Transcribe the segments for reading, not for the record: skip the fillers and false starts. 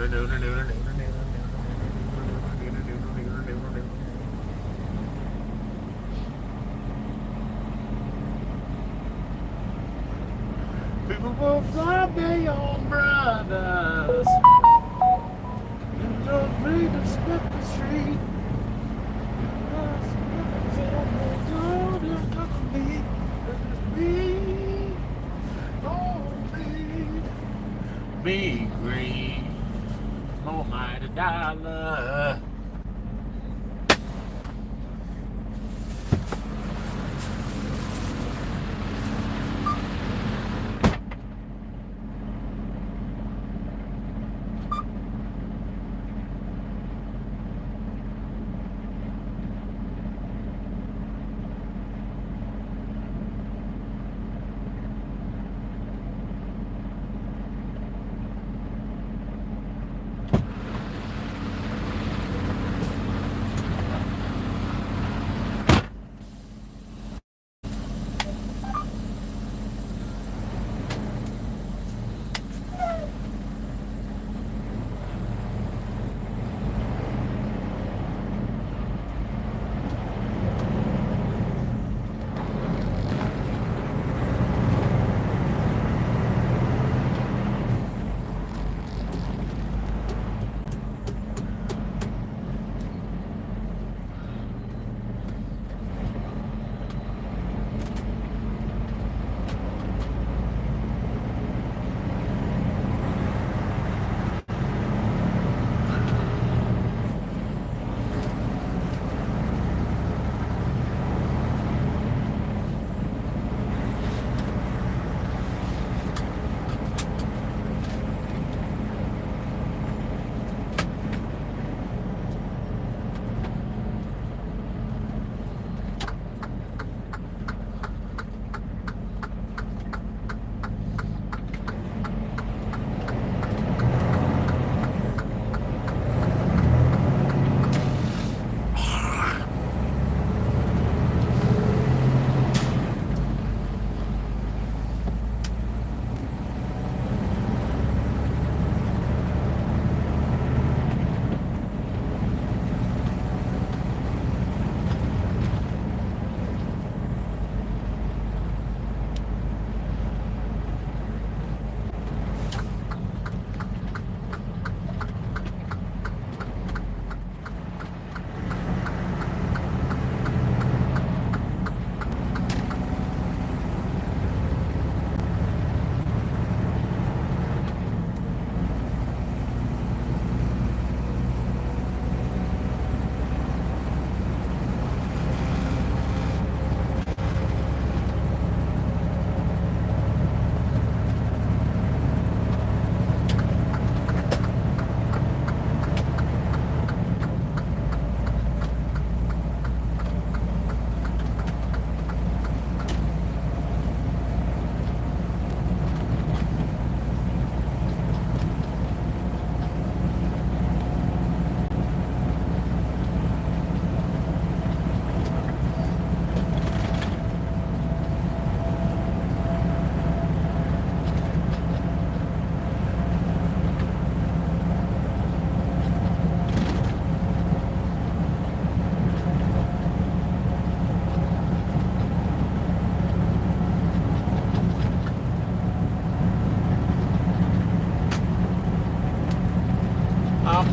People will fly their brothers. And don't free to step the street. Be green, almighty dollar.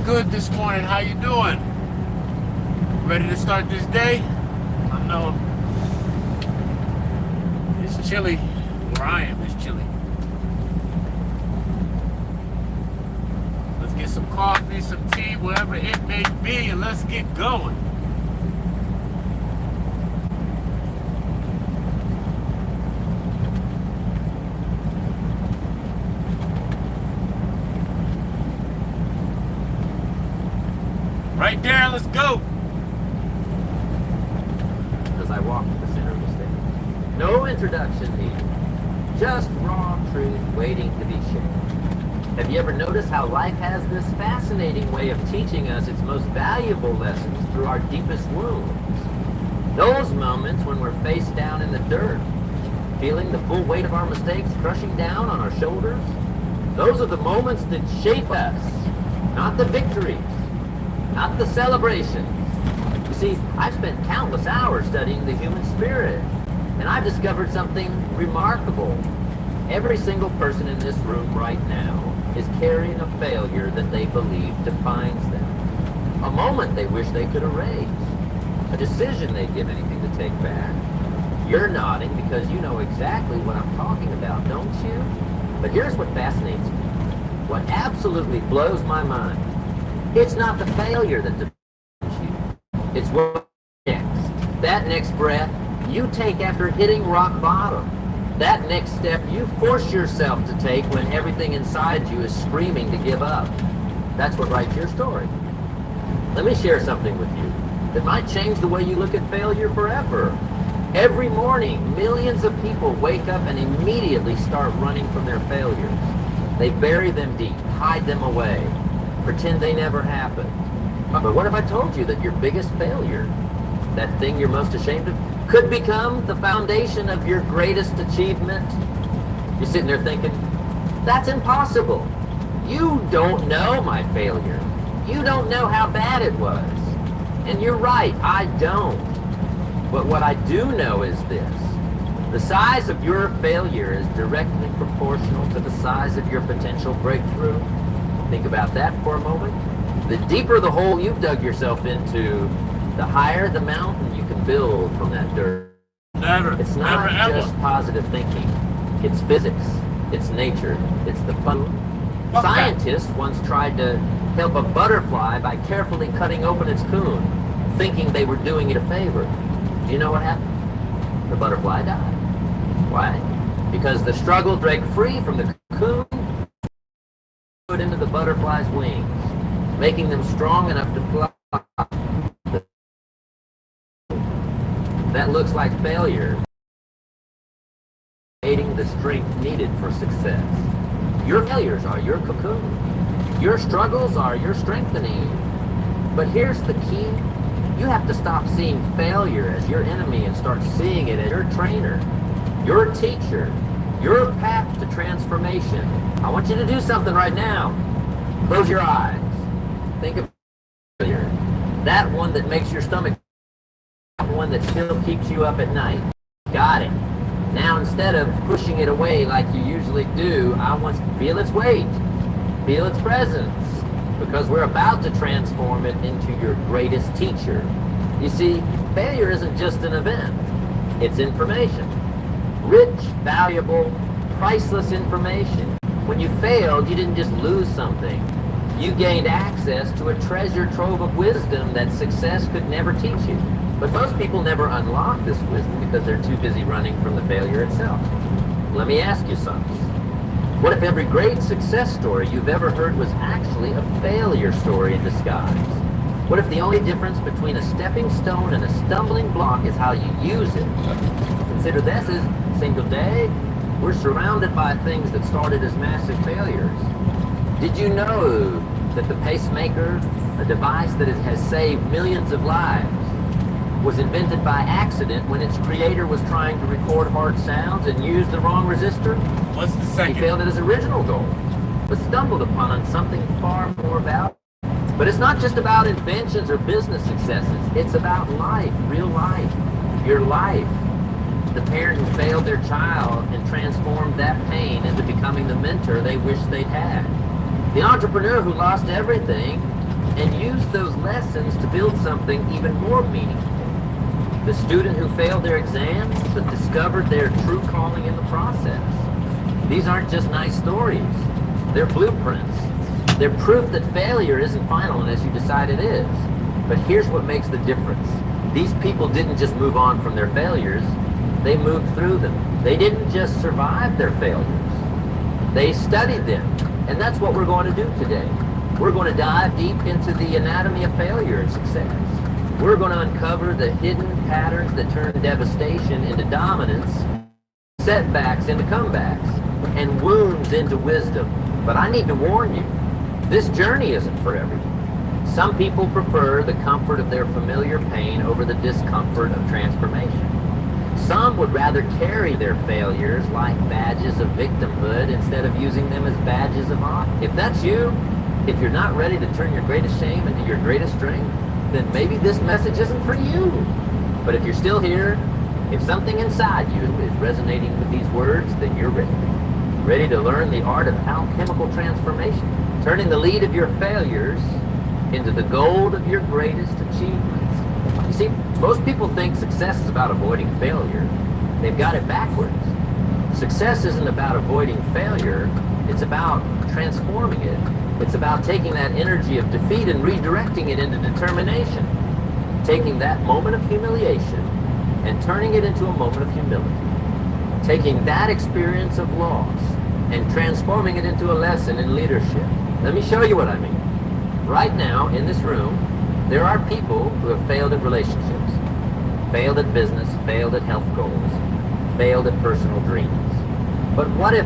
Good this morning. How you doing? Ready to start this day? I know it's chilly. Where I am, it's chilly. Let's get some coffee, some tea, whatever it may be, and let's get going. Right there, let's go. As I walk to the center of the stage. No introduction needed. Just raw truth waiting to be shared. Have you ever noticed how life has this fascinating way of teaching us its most valuable lessons through our deepest wounds? Those moments when we're face down in the dirt, feeling the full weight of our mistakes crushing down on our shoulders, those are the moments that shape us. not the victories, not the celebrations. You see, I've spent countless hours studying the human spirit, and I've discovered something remarkable. Every single person in this room right now is carrying a failure that they believe defines them. A moment they wish they could erase. A decision they'd give anything to take back. You're nodding because you know exactly what I'm talking about, don't you? But here's what fascinates me. What absolutely blows my mind. It's not the failure that defines you. It's what next. That next breath you take after hitting rock bottom. That next step you force yourself to take when everything inside you is screaming to give up. That's what writes your story. Let me share something with you that might change the way you look at failure forever. Every morning, millions of people wake up and immediately start running from their failures. They bury them deep, hide them away, pretend they never happened. But what if I told you that your biggest failure, that thing you're most ashamed of, could become the foundation of your greatest achievement? You're sitting there thinking, that's impossible. You don't know my failure. You don't know how bad it was. And you're right, I don't. But what I do know is this. The size of your failure is directly proportional to the size of your potential breakthrough. Think about that for a moment. The deeper the hole you've dug yourself into, the higher the mountain you can build from that dirt. It's not just positive thinking. It's physics. It's nature. It's the fun. Scientists once tried to help a butterfly by carefully cutting open its cocoon, thinking they were doing it a favor. Do you know what happened? The butterfly died. Why? Because the struggle to break free from the cocoon put into the butterfly's wings, making them strong enough to fly. That looks like failure, creating the strength needed for success. Your failures are your cocoon. Your struggles are your strengthening. But here's the key. You have to stop seeing failure as your enemy and start seeing it as your trainer, your teacher, your path to transformation. I want you to do something right now. Close your eyes. Think of failure. That one that makes your stomach, that one that still keeps you up at night. Got it. Now instead of pushing it away like you usually do, I want to feel its weight, feel its presence, because we're about to transform it into your greatest teacher. You see, failure isn't just an event, it's information. Rich, valuable, priceless information. When you failed, you didn't just lose something. You gained access to a treasure trove of wisdom that success could never teach you. But most people never unlock this wisdom because they're too busy running from the failure itself. Let me ask you something. What if every great success story you've ever heard was actually a failure story in disguise? What if the only difference between a stepping stone and a stumbling block is how you use it? Consider this as a single day. We're surrounded by things that started as massive failures. Did you know that the pacemaker, a device that has saved millions of lives, was invented by accident when its creator was trying to record hard sounds and used the wrong resistor? What's the second? He failed at his original goal, but stumbled upon something far more valuable. But it's not just about inventions or business successes. It's about life, real life, your life. The parent who failed their child and transformed that pain into becoming the mentor they wish they'd had. The entrepreneur who lost everything and used those lessons to build something even more meaningful. The student who failed their exams but discovered their true calling in the process. These aren't just nice stories. They're blueprints. They're proof that failure isn't final unless you decide it is. But here's what makes the difference. These people didn't just move on from their failures. They moved through them. They didn't just survive their failures. They studied them. And that's what we're going to do today. We're going to dive deep into the anatomy of failure and success. We're going to uncover the hidden patterns that turn devastation into dominance, setbacks into comebacks, and wounds into wisdom. But I need to warn you, this journey isn't for everyone. Some people prefer the comfort of their familiar pain over the discomfort of transformation. Some would rather carry their failures like badges of victimhood instead of using them as badges of honor. If that's you, If you're not ready to turn your greatest shame into your greatest strength, then maybe this message isn't for you. But if you're still here, if something inside you is resonating with these words, then you're ready. Ready to learn the art of alchemical transformation, turning the lead of your failures into the gold of your greatest achievements. You see, most people think success is about avoiding failure. They've got it backwards. Success isn't about avoiding failure, it's about transforming it. It's about taking that energy of defeat and redirecting it into determination. Taking that moment of humiliation and turning it into a moment of humility. Taking that experience of loss and transforming it into a lesson in leadership. Let me show you what I mean. Right now, in this room, there are people who have failed at relationships, failed at business, failed at health goals, failed at personal dreams. But what if,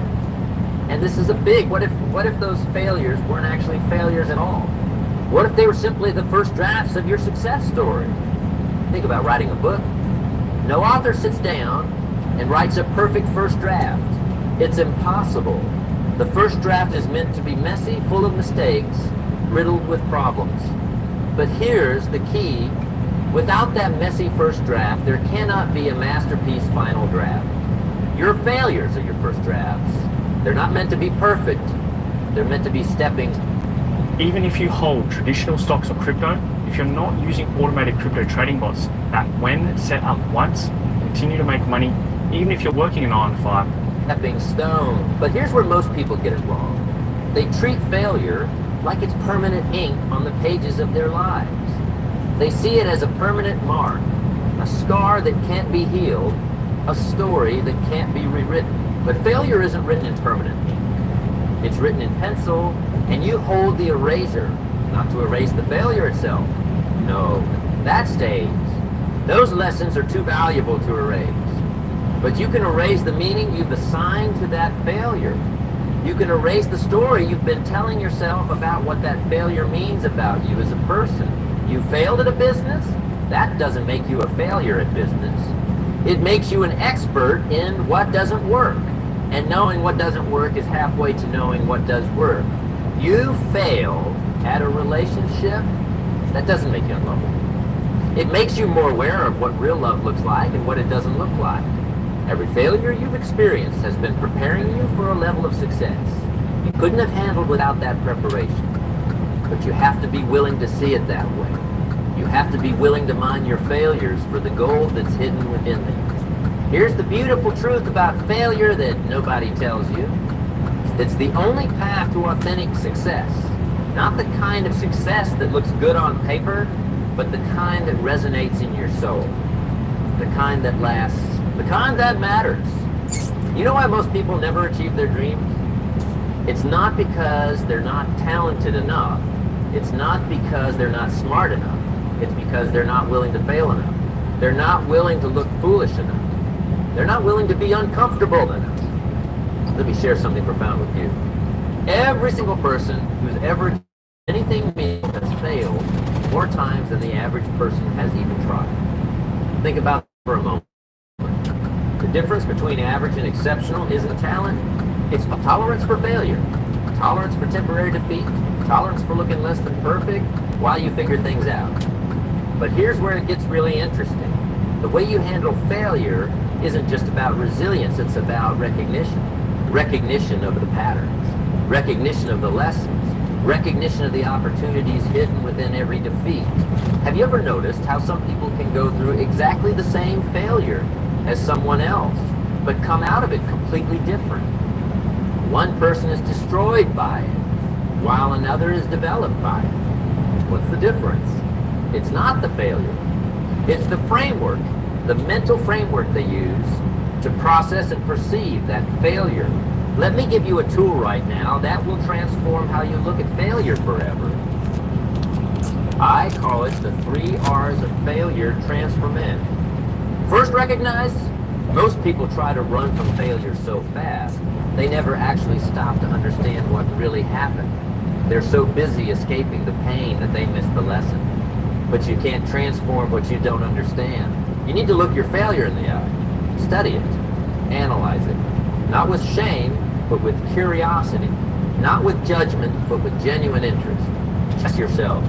and this is a big, what if those failures weren't actually failures at all? What if they were simply the first drafts of your success story? Think about writing a book. No author sits down and writes a perfect first draft. It's impossible. The first draft is meant to be messy, full of mistakes, riddled with problems. But here's the key. Without that messy first draft, there cannot be a masterpiece final draft. Your failures are your first drafts. They're not meant to be perfect. They're meant to be stepping. Even if you hold traditional stocks or crypto, if you're not using automated crypto trading bots that, when set up once, continue to make money, even if you're working a 9 to 5. Stepping stone. But here's where most people get it wrong. They treat failure like it's permanent ink on the pages of their lives. They see it as a permanent mark, a scar that can't be healed, a story that can't be rewritten. But failure isn't written in permanent ink. It's written in pencil, and you hold the eraser, not to erase the failure itself. No, that stays. Those lessons are too valuable to erase. But you can erase the meaning you've assigned to that failure. You can erase the story you've been telling yourself about what that failure means about you as a person. You failed at a business? That doesn't make you a failure at business. It makes you an expert in what doesn't work. And knowing what doesn't work is halfway to knowing what does work. You failed at a relationship? That doesn't make you unlovable. It makes you more aware of what real love looks like and what it doesn't look like. Every failure you've experienced has been preparing you for a level of success you couldn't have handled without that preparation. But you have to be willing to see it that way. You have to be willing to mine your failures for the gold that's hidden within them. Here's the beautiful truth about failure that nobody tells you. It's the only path to authentic success. Not the kind of success that looks good on paper, but the kind that resonates in your soul. The kind that lasts. The kind that matters. You know why most people never achieve their dreams? It's not because they're not talented enough. It's not because they're not smart enough. It's because they're not willing to fail enough. They're not willing to look foolish enough. They're not willing to be uncomfortable enough. Let me share something profound with you. Every single person who's ever done anything meaningful has failed more times than the average person has even tried. Think about it for a moment. The difference between average and exceptional isn't talent. It's a tolerance for failure, tolerance for temporary defeat, tolerance for looking less than perfect while you figure things out. But here's where it gets really interesting. The way you handle failure isn't just about resilience, it's about recognition. Recognition of the patterns, recognition of the lessons, recognition of the opportunities hidden within every defeat. Have you ever noticed how some people can go through exactly the same failure as someone else, but come out of it completely different? One person is destroyed by it, while another is developed by it. What's the difference? It's not the failure. It's the framework, the mental framework they use to process and perceive that failure. Let me give you a tool right now that will transform how you look at failure forever. I call it the 3 R's of failure transformation. First, recognize most people try to run from failure so fast, they never actually stop to understand what really happened. They're so busy escaping the pain that they miss the lesson. But you can't transform what you don't understand. You need to look your failure in the eye. Study it. Analyze it. Not with shame, but with curiosity. not with judgment, but with genuine interest. Ask yourself,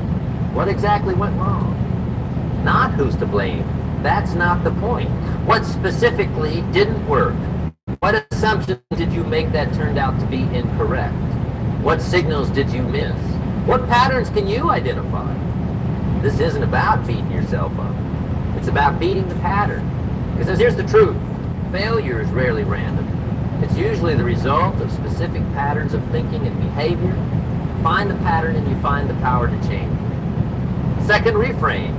what exactly went wrong? Not who's to blame. That's not the point. What specifically didn't work? What assumption did you make that turned out to be incorrect? What signals did you miss? What patterns can you identify? This isn't about beating yourself up. It's about beating the pattern. Because here's the truth. Failure is rarely random. It's usually the result of specific patterns of thinking and behavior. Find the pattern and you find the power to change it. Second reframe.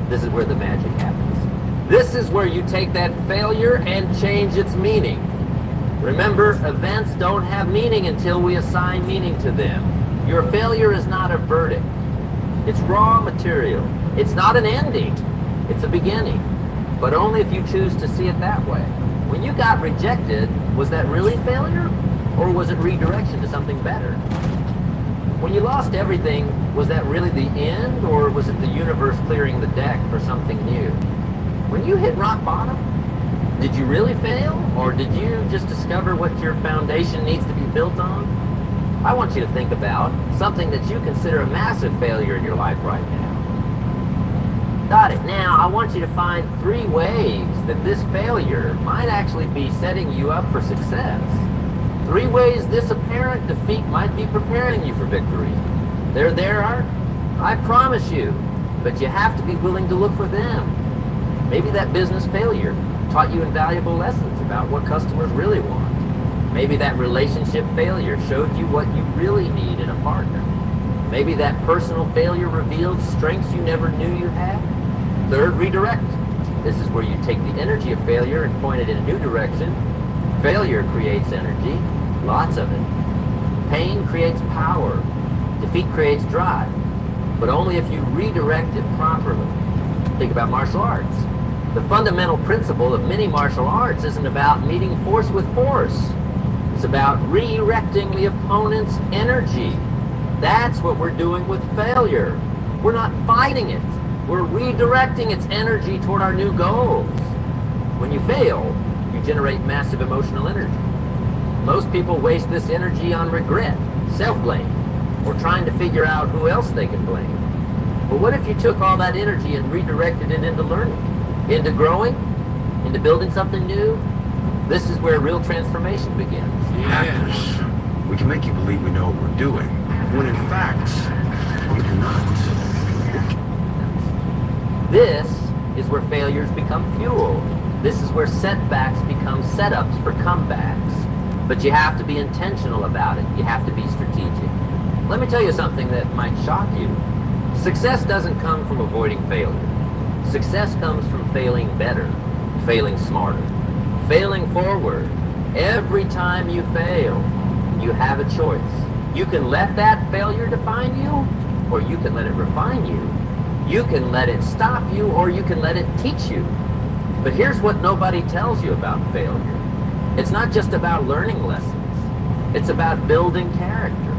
This is where the magic happens. This is where you take that failure and change its meaning. Remember, events don't have meaning until we assign meaning to them. Your failure is not a verdict. It's raw material. It's not an ending. It's a beginning. But only if you choose to see it that way. When you got rejected, was that really failure? Or was it redirection to something better? When you lost everything, was that really the end? Or was it the universe clearing the deck for something new? When you hit rock bottom, did you really fail? Or did you just discover what your foundation needs to be built on? I want you to think about something that you consider a massive failure in your life right now. Got it. Now, I want you to find 3 ways that this failure might actually be setting you up for success. 3 ways this apparent defeat might be preparing you for victory. They're there, Art? I promise you. But you have to be willing to look for them. Maybe that business failure taught you invaluable lessons about what customers really want. Maybe that relationship failure showed you what you really need in a partner. Maybe that personal failure revealed strengths you never knew you had. Third, redirect. This is where you take the energy of failure and point it in a new direction. Failure creates energy, lots of it. Pain creates power. Defeat creates drive, but only if you redirect it properly. Think about martial arts. The fundamental principle of many martial arts isn't about meeting force with force. It's about redirecting the opponent's energy. That's what we're doing with failure. We're not fighting it. We're redirecting its energy toward our new goals. When you fail, you generate massive emotional energy. Most people waste this energy on regret, self-blame, or trying to figure out who else they can blame. But what if you took all that energy and redirected it into learning, into growing, into building something new? This is where real transformation begins. Yes. We can make you believe we know what we're doing, when in fact, we do not. This is where failures become fuel. This is where setbacks become setups for comebacks. But you have to be intentional about it. You have to be strategic. Let me tell you something that might shock you. Success doesn't come from avoiding failure. Success comes from failing better, failing smarter, failing forward. Every time you fail, you have a choice. You can let that failure define you, or you can let it refine you. You can let it stop you, or you can let it teach you. But here's what nobody tells you about failure. It's not just about learning lessons. It's about building character.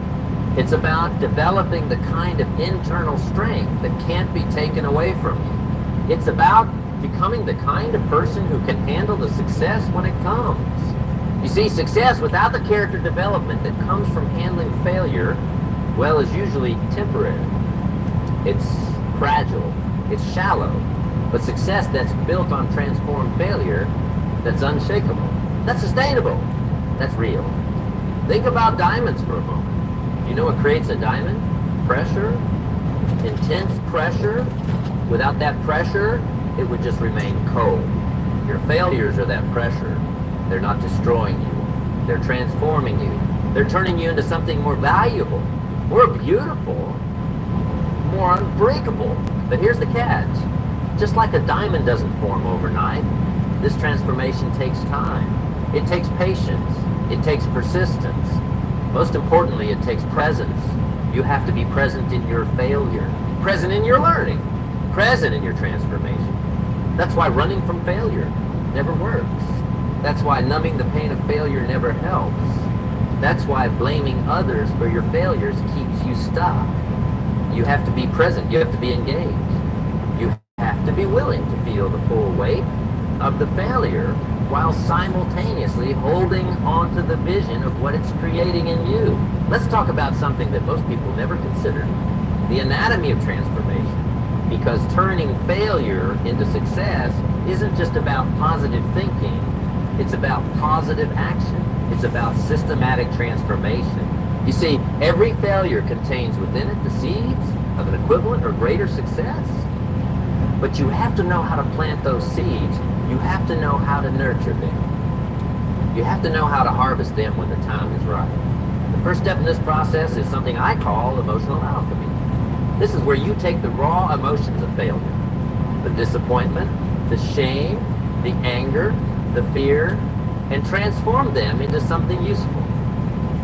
It's about developing the kind of internal strength that can't be taken away from you. It's about becoming the kind of person who can handle the success when it comes. You see, success without the character development that comes from handling failure, well, is usually temporary. It's fragile. It's shallow. But success that's built on transformed failure, that's unshakable, that's sustainable, that's real. Think about diamonds for a moment. You know what creates a diamond? Pressure. Intense pressure. Without that pressure, it would just remain cold. Your failures are that pressure. They're not destroying you. They're transforming you. They're turning you into something more valuable, more beautiful, more unbreakable. But here's the catch. Just like a diamond doesn't form overnight, this transformation takes time. It takes patience. It takes persistence. Most importantly, it takes presence. You have to be present in your failure, present in your learning, present in your transformation. That's why running from failure never works. That's why numbing the pain of failure never helps. That's why blaming others for your failures keeps you stuck. You have to be present. You have to be engaged. You have to be willing to feel the full weight of the failure while simultaneously holding on to the vision of what it's creating in you. Let's talk about something that most people never consider, the anatomy of transformation. Because turning failure into success isn't just about positive thinking, it's about positive action. It's about systematic transformation. You see, every failure contains within it the seeds of an equivalent or greater success. But you have to know how to plant those seeds. You have to know how to nurture them. You have to know how to harvest them when the time is right. The first step in this process is something I call emotional alchemy. This is where you take the raw emotions of failure, the disappointment, the shame, the anger, the fear, and transform them into something useful,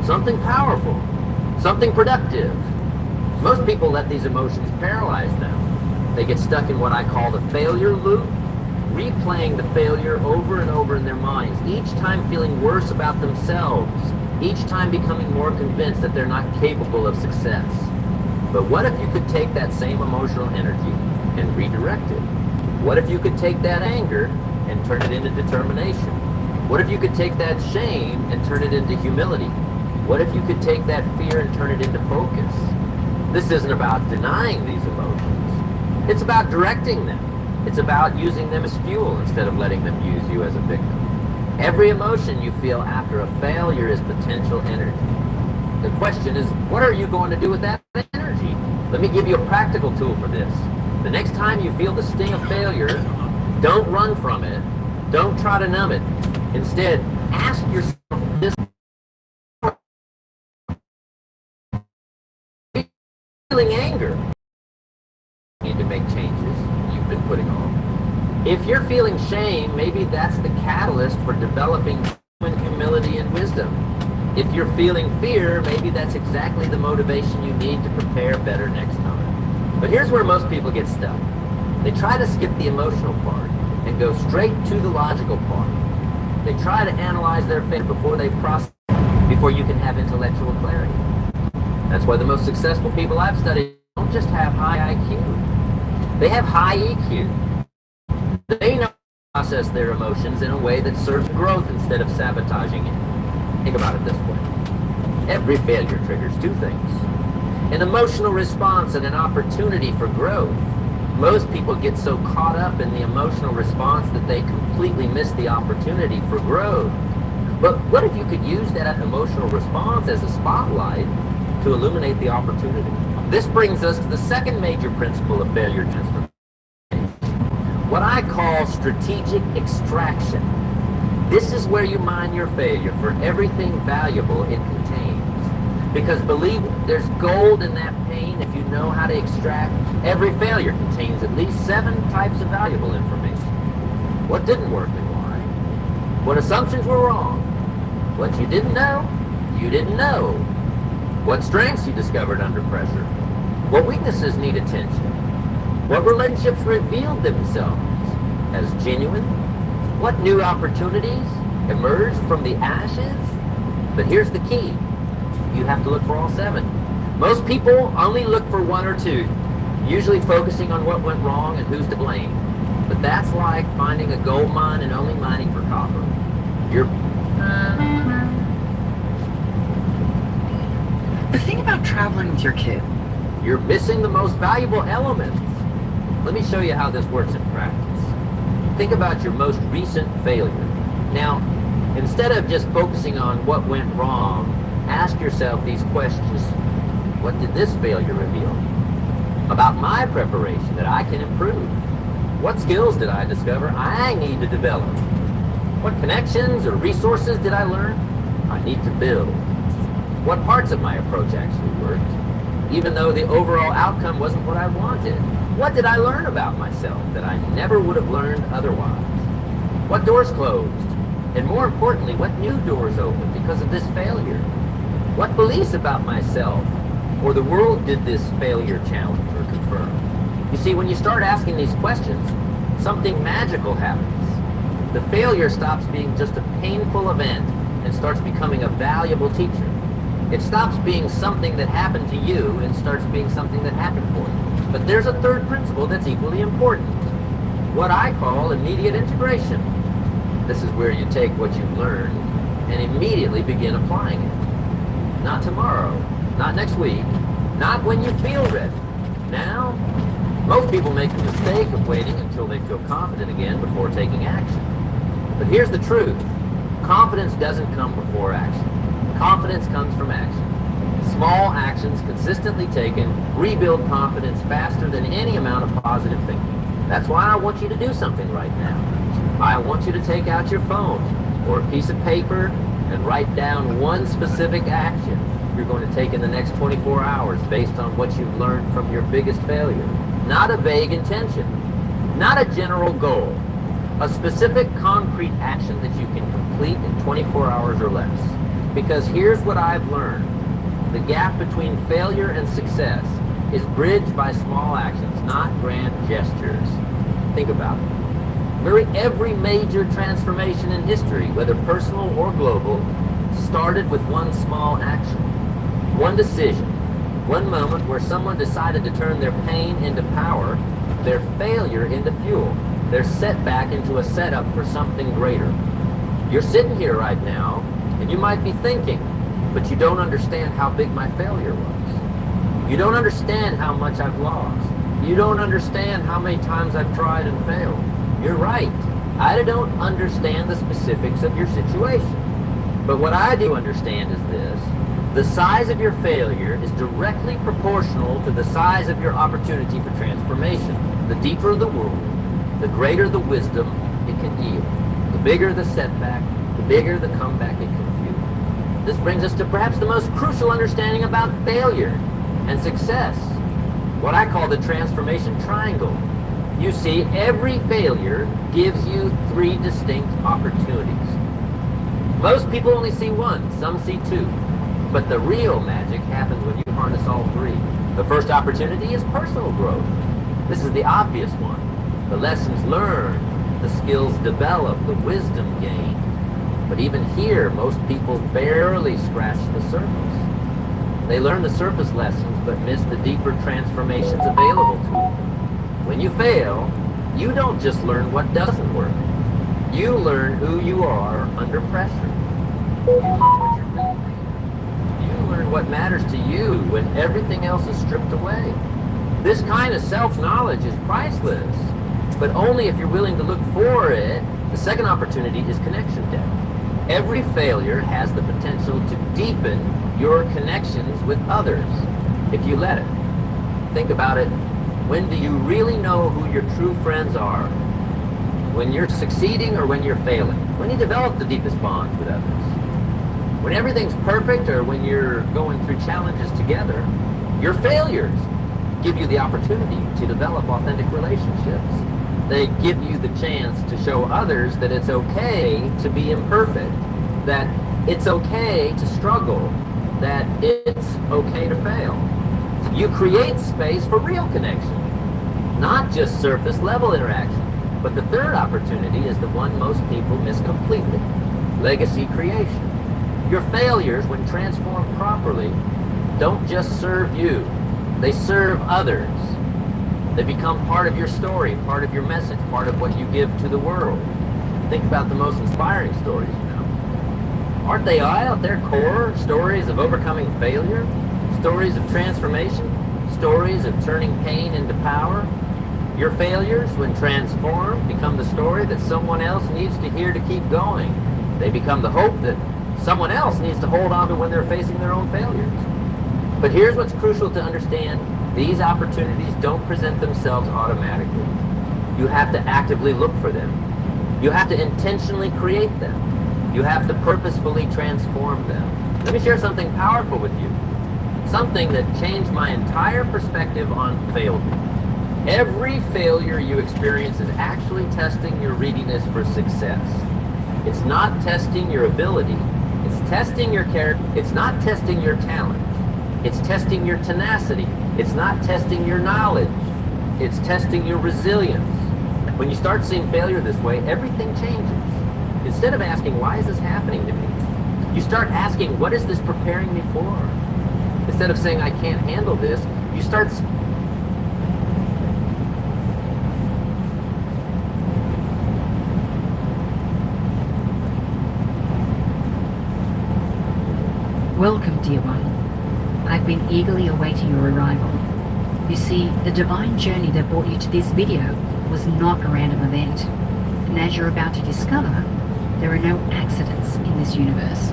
something powerful, something productive. Most people let these emotions paralyze them. They get stuck in what I call the failure loop, replaying the failure over and over in their minds, each time feeling worse about themselves, each time becoming more convinced that they're not capable of success. But what if you could take that same emotional energy and redirect it? What if you could take that anger and turn it into determination? What if you could take that shame and turn it into humility? What if you could take that fear and turn it into focus? This isn't about denying these emotions. It's about directing them. It's about using them as fuel instead of letting them use you as a victim. Every emotion you feel after a failure is potential energy. The question is, what are you going to do with that energy? Let me give you a practical tool for this. The next time you feel the sting of failure, don't run from it. Don't try to numb it. Instead, ask yourself this: feeling anger, you need to make changes you've been putting on. If you're feeling shame, maybe that's the catalyst for developing humility and wisdom. If you're feeling fear, maybe that's exactly the motivation you need to prepare better next time. But here's where most people get stuck. They try to skip the emotional part and go straight to the logical part. They try to analyze their failure before they process, before you can have intellectual clarity. That's why the most successful people I've studied don't just have high IQ. They have high EQ. They know how to process their emotions in a way that serves growth instead of sabotaging it. Think about it this way. Every failure triggers two things: an emotional response and an opportunity for growth. Most people get so caught up in the emotional response that they completely miss the opportunity for growth. But what if you could use that emotional response as a spotlight to illuminate the opportunity? This brings us to the second major principle of failure transformation, what I call strategic extraction. This is where you mine your failure for everything valuable it contains. Because believe me, there's gold in that pain if you know how to extract. Every failure contains at least 7 types of valuable information. What didn't work and why? What assumptions were wrong? What you didn't know? You didn't know. What strengths you discovered under pressure? What weaknesses need attention? What relationships revealed themselves as genuine? What new opportunities emerged from the ashes? But here's the key. You have to look for all 7. Most people only look for 1 or 2, usually focusing on what went wrong and who's to blame. But that's like finding a gold mine and only mining for copper. The thing about traveling with your kid. You're missing the most valuable elements. Let me show you how this works in practice. Think about your most recent failure. Now, instead of just focusing on what went wrong, ask yourself these questions. What did this failure reveal about my preparation that I can improve? What skills did I discover I need to develop? What connections or resources did I learn I need to build? What parts of my approach actually worked, even though the overall outcome wasn't what I wanted? What did I learn about myself that I never would have learned otherwise? What doors closed? And more importantly, what new doors opened because of this failure? What beliefs about myself or the world did this failure challenge or confirm? You see, when you start asking these questions, something magical happens. The failure stops being just a painful event and starts becoming a valuable teacher. It stops being something that happened to you and starts being something that happened for you. But there's a third principle that's equally important, what I call immediate integration. This is where you take what you've learned and immediately begin applying it. Not tomorrow, not next week, not when you feel ready. Now, most people make the mistake of waiting until they feel confident again before taking action. But here's the truth. Confidence doesn't come before action. Confidence comes from action. Small actions consistently taken rebuild confidence faster than any amount of positive thinking. That's why I want you to do something right now. I want you to take out your phone or a piece of paper and write down one specific action you're going to take in the next 24 hours based on what you've learned from your biggest failure. Not a vague intention, not a general goal, a specific concrete action that you can complete in 24 hours or less. Because here's what I've learned. The gap between failure and success is bridged by small actions, not grand gestures. Think about it. Every major transformation in history, whether personal or global, started with one small action, one decision, one moment where someone decided to turn their pain into power, their failure into fuel, their setback into a setup for something greater. You're sitting here right now, and you might be thinking, but you don't understand how big my failure was. You don't understand how much I've lost. You don't understand how many times I've tried and failed. You're right. I don't understand the specifics of your situation. But what I do understand is this. The size of your failure is directly proportional to the size of your opportunity for transformation. The deeper the wound, the greater the wisdom it can yield. The bigger the setback, the bigger the comeback it can fuel. This brings us to perhaps the most crucial understanding about failure and success, what I call the transformation triangle. You see, every failure gives you three distinct opportunities. Most people only see one, some see two. But the real magic happens when you harness all three. The first opportunity is personal growth. This is the obvious one. The lessons learned, the skills developed, the wisdom gained. But even here, most people barely scratch the surface. They learn the surface lessons, but miss the deeper transformations available to them. When you fail, you don't just learn what doesn't work. You learn who you are under pressure. You learn what you're doing. You learn what matters to you when everything else is stripped away. This kind of self-knowledge is priceless, but only if you're willing to look for it. The second opportunity is connection depth. Every failure has the potential to deepen your connections with others if you let it. Think about it. When do you really know who your true friends are? When you're succeeding or when you're failing? When you develop the deepest bonds with others? When everything's perfect or when you're going through challenges together? Your failures give you the opportunity to develop authentic relationships. They give you the chance to show others that it's okay to be imperfect, that it's okay to struggle, that it's okay to fail. You create space for real connection, not just surface level interaction. But the third opportunity is the one most people miss completely: legacy creation. Your failures, when transformed properly, don't just serve you, they serve others. They become part of your story, part of your message, part of what you give to the world. Think about the most inspiring stories, you know. Aren't they all at their core stories of overcoming failure? Stories of transformation, stories of turning pain into power. Your failures, when transformed, become the story that someone else needs to hear to keep going. They become the hope that someone else needs to hold on to when they're facing their own failures. But here's what's crucial to understand. These opportunities don't present themselves automatically. You have to actively look for them. You have to intentionally create them. You have to purposefully transform them. Let me share something powerful with you. Something that changed my entire perspective on failure. Every failure you experience is actually testing your readiness for success. It's not testing your ability. It's testing your character. It's not testing your talent. It's testing your tenacity. It's not testing your knowledge. It's testing your resilience. When you start seeing failure this way, everything changes. Instead of asking, why is this happening to me? You start asking, what is this preparing me for? Instead of saying, I can't handle this, you start... Welcome, dear one. I've been eagerly awaiting your arrival. You see, the divine journey that brought you to this video was not a random event. And as you're about to discover, there are no accidents in this universe.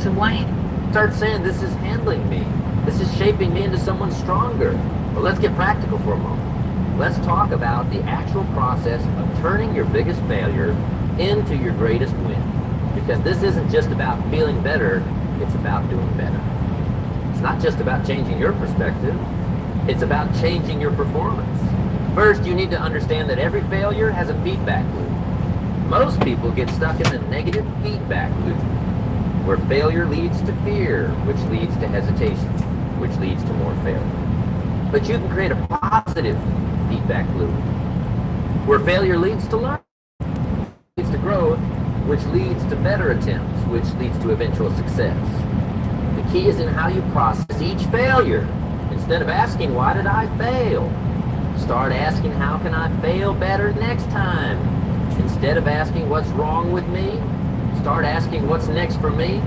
So why... Start saying this is handling me. This is shaping me into someone stronger. But let's get practical for a moment. Let's talk about the actual process of turning your biggest failure into your greatest win. Because this isn't just about feeling better, it's about doing better. It's not just about changing your perspective, it's about changing your performance. First, you need to understand that every failure has a feedback loop. Most people get stuck in the negative feedback loop, where failure leads to fear, which leads to hesitation, which leads to more failure. But you can create a positive feedback loop, where failure leads to learning, leads to growth, which leads to better attempts, which leads to eventual success. The key is in how you process each failure. Instead of asking, why did I fail? Start asking, how can I fail better next time? Instead of asking, what's wrong with me? Start asking, what's next for me?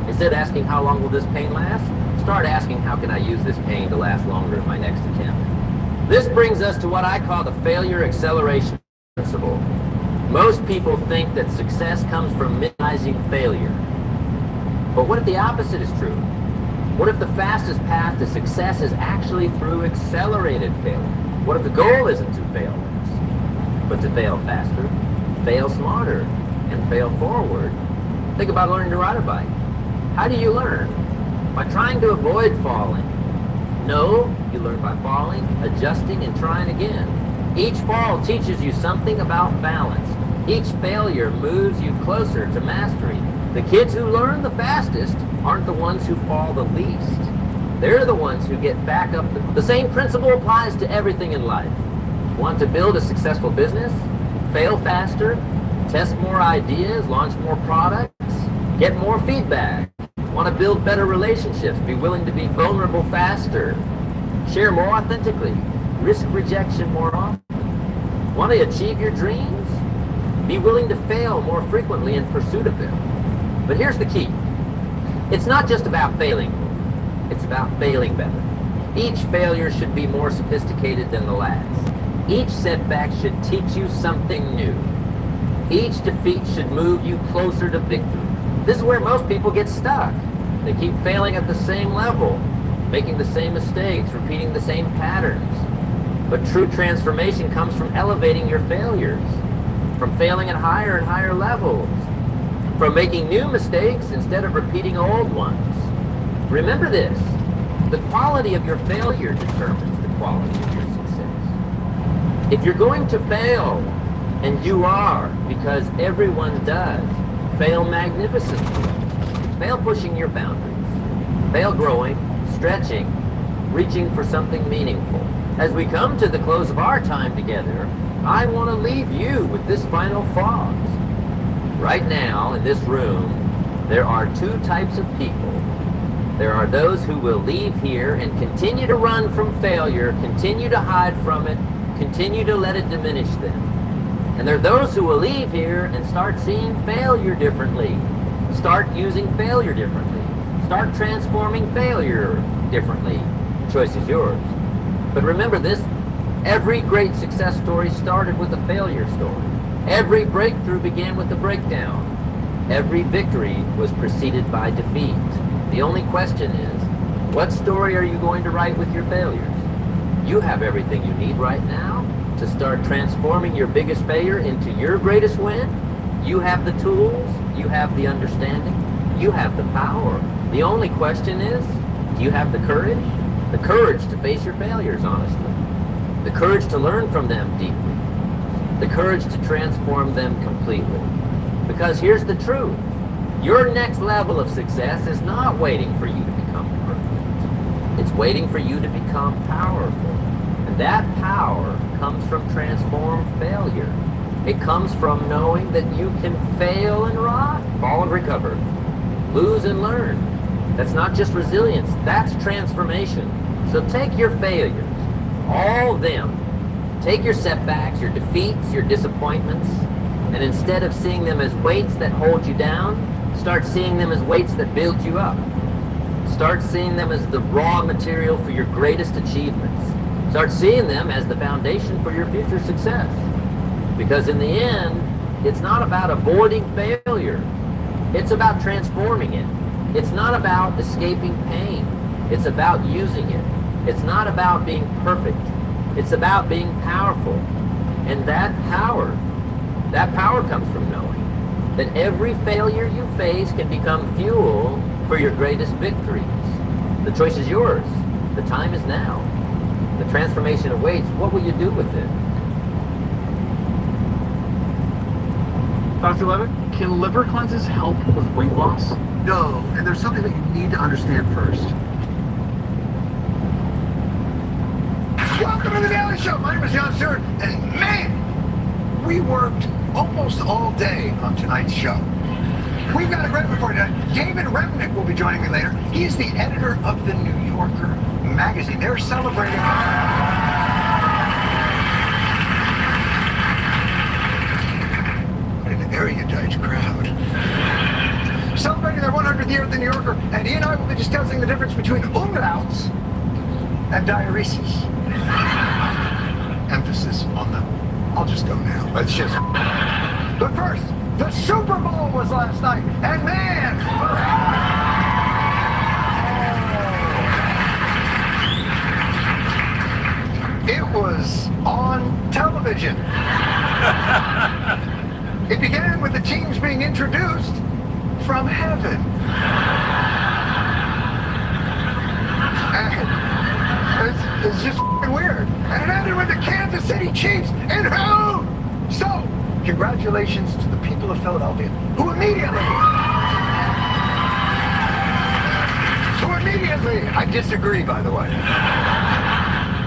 Instead of asking, how long will this pain last? Start asking, how can I use this pain to last longer in my next attempt? This brings us to what I call the failure acceleration principle. Most people think that success comes from minimizing failure. But what if the opposite is true? What if the fastest path to success is actually through accelerated failure? What if the goal isn't to fail less, but to fail faster, fail smarter, and fail forward? Think about learning to ride a bike. How do you learn? By trying to avoid falling. No, you learn by falling, adjusting, and trying again. Each fall teaches you something about balance. Each failure moves you closer to mastery. The kids who learn the fastest aren't the ones who fall the least. They're the ones who get back up. The same principle applies to everything in life. Want to build a successful business? Fail faster, test more ideas, launch more products, get more feedback. Want to build better relationships? Be willing to be vulnerable faster, share more authentically, risk rejection more often. Want to achieve your dreams? Be willing to fail more frequently in pursuit of them. But here's the key. It's not just about failing. It's about failing better. Each failure should be more sophisticated than the last. Each setback should teach you something new. Each defeat should move you closer to victory. This is where most people get stuck. They keep failing at the same level, making the same mistakes, repeating the same patterns. But true transformation comes from elevating your failures, from failing at higher and higher levels, from making new mistakes instead of repeating old ones. Remember this, the quality of your failure determines the quality of your success. If you're going to fail, and you are, because everyone does, fail magnificently. Fail pushing your boundaries. Fail growing, stretching, reaching for something meaningful. As we come to the close of our time together, I want to leave you with this final thought. Right now, in this room, there are two types of people. There are those who will leave here and continue to run from failure, continue to hide from it, continue to let it diminish them. And there are those who will leave here and start seeing failure differently, start using failure differently, start transforming failure differently. The choice is yours. But remember this, every great success story started with a failure story. Every breakthrough began with a breakdown. Every victory was preceded by defeat. The only question is, what story are you going to write with your failures? You have everything you need right now to start transforming your biggest failure into your greatest win. You have the tools, you have the understanding, you have the power. The only question is, do you have the courage? The courage to face your failures honestly. The courage to learn from them deeply. The courage to transform them completely. Because here's the truth. Your next level of success is not waiting for you to become perfect. It's waiting for you to become powerful. And that power comes from transformed failure. It comes from knowing that you can fail and rise, fall and recover, lose and learn. That's not just resilience, that's transformation. So take your failures, all of them. Take your setbacks, your defeats, your disappointments, and instead of seeing them as weights that hold you down, start seeing them as weights that build you up. Start seeing them as the raw material for your greatest achievements. Start seeing them as the foundation for your future success. Because in the end, it's not about avoiding failure. It's about transforming it. It's not about escaping pain. It's about using it. It's not about being perfect. It's about being powerful. And that power comes from knowing that every failure you face can become fuel for your greatest victories. The choice is yours. The time is now. The transformation awaits. What will you do with it? Dr. Levitt, can liver cleanses help with weight loss? No, and there's something that you need to understand first. Welcome to the Daily Show. My name is Jon Stewart, and man, we worked almost all day on tonight's show. We've got a great one for you tonight. David Remnick will be joining me later. He's the editor of the New Yorker magazine. They're celebrating an erudite crowd. Celebrating their 100th year at the New Yorker, and he and I will be discussing the difference between umlauts and diuresis. Emphasis on the, I'll just go now. Let's just. But first, the Super Bowl was last night, and man, it was on television. It began with the teams being introduced from heaven. And it's just weird. And it ended with the Kansas City Chiefs in who? So, congratulations to the people of Philadelphia who immediately, I disagree by the way,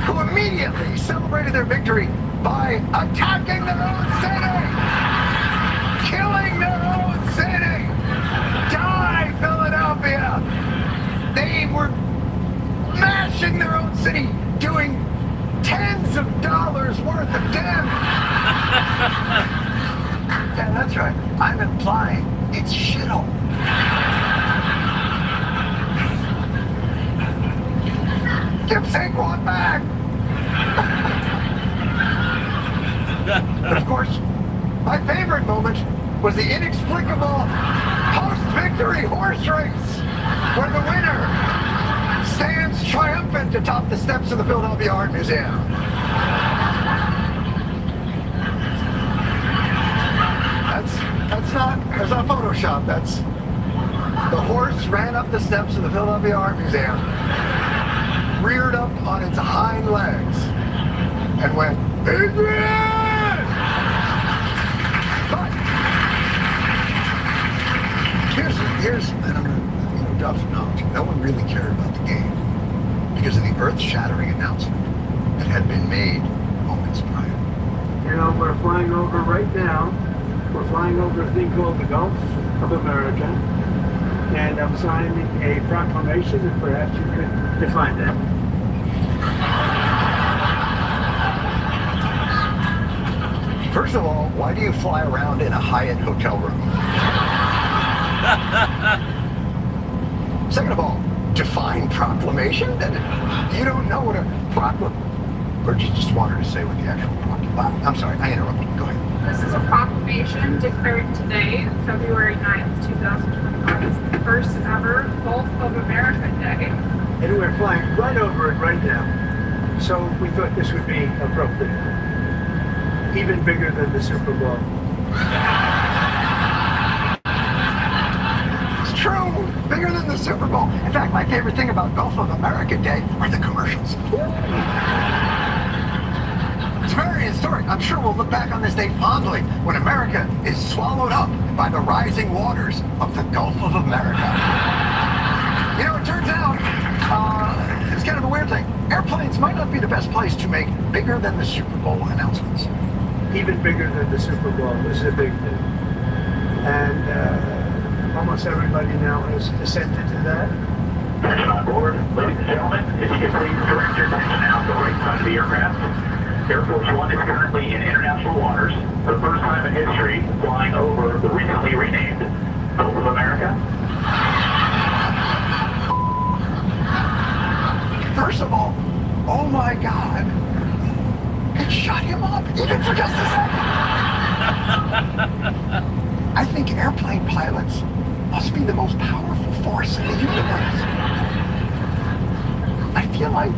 who immediately celebrated their victory by attacking their own city, killing their own city. Die, Philadelphia! They were mashing their own city, doing tens of dollars worth of damage. Yeah, that's right. I'm implying it's shithole. Give Saquon back! But of course, my favorite moment was the inexplicable post-victory horse race, where the winner stands triumphant atop the steps of the Philadelphia Art Museum. That's not Photoshop. That's the horse ran up the steps of the Philadelphia Art Museum, reared up on its hind legs, and went, Adrian! But here's, and I'm gonna drop some knowledge. No one really cared about the game because of the earth-shattering announcement that had been made moments prior. You know, we're flying over right now. We're flying over a thing called the Gulf of America, and I'm signing a proclamation, and perhaps you could define that. First of all, why do you fly around in a Hyatt hotel room? Second of all, define proclamation? You don't know what a proclamation... Or did you just want her to say what the actual proclamation... I'm sorry, I interrupted. Go ahead. This is a proclamation declared today, February 9th, 2025, as the first ever Gulf of America Day. And we're flying right over it right now. So we thought this would be appropriate. Even bigger than the Super Bowl. It's true! Bigger than the Super Bowl. In fact, my favorite thing about Gulf of America Day are the commercials. It's very historic. I'm sure we'll look back on this day fondly when America is swallowed up by the rising waters of the Gulf of America. You know, it turns out, it's kind of a weird thing. Airplanes might not be the best place to make bigger than the Super Bowl announcements. Even bigger than the Super Bowl. This is a big thing. And almost everybody now has assented to that. Attention on board. Ladies and gentlemen, if you could please direct your attention now to the right side of the aircraft. Air Force One is currently in international waters for the first time in history, flying over the recently renamed Gulf of America. him up, even for just a second. I think airplane pilots must be the most powerful force in the universe. I feel like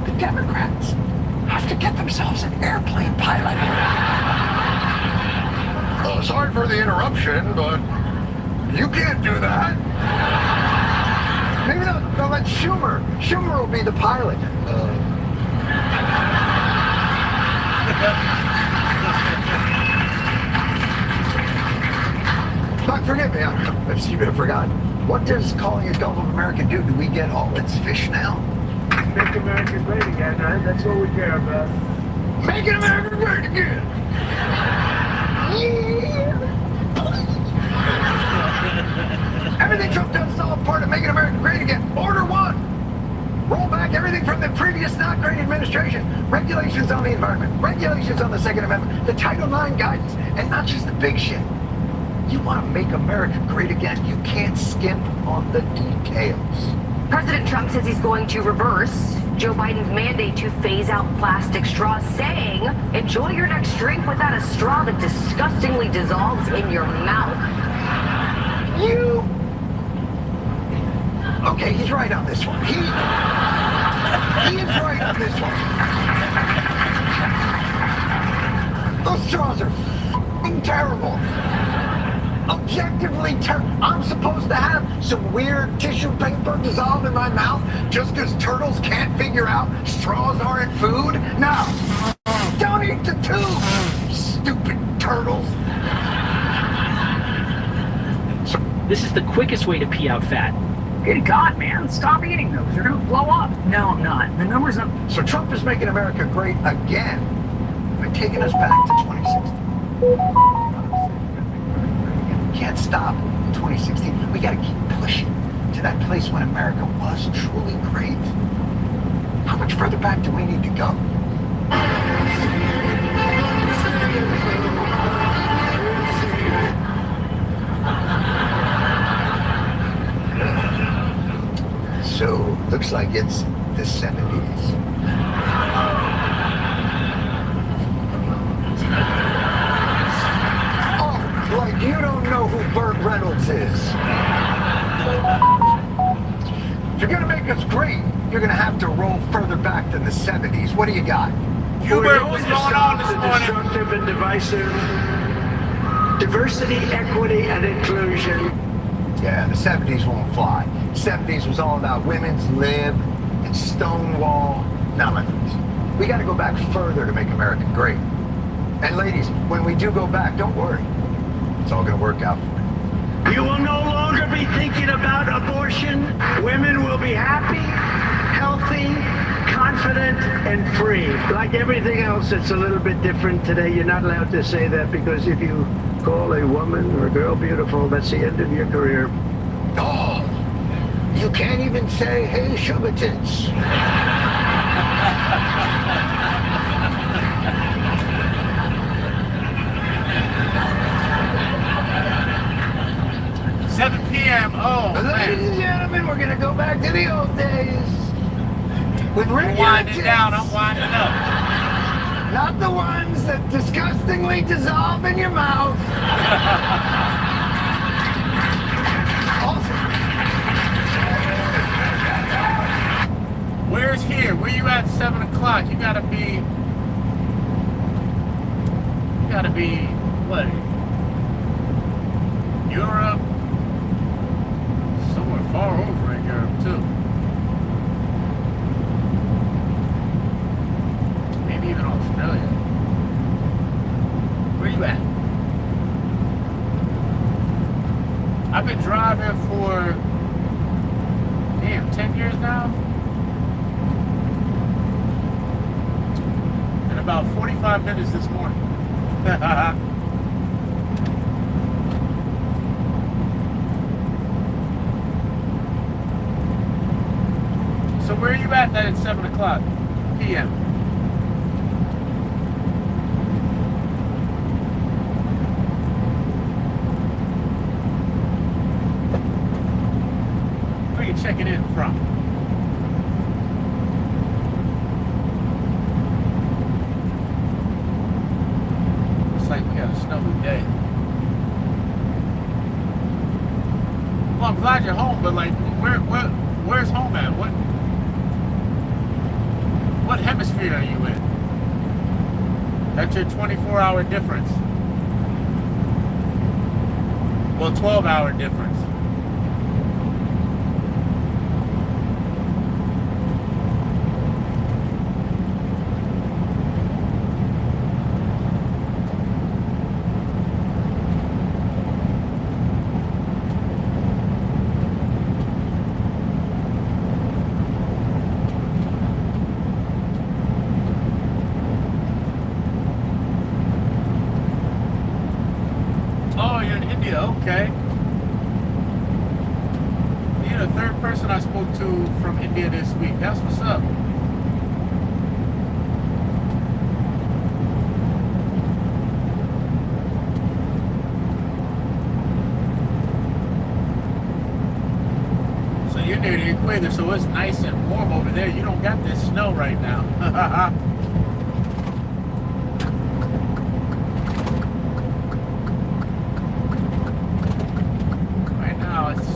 the Democrats have to get themselves an airplane pilot. Sorry for the interruption, but you can't do that. Maybe they'll let Schumer. Schumer will be the pilot. But forgive me, I've seen you forgotten. What does calling it Gulf of America do? Do we get all its fish now? Make America great again, right? That's what we care about. Making America great again! Yeah! Everything Trump does is all part of making America great again. Order one! Roll back everything from the previous not great administration. Regulations on the environment, regulations on the Second Amendment, the Title IX guidance, and not just the big shit. You want to make America great again, you can't skimp on the details. President Trump says he's going to reverse Joe Biden's mandate to phase out plastic straws, saying, enjoy your next drink without a straw that disgustingly dissolves in your mouth. You... Okay, he's right on this one. He is right on this one. Those straws are f***ing terrible. Objectively terrible. I'm supposed to have some weird tissue paper dissolved in my mouth just because turtles can't figure out straws aren't food? No. Don't eat the tube, stupid turtles. This is the quickest way to pee out fat. Good God, man, stop eating those. You're gonna blow up. No, I'm not. The number's not. So Trump is making America great again by taking us back to 2016. Can't stop in 2016. We gotta keep pushing to that place when America was truly great. How much further back do we need to go? So, looks like it's the 70s. Like you don't know who Burt Reynolds is. If you're gonna make us great, you're gonna have to roll further back than the 70s. What do you got? Hubert, what's going on this morning? Destructive and divisive. Diversity, equity, and inclusion. Yeah, the 70s won't fly. 70s was all about women's lib and Stonewall. Now, my friends, we gotta go back further to make America great. And ladies, when we do go back, don't worry. It's all going to work out for you. You will no longer be thinking about abortion. Women will be happy, healthy, confident, and free. Like everything else, it's a little bit different today. You're not allowed to say that because if you call a woman or a girl beautiful, that's the end of your career. Oh, you can't even say, hey, sugar tits. 7 p.m. Oh, Ladies and gentlemen, we're going to go back to the old days. With I'm winding down, I'm winding up. Not the ones that disgustingly dissolve in your mouth. Where's here? Where you at 7 o'clock? You gotta be, what? Europe? Somewhere far over in Europe, too. Maybe even Australia. Where you at? I've been driving for, 10 years now? And about 45 minutes this morning. So where are you at then at 7 o'clock p.m.? Where are you checking in from? What hemisphere are you in? That's your 24-hour difference. Well, 12-hour difference. Okay. You're the third person I spoke to from India this week. That's what's up. So you're near the equator, so it's nice and warm over there. You don't got this snow right now.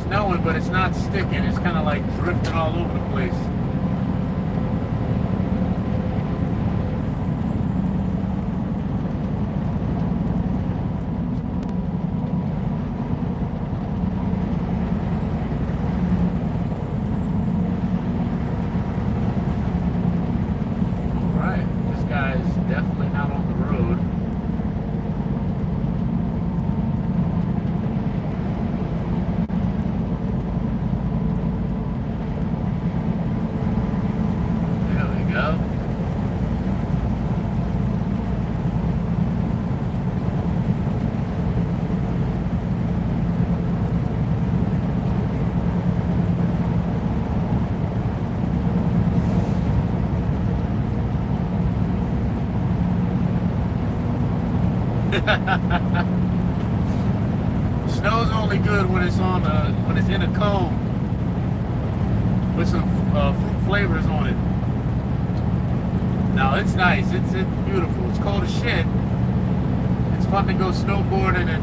Snowing, but it's not sticking. It's kind of like drifting all over the place. All right, this guy's definitely not on the road. Snow's only good when it's on when it's in a cone with some fruit flavors on it. No, it's nice. It's beautiful. It's cold as shit. It's fun to go snowboarding and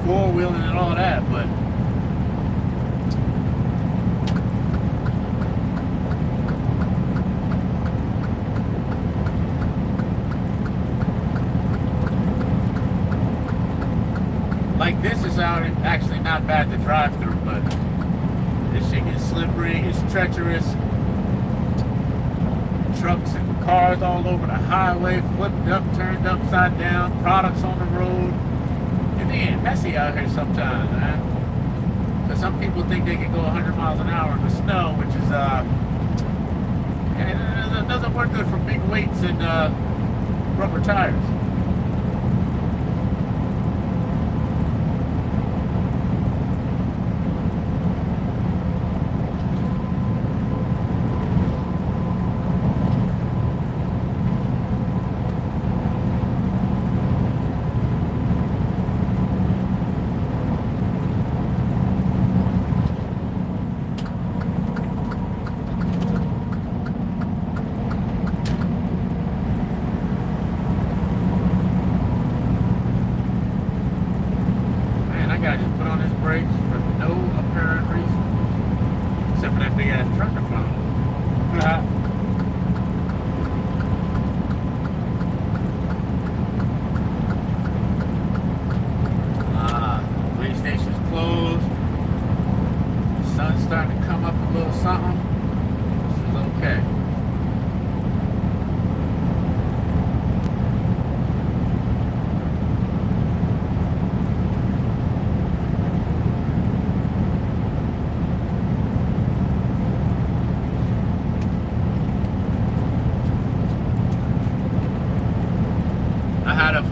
four-wheeling and all that, but like this is actually not bad to drive through, but this shit gets slippery, it's treacherous. Trucks and cars all over the highway, flipped up, turned upside down, products on the road. And they ain't messy out here sometimes, man. Because some people think they can go 100 miles an hour in the snow, which is, it doesn't work good for big weights and rubber tires.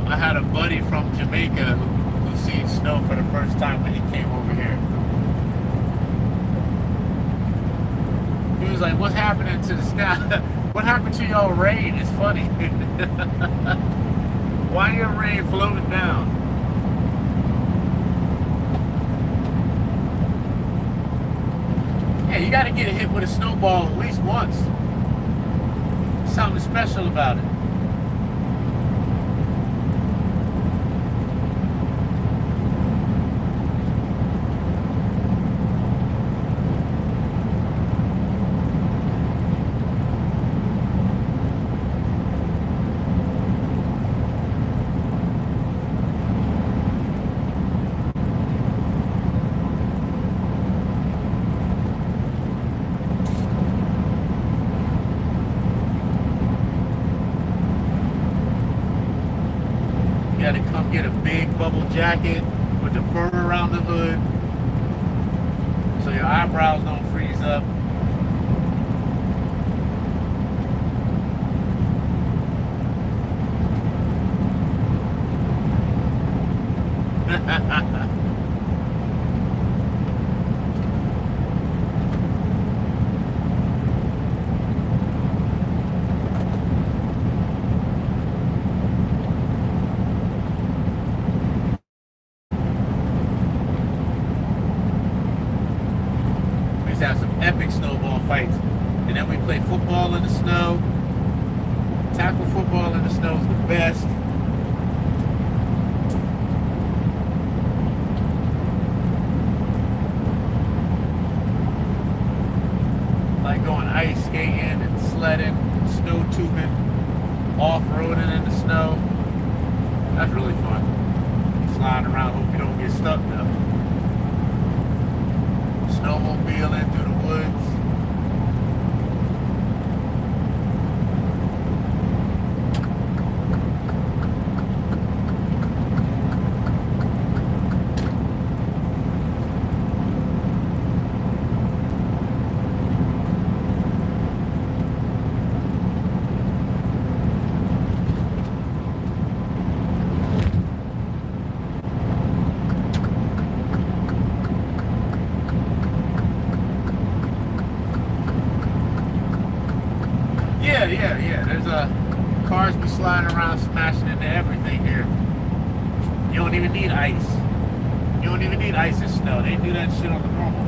I had a buddy from Jamaica who seen snow for the first time when he came over here. He was like, "What's happening to the sky? What happened to y'all rain? It's funny. Why your rain floating down?" Yeah, you got to get hit with a snowball at least once. Something special about it. jacket with the fur around the hood so your eyebrows don't freeze up. We used to have some epic snowball fights, and then we play football in the snow. Tackle football in the snow is the best. Like going ice skating and sledding, snow tubing, off-roading in the snow. That's really fun. Sliding around, hope you don't get stuck though. Snowmobiling through the woods. Yeah. There's cars be sliding around, smashing into everything here. You don't even need ice. You don't even need ice and snow. They do that shit on the normal.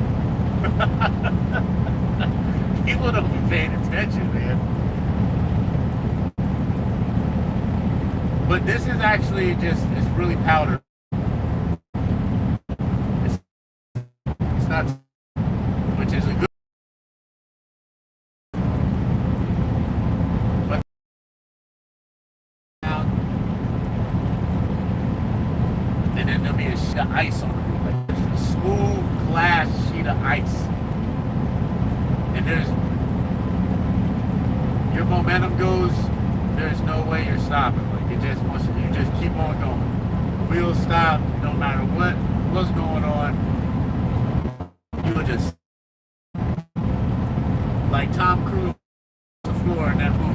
People don't be paying attention, man. But this is actually it's really powder. It's not, which is a good. And then there'll be a sheet of ice on the roof, like a smooth glass sheet of ice. And your momentum goes, there's no way you're stopping. Like you just keep on going. Wheels stop, no matter what's going on. You will just, like Tom Cruise on the floor in that movie.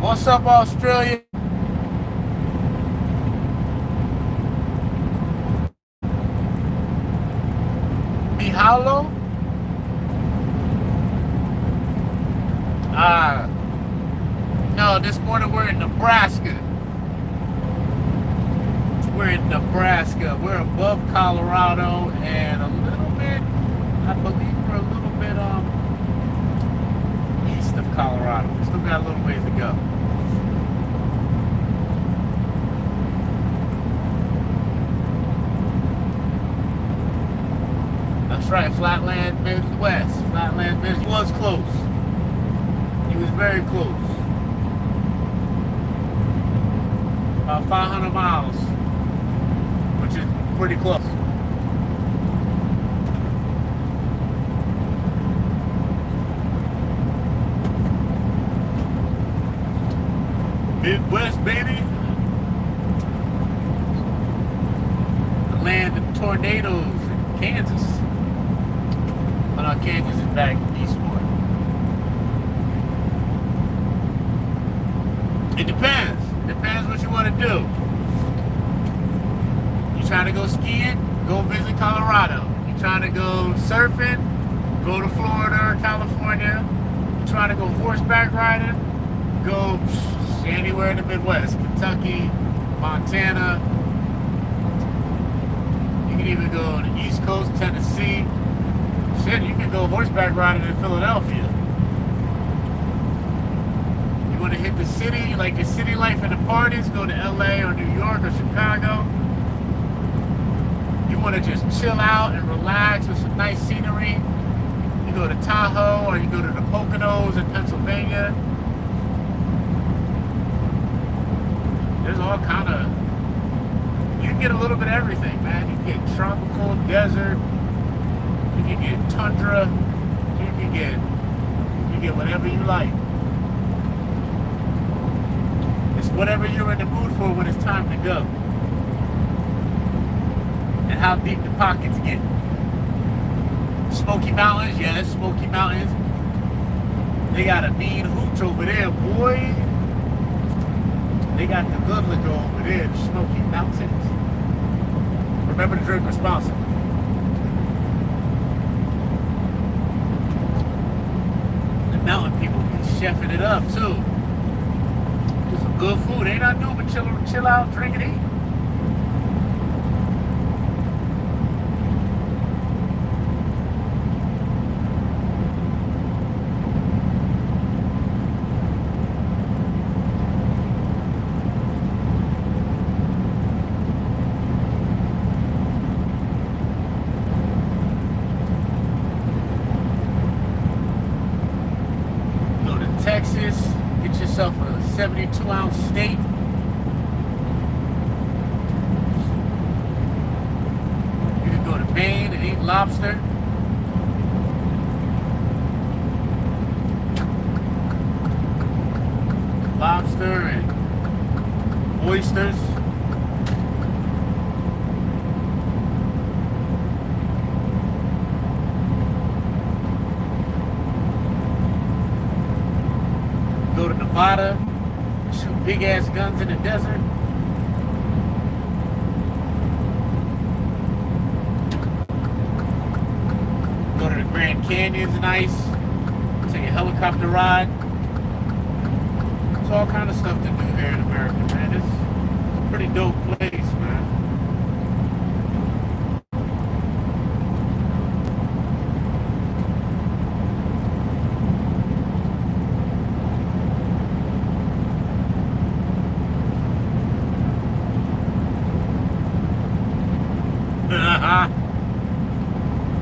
What's up, Australia? Mahalo? No, this morning we're in Nebraska. We're We're above Colorado and a little bit, I believe we're a little bit east of Colorado. We still got a little ways to go. That's right, Flatland Midwest. Flatland Midwest. He was close. He was very close. About 500 miles, which is pretty close. Midwest, baby. The land of tornadoes in Kansas. But our Kansas is back eastward. It depends. Depends what you want to do. You trying to go skiing? Go visit Colorado. You trying to go surfing? Go to Florida or California. You trying to go horseback riding? Go anywhere in the Midwest. Kentucky, Montana. You can even go to the East Coast, Tennessee. Shit, you can go horseback riding in Philadelphia. You want to hit the city, like the city life and the parties, go to LA or New York or Chicago. You want to just chill out and relax with some nice scenery. You go to Tahoe or you go to the Poconos in Pennsylvania. There's all kind of, you can get a little bit of everything, man. You can get tropical, desert, you can get tundra, you can get whatever you like. It's whatever you're in the mood for when it's time to go. And how deep the pockets get. Smoky Mountains, yeah, that's Smoky Mountains. They got a mean hooch over there, boy. They got the good liquor over there, the Smoky Mountains. Remember to drink responsibly. The mountain people be chefing it up too. Do some good food. Ain't nothing new but chill out, drink and eat. Texas, get yourself a 72-ounce steak. You can go to Maine and eat lobster. Lobster and oysters. Go to Nevada, shoot big ass guns in the desert. Go to the Grand Canyon's nice. Take a helicopter ride. There's all kind of stuff to do here in America, man. It's a pretty dope place, man.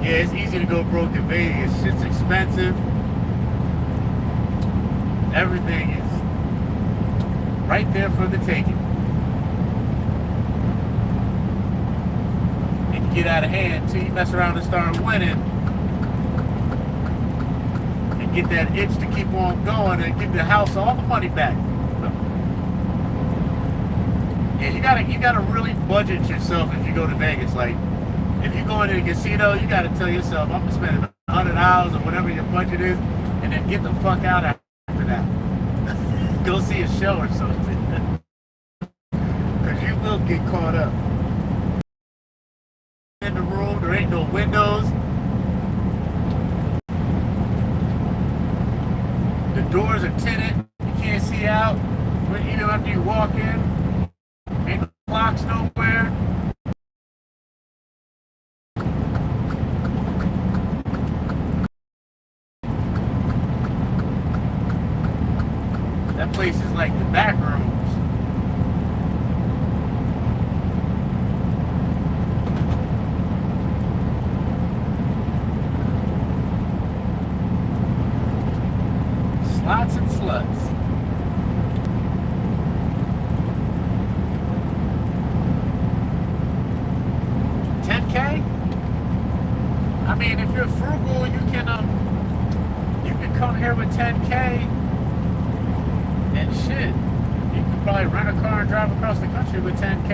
Yeah, it's easy to go broke in Vegas. Shit's expensive. Everything is right there for the taking. It can get out of hand till you mess around and start winning. And get that itch to keep on going and give the house all the money back. Yeah, you gotta really budget yourself if you go to Vegas. Like, if you go into a casino, you gotta tell yourself, I'm gonna spend $100 or whatever your budget is, and then get the fuck out after that. Go see a show or something. Because you will get caught up. In the room, there ain't no windows. The doors are tinted. You can't see out. Even after you walk in, ain't no clocks nowhere. That place is like the back rooms. Slots and sluts. $10K? I mean, if you're frugal, you can come here with $10K. And shit, you could probably rent a car and drive across the country with $10K.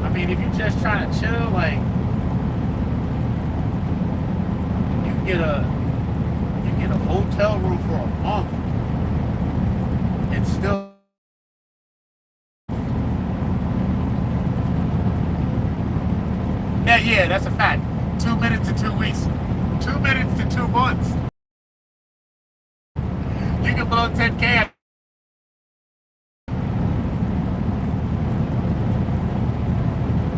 I mean, if you're just trying to chill, like, you can get a hotel room for a month and still. Yeah, that's a fact. 2 minutes to 2 weeks. 2 minutes to 2 months. You can blow $10K.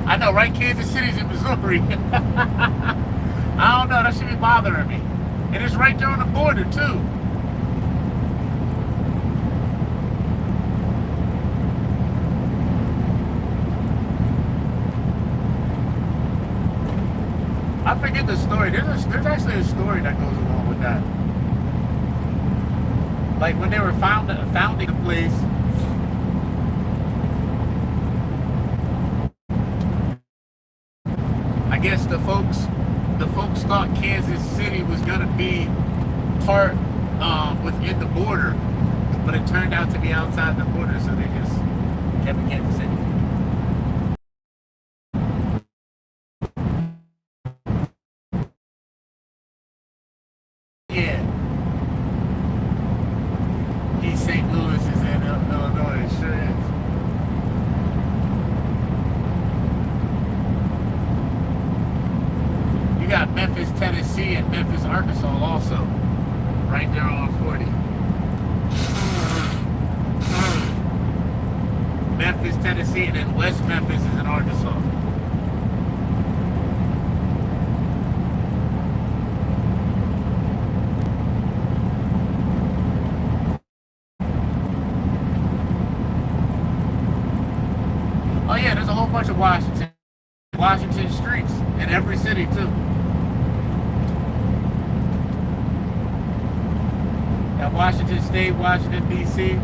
I know, right? Kansas City's in Missouri. I don't know. That should be bothering me. And it's right there on the border, too. I forget the story. There's actually a story that goes along with that. Like when they were founding the place, I guess the folks folks thought Kansas City was gonna be part within the border, but it turned out to be outside the border, so they just kept it Kansas City. Yeah. East St. Louis is in Illinois, it sure is. You got Memphis, Tennessee, and Memphis, Arkansas also. Right there on 40. Memphis, Tennessee, and then West Memphis is in Arkansas. Oh yeah, there's a whole bunch of Washington streets in every city too. Got Washington State, Washington D.C.,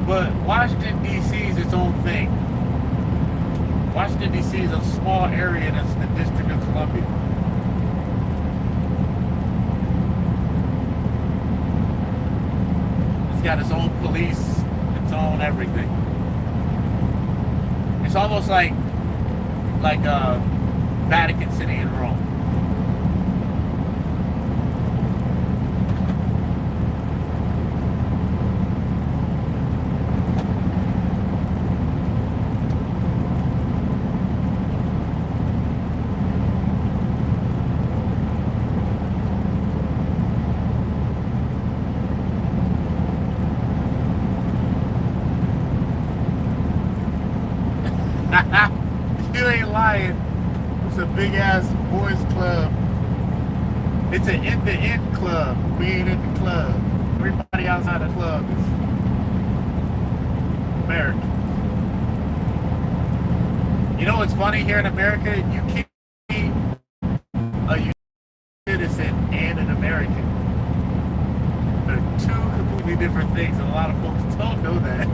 but Washington D.C. is its own thing. Washington D.C. is a small area that's the District of Columbia. It's got its own police, its own everything. It's almost like Vatican City in Rome. You ain't lying. It's a big ass boys club. It's an in the end club. We ain't in the club. Everybody outside the club is American. You know what's funny here in America? You can't be a U.S. citizen and an American. They're two completely different things, and a lot of folks don't know that.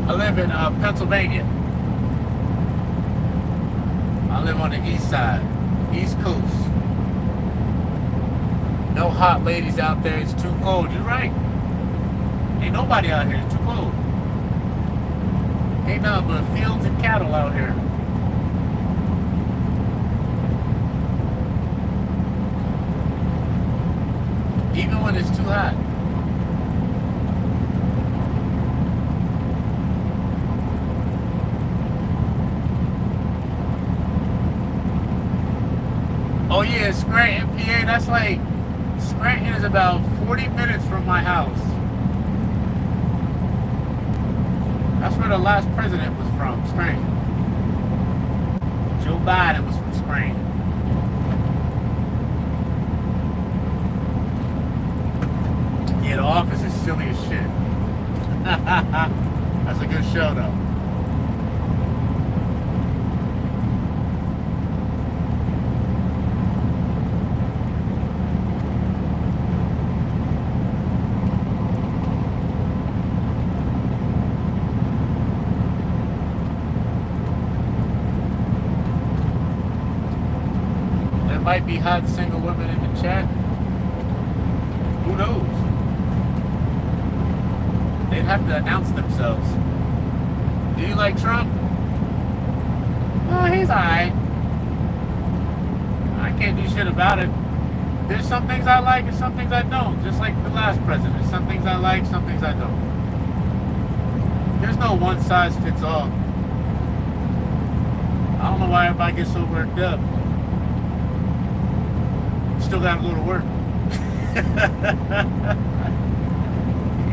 I live in Pennsylvania. I live on the east side, East Coast. No hot ladies out there, it's too cold. You're right. Ain't nobody out here, it's too cold. Ain't nothing but fields and cattle out here. Even when it's too hot. Oh yeah, Scranton, PA, that's like, Scranton is about 40 minutes from my house. That's where the last president was from, Scranton. Joe Biden was from Scranton. Yeah, The Office is silly as shit. That's a good show though. Might be hot single women in the chat. Who knows? They'd have to announce themselves. Do you like Trump? Oh, he's alright. I can't do shit about it. There's some things I like and some things I don't. Just like the last president. Some things I like, some things I don't. There's no one size fits all. I don't know why everybody gets so worked up. Still gotta go to work.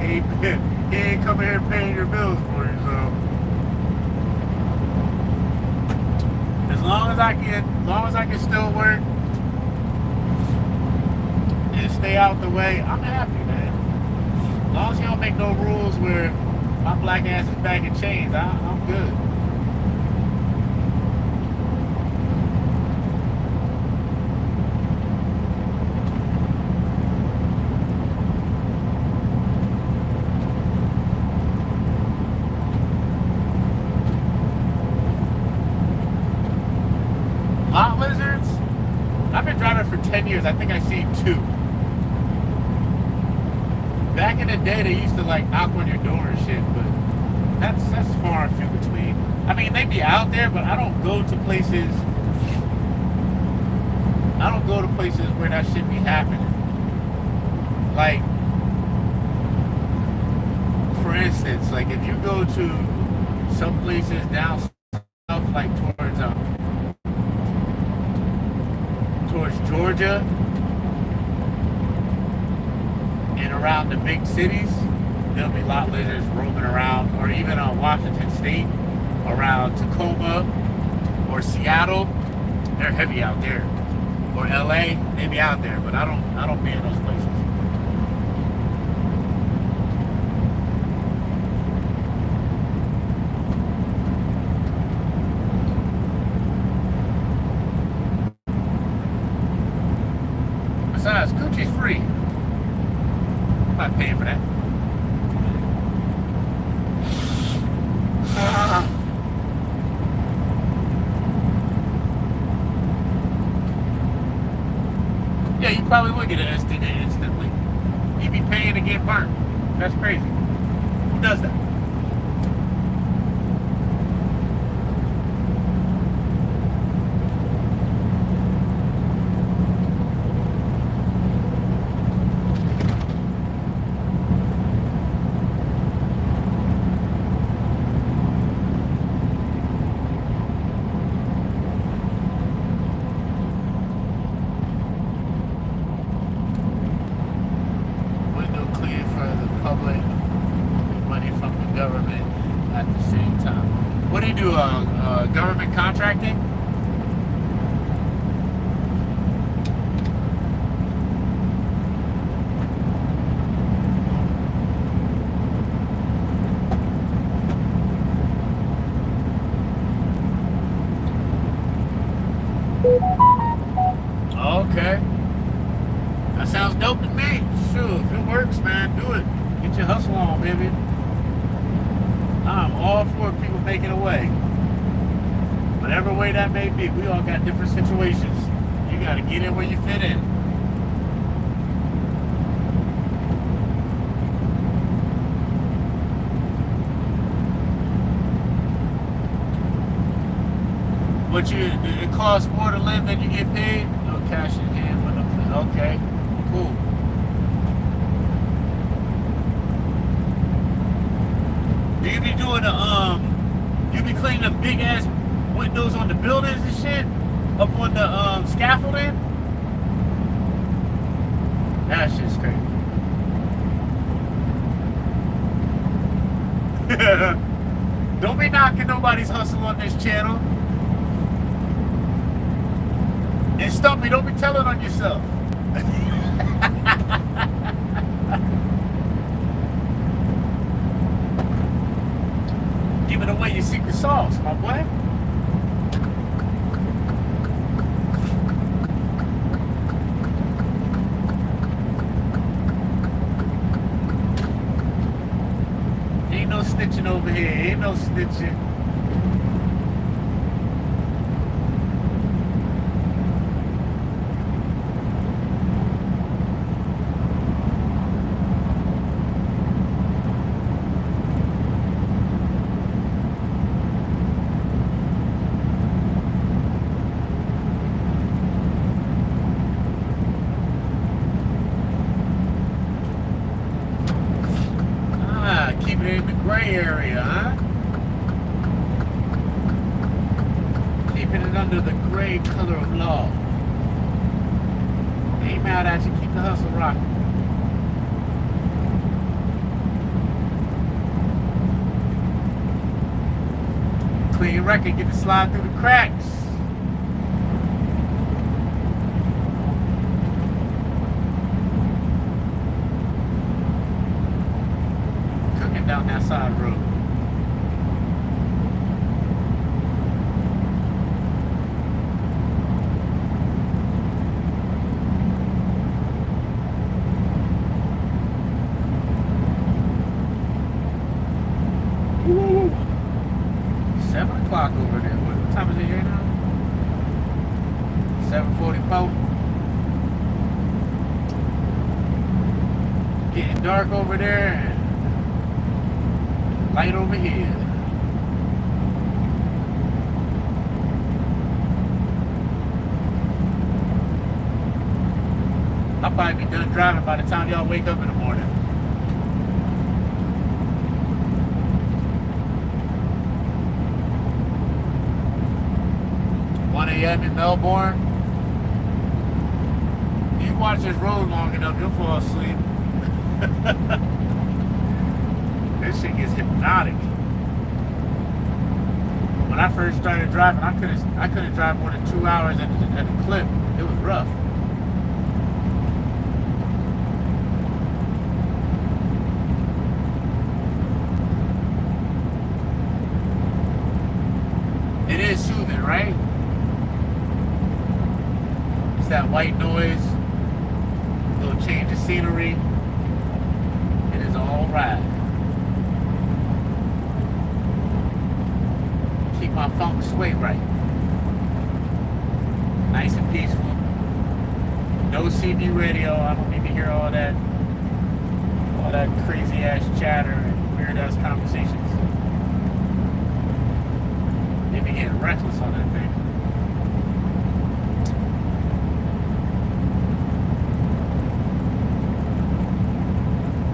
he ain't coming here paying your bills for you, so. As long as I can still work and stay out the way, I'm happy, man. As long as you don't make no rules where my black ass is back in chains, I'm good. Lot lizards? I've been driving for 10 years. I think I've seen 2. Back in the day, they used to like knock on your door and shit, but that's far and few between. I mean, they be out there, but I don't go to places. I don't go to places where that shit be happening. Like, for instance, like if you go to some places down south, like towards Georgia and around the big cities, there'll be lot lizards roaming around, or even on Washington State, around Tacoma or Seattle. They're heavy out there. Or LA, they be out there, but I don't be in those places. Besides, Coochie's free. I'm not paying for that. Yeah, you probably would get an STD instantly. You'd be paying to get burnt. That's crazy. Who does that? Government contracting? Okay. That sounds dope to me. Sure, if it works, man, do it. Get your hustle on, baby. I'm all for people making a way. Whatever way that may be, we all got different situations. You got to get in where you fit in. But it costs more to live than you get paid? No cash in hand. Okay, cool. Do you be doing you be cleaning the big ass windows on the buildings and shit up on the scaffolding? That shit's crazy. Don't be knocking nobody's hustle on this channel. And Stumpy, don't be telling on yourself. Giving away your secret sauce, my boy. Ain't no snitching over here. Ain't no snitching. keeping it under the gray color of law. Ain't mad at you. Keep the hustle rocking. Clean record, get to slide through the cracks. Cooking down that side road. Ooh. 7 o'clock over there. What time is it here now? 7:44. Getting dark over there and light over here. I'll probably be done driving by the time y'all wake up in the morning. 1 a.m. in Melbourne. You watch this road long enough, you'll fall asleep. This shit gets hypnotic. When I first started driving, I couldn't drive more than 2 hours at a clip. It was rough. It is soothing, right? It's that white noise, a little change of scenery. It is all right. Keep my feng shui right. Nice and peaceful. No CB radio. I don't need to hear all that crazy ass chatter and weird ass conversations. They be getting reckless on that thing.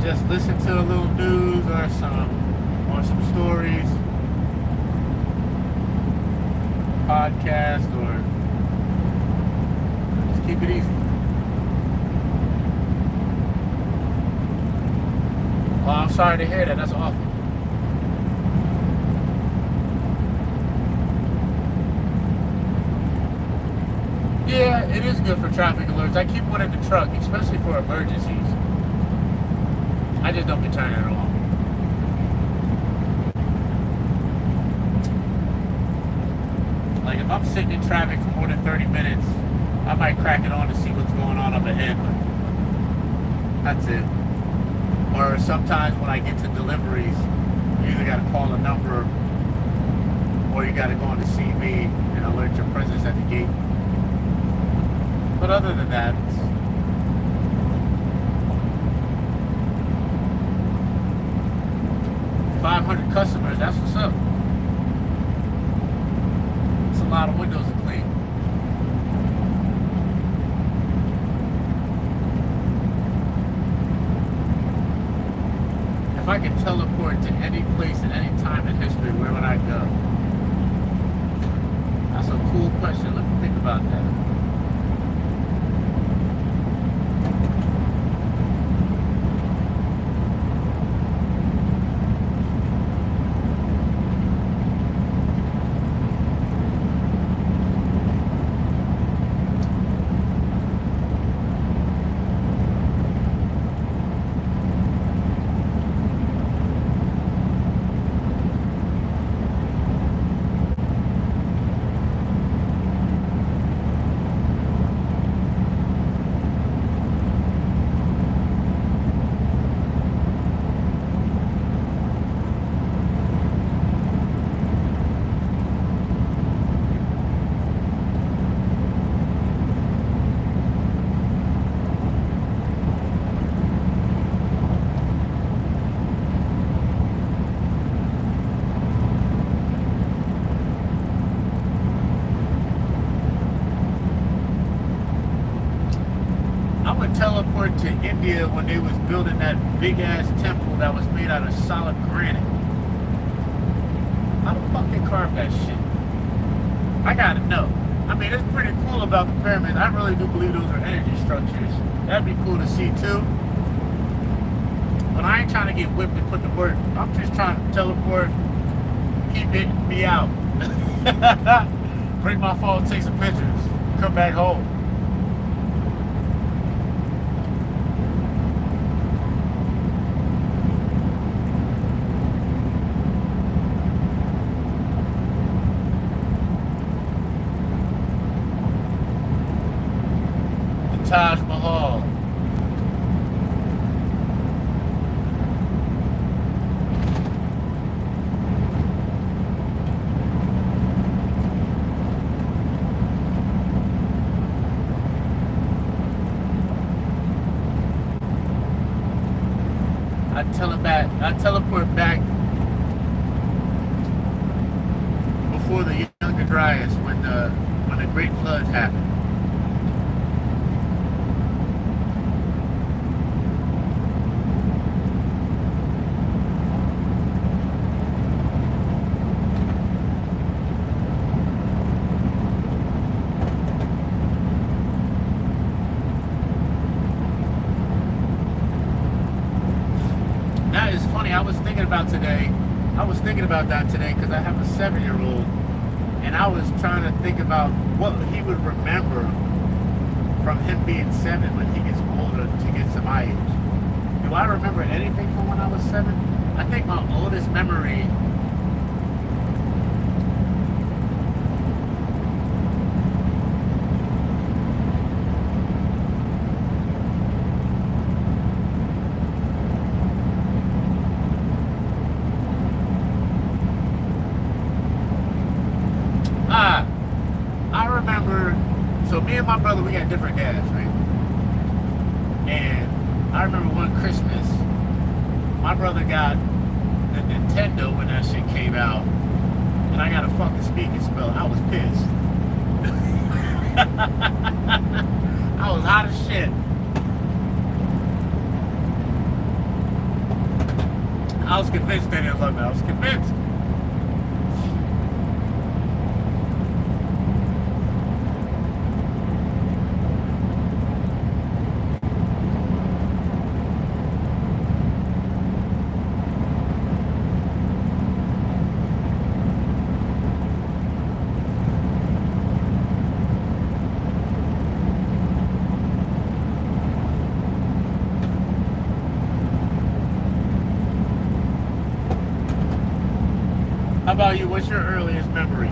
Just listen to a little news or some stories, podcast, or just keep it easy. Well, I'm sorry to hear that. That's awful. Yeah, it is good for traffic alerts. I keep one in the truck, especially for emergencies. I just don't be turning it on. Like if I'm sitting in traffic for more than 30 minutes, I might crack it on to see what's going on up ahead. But that's it. Or sometimes when I get to deliveries, you either got to call a number or you got to go on to CB and alert your presence at the gate. But other than that, it's 500 customers, that's what's up. It's a lot of windows to clean. If I could teleport to any place at any time in history, where would I go? That's a cool question. Let me think about that. Teleport to India when they was building that big ass temple that was made out of solid granite. How the fuck they carve that shit? I gotta know. I mean, it's pretty cool about the pyramids. I really do believe those are energy structures. That'd be cool to see too. But I ain't trying to get whipped and put to work. I'm just trying to teleport, keep it, be out. Bring my phone, take some pictures, come back home. The Taj Mahal. I teleport back before the Younger Dryas when the Great Floods happened. That is funny. I was thinking about that today because I have a 7-year-old, and I was trying to think about what he would remember from him being 7 when he gets older to get to my age. Do I remember anything from when I was 7? I think my oldest memory me and my brother, we got different dads, right? And I remember one Christmas, my brother got the Nintendo when that shit came out, and I got a fucking speaking spell. I was pissed. I was hot as shit. I was convinced they didn't love me. I was convinced. How about you? What's your earliest memory?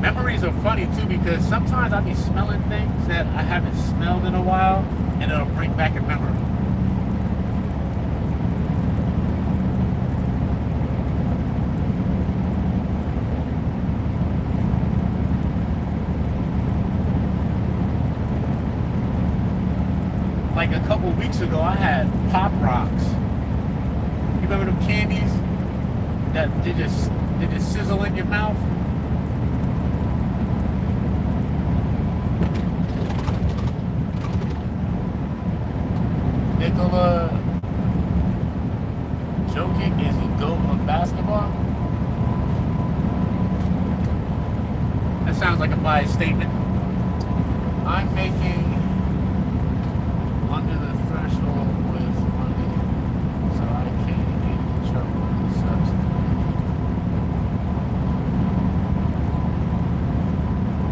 Memories are funny too because sometimes I'll be smelling things that I haven't smelled in a while and it'll bring back a memory. Like a couple weeks ago, I had Pop Rocks. You remember them candies that they just sizzle in your mouth? Nicola joking is the GOAT of basketball? That sounds like a biased statement. I'm making under the threshold with money, so I can't get in trouble with substance.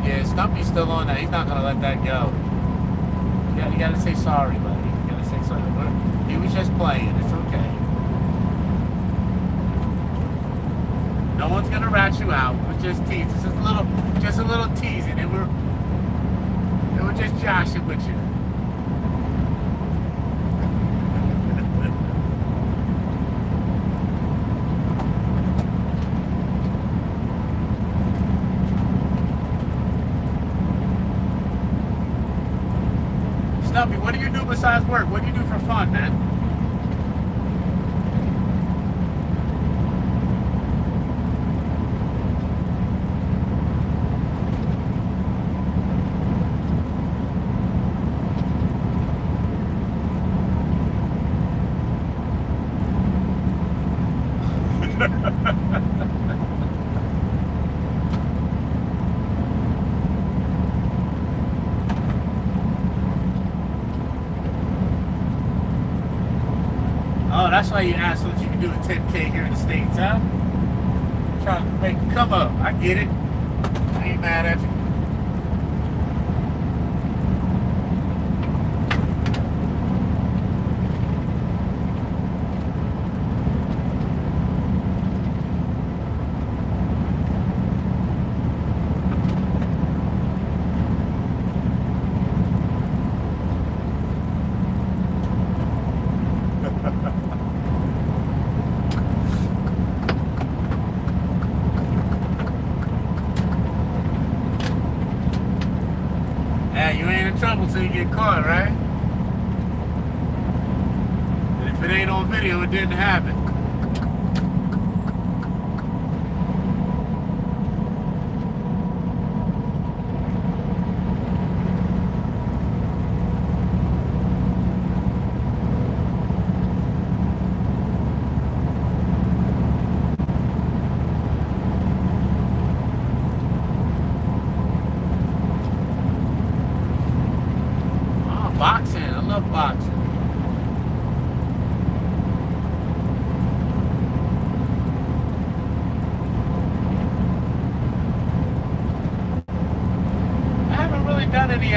Yeah, Stumpy's still on that. He's not gonna let that go. Yeah, you gotta say sorry, buddy. You gotta say sorry. He was just playing. It's okay. No one's gonna rat you out. It was just teasing. It's just a little teasing. They were just joshing with you. Stumpy, what do you do besides work? What do you do for fun, man? that's why you asked what you can do with 10K here in the States, huh? Trying to make it come up. I get it. I ain't mad at you. You ain't in trouble till you get caught, right? And if it ain't on video, it didn't happen. Boxing, I love boxing. I haven't really done any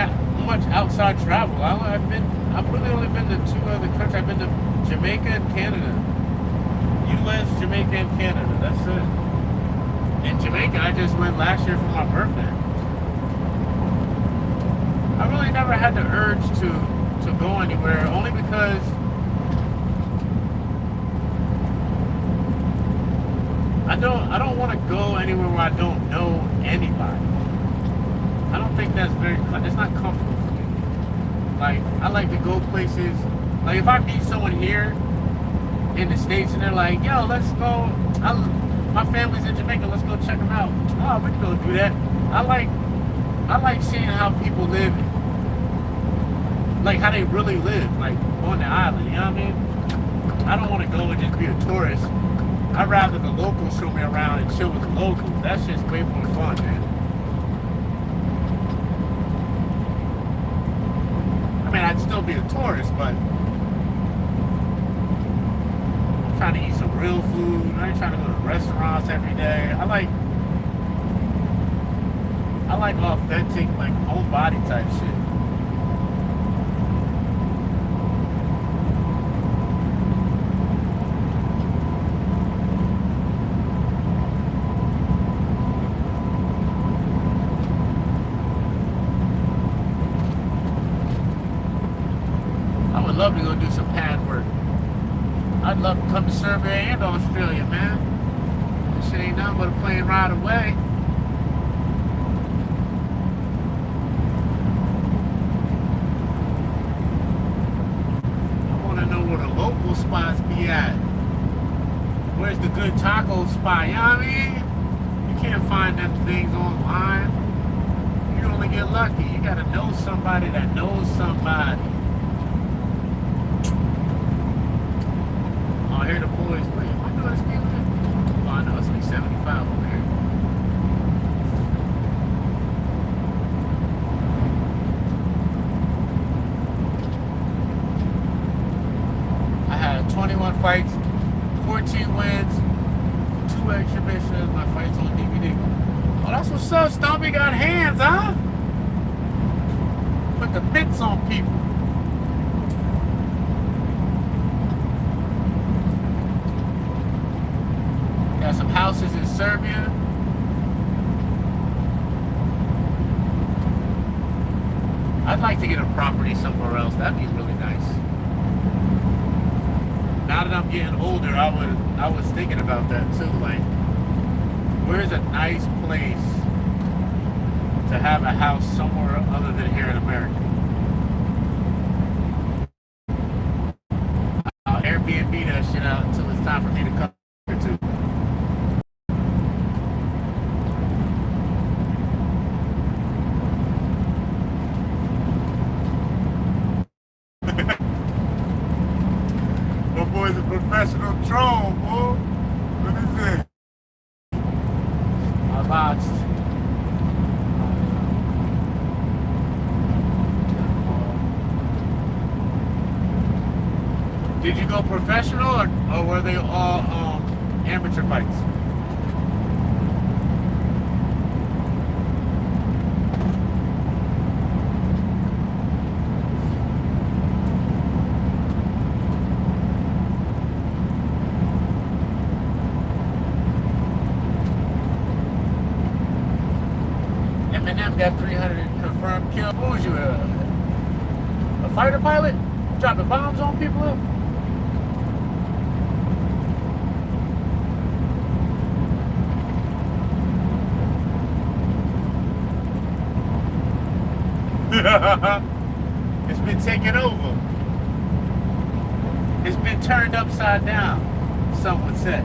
much outside travel. I've really only been to 2 other countries. I've been to Jamaica and Canada. U.S., Jamaica, and Canada. That's it. In Jamaica, I just went last year for my birthday. I really never had the urge to go anywhere, only because I don't want to go anywhere where I don't know anybody. I don't think it's not comfortable for me. Like, I like to go places, like if I meet someone here in the States and they're like, yo, let's go, my family's in Jamaica, let's go check them out. Oh, we can go do that. I like seeing how people live, like how they really live, like on the island, you know what I mean? I don't want to go and just be a tourist. I'd rather the locals show me around and chill with the locals. That's just way more fun, man. I mean, I'd still be a tourist, but I'm trying to eat some real food. I ain't trying to go to restaurants every day. I like authentic, like whole body type shit. I'd love to go do some pad work. I'd love to come to Serbia and Australia, man. This shit ain't nothing but a plane ride away. I want to know where the local spots be at. Where's the good taco spot? You know what I mean? You can't find them things online. You only get lucky. You gotta know somebody that knows somebody. I hear the boys, wait, what do I speak with? Oh, I know, it's like 75 over here. I had 21 fights, 14 wins, 2 exhibitions, my fights on DVD. Oh, that's what's up, Stompy got hands, huh? Put the mitts on people. Got some houses in Serbia. I'd like to get a property somewhere else. That'd be really nice. Now that I'm getting older, I was thinking about that too. Like, where's a nice place to have a house somewhere other than here in America? I'll Airbnb that shit out until it's time for me to come here too. My boy's a professional troll, boy. What is it? I boxed. Did you go professional or were they all amateur fights? Eminem got 300 confirmed kills. What was you, a fighter pilot? Dropping bombs on people? It's been taken over. It's been turned upside down, some would say.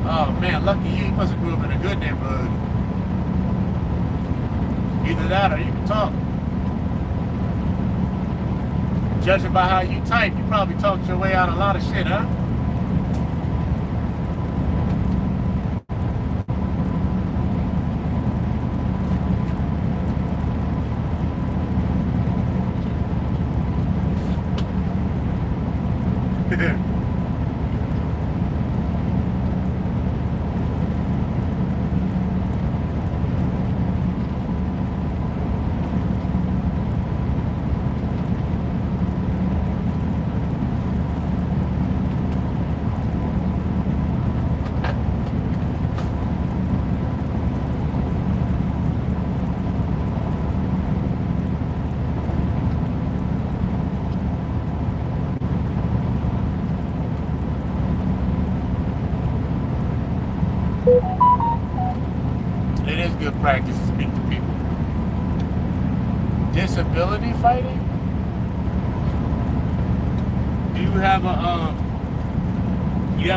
Oh man, lucky you must have grew up in a good neighborhood. Either that or you can talk. Judging by how you type, you probably talked your way out a lot of shit, huh? It is good practice to speak to people. Disability fighting? Do you have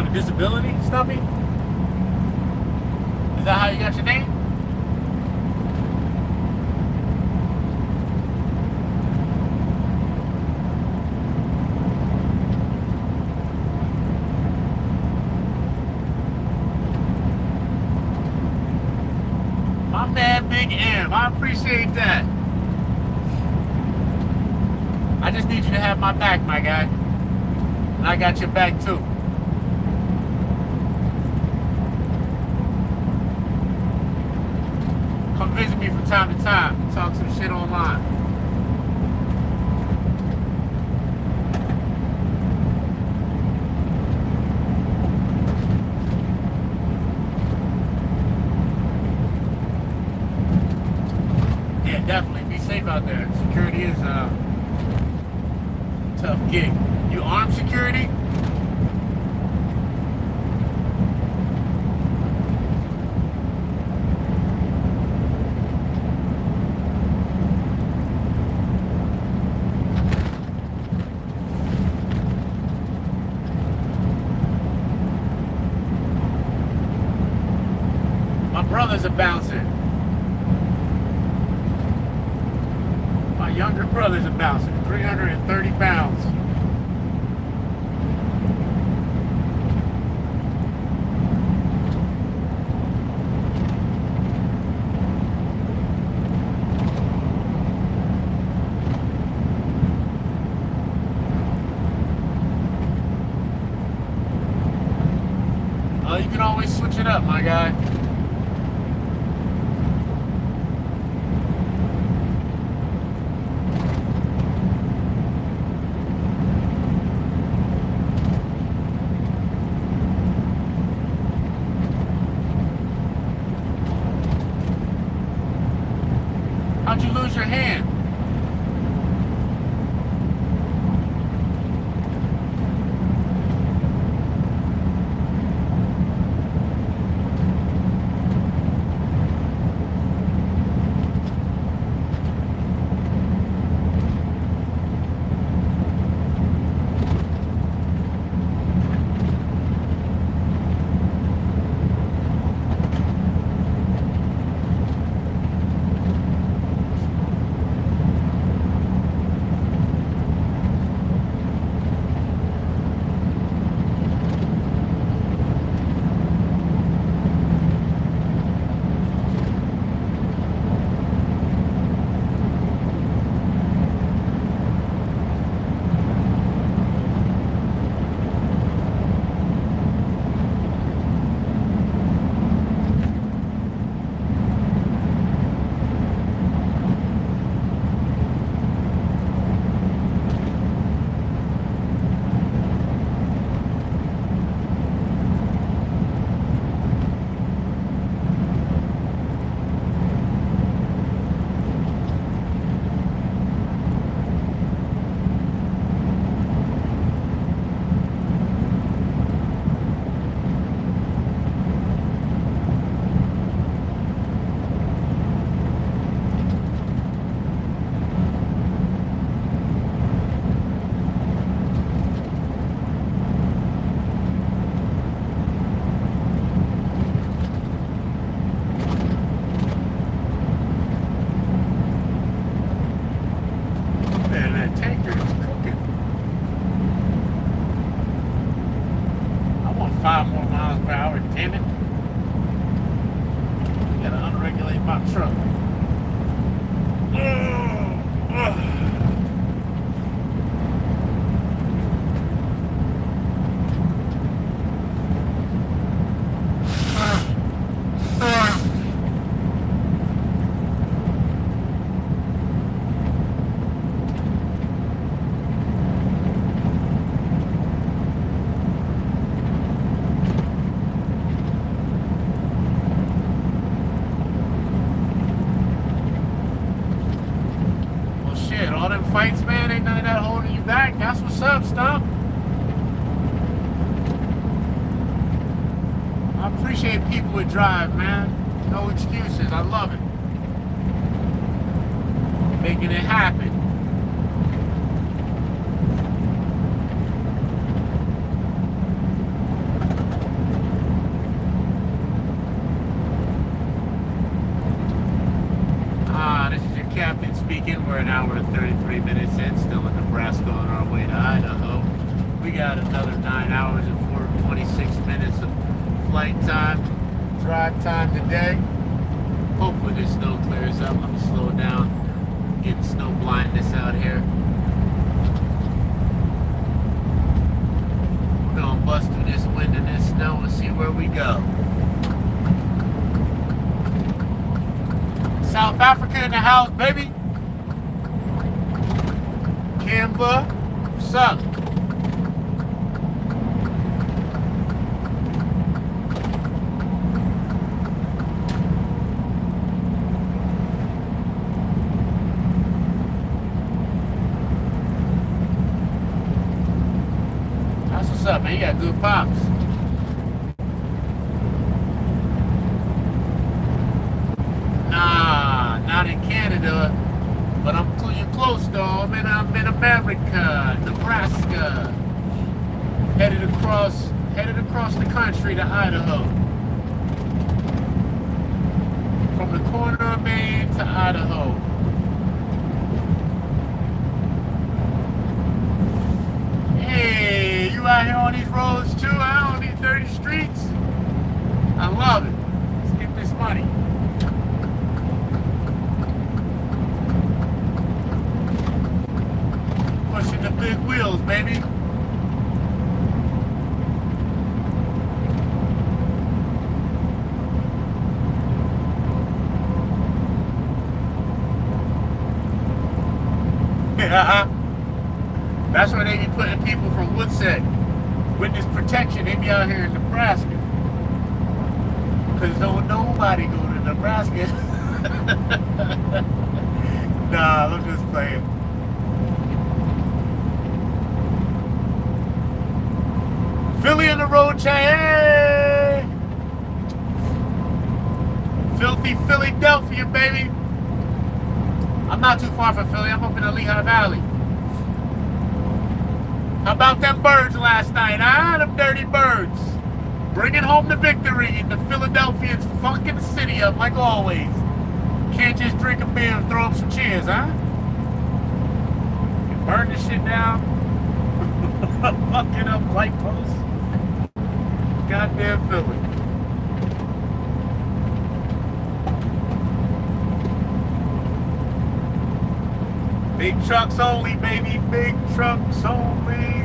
a disability, Stumpy? Is that how you got your name? My man, Big M. I appreciate that. I just need you to have my back, my guy. And I got your back, too. Come visit me from time to time. Talk some shit online. Definitely be safe out there. Security is a tough gig. You armed security? My brother's a bouncer. My younger brother's a bouncer, 330 pounds. You can always switch it up, my guy. How'd you lose your hand? damn it. Gotta unregulate my truck. All them fights, man, ain't none of that holding you back. That's what's up, Stump. I appreciate people with drive, man. No excuses. I love it. Making it happen. This is your captain speaking. We're an hour and 33 minutes in, still in Nebraska on our way to Idaho. We got another 9 hours and 26 minutes of flight time, drive time today. Hopefully this snow clears up. I'm slowing down, getting snow blindness out here. We're gonna bust through this wind and this snow and see where we go. South Africa in the house, baby. Canva, what's up? That's what's up, man. You got good pops. Not in Canada, but I'm close though. I'm in America, Nebraska. Headed across the country to Idaho. From the corner of Maine to Idaho. Hey, you out here on these roads too, huh? On these dirty streets? I love it. Let's get this money. Pushing the big wheels, baby. That's where they be putting people from Woodset. Witness protection, they be out here in Nebraska. Because don't nobody go to Nebraska. Nah, I'm just playing. Philly on the road, hey! Filthy Philadelphia, baby. I'm not too far from Philly. I'm up in the Lehigh Valley. How about them birds last night, huh? Them dirty birds. Bringing home the victory, and the Philadelphians fucking the city up like always. Can't just drink a beer and throw up some cheers, huh? Burn this shit down. Fucking up light posts. Goddamn Philly. Big trucks only, baby. Big trucks only.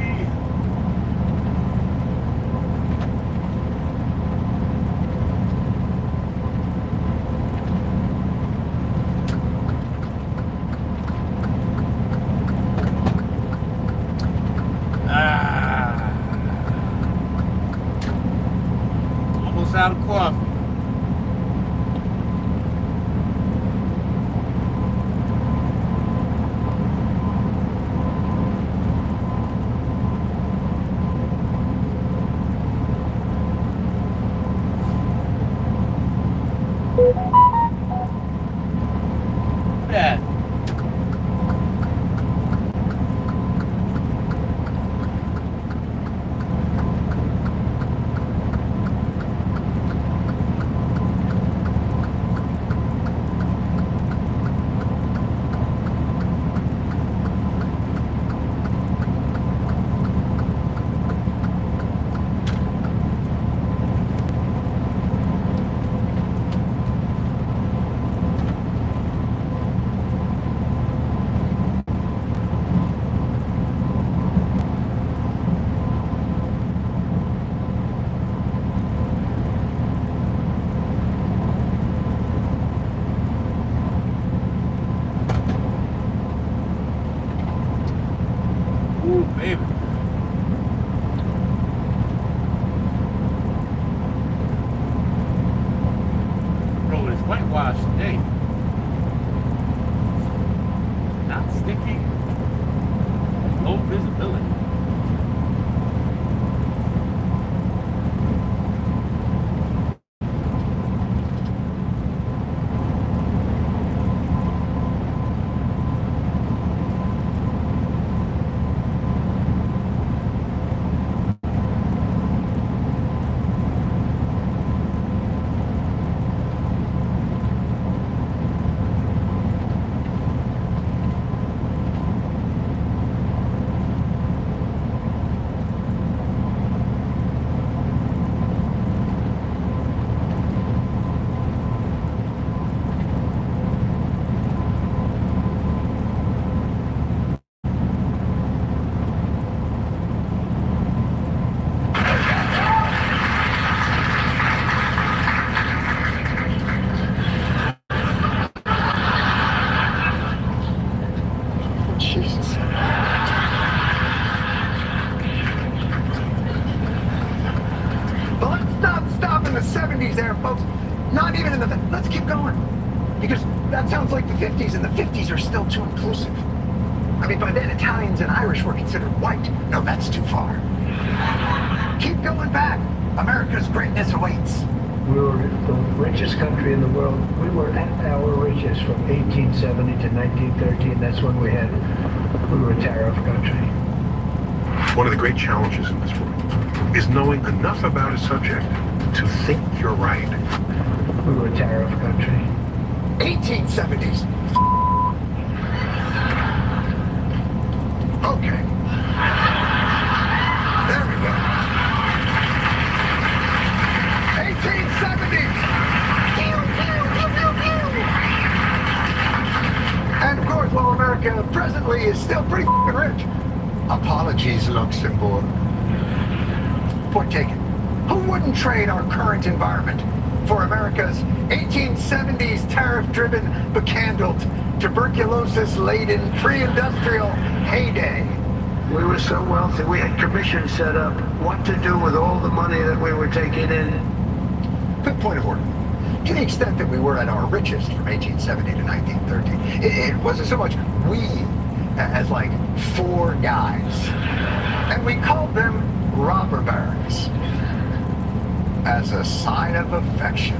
Almost out of coffee. baby. Road is whitewashed today. Not sticky. Low visibility. Jesus. But let's not stop in the 70s there, folks. Not even in the... Let's keep going. Because that sounds like the 50s, and the 50s are still too inclusive. I mean, by then, Italians and Irish were considered white. No, that's too far. Keep going back. America's greatness awaits. We were the richest country in the world. We were at our richest from 1870 to 1913. That's when we were a tariff country. One of the great challenges in this world is knowing enough about a subject to think you're right. We were a tariff country. 1870s. Okay. There we go. 1870s. And of course, while America presently is still pretty rich, apologies, Luxembourg. Point taken. Who wouldn't trade our current environment for America's 1870s tariff-driven, becandled, tuberculosis-laden, pre-industrial heyday? We were so wealthy, we had commissions set up what to do with all the money that we were taking in. Quick point of order. To the extent that we were at our richest from 1870 to 1930, it wasn't so much we as like four guys. And we called them robber barons as a sign of affection.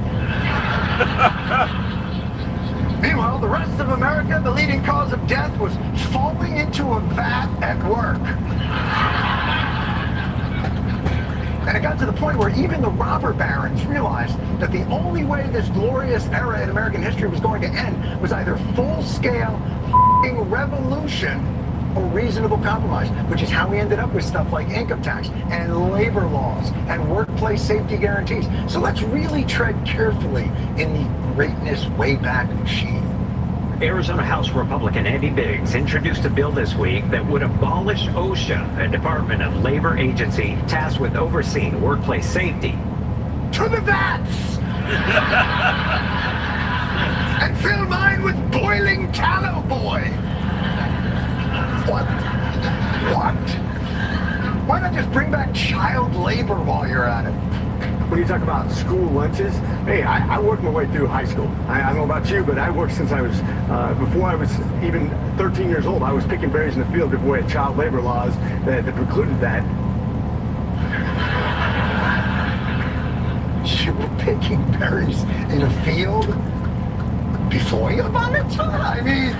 Meanwhile, the rest of America, the leading cause of death was falling into a vat at work. And it got to the point where even the robber barons realized that the only way this glorious era in American history was going to end was either full-scale revolution or reasonable compromise, which is how we ended up with stuff like income tax and labor laws and workplace safety guarantees. So let's really tread carefully in the greatness wayback machine. Arizona House Republican Andy Biggs introduced a bill this week that would abolish OSHA, a Department of Labor agency tasked with overseeing workplace safety. To the vats! And fill mine with boiling tallow, boy! What? Why not just bring back child labor while you're at it? When you talk about school lunches, hey, I worked my way through high school. I don't know about you, but I worked since I was, before I was even 13 years old. I was picking berries in the field before we had child labor laws that precluded that. You were picking berries in a field before your bar mitzvah? I mean...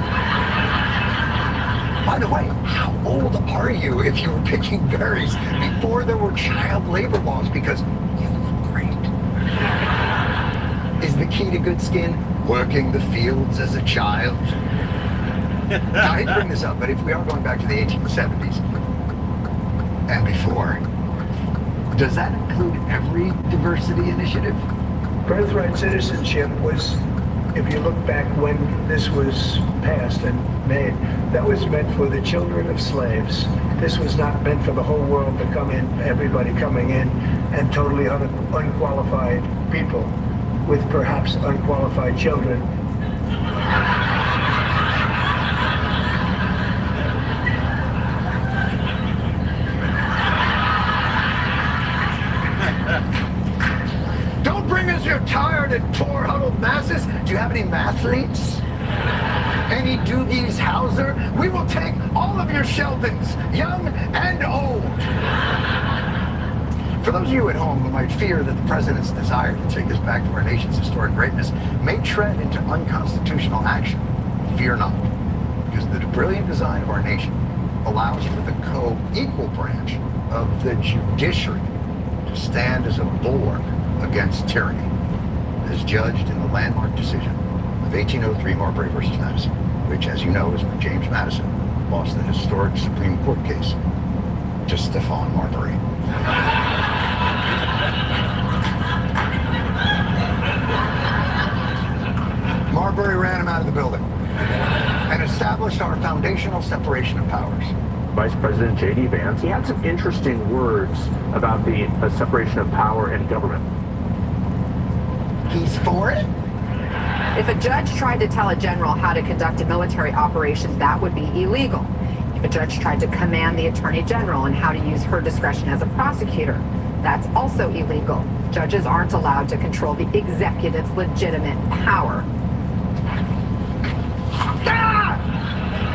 By the way, how old are you if you were picking berries before there were child labor laws? Because you look great. Is the key to good skin working the fields as a child? Now, I hate to bring this up, but if we are going back to the 1870s and before, does that include every diversity initiative? Birthright citizenship was, if you look back when this was passed and made, that was meant for the children of slaves. This was not meant for the whole world to come in, everybody coming in, and totally unqualified people with perhaps unqualified children. have any mathletes? Any Doogies Hauser? We will take all of your Sheldons, young and old. For those of you at home who might fear that the president's desire to take us back to our nation's historic greatness may tread into unconstitutional action, fear not, because the brilliant design of our nation allows for the co-equal branch of the judiciary to stand as a bulwark against tyranny, as judged in the landmark decision of 1803 Marbury versus Madison, which, as you know, is when James Madison lost the historic Supreme Court case to Stephon Marbury. Marbury ran him out of the building and established our foundational separation of powers. Vice President J.D. Vance, he had some interesting words about the separation of power in government. He's for it? If a judge tried to tell a general how to conduct a military operation, that would be illegal. If a judge tried to command the attorney general on how to use her discretion as a prosecutor, that's also illegal. Judges aren't allowed to control the executive's legitimate power.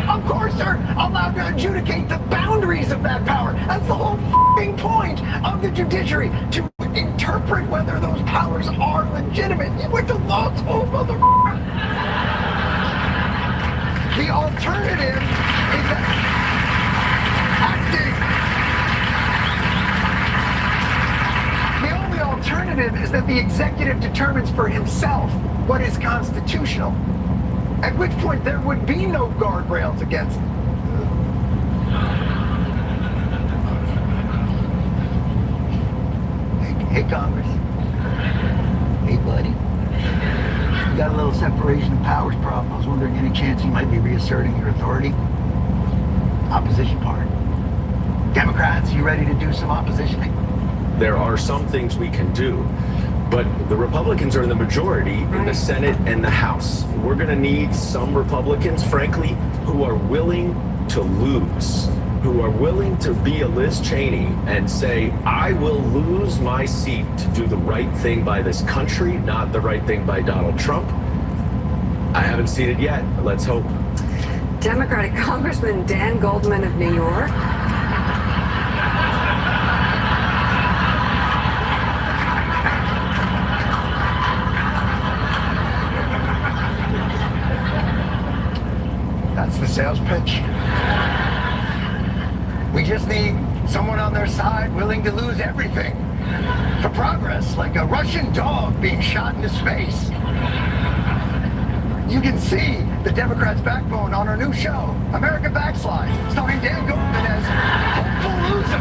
Of course they're allowed to adjudicate the boundaries of that power. That's the whole f***ing point of the judiciary, to interpret whether those powers are legitimate. You went to law school, motherfucker. The alternative is that acting. The only alternative is that the executive determines for himself what is constitutional. At which point there would be no guardrails against it. Hey, Congress. Hey, buddy. You got a little separation of powers problem. I was wondering, any chance you might be reasserting your authority? Opposition part. Democrats, you ready to do some oppositioning? There are some things we can do. But the Republicans are in the majority in the Senate and the House. We're going to need some Republicans, frankly, who are willing to lose, who are willing to be a Liz Cheney and say, I will lose my seat to do the right thing by this country, not the right thing by Donald Trump. I haven't seen it yet. Let's hope. Democratic Congressman Dan Goldman of New York. That's the sales pitch. We just need someone on their side willing to lose everything for progress, like a Russian dog being shot into space. You can see the Democrats' backbone on our new show, America Backslide, starring Dan Goldman as hopeful loser.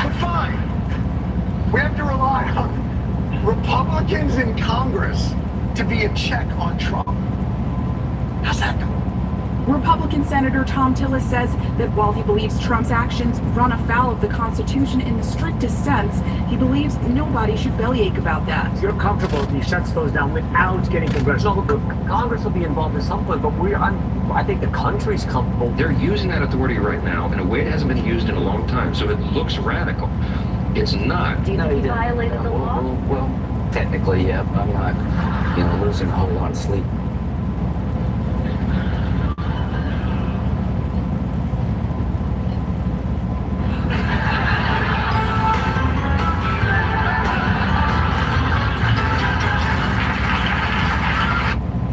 But fine, we have to rely on Republicans in Congress to be a check on Trump. How's that go? Republican Senator Tom Tillis says that while he believes Trump's actions run afoul of the Constitution in the strictest sense, he believes nobody should bellyache about that. You're comfortable if he shuts those down without getting congressional. Congress will be involved at some point, but I think the country's comfortable. They're using that authority right now in a way it hasn't been used in a long time, so it looks radical. It's not. Do you think he violated the law? Well, technically, yeah. I'm not, losing a whole lot of sleep.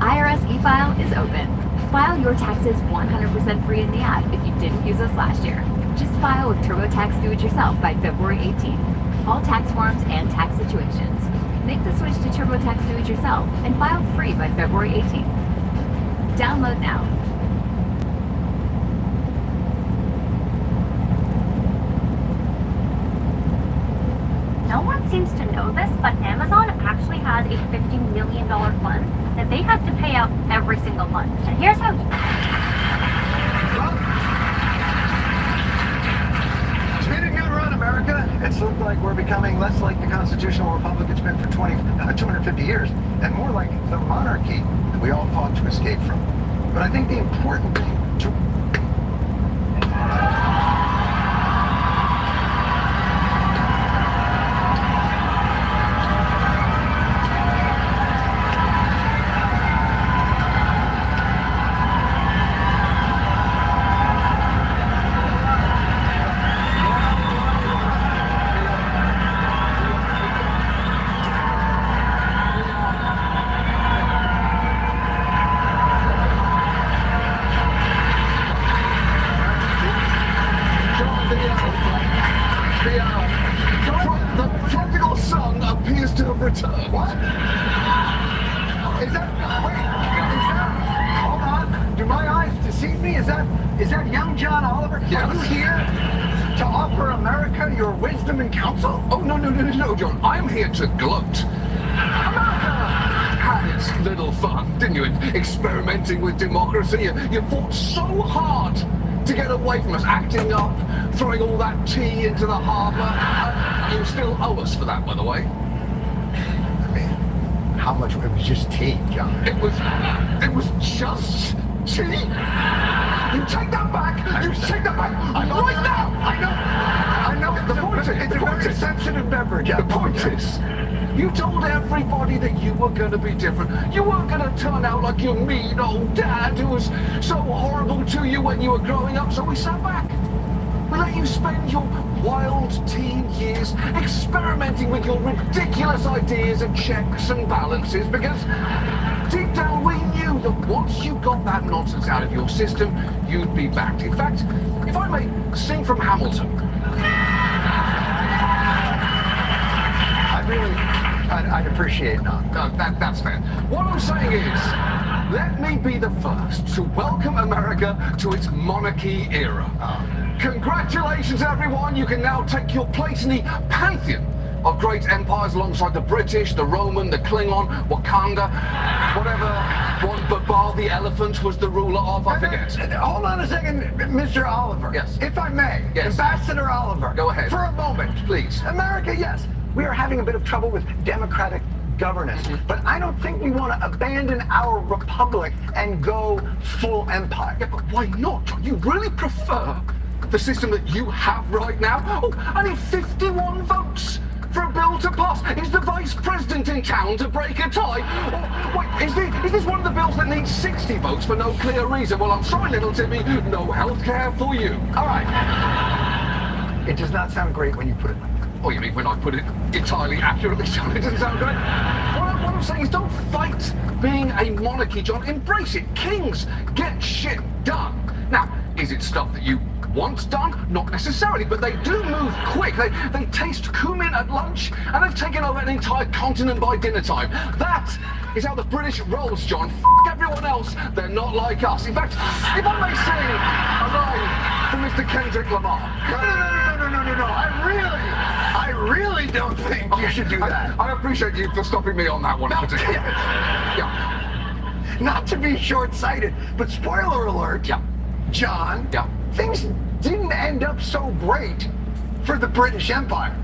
IRS e-file is open. File your taxes 100% free in the app if you didn't use us last year. Just file with TurboTax Do-It-Yourself by February 18th. All tax forms and tax situations. Make the switch to TurboTax Do-It-Yourself and file free by February 18th. Download now. No one seems to know this, but Amazon actually has a $50 million fund that they have to pay out every single month. And here's how. It's been a good run, America. It's looked like we're becoming less like the constitutional republic it's been for 250 years, and more like the monarchy that we all fought to escape from. But I think the important thing to... terms. What? Is that, hold on, do my eyes deceive me? Is that young John Oliver? Yes. Are you here to offer America your wisdom and counsel? Oh, no, John. I'm here to gloat. America had its little fun, didn't you? Experimenting with democracy. You fought so hard to get away from us, acting up, throwing all that tea into the harbour. You still owe us for that, by the way. How much? It was just tea, John. It was just tea. You take that back. You take that back right now. I know. It's a very sensitive beverage. The point is, you told everybody that you were going to be different. You weren't going to turn out like your mean old dad who was so horrible to you when you were growing up, so we sat back. We let you spend your wild teen years experimenting with your ridiculous ideas of checks and balances because deep down we knew that once you got that nonsense out of your system, you'd be backed. In fact, if I may sing from Hamilton. I'd appreciate that. No, that's fair. What I'm saying is, let me be the first to welcome America to its monarchy era. Congratulations, everyone. You can now take your place in the pantheon of great empires alongside the British, the Roman, the Klingon, Wakanda, whatever one Babar the elephant was the ruler of, I forget. Hold on a second, Mr. Oliver. Yes. If I may. Yes. Ambassador Oliver. Go ahead. For a moment. Please. America, yes. We are having a bit of trouble with democratic governance, but I don't think we want to abandon our republic and go full empire. Yeah, but why not, John? You really prefer the system that you have right now? Oh, I need 51 votes for a bill to pass. Is the vice president in town to break a tie? Or, wait, is this one of the bills that needs 60 votes for no clear reason? Well, I'm sorry, little Timmy, no health care for you. All right. It does not sound great when you put it like that. Oh, you mean when I put it entirely accurately, John? It doesn't sound great. What I'm saying is don't fight being a monarchy, John. Embrace it. Kings get shit done. Now, is it stuff that you want done? Not necessarily, but they do move quick. They taste cumin at lunch, and they've taken over an entire continent by dinner time. That is how the British rolls, John. F*** everyone else. They're not like us. In fact, if I may sing a line from Mr. Kendrick Lamar. No. I really don't think you should do that. I appreciate you for stopping me on that one in particular. Yeah. Not to be short-sighted, but spoiler alert. Yeah. John. Yeah. Things didn't end up so great for the British Empire.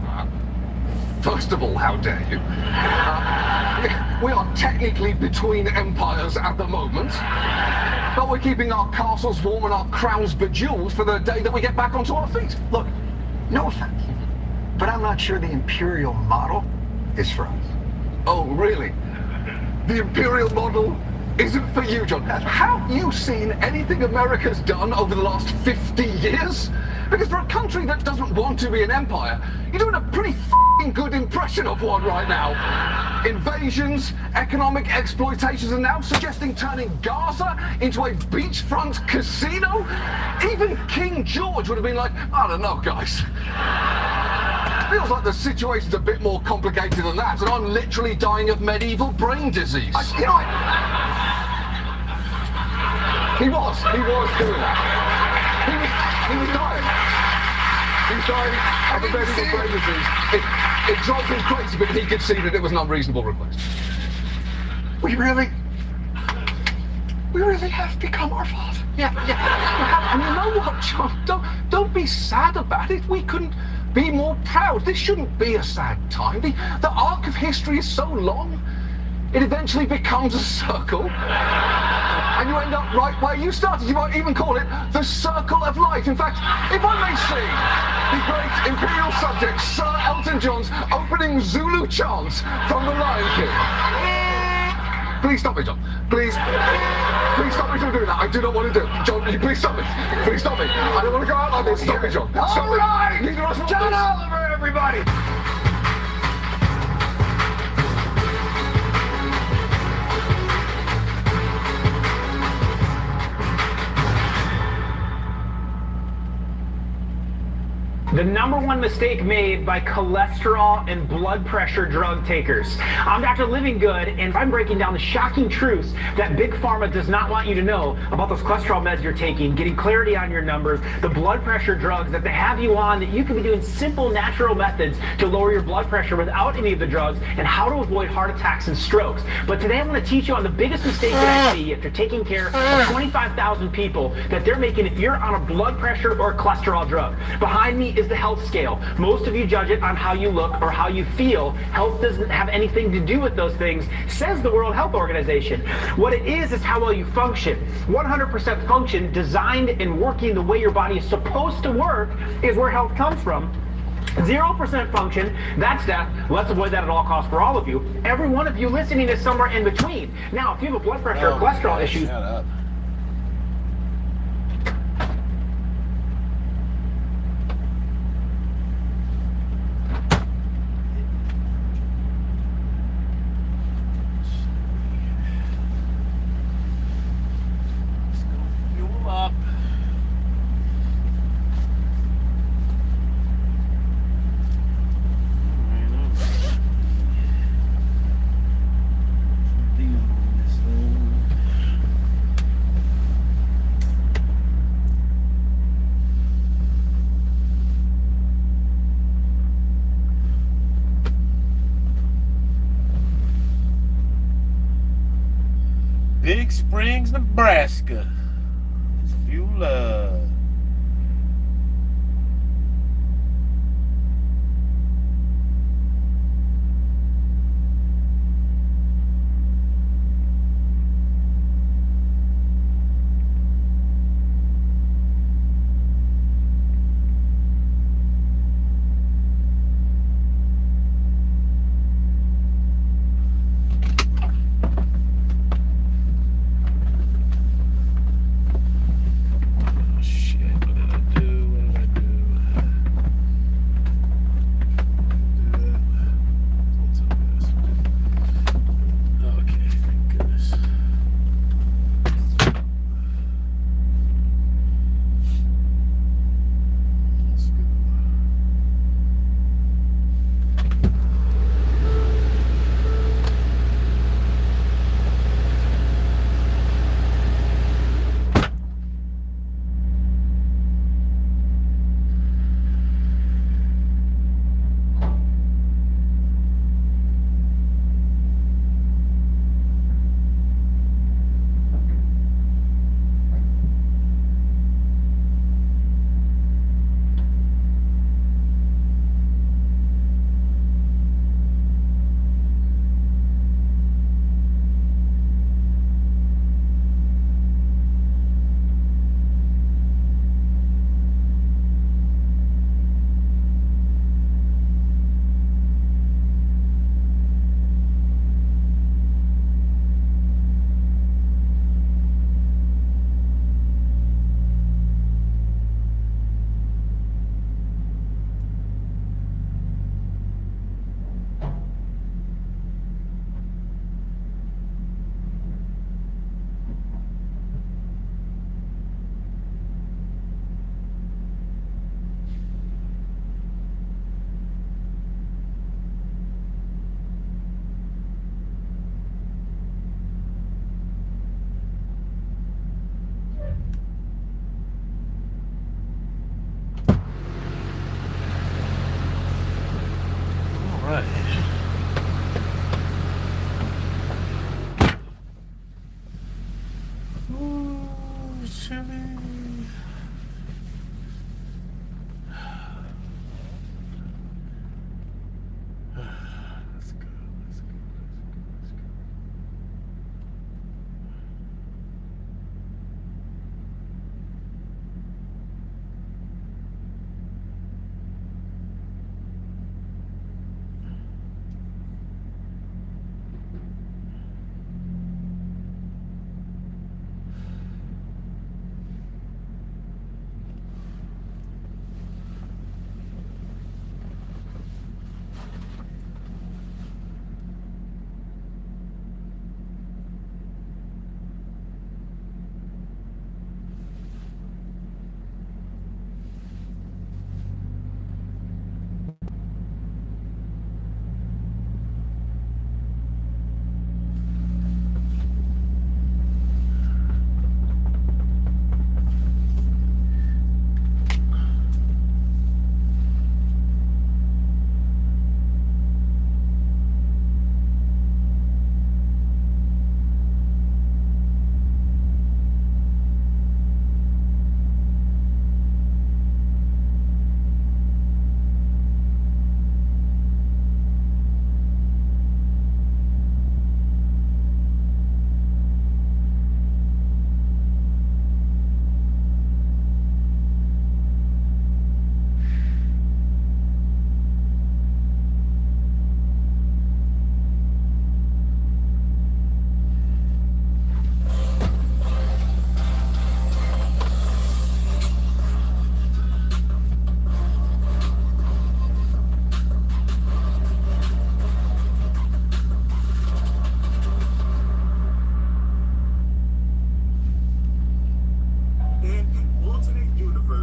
First of all, how dare you? We are technically between empires at the moment, but we're keeping our castles warm and our crowns bejeweled for the day that we get back onto our feet. Look, no offense, but I'm not sure the imperial model is for us. Oh, really? The imperial model isn't for you, John. Have you seen anything America's done over the last 50 years? Because for a country that doesn't want to be an empire, you're doing a pretty f***ing good impression of one right now. Invasions, economic exploitations, and now suggesting turning Gaza into a beachfront casino? Even King George would have been like, I don't know, guys. Feels like the situation's a bit more complicated than that, and I'm literally dying of medieval brain disease. You know what? He was doing that. He was dying. He was dying of a medieval brain disease. It drove him crazy, but he could see that it was an unreasonable request. We really have become our father. Yeah. And you know what, John? Don't be sad about it. We couldn't be more proud. This shouldn't be a sad time. The arc of history is so long, it eventually becomes a circle. And you end up right where you started. You might even call it the circle of life. In fact, if I may sing the great imperial subject, Sir Elton John's opening Zulu chant from The Lion King. Please stop me, John. Please stop me from doing that. I do not want to do it. John, please stop me. Please stop me. I don't want to go out like this. Stop me, John. Stop All right! me. John Oliver, everybody! The #1 mistake made by cholesterol and blood pressure drug takers. I'm Dr. Living Good, and I'm breaking down the shocking truths that Big Pharma does not want you to know about those cholesterol meds you're taking, getting clarity on your numbers, the blood pressure drugs that they have you on, that you can be doing simple natural methods to lower your blood pressure without any of the drugs, and how to avoid heart attacks and strokes. But today I'm going to teach you on the biggest mistake that I see after taking care of 25,000 people that they're making if you're on a blood pressure or a cholesterol drug. Behind me is the health scale. Most of you judge it on how you look or how you feel. Health doesn't have anything to do with those things, says the World Health Organization. What it is how well you function. 100% function, designed and working the way your body is supposed to work, is where health comes from. 0% function, that's death. Let's avoid that at all costs for all of you. Every one of you listening is somewhere in between. Now, if you have a blood pressure or cholesterol issue, Shut up. Fuel up. Big Springs, Nebraska. Let's fuel up.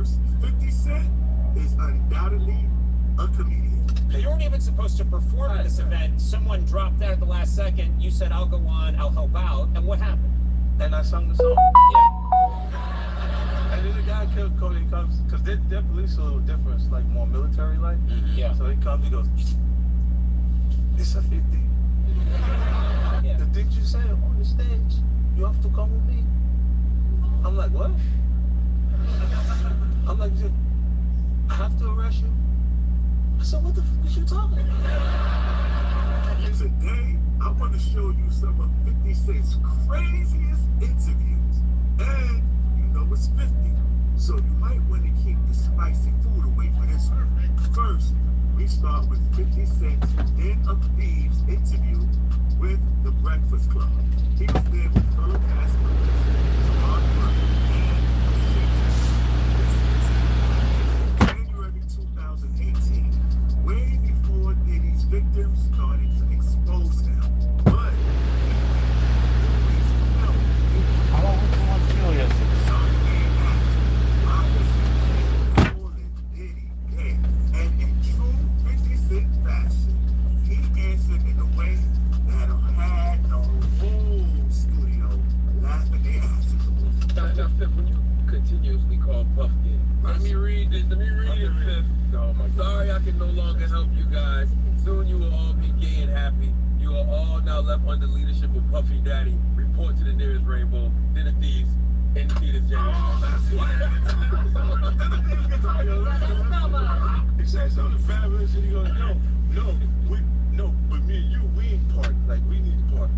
First, 50 Cent is undoubtedly a comedian. You weren't even supposed to perform at this event. Someone dropped out at the last second. You said, I'll go on, I'll help out. And what happened? And I sung the song. Yeah. And then the guy Cody comes, because their police are a little different. It's like more military-like. Yeah. So he comes, he goes, it's a 50. Yeah. The things you say on the stage, you have to come with me. I'm like, what? I'm like, I have to arrest you? I said, what the fuck is you talking about? Today, I want to show you some of 50 Cent's craziest interviews. And you know it's 50, so you might want to keep the spicy food away for this one. First, we start with 50 Cent's Den of Thieves interview with The Breakfast Club. He was there with fellow cast members, Mark Murray, and January 2018, way before Diddy's victims started to expose him. But how long was the one feel yesterday? why was he calling Diddy gay? And in true 50 Cent fashion, he answered in a way that had the whole studio laughing their asses off. Now, Fifth, when you continuously call Puff gay, let me read it, Fifth. Oh my God. Sorry I can no longer help you guys. Soon you will all be gay and happy. You are all now left under leadership of Puffy Daddy. Report to the nearest rainbow. Den of Thieves. In theaters January. He said something fabulous and he goes, no, but me and you, we ain't part. Like, we need to part.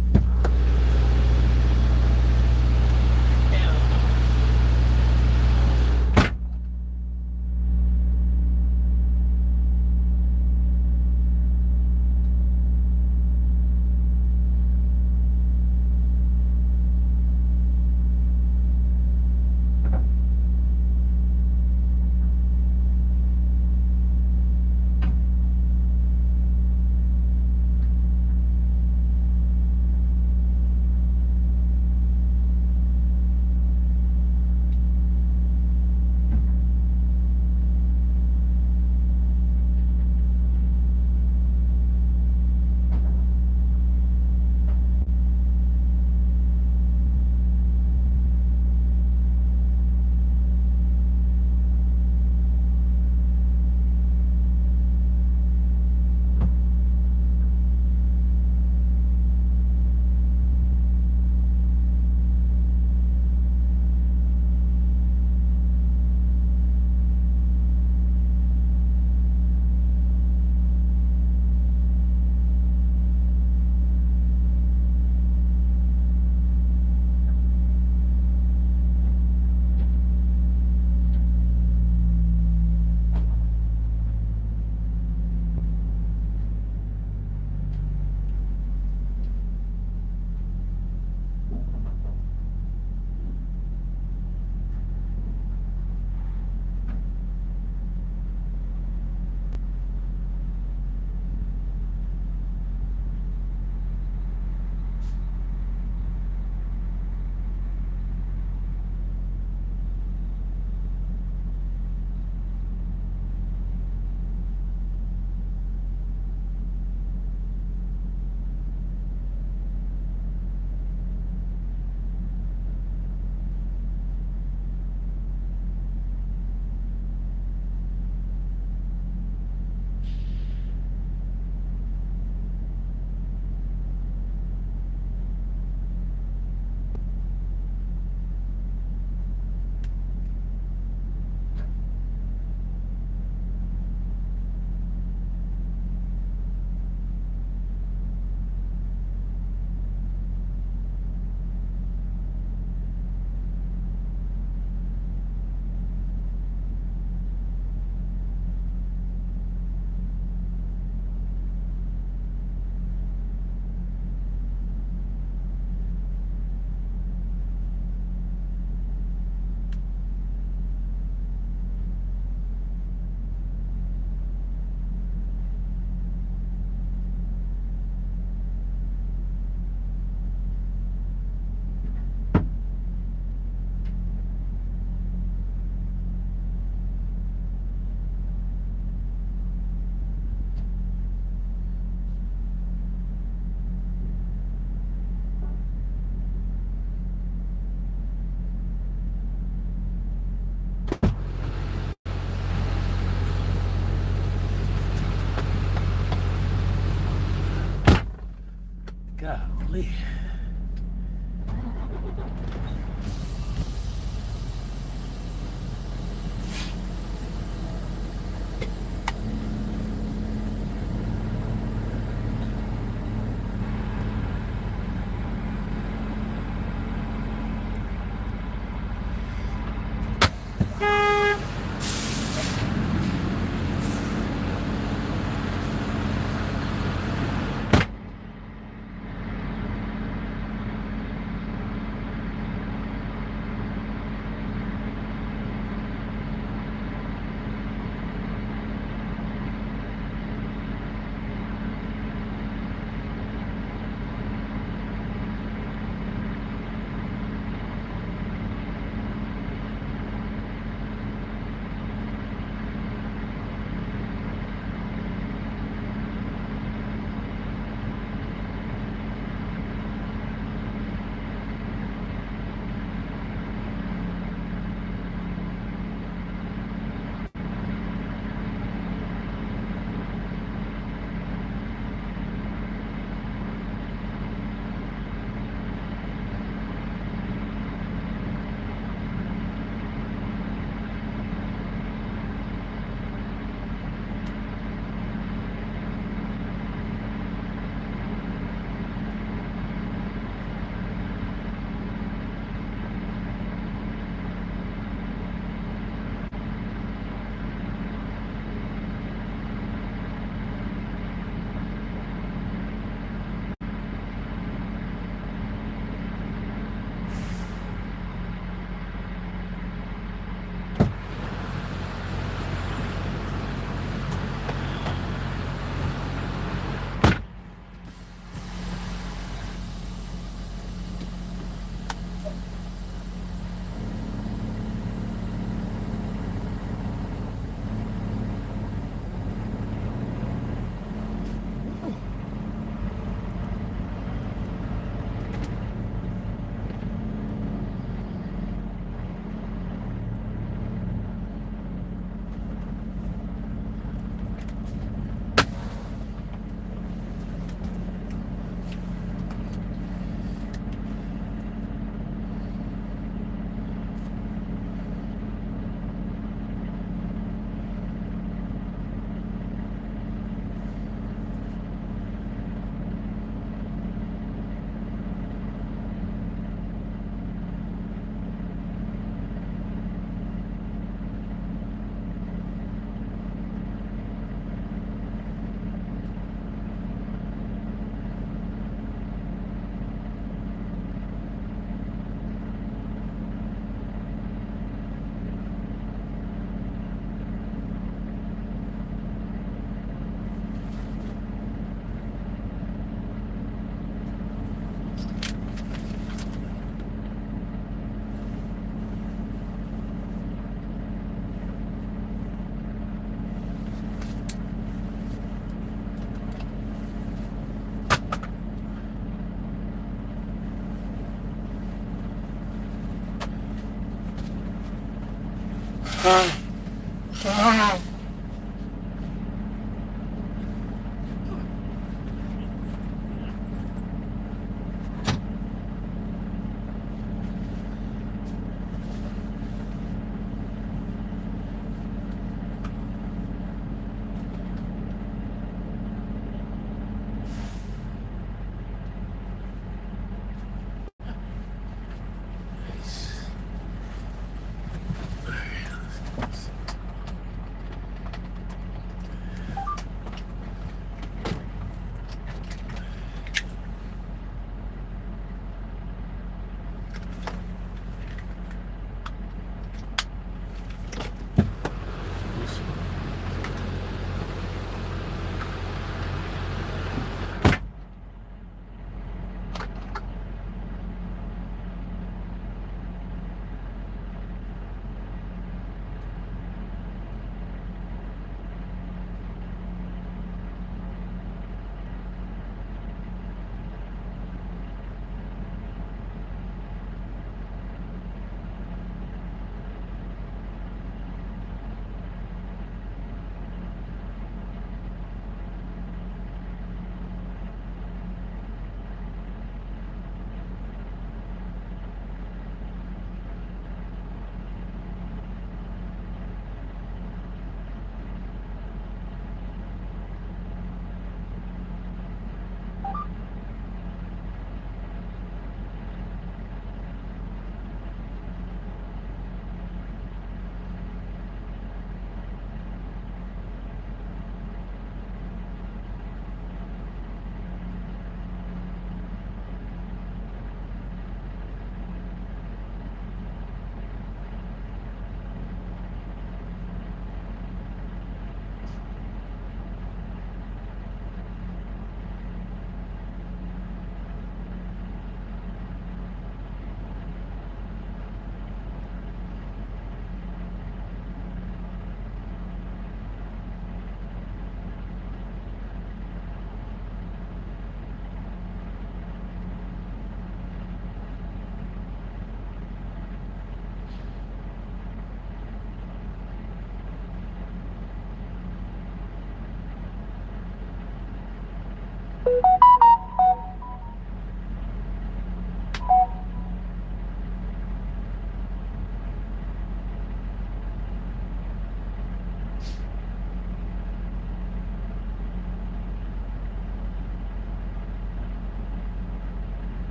Let's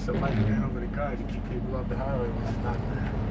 Somebody ran over the car to keep people off the highway when it's not there.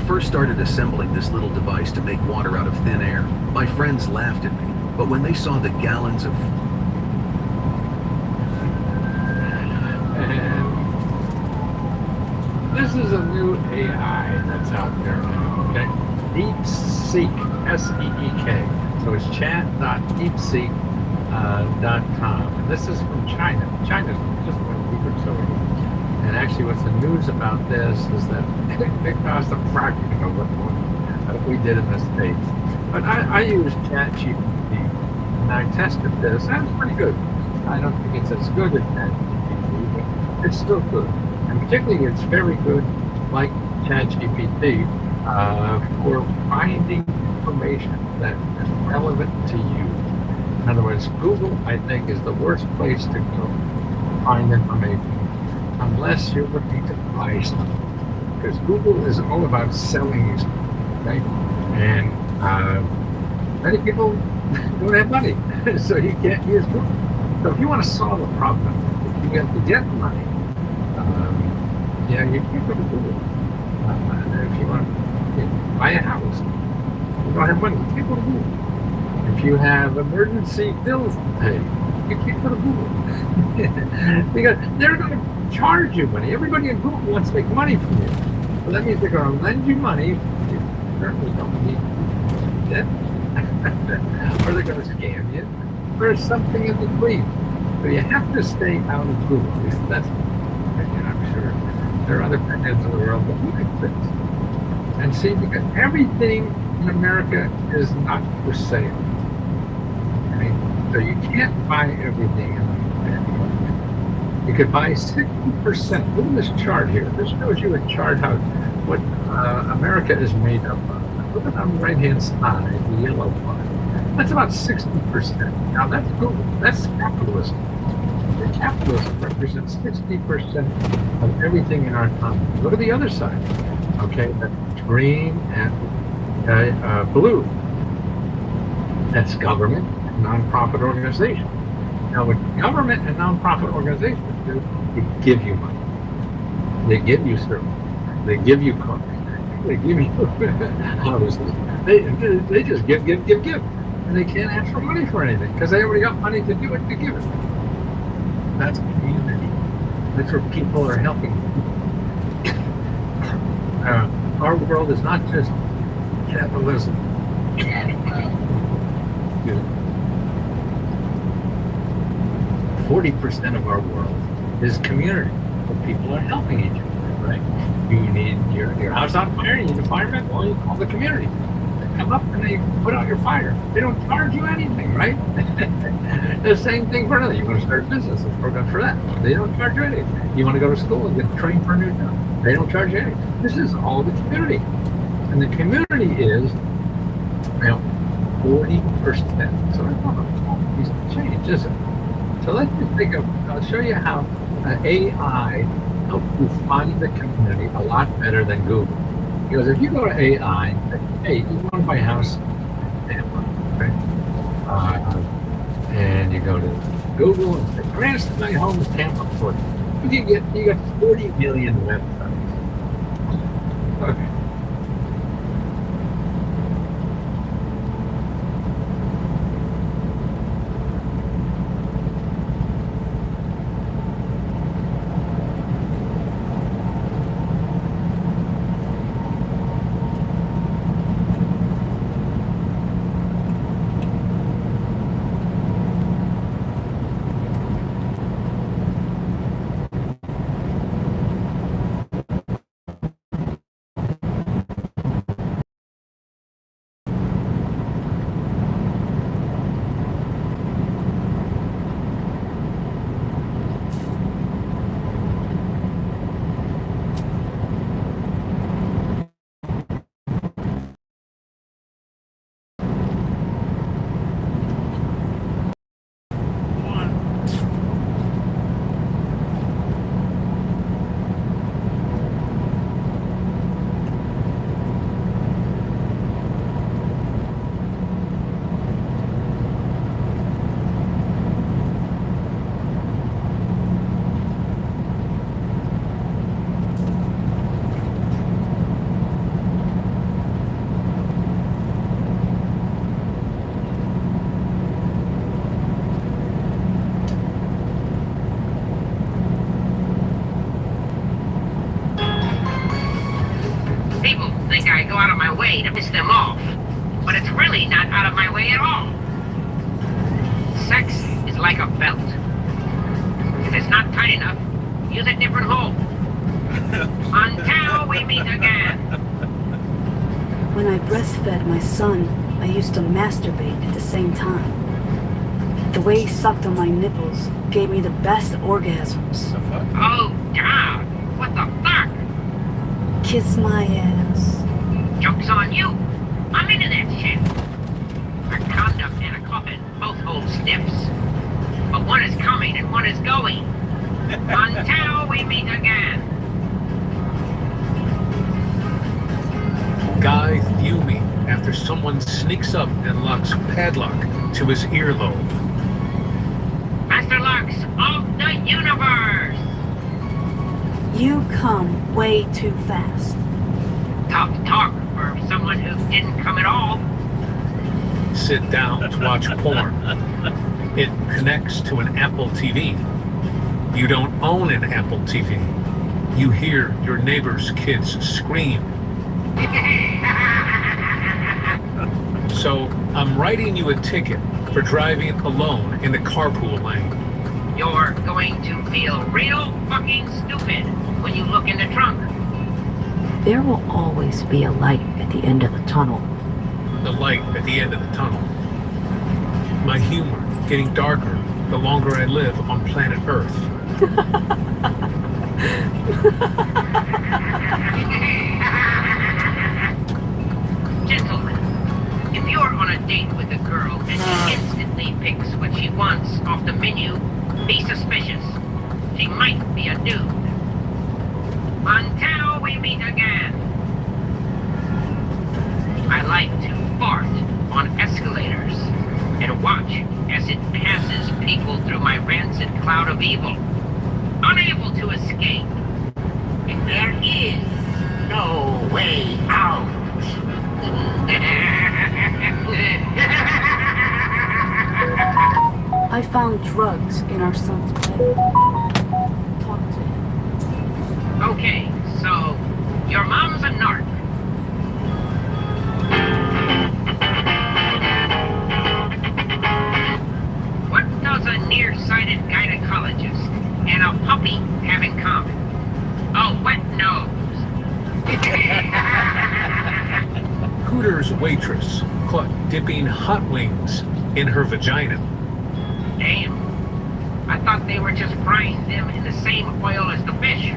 first started assembling this little device to make water out of thin air, my friends laughed at me. But when they saw the gallons of This is a new AI that's out there now, okay? DeepSeek, S-E-E-K. So it's chat.deepseek.com. And this is from China. China's just 1 week or so ago. And actually what's the news about this is that it cost a fraction of what we did in the States. But I use ChatGPT and I tested this and it's pretty good. I don't think it's as good as ChatGPT, but it's still good. And particularly it's very good, like ChatGPT, for finding information that is relevant to you. In other words, Google, I think, is the worst place to go to find information unless you're looking to buy something. Because Google is all about selling you something, right? And many people don't have money, so you can't use Google. So if you want to solve a problem, if you have to get money, you can't go to Google. If you want to buy a house, you don't have money, you can't go to Google. If you have emergency bills to pay, you can't go to Google. Because they're going to charge you money. Everybody in Google wants to make money from you. So that means they're going to lend you money. You certainly don't need debt. Or they're going to scam you. Or something in between. So you have to stay out of Google. At least that's my opinion. I'm sure there are other opinions in the world that look at this. And see, because everything in America is not for sale. Okay? So you can't buy everything in America. You could buy 60%. Look at this chart here. This shows you a chart how what America is made up of. Look at on the right-hand side, the yellow part. That's about 60%. Now that's Google. That's capitalism. The capitalism represents 60% of everything in our economy. Look at the other side. Okay, that's green and blue. That's government, nonprofit organization. Now, what government and nonprofit organizations do, they give you money. They give you service. They give you cars. They give you houses. They just give. And they can't ask for money for anything because they already got money to do it, to give it. That's community. That's where people are helping. Our world is not just capitalism. 40% of our world is community, where people are helping each other, right? You need your house on fire, you need a fireman, well, you call the community. They come up and they put out your fire. They don't charge you anything, right? The same thing for another. You want to start a business, let's program for that. They don't charge you anything. You want to go to school and get trained for a new job. They don't charge you anything. This is all the community. And the community is, 40%. So it's not a small piece of change, is it? So let's just I'll show you how AI helps you find the community a lot better than Google. Because if you go to AI, hey, you want to buy a house in Tampa, right? And you go to Google and say, greatest my home is Tampa, Florida. You got 40 million websites. Okay. think I go out of my way to piss them off, but it's really not out of my way at all. Sex is like a belt. If it's not tight enough, use a different hole. Until we meet again. When I breastfed my son, I used to masturbate at the same time. The way he sucked on my nipples gave me the best orgasms. Oh, God. What the fuck? Kiss my ass. Joke's on you. I'm into that shit. A condom and a coffin both hold stiffs. But one is coming and one is going. Until we meet again. Guy fuming after someone sneaks up and locks padlock to his earlobe. Master locks of the universe. You come way too fast. Tough talk for someone who didn't come at all. Sit down to watch porn. It connects to an Apple TV. You don't own an Apple TV. You hear your neighbor's kids scream. So I'm writing you a ticket for driving alone in the carpool lane. You're going to feel real fucking stupid when you look in the trunk. There will always be a light at the end of the tunnel. The light at the end of the tunnel. My humor getting darker the longer I live on planet Earth. Gentlemen, if you're on a date with a girl and she instantly picks what she wants off the menu, be suspicious. She might be a dude. Until we meet again. I like to fart on escalators and watch as it passes people through my rancid cloud of evil, unable to escape. And there is no way out. I found drugs in our son's bed. Talk to him. Okay, so your mom's a narc. What does a nearsighted gynecologist and a puppy have in common? A wet nose. Hooters waitress caught dipping hot wings in her vagina. Damn. I thought they were just frying them in the same oil as the fish.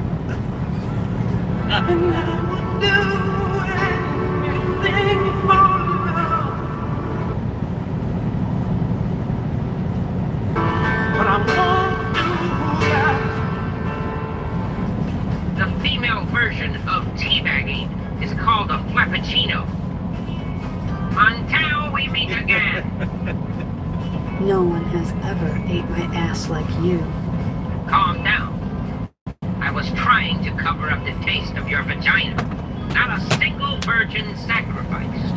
The female version of teabagging is called a flappuccino. Until we meet again. No one has ever ate my ass like you. Calm down. I was trying to cover up the taste of your vagina. Not a single virgin sacrificed.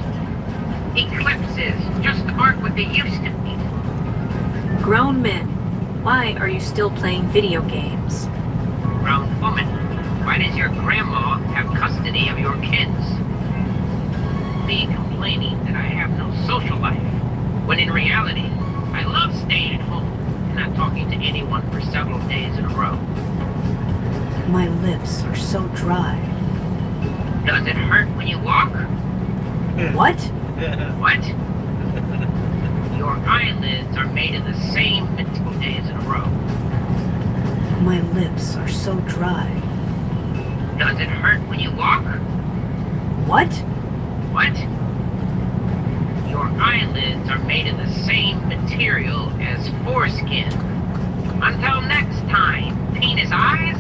Eclipses just aren't what they used to be. Grown men, why are you still playing video games? Grown woman, why does your grandma have custody of your kids? Me complaining that I have no social life, when in reality, I love staying at home and not talking to anyone for several days in a row. My lips are so dry. Does it hurt when you walk? What? What? Your eyelids are made of the same material days in a row. My lips are so dry. Does it hurt when you walk? What? What? Your eyelids are made of the same material as foreskin. Until next time, penis eyes.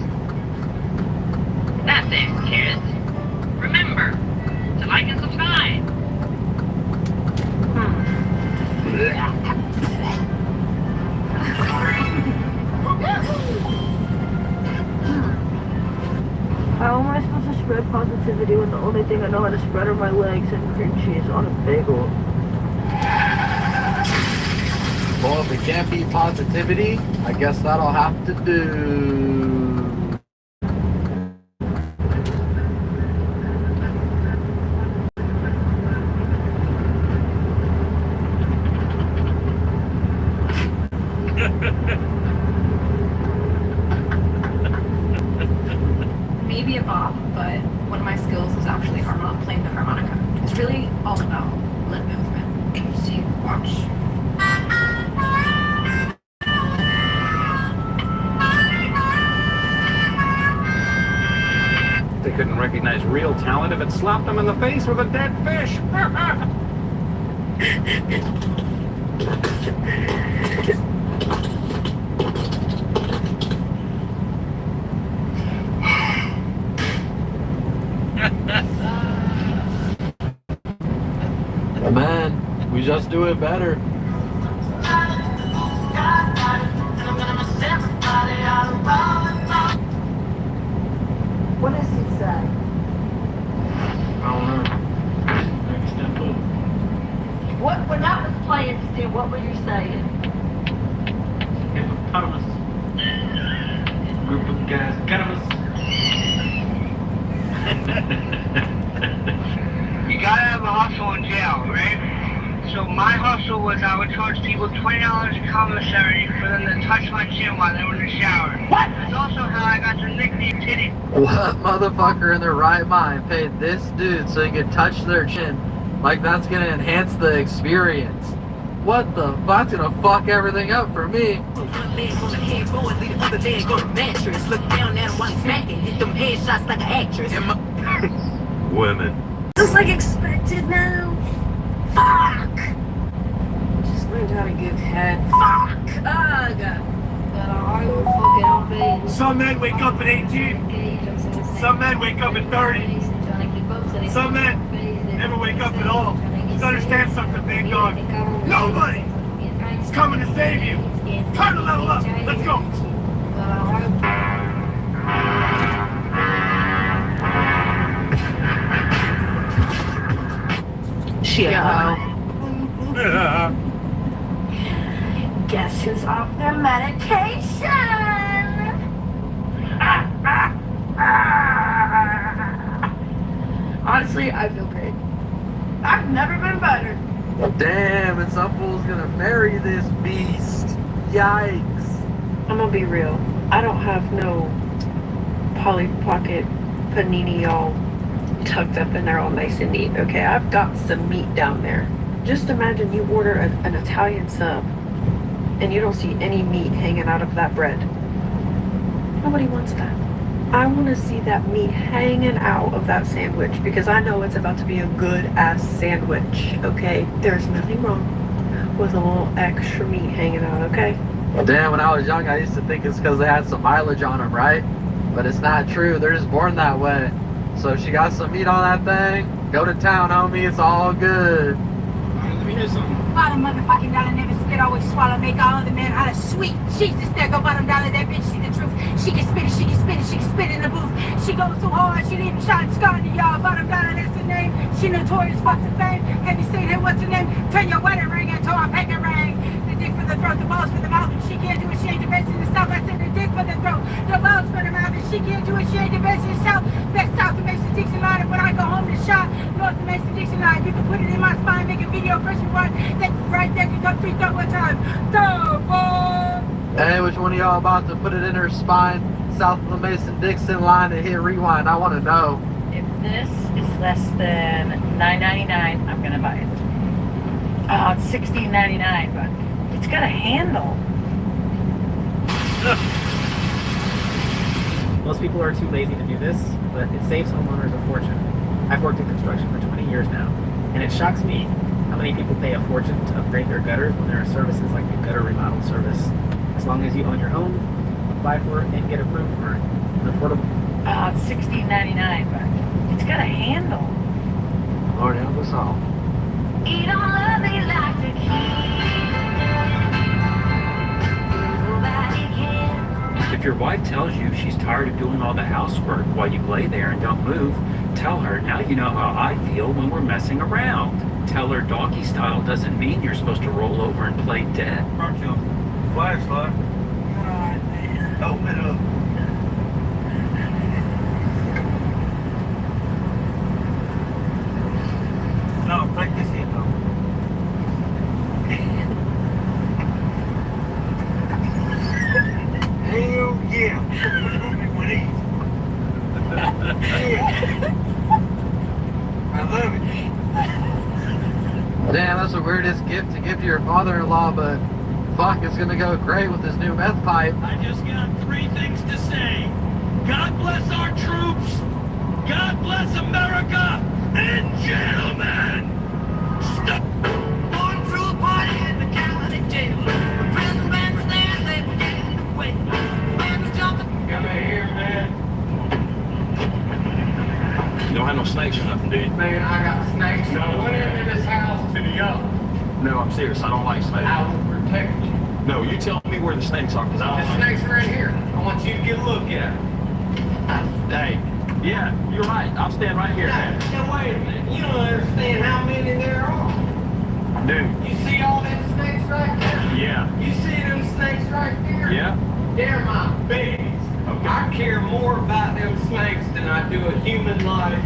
That's it, kids. Remember to like and subscribe. How am I supposed to spread positivity when the only thing I know how to spread are my legs and cream cheese on a bagel? Well, if we can't beat positivity, I guess that'll have to do. is actually playing the harmonica. It's really all about lip movement. Can you see? Watch. They couldn't recognize real talent if it slapped them in the face with a dead fish. Man, we just do it better. What does he say? I don't know. What, when that was playing, Stu, what were you saying? Hippopotamus. Group of guys got us. You gotta have a hustle in jail, right? So my hustle was I would charge people $20 commissary for them to touch my chin while they were in the shower. What? That's also how I got the nickname Titty. What motherfucker in their right mind paid this dude so he could touch their chin like that's gonna enhance the experience? What the fuck? That's gonna fuck everything up for me. One leg on the headboard, leave the other leg on the mattress. Look down at him while he's smacking, hit them headshots like an actress. Women. Just like expected now. Fuck! Just learned how to give head. Fuck! Ugh! Some men wake up at 18. Some men wake up at 30. Some men never wake up at all. Just understand something, thank God. Nobody is coming to save you. It's time to level up. Let's go. Shit. Yeah. Guess who's off their medication? Honestly, I feel great. I've never been better. Damn, and some fool's gonna marry this beast. Yikes. I'm gonna be real. I don't have no Polly Pocket panini all tucked up in there all nice and neat. Okay, I've got some meat down there. Just imagine you order an Italian sub and you don't see any meat hanging out of that bread. Nobody wants that. I want to see that meat hanging out of that sandwich because I know it's about to be a good ass sandwich. Okay, there's nothing wrong with a little extra meat hanging out. Okay. Damn, when I was young, I used to think it's because they had some mileage on them, right? But it's not true. They're just born that way. So if she got some meat on that thing, go to town, homie. It's all good. Let me hear something. Bottom motherfucking dollar, never spit, always swallow, make all other men out of sweet. Jesus, there go bottom dollar, that bitch see the truth. She can spit it, she can spit it, she can spit it in the booth. She goes so hard, she leave shot scar to y'all. Bottom dollar, that's the name. She notorious, fucks and fame. Have you seen her, what's her name? Turn your wedding ring into a paper ring. The dick for the throat, the balls for the mouth. And she can't do it, she ain't the best in the south. I said the dick for the throat, the balls for the mouth. And she can't do it, she ain't the best in the south. Best south of Mason Dixon line. And when I go home to shop, north of Mason Dixon line, you can put it in my spine, make a video, press rewind. That right there can come 3 double time. Hey, which one of y'all about to put it in her spine south of the Mason-Dixon line and hit rewind? I want to know. If this is less than $9.99, I'm gonna buy it. Oh, it's $16.99, but it's got a handle. Most people are too lazy to do this, but it saves homeowners a fortune. I've worked in construction for 20 years now, and it shocks me how many people pay a fortune to upgrade their gutters when there are services like the gutter remodel service. As long as you own your home, apply for it and get approved for it. It's affordable. Oh, it's $16.99, but it's got a handle. Lord help us all. You don't love me like the If your wife tells you she's tired of doing all the housework while you lay there and don't move, tell her, now you know how I feel when we're messing around. Tell her doggy style doesn't mean you're supposed to roll over and play dead. Flashlight. Open it up. No, take this in though. Hell yeah. Yeah. that's the weirdest gift to give to your father-in-law, but fuck, it's gonna go great with his new meth pipe. I just got 3 things to say. God bless our troops. God bless America. And gentlemen, stop. Going through a party in the county jail. The prison man was there, they were getting away. Man was jumping. Come here, man. You don't have no snakes or nothing, do you? Man, I got snakes. No. Went into this house to the up. No, I'm serious. I don't like snakes. I will protect you. No, you tell me where the snakes are, because I don't The like snakes are in here. I want you to get a look at them. Hey, yeah, you're right. I'll stand right here. Now, wait a minute. You don't understand how many there are. Dude. You see all them snakes right there? Yeah. You see them snakes right there? Yeah. They're my babies. Okay. I care more about them snakes than I do a human life.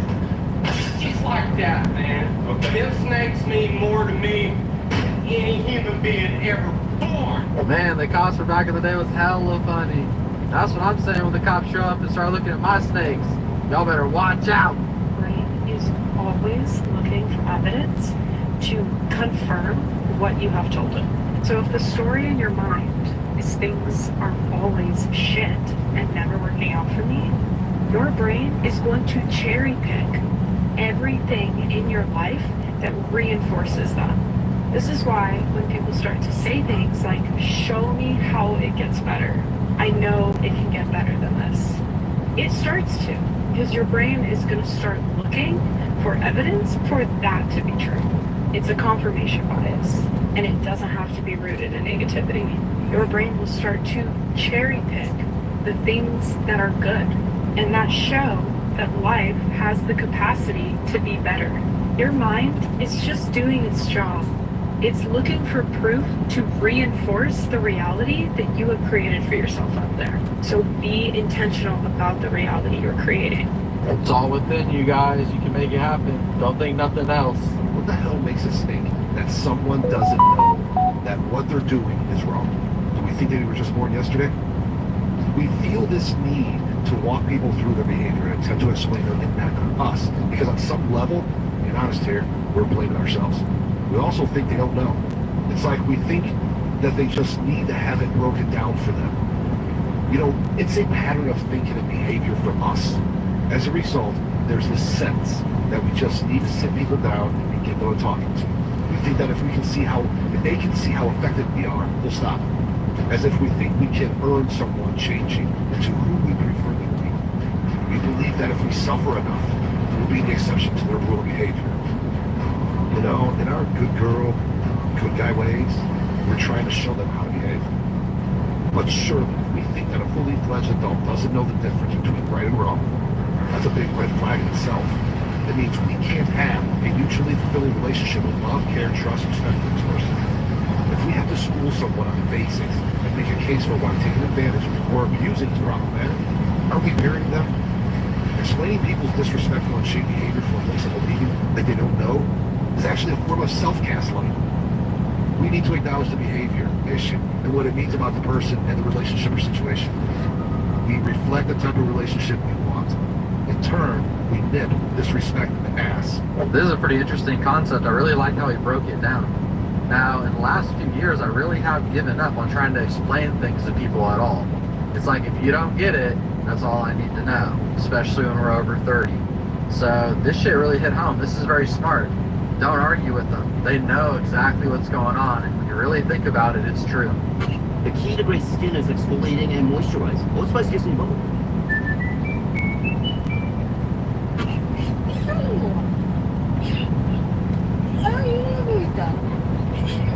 Just like that, man. Okay. Them snakes mean more to me than any human being ever born. Man, the cops from back in the day was hella funny. That's what I'm saying when the cops show up and start looking at my snakes. Y'all better watch out. Brain is always looking for evidence to confirm what you have told it. So if the story in your mind is things are always shit and never working out for me, your brain is going to cherry pick everything in your life that reinforces that. This is why when people start to say things like, show me how it gets better, I know it can get better than this. It starts to, because your brain is going to start looking for evidence for that to be true. It's a confirmation bias, and it doesn't have to be rooted in negativity. Your brain will start to cherry pick the things that are good and that show that life has the capacity to be better. Your mind is just doing its job. It's looking for proof to reinforce the reality that you have created for yourself out there. So be intentional about the reality you're creating. It's all within you guys. You can make it happen. Don't think nothing else. What the hell makes us think that someone doesn't know that what they're doing is wrong? Do we think they were just born yesterday? We feel this need to walk people through their behavior and attempt to explain their impact on us. Because on some level, being honest here, we're blaming ourselves. We also think they don't know. It's like we think that they just need to have it broken down for them. You know, it's a pattern of thinking and behavior from us. As a result, there's this sense that we just need to sit people down and get them talking to. We think that if they can see how effective we are, they'll stop. As if we think we can earn someone changing into who we prefer them to be. We believe that if we suffer enough, we'll be the exception to their brutal behavior. You know, in our good girl, good guy ways, we're trying to show them how to behave. But surely, we think that a fully fledged adult doesn't know the difference between right and wrong. That's a big red flag in itself. It means we can't have a mutually fulfilling relationship with love, care, trust, respect for this person. If we have to school someone on the basics and make a case for why taking advantage or abusing is problematic, are we burying them? Explaining people's disrespectful and shady behavior from a place of believing that they don't know is actually a form of self-gaslighting. We need to acknowledge the behavior, issue, and what it means about the person and the relationship or situation. We reflect the type of relationship we want. In turn, we nip disrespect in the ass. This is a pretty interesting concept. I really like how he broke it down. Now, in the last few years, I really have given up on trying to explain things to people at all. It's like, if you don't get it, that's all I need to know, especially when we're over 30. So this shit really hit home. This is very smart. Don't argue with them. They know exactly what's going on, and when you really think about it, it's true. The key to great skin is exfoliating and moisturizing. Old Spice gives me both.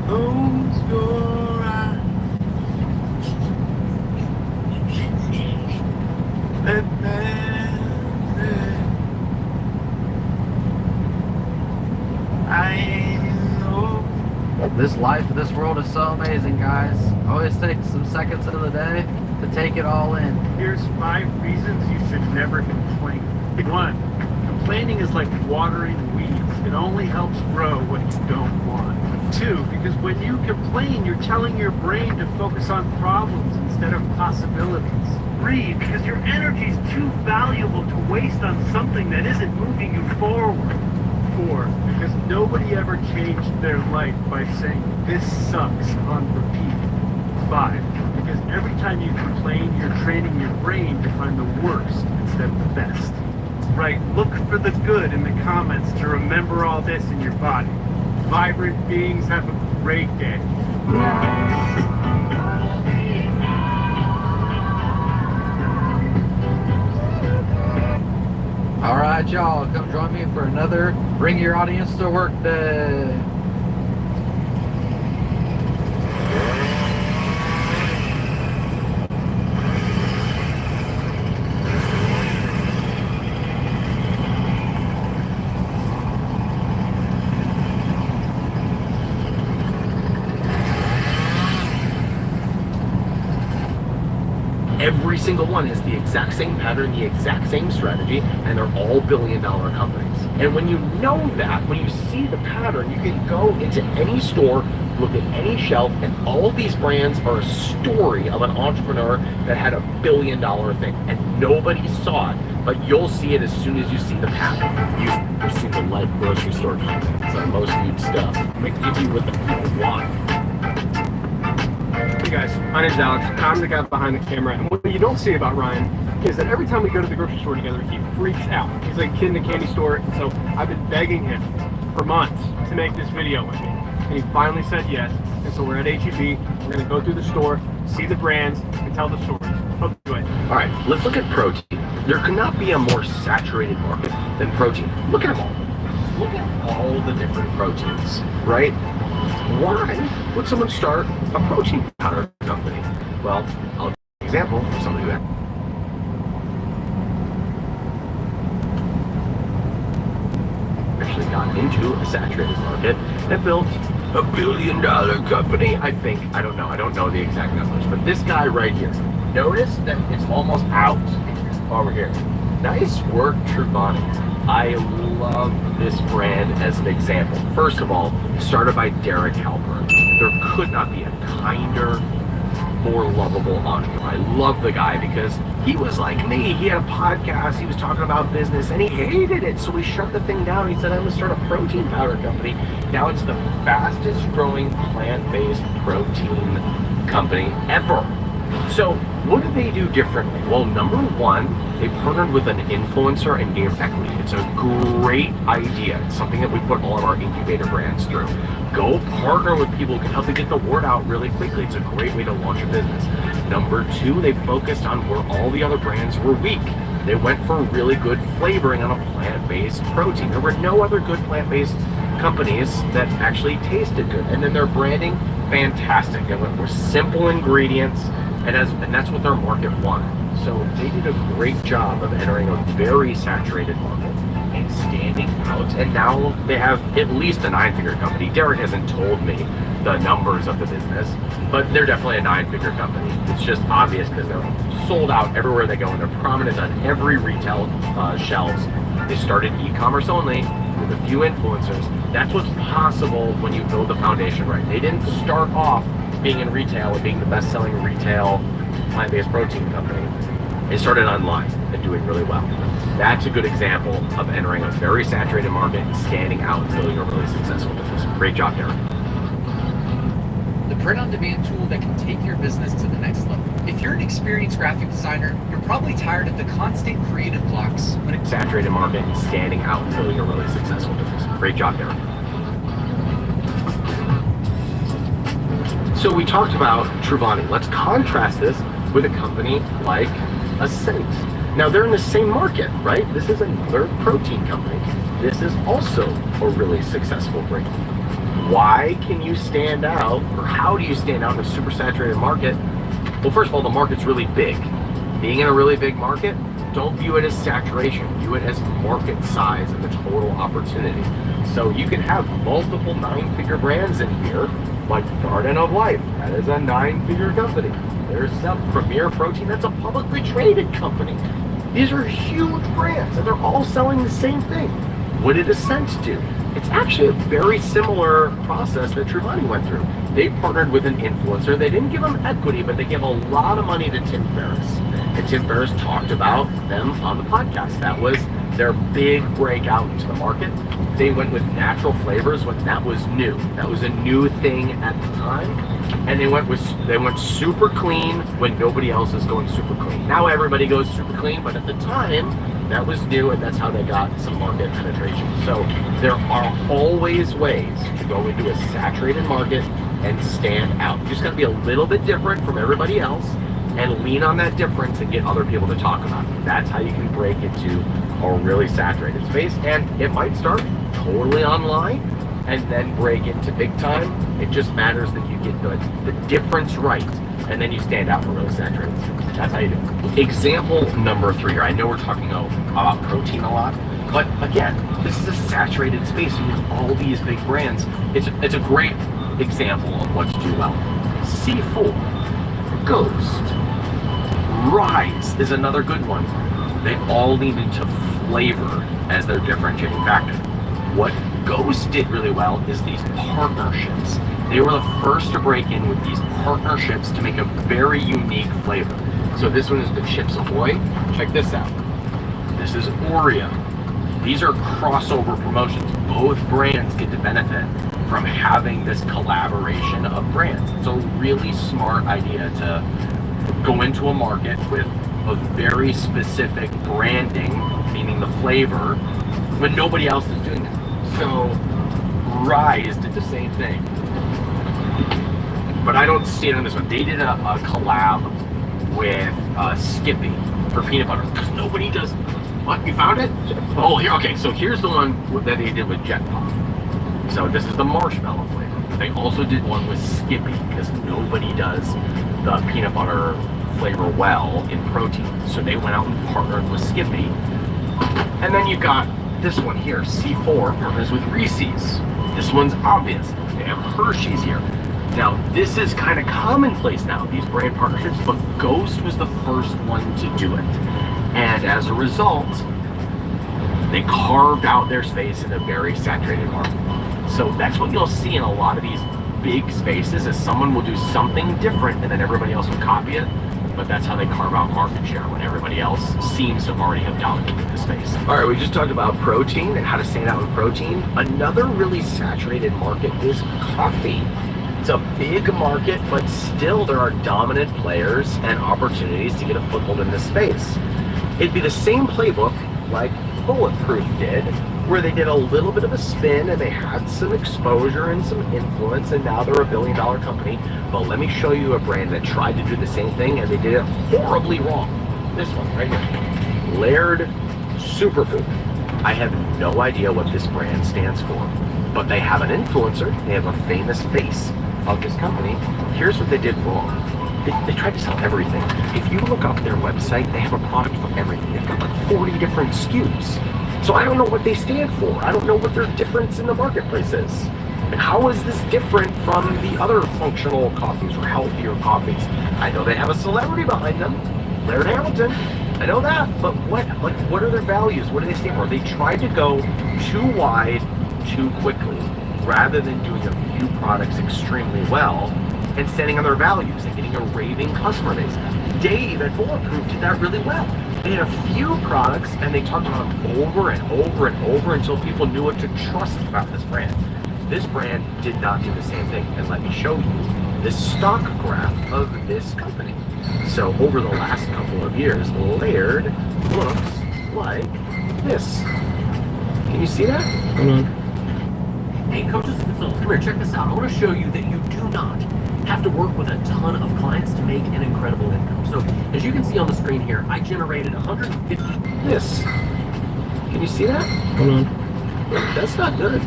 Close your eyes. Let This life in this world is so amazing, guys. Always take some seconds of the day to take it all in. Here's 5 reasons you should never complain. 1, complaining is like watering weeds. It only helps grow what you don't want. 2, because when you complain, you're telling your brain to focus on problems instead of possibilities. 3, because your energy is too valuable to waste on something that isn't moving you forward. 4, because Nobody ever changed their life by saying, this sucks on repeat 5. Because every time you complain, you're training your brain to find the worst instead of the best. Right, look for the good in the comments to remember all this in your body. Vibrant beings, have a great day. All right, y'all, come join me for another Bring Your Audience to Work Day. Every single one has the exact same pattern, the exact same strategy, and they're all billion-dollar companies. And when you know that, when you see the pattern, you can go into any store, look at any shelf, and all of these brands are a story of an entrepreneur that had a billion-dollar thing, and nobody saw it, but you'll see it as soon as you see the pattern. You've seen the lead grocery store companies on most viewed stuff. They give you what the people want. Hey guys, my name's Alex, and I'm the guy behind the camera. And what you don't see about Ryan is that every time we go to the grocery store together, he freaks out. He's like a kid in a candy store, and so I've been begging him for months to make this video with me. And he finally said yes, and so we're at HEB, we're gonna go through the store, see the brands, and tell the stories. Hope you enjoy. All right, let's look at protein. There could not be a more saturated market than protein. Look at them all. Look at all the different proteins, right? Why would someone start a protein powder company? Well, I'll give you an example of somebody who actually got into a saturated market and built a billion-dollar company. I don't know the exact numbers, but this guy right here, notice that it's almost out over here. Nice work, Drivetrain. I love this brand as an example. First of all, started by Derek Halpern. There could not be a kinder, more lovable entrepreneur. I love the guy because he was like me. He had a podcast, he was talking about business, and he hated it. So we shut the thing down. He said, I'm gonna start a protein powder company. Now it's the fastest growing plant-based protein company ever. So what do they do differently? Well, number one, they partnered with an influencer and gave equity. It's a great idea. It's something that we put all of our incubator brands through. Go partner with people who can help you get the word out really quickly. It's a great way to launch a business. Number two, they focused on where all the other brands were weak. They went for really good flavoring on a plant-based protein. There were no other good plant-based companies that actually tasted good. And then their branding, fantastic. They went for simple ingredients, and that's what their market wanted. So they did a great job of entering a very saturated market and standing out. And now they have at least a 9-figure company. Derek hasn't told me the numbers of the business, but they're definitely a 9-figure company. It's just obvious because they're sold out everywhere they go, and they're prominent on every retail shelves. They started e-commerce only with a few influencers. That's what's possible when you build the foundation right. They didn't start off being in retail or being the best-selling retail plant-based protein company. They started online and doing really well. That's a good example of entering a very saturated market and standing out and building a really successful business. Great job, Derek. The print-on-demand tool that can take your business to the next level. If you're an experienced graphic designer, you're probably tired of the constant creative blocks. Saturated market and standing out and building a really successful business. Great job, Derek. So we talked about Drivetrain. Let's contrast this with a company like Ascent. Now they're in the same market, right? This is another protein company. This is also a really successful brand. Why can you stand out, or how do you stand out in a super saturated market? Well, first of all, the market's really big. Being in a really big market, don't view it as saturation. View it as market size and the total opportunity. So you can have multiple 9-figure brands in here, like Garden of Life. That is a 9-figure company. There's some Premier Protein. That's a publicly traded company. These are huge brands, and they're all selling the same thing. What did Ascent do? It's actually a very similar process that Drivetrain went through. They partnered with an influencer. They didn't give them equity, but they gave a lot of money to Tim Ferriss. And Tim Ferriss talked about them on the podcast. That was their big breakout into the market, they went with natural flavors when that was new. That was a new thing at the time. And they went super clean when nobody else is going super clean. Now everybody goes super clean, but at the time, that was new, and that's how they got some market penetration. So there are always ways to go into a saturated market and stand out. You just gotta be a little bit different from everybody else and lean on that difference and get other people to talk about it. That's how you can break into a really saturated space. And it might start totally online and then break into big time. It just matters that you get the difference right, and then you stand out for really saturated. That's how you do it. Example number 3 here. I know we're talking about protein a lot, but again, this is a saturated space with all these big brands. It's a great example of what to do well. C4, Ghost, Rise is another good one. They all lean into flavor as their differentiating factor. What Ghost did really well is these partnerships. They were the first to break in with these partnerships to make a very unique flavor. So this one is the Chips Ahoy. Check this out. This is Oreo. These are crossover promotions. Both brands get to benefit from having this collaboration of brands. It's a really smart idea to go into a market with a very specific branding, meaning the flavor, when nobody else is doing that. So Rise did the same thing, but I don't see it on this one. They did a collab with Skippy for peanut butter because nobody does. What, you found it? Oh, here. Okay, so here's the one that they did with Jet Puff. So this is the marshmallow flavor. They also did one with Skippy because nobody does the peanut butter flavor well in protein. So they went out and partnered with Skippy. And then you got this one here, C4 partners with Reese's. This one's obvious. They have Hershey's here. Now, this is kind of commonplace now, these brand partnerships, but Ghost was the first one to do it. And as a result, they carved out their space in a very saturated market. So that's what you'll see in a lot of these big spaces, is someone will do something different and then everybody else will copy it. But that's how they carve out market share when everybody else seems to already have dominated the space. All right, we just talked about protein and how to stand out with protein. Another really saturated market is coffee. It's a big market, but still there are dominant players and opportunities to get a foothold in this space. It'd be the same playbook like Bulletproof did, where they did a little bit of a spin and they had some exposure and some influence, and now they're a billion-dollar company. But let me show you a brand that tried to do the same thing and they did it horribly wrong. This one right here, Laird Superfood. I have no idea what this brand stands for, but they have an influencer, they have a famous face of this company. Here's what they did wrong. They tried to sell everything. If you look up their website, they have a product for everything. They've got like 40 different SKUs. So I don't know what they stand for. I don't know what their difference in the marketplace is. And how is this different from the other functional coffees or healthier coffees? I know they have a celebrity behind them, Laird Hamilton. I know that, but what are their values? What do they stand for? They tried to go too wide, too quickly, rather than doing a few products extremely well and standing on their values and getting a raving customer base. Dave at Bulletproof did that really well. They had a few products and they talked about them over and over and over until people knew what to trust about this brand. This brand did not do the same thing. And let me show you this stock graph of this company. So over the last couple of years, Laird looks like this. Can you see that? Hey, coaches and consultants, come here, check this out. I want to show you that you do not have to work with a ton of clients to make an incredible income. So, as you can see on the screen here, I generated 150. This. Can you see that? That's not good.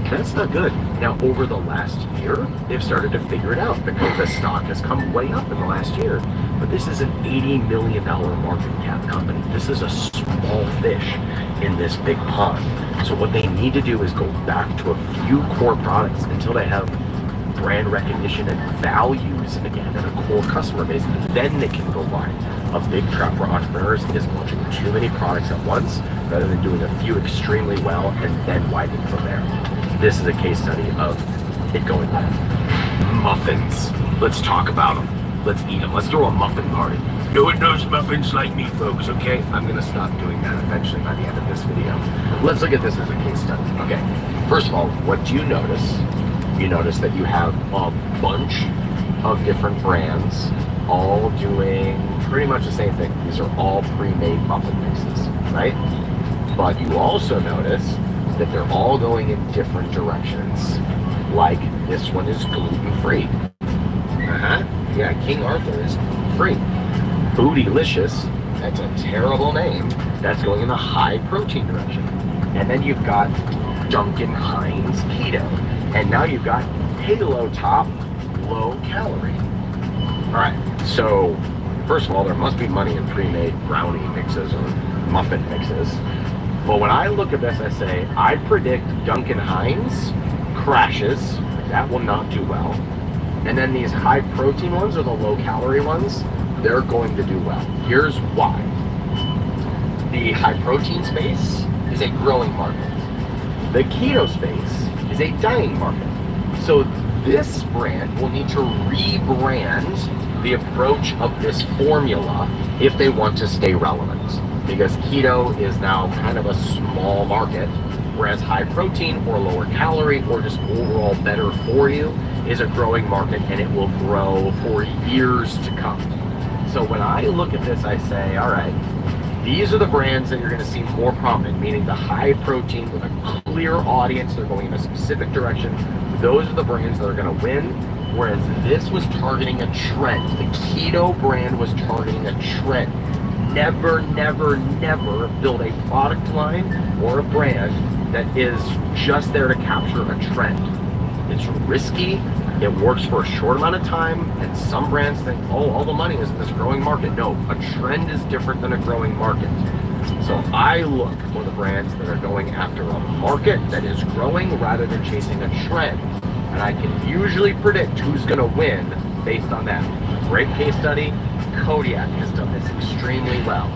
That's not good. Now, over the last year, they've started to figure it out because the stock has come way up in the last year. But this is an $80 million market cap company. This is a small fish in this big pond. So what they need to do is go back to a few core products until they have brand recognition and values again and a core customer base, and then they can go wide. A big trap for entrepreneurs is launching too many products at once rather than doing a few extremely well and then widening from there. This is a case study of it going well. Muffins. Let's talk about them. Let's eat them. Let's throw a muffin party. No one knows muffins like me, folks, okay? I'm gonna stop doing that eventually by the end of this video. Let's look at this as a case study. Okay, first of all, what do you notice? You notice that you have a bunch of different brands all doing pretty much the same thing. These are all pre-made muffin mixes, right? But you also notice that they're all going in different directions. Like this one is gluten-free. Yeah, King Arthur is free. Bootylicious, that's a terrible name. That's going in the high protein direction. And then you've got Duncan Hines Keto. And now you've got Halo Top Low Calorie. All right, so first of all, there must be money in pre-made brownie mixes or muffin mixes. But when I look at this, I say, I predict Duncan Hines crashes. That will not do well. And then these high protein ones or the low calorie ones, they're going to do well. Here's why. The high protein space is a growing market. The keto space is a dying market. So this brand will need to rebrand the approach of this formula if they want to stay relevant. Because keto is now kind of a small market, whereas high protein or lower calorie or just overall better for you is a growing market, and it will grow for years to come. So when I look at this, I say, all right, these are the brands that you're going to see more prominent, meaning the high protein with a clear audience, they're going in a specific direction. Those are the brands that are going to win, whereas this was targeting a trend. The keto brand was targeting a trend. Never, never, never build a product line or a brand that is just there to capture a trend. It's risky, it works for a short amount of time, and some brands think, oh, all the money is in this growing market. No, a trend is different than a growing market. So I look for the brands that are going after a market that is growing rather than chasing a trend. And I can usually predict who's gonna win based on that. Great case study, Kodiak has done this extremely well.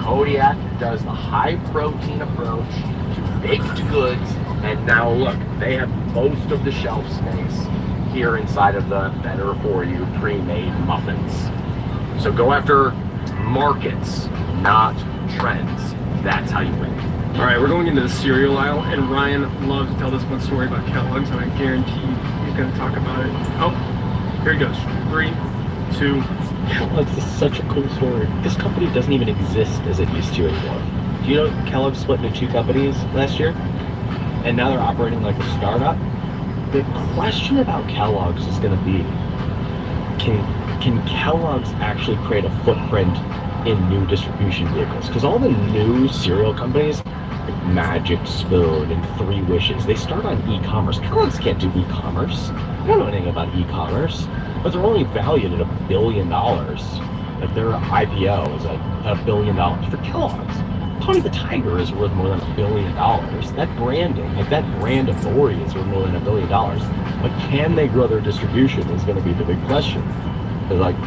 Kodiak does the high protein approach to baked goods, and now look, they have most of the shelf space here inside of the better for you pre-made muffins. So go after markets, not trends. That's how you win. All right, we're going into the cereal aisle, and Ryan loves to tell this one story about Kellogg's, and I guarantee he's going to talk about it. Oh, here he goes. 3, 2. Kellogg's is such a cool story. This company doesn't even exist as it used to anymore. Do you know Kellogg's split into 2 companies last year? And now they're operating like a startup? The question about Kellogg's is going to be, can Kellogg's actually create a footprint in new distribution vehicles? Because all the new cereal companies, like Magic Spoon and 3 Wishes, they start on e-commerce. Kellogg's can't do e-commerce. They don't know anything about e-commerce, but they're only valued at $1 billion. Like their IPO is at $1 billion for Kellogg's. Tony the Tiger is worth more than $1 billion. That branding, like that brand authority is worth more than $1 billion. But can they grow their distribution is going to be the big question. Because like,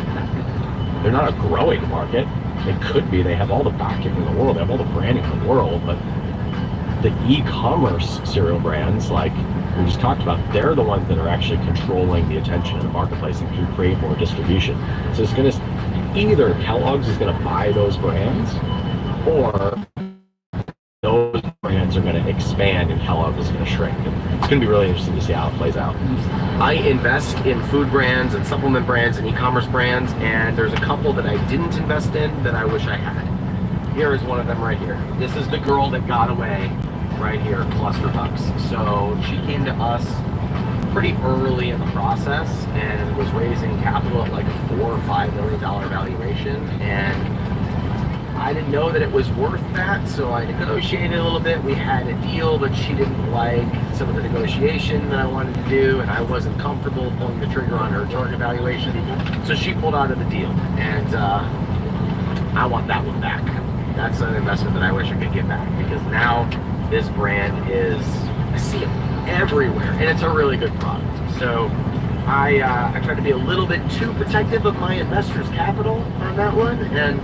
they're not a growing market. They could be. They have all the backing in the world. They have all the branding in the world. But the e-commerce cereal brands, like we just talked about, they're the ones that are actually controlling the attention in the marketplace and can create more distribution. So it's going to, either Kellogg's is going to buy those brands, or those brands are going to expand and Kellogg is going to shrink. And it's going to be really interesting to see how it plays out. I invest in food brands and supplement brands and e-commerce brands, and there's a couple that I didn't invest in that I wish I had. Here is one of them right here. This is the girl that got away right here, Clusterbucks. So she came to us pretty early in the process and was raising capital at like a $4 or $5 million valuation, and I didn't know that it was worth that, so I negotiated a little bit. We had a deal, but she didn't like some of the negotiation that I wanted to do, and I wasn't comfortable pulling the trigger on her target valuation. So she pulled out of the deal, and I want that one back. That's an investment that I wish I could get back, because now this brand is, I see it everywhere, and it's a really good product. So I try to be a little bit too protective of my investors' capital on that one, and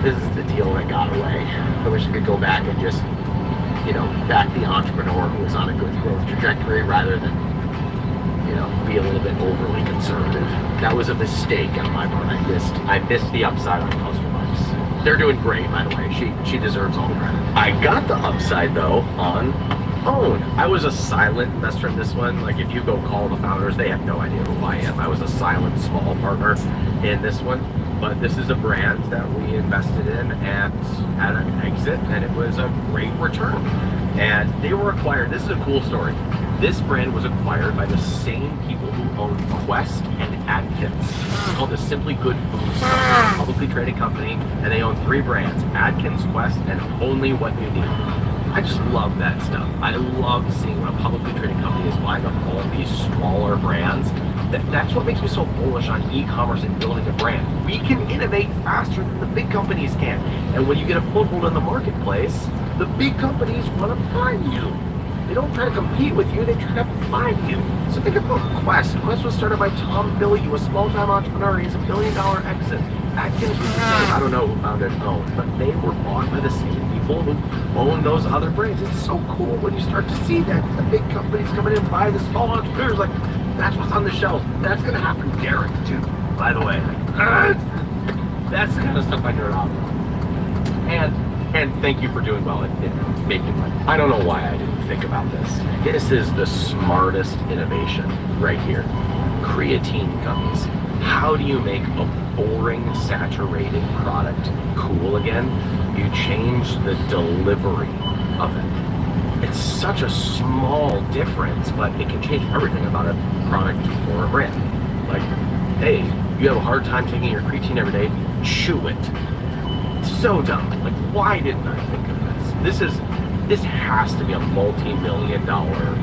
this is the deal that got away. I wish I could go back and just, back the entrepreneur who was on a good growth trajectory rather than you know, be a little bit overly conservative. That was a mistake on my part. I missed the upside on Cluster Bikes. They're doing great, by the way. She deserves all the credit. I got the upside though on Own. I was a silent investor in this one. Like, if you go call the founders, they have no idea who I am. I was a silent small partner in this one. But this is a brand that we invested in and had an exit, and it was a great return. And they were acquired. This is a cool story. This brand was acquired by the same people who own Quest and Atkins. It's called the Simply Good Foods Company, publicly traded company, and they own 3 brands: Atkins, Quest, and Only What You Need. I just love that stuff. I love seeing when a publicly traded company is buying up all of these smaller brands. That's what makes me so bullish on e-commerce and building a brand. We can innovate faster than the big companies can. And when you get a foothold in the marketplace, the big companies want to buy you. They don't try to compete with you, they try to find you. So think about Quest. Quest was started by Tom Bilyeu, a small-time entrepreneur. He has $1 billion exit. Atkins was the same. I don't know who founded Own, but they were bought by the same people who own those other brands. It's so cool when you start to see that the big companies come in and buy the small entrepreneurs. Like, that's what's on the shelf. That's going to happen to Derek, too, by the way. That's the kind of stuff I nerd out on. And thank you for doing well at making money. I don't know why I didn't think about this. This is the smartest innovation right here. Creatine gummies. How do you make a boring, saturated product cool again? You change the delivery of it. It's such a small difference, but it can change everything about a product or a brand. Like, hey, you have a hard time taking your creatine every day, chew it. So dumb. Like, why didn't I think of this? This has to be a multi-million-dollar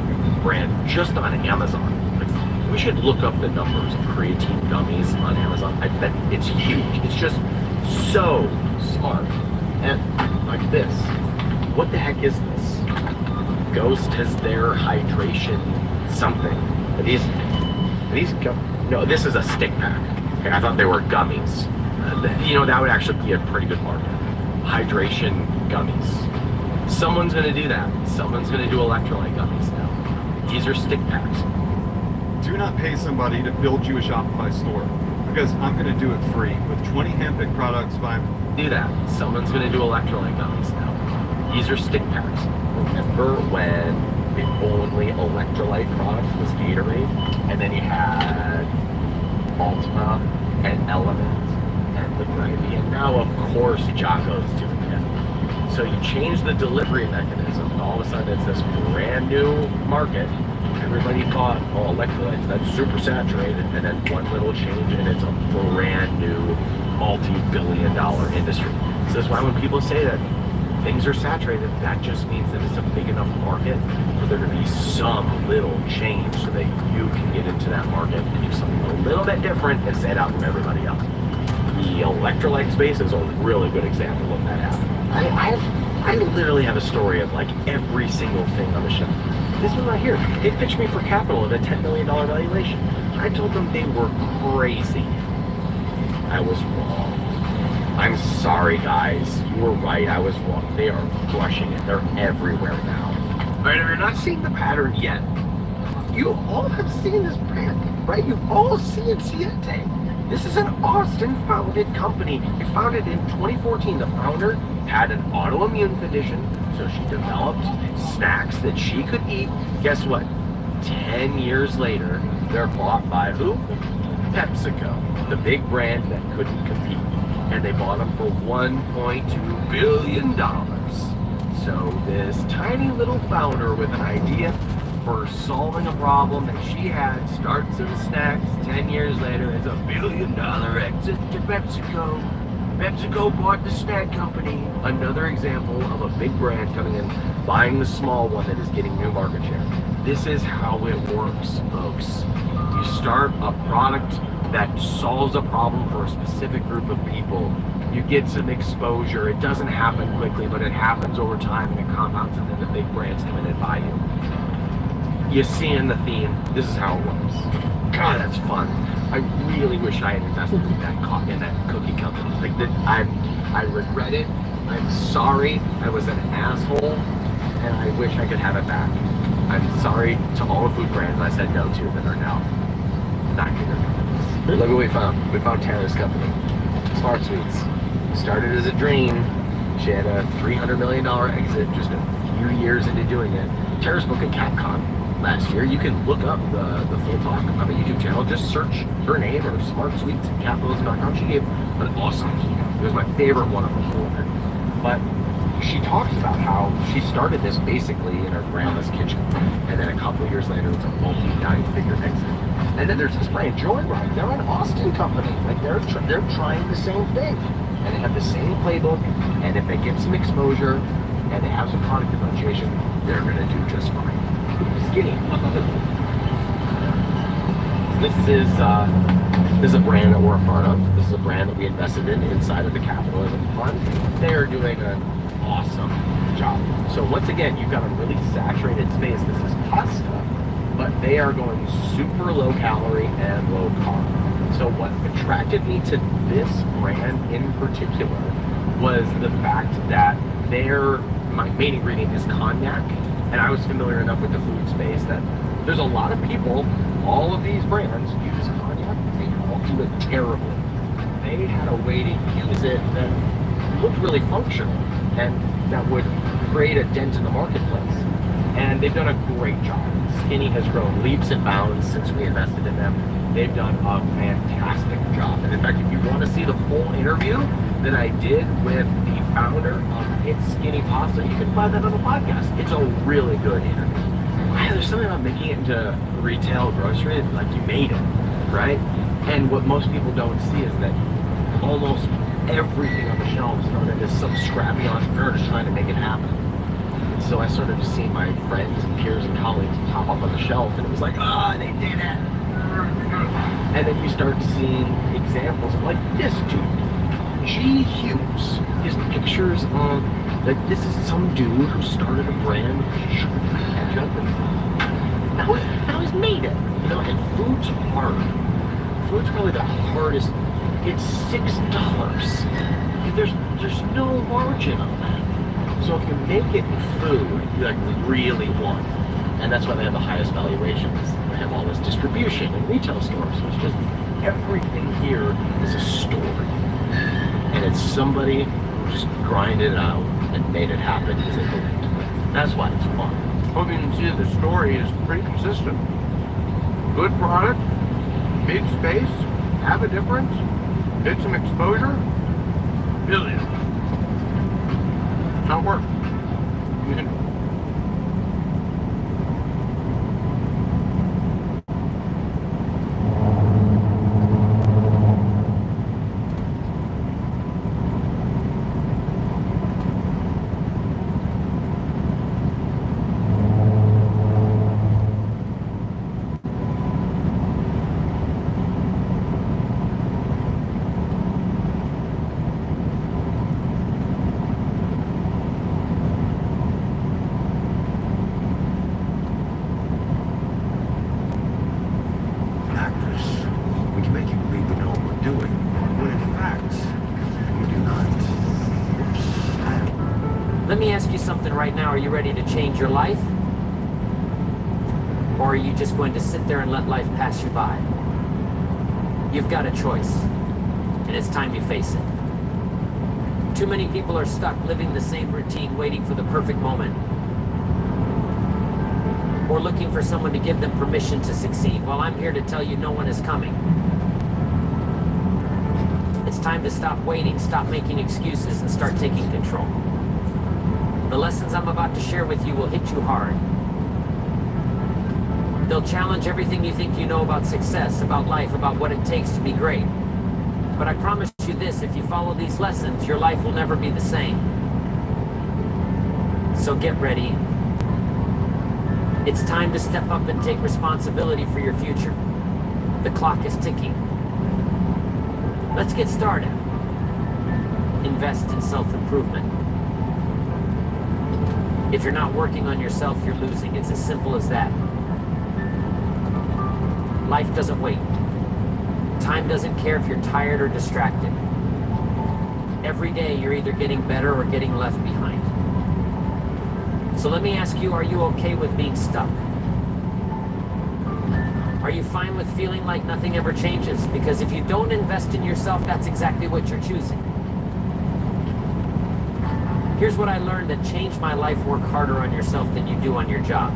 brand just on Amazon. Like, we should look up the numbers of creatine gummies on Amazon. I bet it's huge. It's just so smart. And like this. What the heck is this? Ghost has their hydration something. Are these no, this is a stick pack. Okay, I thought they were gummies. You know, that would actually be a pretty good market. Hydration gummies. Someone's going to do that. Someone's going to do electrolyte gummies now. These are stick packs. Do not pay somebody to build you a Shopify store, because I'm going to do it free with 20 hemp products. Do that. Someone's going to do electrolyte gummies now. These are stick packs. Remember when the only electrolyte product was Gatorade, and then you had Ultima and Element and the Gravy, and now of course Jocko's doing it. So you change the delivery mechanism, and all of a sudden it's this brand new market. Everybody thought, oh, electrolytes, that's super saturated, and then one little change and it's a brand new multi-billion-dollar industry. So that's why when people say that things are saturated, that just means that it's a big enough market for there to be some little change so that you can get into that market and do something a little bit different and stand out from everybody else. The electrolyte space is a really good example of that happening. I literally have a story of like every single thing on the show. This one right here, they pitched me for capital at a $10 million valuation. I told them they were crazy. I was wrong. I'm sorry, guys. You were right. I was wrong. They are crushing it. They're everywhere now. All right, if you're not seeing the pattern yet, you all have seen this brand, right? You've all seen Siete. This is an Austin-founded company. It founded in 2014. The founder had an autoimmune condition, so she developed snacks that she could eat. Guess what? 10 years later, they're bought by who? PepsiCo, the big brand that couldn't compete. And they bought them for $1.2 billion. So this tiny little founder with an idea for solving a problem that she had starts some snacks. 10 years later, there's $1 billion exit to PepsiCo. PepsiCo bought the snack company. Another example of a big brand coming in, buying the small one that is getting new market share. This is how it works, folks. You start a product that solves a problem for a specific group of people. You get some exposure. It doesn't happen quickly, but it happens over time and it compounds, and then the big brands come in and buy you. You see in the theme, this is how it works. God, that's fun. I really wish I had invested in that cookie company. Like that, I regret it. I'm sorry. I was an asshole, and I wish I could have it back. I'm sorry to all the food brands I said no to that are now not good. Look what we found. We found Tara's company, Smart Sweets. Started as a dream. She had a $300 million exit just a few years into doing it. Tara's book at Capcom last year. You can look up the full talk on the YouTube channel. Just search her name or Smart Sweets at capitalism.com. She gave an awesome keynote. It was my favorite one of the whole event. But she talks about how she started this basically in her grandma's kitchen, and then a couple years later it's a multi-nine-figure exit. And then there's this brand, Joyride. They're an Austin company. Like they're trying the same thing, and they have the same playbook. And if they get some exposure and they have some product differentiation, they're gonna do just fine. Skinny. This is a brand that we're a part of. This is a brand that we invested in inside of the Capitalism Fund. They are doing an awesome job. So once again, you've got a really saturated space. This is pasta, but they are going super low calorie and low carb. So what attracted me to this brand in particular was the fact that my main ingredient is cognac, and I was familiar enough with the food space that there's a lot of people, all of these brands use cognac, they all do it terribly. They had a way to use it that looked really functional and that would create a dent in the marketplace. And they've done a great job. Skinny has grown leaps and bounds since we invested in them. They've done a fantastic job. And in fact, if you want to see the full interview that I did with the founder of It's Skinny Pasta, you can find that on the podcast. It's a really good interview. Wow, there's something about making it into retail grocery, like you made it, right? And what most people don't see is that almost everything on the shelves is some scrappy entrepreneur just trying to make it happen. And so I started to see my friends and peers and colleagues pop up on the shelf, and it was like, oh, they did it. And then you start seeing examples of like this dude, G. Hughes. His pictures of, like, this is some dude who started a brand of ketchup and now he's made it. You know, and food's hard. Food's probably the hardest. It's $6. There's no margin on that. So if you make it in food, you like really want. And that's why they have the highest valuations. They have all this distribution in retail stores. So it's just everything here is a story. And it's somebody who just grinded it out and made it happen because they believed in it. That's why it's fun. Hope you can see the story is pretty consistent. Good product, big space, have a difference, get some exposure, billion. It's not work. You can Let me ask you something right now. Are you ready to change your life? Or are you just going to sit there and let life pass you by? You've got a choice, and it's time you face it. Too many people are stuck living the same routine, waiting for the perfect moment, or looking for someone to give them permission to succeed. Well, I'm here to tell you no one is coming. It's time to stop waiting, stop making excuses, and start taking control. The lessons I'm about to share with you will hit you hard. They'll challenge everything you think you know about success, about life, about what it takes to be great. But I promise you this, if you follow these lessons, your life will never be the same. So get ready. It's time to step up and take responsibility for your future. The clock is ticking. Let's get started. Invest in self-improvement. If you're not working on yourself, you're losing. It's as simple as that. Life doesn't wait. Time doesn't care if you're tired or distracted. Every day you're either getting better or getting left behind. So let me ask you, are you okay with being stuck? Are you fine with feeling like nothing ever changes? Because if you don't invest in yourself, that's exactly what you're choosing. Here's what I learned that changed my life: work harder on yourself than you do on your job.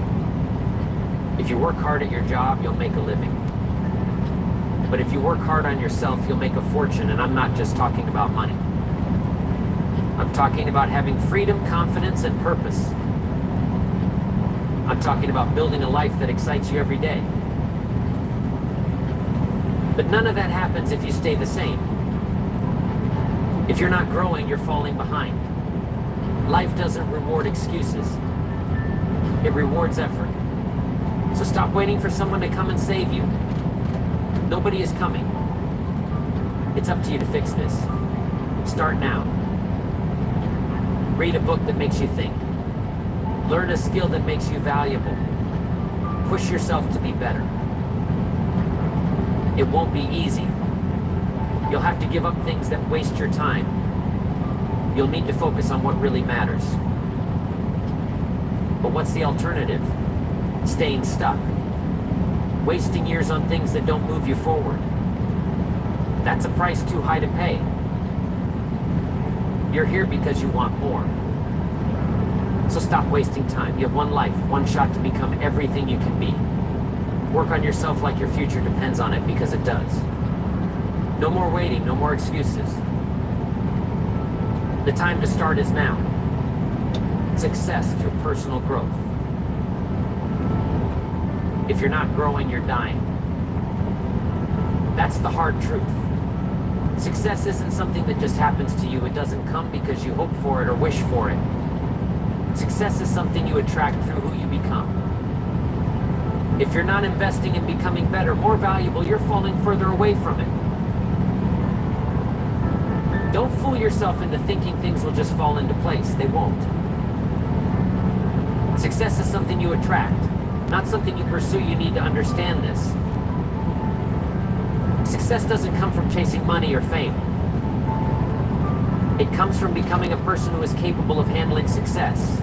If you work hard at your job, you'll make a living. But if you work hard on yourself, you'll make a fortune, and I'm not just talking about money. I'm talking about having freedom, confidence, and purpose. I'm talking about building a life that excites you every day. But none of that happens if you stay the same. If you're not growing, you're falling behind. Life doesn't reward excuses. It rewards effort. So stop waiting for someone to come and save you. Nobody is coming. It's up to you to fix this. Start now. Read a book that makes you think. Learn a skill that makes you valuable. Push yourself to be better. It won't be easy. You'll have to give up things that waste your time. You'll need to focus on what really matters. But what's the alternative? Staying stuck. Wasting years on things that don't move you forward. That's a price too high to pay. You're here because you want more. So stop wasting time. You have one life, one shot to become everything you can be. Work on yourself like your future depends on it, because it does. No more waiting, no more excuses. The time to start is now. Success through personal growth. If you're not growing, you're dying. That's the hard truth. Success isn't something that just happens to you. It doesn't come because you hope for it or wish for it. Success is something you attract through who you become. If you're not investing in becoming better, more valuable, you're falling further away from it. Don't fool yourself into thinking things will just fall into place. They won't. Success is something you attract, not something you pursue. You need to understand this. Success doesn't come from chasing money or fame. It comes from becoming a person who is capable of handling success.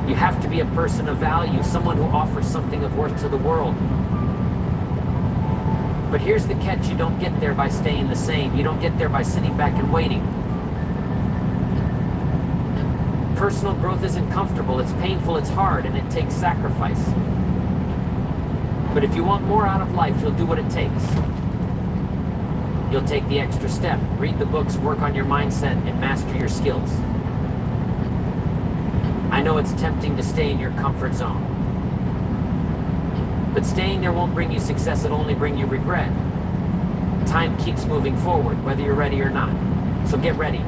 You have to be a person of value, someone who offers something of worth to the world. But here's the catch: you don't get there by staying the same. You don't get there by sitting back and waiting. Personal growth isn't comfortable, it's painful, it's hard, and it takes sacrifice. But if you want more out of life, you'll do what it takes. You'll take the extra step, read the books, work on your mindset, and master your skills. I know it's tempting to stay in your comfort zone. But staying there won't bring you success, it'll only bring you regret. Time keeps moving forward, whether you're ready or not. So get ready.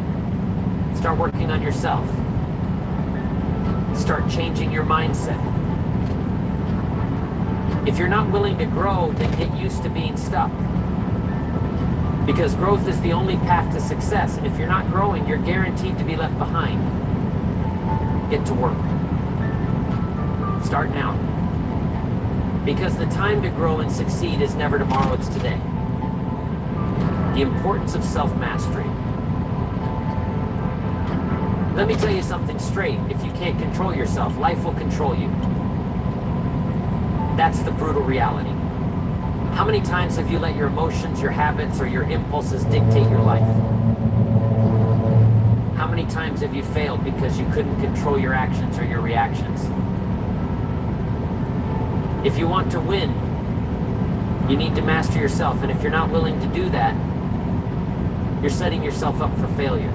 Start working on yourself. Start changing your mindset. If you're not willing to grow, then get used to being stuck. Because growth is the only path to success, and if you're not growing, you're guaranteed to be left behind. Get to work. Start now. Because the time to grow and succeed is never tomorrow, it's today. The importance of self-mastery. Let me tell you something straight. If you can't control yourself, life will control you. That's the brutal reality. How many times have you let your emotions, your habits, or your impulses dictate your life? How many times have you failed because you couldn't control your actions or your reactions? If you want to win, you need to master yourself, and if you're not willing to do that, you're setting yourself up for failure.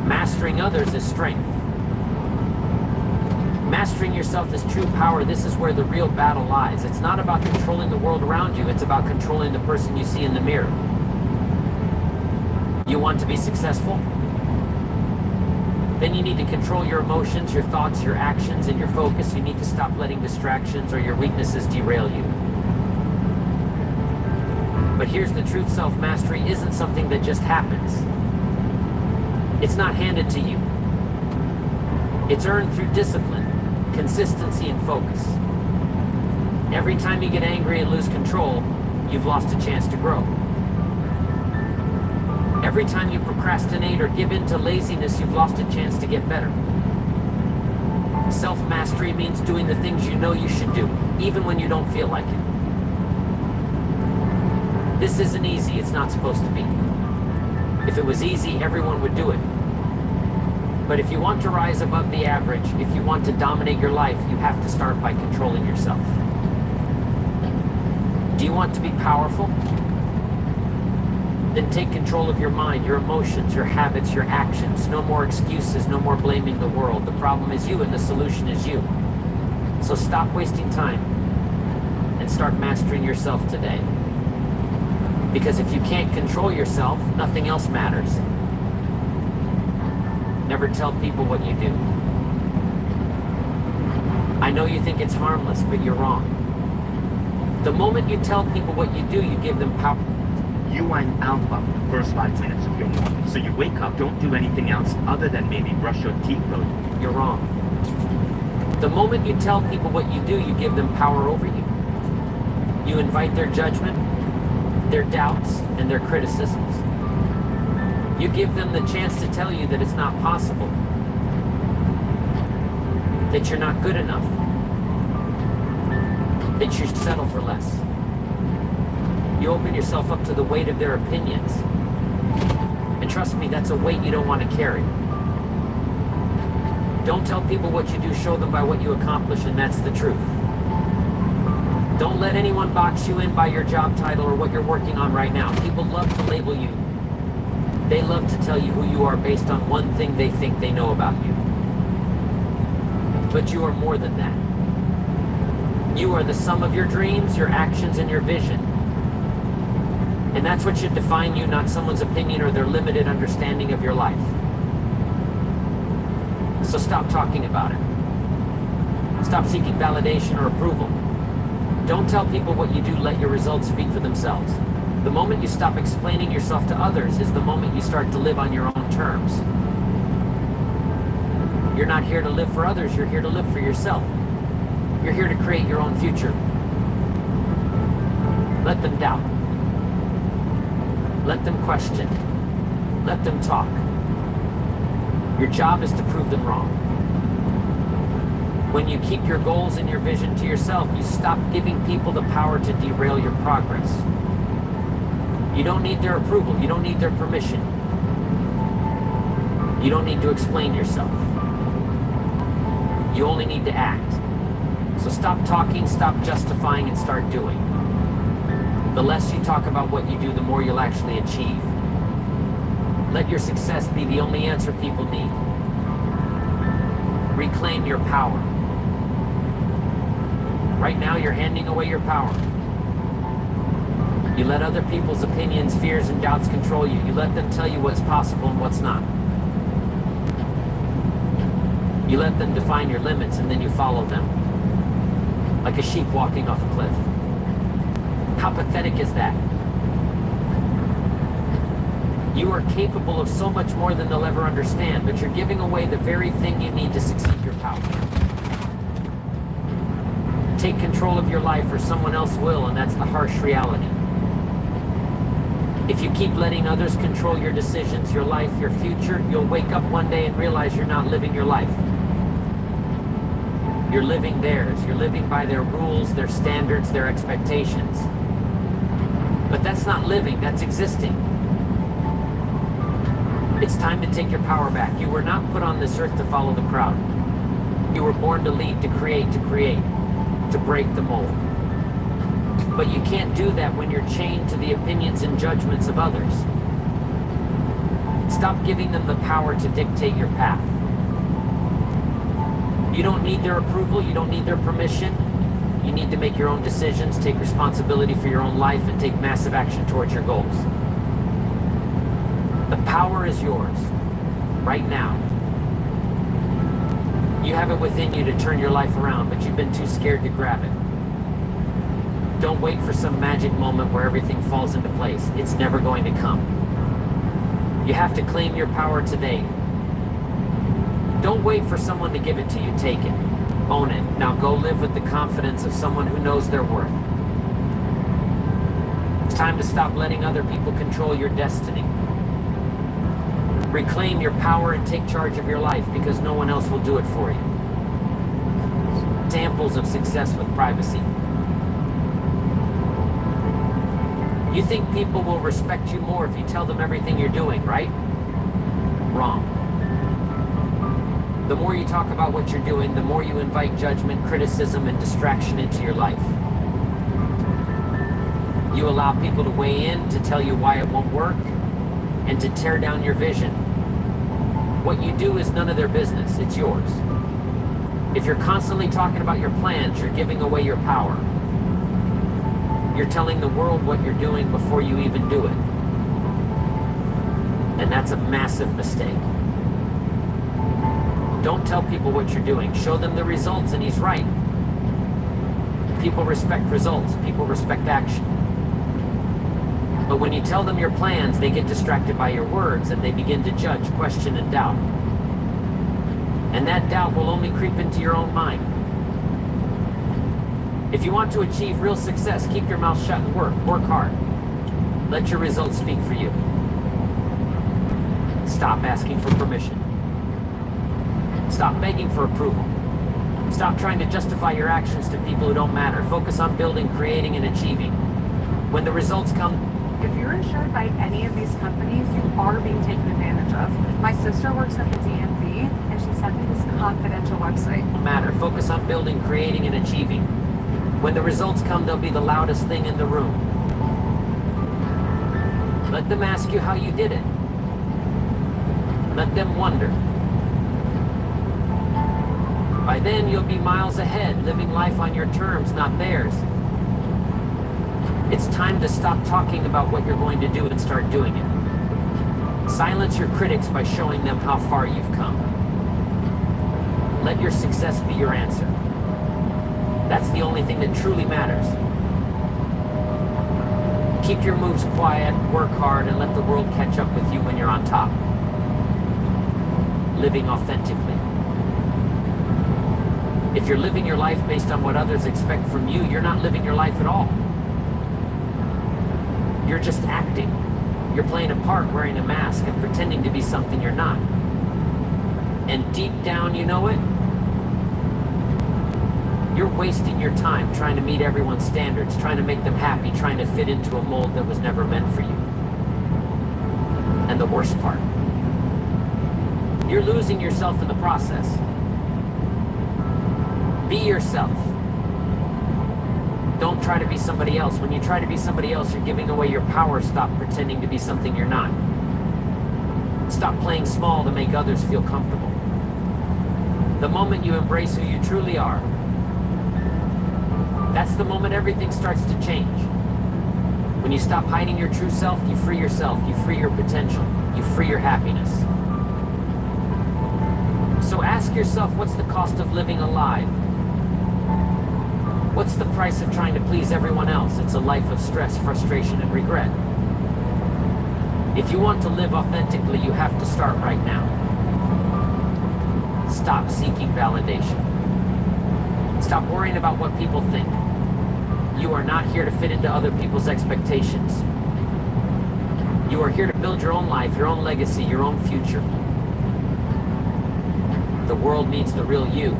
Mastering others is strength. Mastering yourself is true power. This is where the real battle lies. It's not about controlling the world around you, it's about controlling the person you see in the mirror. You want to be successful? Then you need to control your emotions, your thoughts, your actions, and your focus. You need to stop letting distractions or your weaknesses derail you. But here's the truth: self-mastery isn't something that just happens. It's not handed to you. It's earned through discipline, consistency, and focus. Every time you get angry and lose control, you've lost a chance to grow. Every time you procrastinate or give in to laziness, you've lost a chance to get better. Self-mastery means doing the things you know you should do, even when you don't feel like it. This isn't easy, it's not supposed to be. If it was easy, everyone would do it. But if you want to rise above the average, if you want to dominate your life, you have to start by controlling yourself. Do you want to be powerful? Then take control of your mind, your emotions, your habits, your actions. No more excuses, no more blaming the world. The problem is you and the solution is you. So stop wasting time and start mastering yourself today. Because if you can't control yourself, nothing else matters. Never tell people what you do. I know you think it's harmless, but you're wrong. The moment you tell people what you do, you give them power. You are an alpha for the first 5 minutes of your morning. So you wake up, don't do anything else other than maybe brush your teeth, though. You're wrong. The moment you tell people what you do, you give them power over you. You invite their judgment, their doubts, and their criticisms. You give them the chance to tell you that it's not possible, that you're not good enough, that you should settle for less. You open yourself up to the weight of their opinions. And trust me, that's a weight you don't want to carry. Don't tell people what you do, show them by what you accomplish, and that's the truth. Don't let anyone box you in by your job title or what you're working on right now. People love to label you. They love to tell you who you are based on one thing they think they know about you. But you are more than that. You are the sum of your dreams, your actions, and your vision. And that's what should define you, not someone's opinion or their limited understanding of your life. So stop talking about it. Stop seeking validation or approval. Don't tell people what you do, let your results speak for themselves. The moment you stop explaining yourself to others is the moment you start to live on your own terms. You're not here to live for others, you're here to live for yourself. You're here to create your own future. Let them doubt. Let them question. Let them talk. Your job is to prove them wrong. When you keep your goals and your vision to yourself, you stop giving people the power to derail your progress. You don't need their approval. You don't need their permission. You don't need to explain yourself. You only need to act. So stop talking, stop justifying, and start doing. The less you talk about what you do, the more you'll actually achieve. Let your success be the only answer people need. Reclaim your power. Right now, you're handing away your power. You let other people's opinions, fears, and doubts control you. You let them tell you what's possible and what's not. You let them define your limits, and then you follow them. Like a sheep walking off a cliff. How pathetic is that? You are capable of so much more than they'll ever understand, but you're giving away the very thing you need to succeed your power. Take control of your life or someone else will, and that's the harsh reality. If you keep letting others control your decisions, your life, your future, you'll wake up one day and realize you're not living your life. You're living theirs. You're living by their rules, their standards, their expectations. But that's not living, that's existing. It's time to take your power back. You were not put on this earth to follow the crowd. You were born to lead, to create, to break the mold. But you can't do that when you're chained to the opinions and judgments of others. Stop giving them the power to dictate your path. You don't need their approval, you don't need their permission. You need to make your own decisions, take responsibility for your own life, and take massive action towards your goals. The power is yours, right now. You have it within you to turn your life around, but you've been too scared to grab it. Don't wait for some magic moment where everything falls into place. It's never going to come. You have to claim your power today. Don't wait for someone to give it to you. Take it. Own it. Now go live with the confidence of someone who knows their worth. It's time to stop letting other people control your destiny. Reclaim your power and take charge of your life because no one else will do it for you. Examples of success with privacy. You think people will respect you more if you tell them everything you're doing, right? Wrong. The more you talk about what you're doing, the more you invite judgment, criticism, and distraction into your life. You allow people to weigh in, to tell you why it won't work, and to tear down your vision. What you do is none of their business, it's yours. If you're constantly talking about your plans, you're giving away your power. You're telling the world what you're doing before you even do it. And that's a massive mistake. Don't tell people what you're doing. Show them the results, and he's right. People respect results. People respect action. But when you tell them your plans, they get distracted by your words, and they begin to judge, question, and doubt. And that doubt will only creep into your own mind. If you want to achieve real success, keep your mouth shut and work. Work hard. Let your results speak for you. Stop asking for permission. Stop begging for approval. Stop trying to justify your actions to people who don't matter. Focus on building, creating, and achieving. When the results come, if you're insured by any of these companies, you are being taken advantage of. My sister works at the DMV, and she sent me this confidential website. Matter. Focus on building, creating, and achieving. When the results come, they'll be the loudest thing in the room. Let them ask you how you did it. Let them wonder. By then, you'll be miles ahead, living life on your terms, not theirs. It's time to stop talking about what you're going to do and start doing it. Silence your critics by showing them how far you've come. Let your success be your answer. That's the only thing that truly matters. Keep your moves quiet, work hard, and let the world catch up with you when you're on top. Living authentically. If you're living your life based on what others expect from you, you're not living your life at all. You're just acting. You're playing a part, wearing a mask, and pretending to be something you're not. And deep down, you know it? You're wasting your time trying to meet everyone's standards, trying to make them happy, trying to fit into a mold that was never meant for you. And the worst part, you're losing yourself in the process. Be yourself. Don't try to be somebody else. When you try to be somebody else, you're giving away your power. Stop pretending to be something you're not. Stop playing small to make others feel comfortable. The moment you embrace who you truly are, that's the moment everything starts to change. When you stop hiding your true self, you free yourself, you free your potential, you free your happiness. So ask yourself, what's the cost of living alive? What's the price of trying to please everyone else? It's a life of stress, frustration, and regret. If you want to live authentically, you have to start right now. Stop seeking validation. Stop worrying about what people think. You are not here to fit into other people's expectations. You are here to build your own life, your own legacy, your own future. The world needs the real you.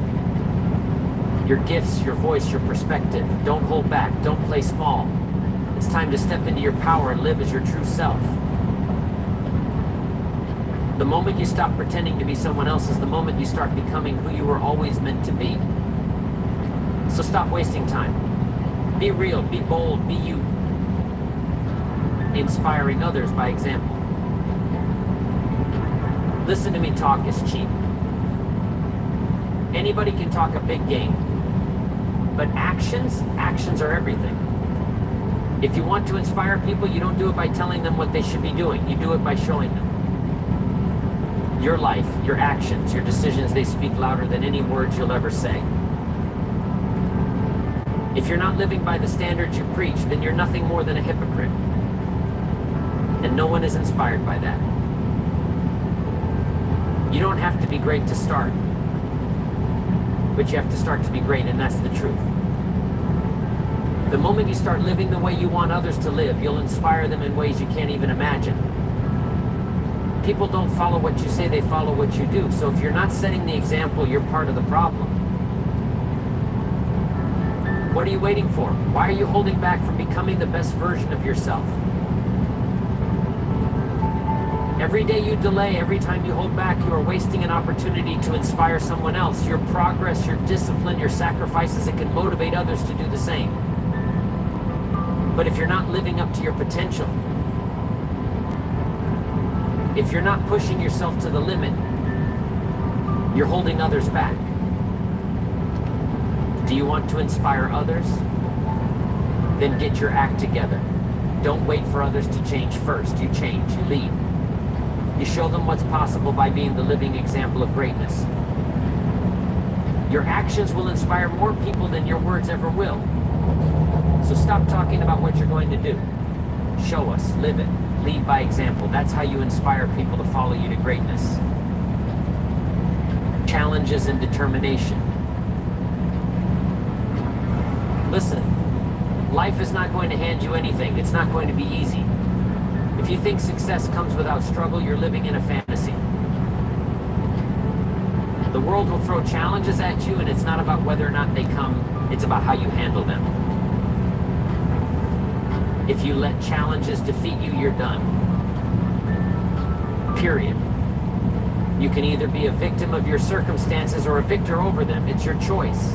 Your gifts, your voice, your perspective. Don't hold back. Don't play small. It's time to step into your power and live as your true self. The moment you stop pretending to be someone else is the moment you start becoming who you were always meant to be. So stop wasting time. Be real, be bold, be you. Inspiring others by example. Listen to me talk is cheap. Anybody can talk a big game. But actions are everything. If you want to inspire people, you don't do it by telling them what they should be doing. You do it by showing them. Your life, your actions, your decisions, they speak louder than any words you'll ever say. If you're not living by the standards you preach, then you're nothing more than a hypocrite. And no one is inspired by that. You don't have to be great to start. But you have to start to be great, and that's the truth. The moment you start living the way you want others to live, you'll inspire them in ways you can't even imagine. People don't follow what you say, they follow what you do. So if you're not setting the example, you're part of the problem. What are you waiting for? Why are you holding back from becoming the best version of yourself? Every day you delay, every time you hold back, you are wasting an opportunity to inspire someone else. Your progress, your discipline, your sacrifices, it can motivate others to do the same. But if you're not living up to your potential, if you're not pushing yourself to the limit, you're holding others back. Do you want to inspire others? Then get your act together. Don't wait for others to change first. You change, you lead. You show them what's possible by being the living example of greatness. Your actions will inspire more people than your words ever will. So stop talking about what you're going to do. Show us, live it, lead by example. That's how you inspire people to follow you to greatness. Challenges and determination. Listen, life is not going to hand you anything. It's not going to be easy. If you think success comes without struggle, you're living in a fantasy. The world will throw challenges at you, and it's not about whether or not they come, it's about how you handle them. If you let challenges defeat you, you're done. Period. You can either be a victim of your circumstances or a victor over them. It's your choice.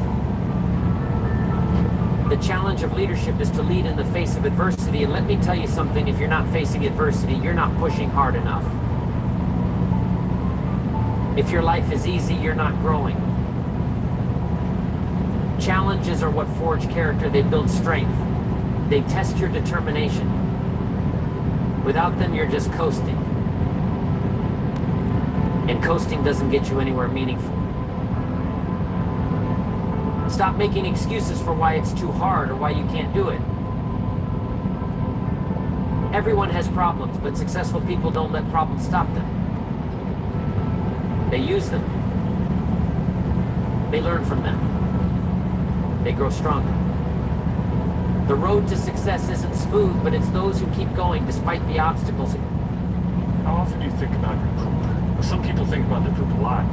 The challenge of leadership is to lead in the face of adversity, and let me tell you something, if you're not facing adversity, you're not pushing hard enough. If your life is easy, you're not growing. Challenges are what forge character, they build strength. They test your determination. Without them, you're just coasting. And coasting doesn't get you anywhere meaningful. Stop making excuses for why it's too hard or why you can't do it. Everyone has problems, but successful people don't let problems stop them. They use them. They learn from them. They grow stronger. The road to success isn't smooth, but it's those who keep going despite the obstacles. How often do you think about your poop? Some people think about their poop a lot.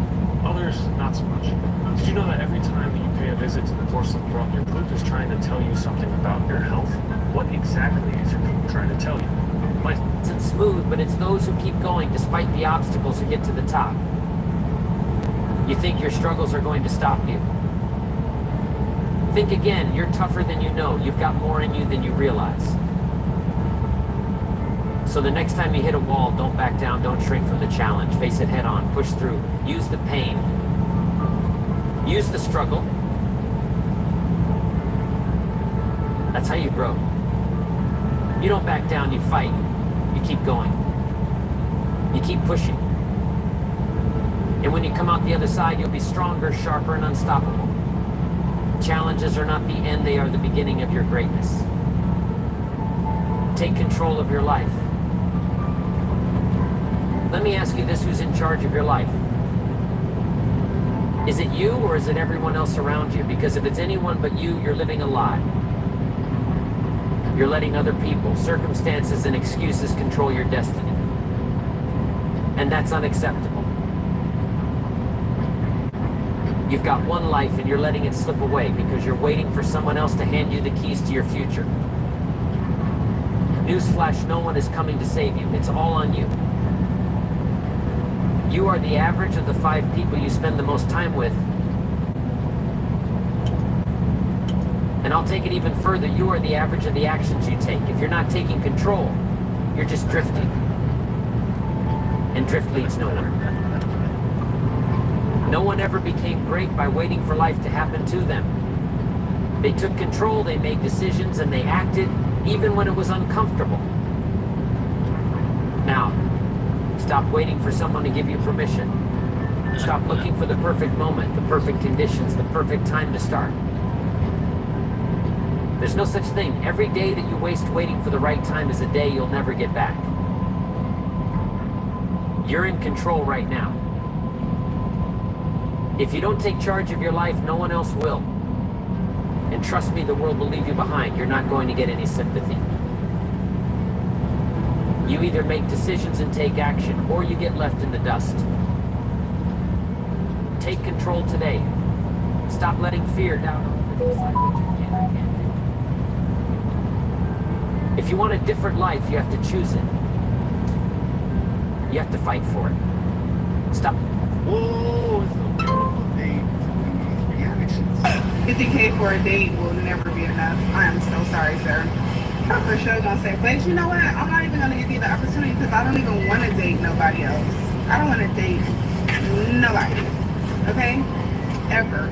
Others, not so much. Did you know that every time that you pay a visit to the porcelain throne, your poop is trying to tell you something about your health? What exactly is your poop trying to tell you? Life isn't smooth, but it's those who keep going despite the obstacles who get to the top. You think your struggles are going to stop you. Think again, you're tougher than you know. You've got more in you than you realize. So the next time you hit a wall, don't back down, don't shrink from the challenge. Face it head on, push through. Use the pain. Use the struggle. That's how you grow. You don't back down, you fight. You keep going. You keep pushing. And when you come out the other side, you'll be stronger, sharper, and unstoppable. Challenges are not the end, they are the beginning of your greatness. Take control of your life. Let me ask you this, who's in charge of your life? Is it you or is it everyone else around you? Because if it's anyone but you, you're living a lie. You're letting other people, circumstances, and excuses control your destiny. And that's unacceptable. You've got one life and you're letting it slip away because you're waiting for someone else to hand you the keys to your future. Newsflash, no one is coming to save you. It's all on you. You are the average of the 5 people you spend the most time with. And I'll take it even further. You are the average of the actions you take. If you're not taking control, you're just drifting. And drift leads nowhere. No one ever became great by waiting for life to happen to them. They took control, they made decisions, and they acted even when it was uncomfortable. Now, stop waiting for someone to give you permission. Stop looking for the perfect moment, the perfect conditions, the perfect time to start. There's no such thing. Every day that you waste waiting for the right time is a day you'll never get back. You're in control right now. If you don't take charge of your life, no one else will. And trust me, the world will leave you behind. You're not going to get any sympathy. You either make decisions and take action, or you get left in the dust. Take control today. Stop letting fear down over decide what you can or can't do. If you want a different life, you have to choose it. You have to fight for it. Stop. Whoa, it's a beautiful day to these reactions. 50K for a date will never be enough. I am so sorry, sir. I'm for sure gonna say, but you know what? I'm not even gonna give you the opportunity because I don't even want to date nobody else. I don't want to date nobody. Okay? Ever.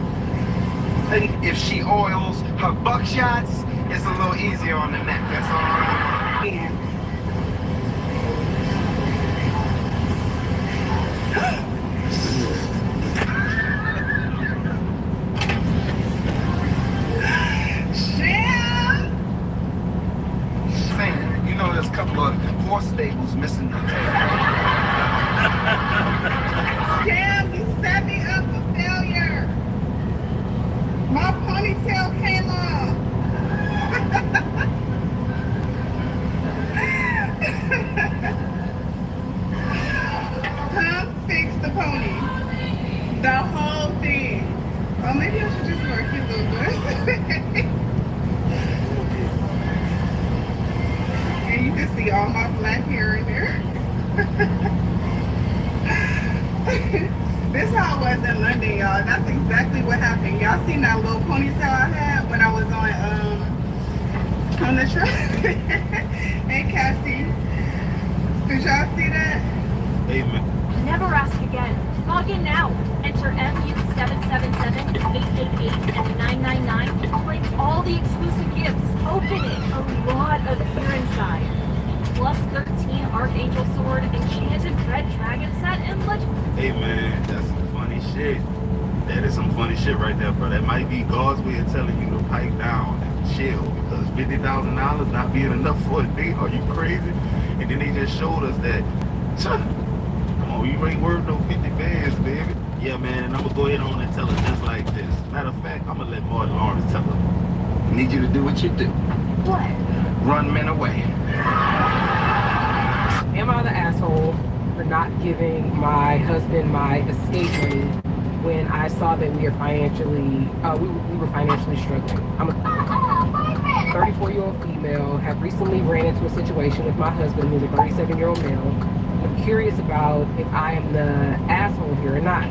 If she oils her buckshots, it's a little easier on the neck. That's all. Yeah. You know, there's a couple of horse stables missing the tail. Damn, you set me up for failure. My ponytail came off. Come fix the pony. The whole thing. Oh, maybe I should just wear a cute little dress. And you can see all my black hair in there. This how it was in London, y'all. That's exactly what happened. Y'all seen that little ponytail I had when I was on the truck? Hey, Cassie. Did y'all see that? Amen. Never ask again. Log in now. Enter MU777, 888, and 999. Claim all the exclusive gifts. Open it. A lot of gear inside. Plus 13 Archangel Sword, Enchanted Red Dragon set, and Hey man, that's some funny shit. That is some funny shit right there, bro. That might be God's way of telling you to pipe down and chill, because $50,000 not being enough for a date. Are you crazy? And then they just showed us that, come on, you ain't worth no 50 bands, baby. Yeah, man, and I'm gonna go ahead on and tell her just like this. Matter of fact, I'm gonna let Martin Lawrence tell her. I need you to do what you do. What? Run men away. Am I the asshole for not giving my husband my escape money when I saw that we were financially struggling? I'm a 34-year-old female, have recently ran into a situation with my husband, who's a 37-year-old male. I'm curious about if I am the asshole here or not.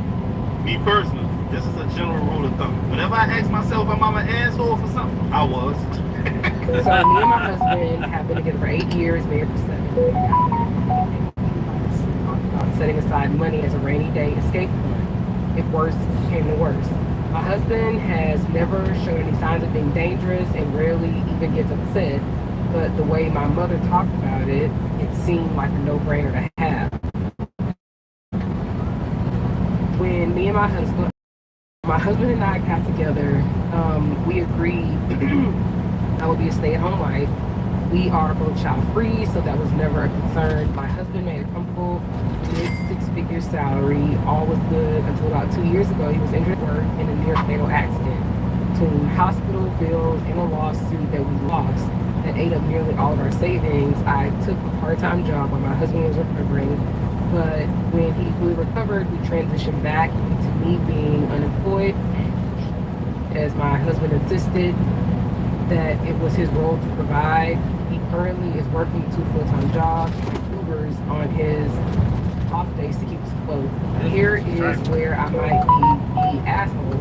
Me personally, this is a general rule of thumb. Whenever I ask myself if I'm an asshole for something, I was. So me and my husband have been together for 8 years, married for 7. Setting aside money as a rainy day escape fund if worse came to worse. My husband has never shown any signs of being dangerous and rarely even gets upset, but the way my mother talked about it, it seemed like a no-brainer to have. When me and my husband and I got together, we agreed I would be a stay-at-home wife. We are both child-free, so that was never a concern. My husband made a comfortable mid-six-figure salary. All was good until about 2 years ago. He was injured at work in a near-fatal accident. Between hospital bills and a lawsuit that we lost that ate up nearly all of our savings, I took a part-time job while my husband was recovering. But when he fully recovered, we transitioned back into me being unemployed, as my husband insisted that it was his role to provide. He currently is working 2 full-time jobs, Ubers on his off days to keep us afloat. And here is where I might be the asshole.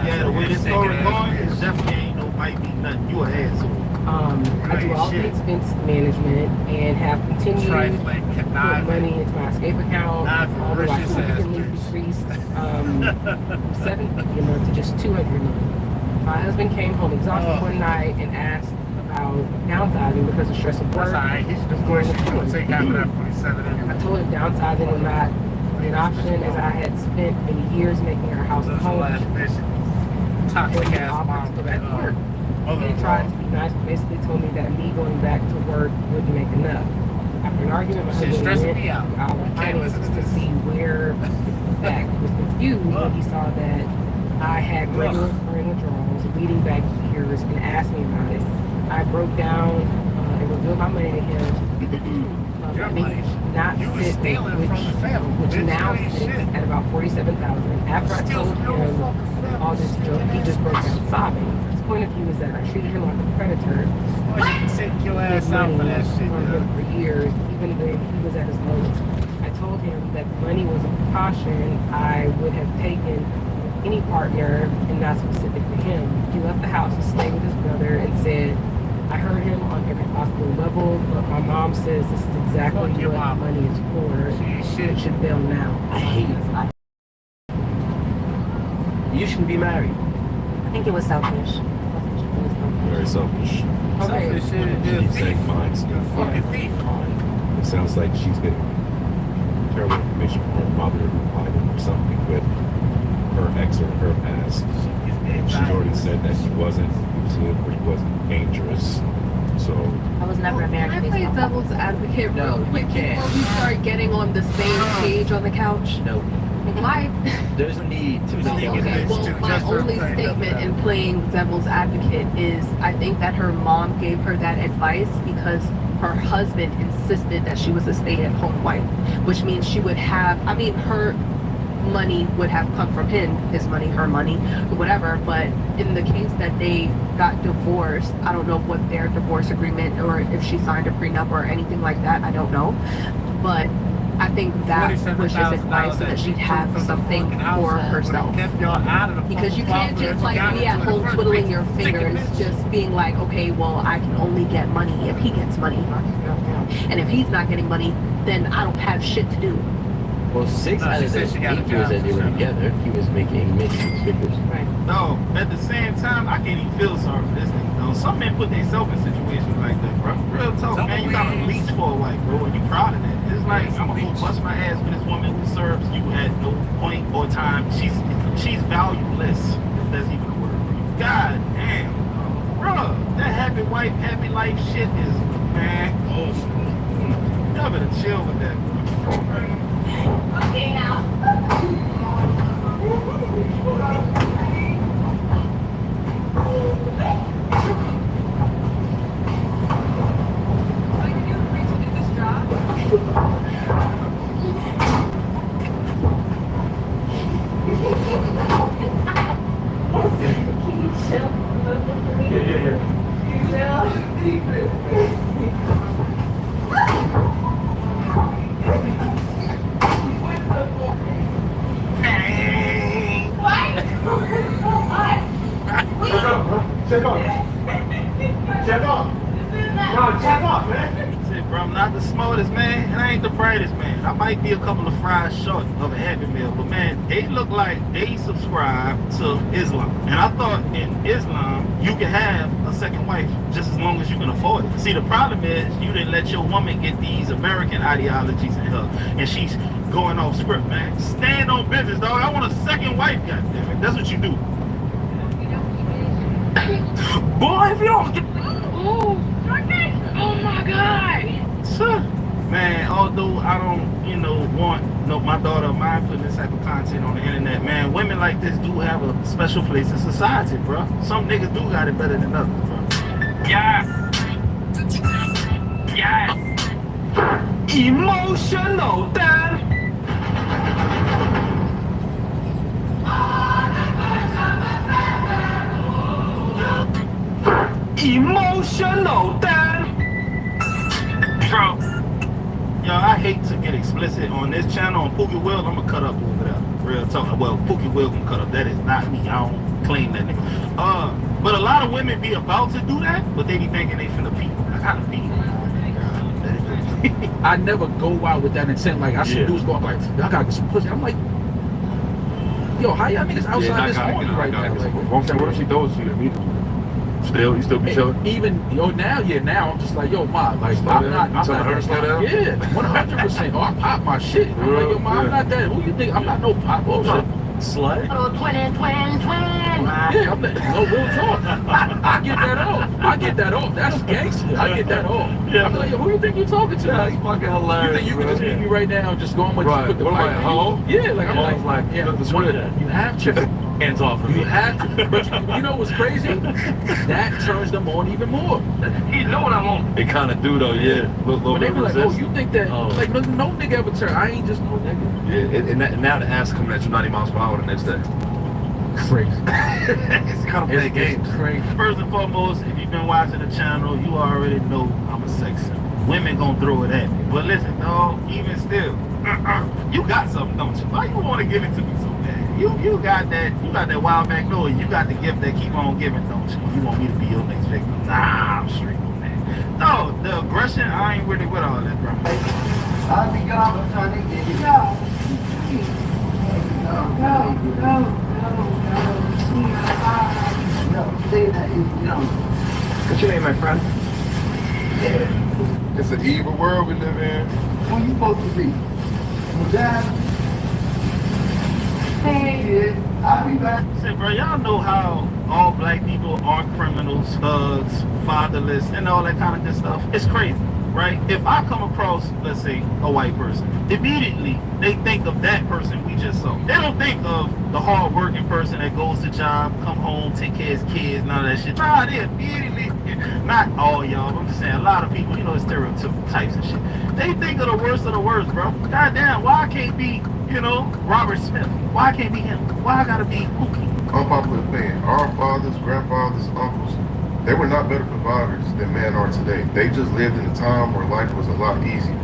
Yeah, the way this story going, it definitely ain't no might be nothing. You an asshole. I do all the expense management and have continued to put money into my escape account, although I significantly decreased from $750 a month to just $200 a month. My husband came home exhausted one night and asked about downsizing because of stress of work. I told him downsizing was not an option, as I had spent many years making our house a home. And he offered to go back to work. He tried to be nice, but basically told me that me going back to work wouldn't make enough. After an argument, my husband went to our finances to see where back was confused when he saw that I had regular recurring withdrawals leading back years and asked me about it. I broke down and revealed my money to him. not sit, which now sits at about 47,000. After I told him all this joke, he just broke out sobbing. His point of view is that I treated him like a predator. Take your ass out for that shit, for years, even when he was at his lowest. I told him that money was a precaution I would have taken any partner and not specifically him. He left the house to stay with his brother and said, I heard him on every possible level, but my mom says this is exactly what money is for. You should bail now. I hate it. You shouldn't be married. I think it was selfish. Very selfish. Okay. She keeps saying mine. It sounds like she's getting terrible information from her mother or something with her ex or her past. She's already said that he wasn't abusive or he wasn't dangerous. So I was never a marriage. Can I play devil's advocate No, real quick you can't. before we start getting on the same page on the couch? No. Why? There's no need to Okay, take well, my only statement in playing devil's advocate is I think that her mom gave her that advice because her husband insisted that she was a stay-at-home wife, which means she would have, I mean, her money would have come from him, his money, her money, or whatever, but in the case that they got divorced, I don't know what their divorce agreement or if she signed a prenup or anything like that, I don't know, but I think that was his advice so that she'd have something for herself. Because you can't just like be at home twiddling your fingers, just being like, okay, well, I can only get money if he gets money. And if he's not getting money, then I don't have shit to do. Well, 6 out of the 8 years that they were together, he was making mid-six figures. Right. No, at the same time, I can't even feel sorry for this nigga, though. Some men put themselves in situations like that, bro. Real talk, man. You got a lease for a wife, bro, and you proud of that. It's like, I'm gonna go bust my ass for this woman who serves you at no point or time. She's valueless, if that's even a word. God damn. Bro, that happy wife, happy life shit is, man. Y'all better chill with that, bro. Okay, now. Check off. Check off. No, check off, man. Shit, bro, I'm not the smartest man, and I ain't the brightest man. I might be a couple of fries short of a Happy Meal, but man, they look like they subscribe to Islam. And I thought in Islam, you can have a second wife just as long as you can afford it. See, the problem is you didn't let your woman get these American ideologies in her, and she's going off script, man. Stand on business, dog. I want a second wife, goddammit. That's what you do. Boy, if you don't get... Oh my God. Man, although I don't, want my daughter or mine putting this type of content on the internet, man, women like this do have a special place in society, bro. Some niggas do got it better than others, bro. Yeah. Yeah. Emotional, Dan. Emotional, Dan. Bro. Yo, I hate to get explicit on this channel. On Pookie Will, I'm gonna cut up over there. Real talk. Well, Pookie Will gonna cut up. That is not me. I don't claim that nigga. But a lot of women be about to do that, but they be thinking they finna pee. I gotta pee. I never go out with that intent. Like I see dudes go out like, I gotta get some pussy. I'm like, yo, how y'all niggas outside this morning right now? Like, what if she throws you immediately? You still be chilling? Even now I'm just like, yo, ma, like I'm not her to slow down? Yeah, 100%. Oh, I pop my shit. I'm like, yo, ma, I'm not that. Who you think? I'm not no pop. Oh, shit. Slut? Oh, twin. Yeah, I'm not, no real talk. I get that off. That's gangster. I get that off. Yeah. I'm like, yo, who you think you talking to? That's fucking hilarious. You think you can just meet me right now and just go on with right. you put the what am I, mic home? Yeah, like I'm like, yeah, you have to. Hands off of me. You had to. But you know what's crazy? That turns them on even more. You know what I'm on. They kind of do though, yeah. Little When they bit be like, resist. oh, you think that, like, no nigga ever turn. I ain't just no nigga. Yeah, and now the ass coming at you 90 miles per hour the next day. Crazy. It's kind of play games. Crazy. First and foremost, if you've been watching the channel, you already know I'm a sex symbol. Women gonna throw it at me. But listen, dog, even still, you got something, don't you? Why you want to give it to me so bad? You got that wild magnolia. You got the gift that keep on giving, don't you? You want me to be your next victim? Nah, I'm straight on that. No, the aggression, I ain't really with all that, bro. I'll be gone, honey. What's your name, my friend? It's an evil world we live in. Who you supposed to be? Dad? Hey. I'll be back. Say, bro, y'all know how all black people are criminals, thugs, fatherless, and all that kind of good stuff. It's crazy, right? If I come across, let's say, a white person, immediately they think of that person we just saw. They don't think of the hard-working person that goes to job, come home, take care of his kids, none of that shit. Nah, they immediately, not all y'all, I'm just saying, a lot of people, you know, stereotypes and shit. They think of the worst, bro. Goddamn, why I can't be, you know, Robert Smith? Why I can't be him? Why I gotta be Pookie? Unpopular opinion. Our fathers, grandfathers, uncles, they were not better providers than men are today. They just lived in a time where life was a lot easier.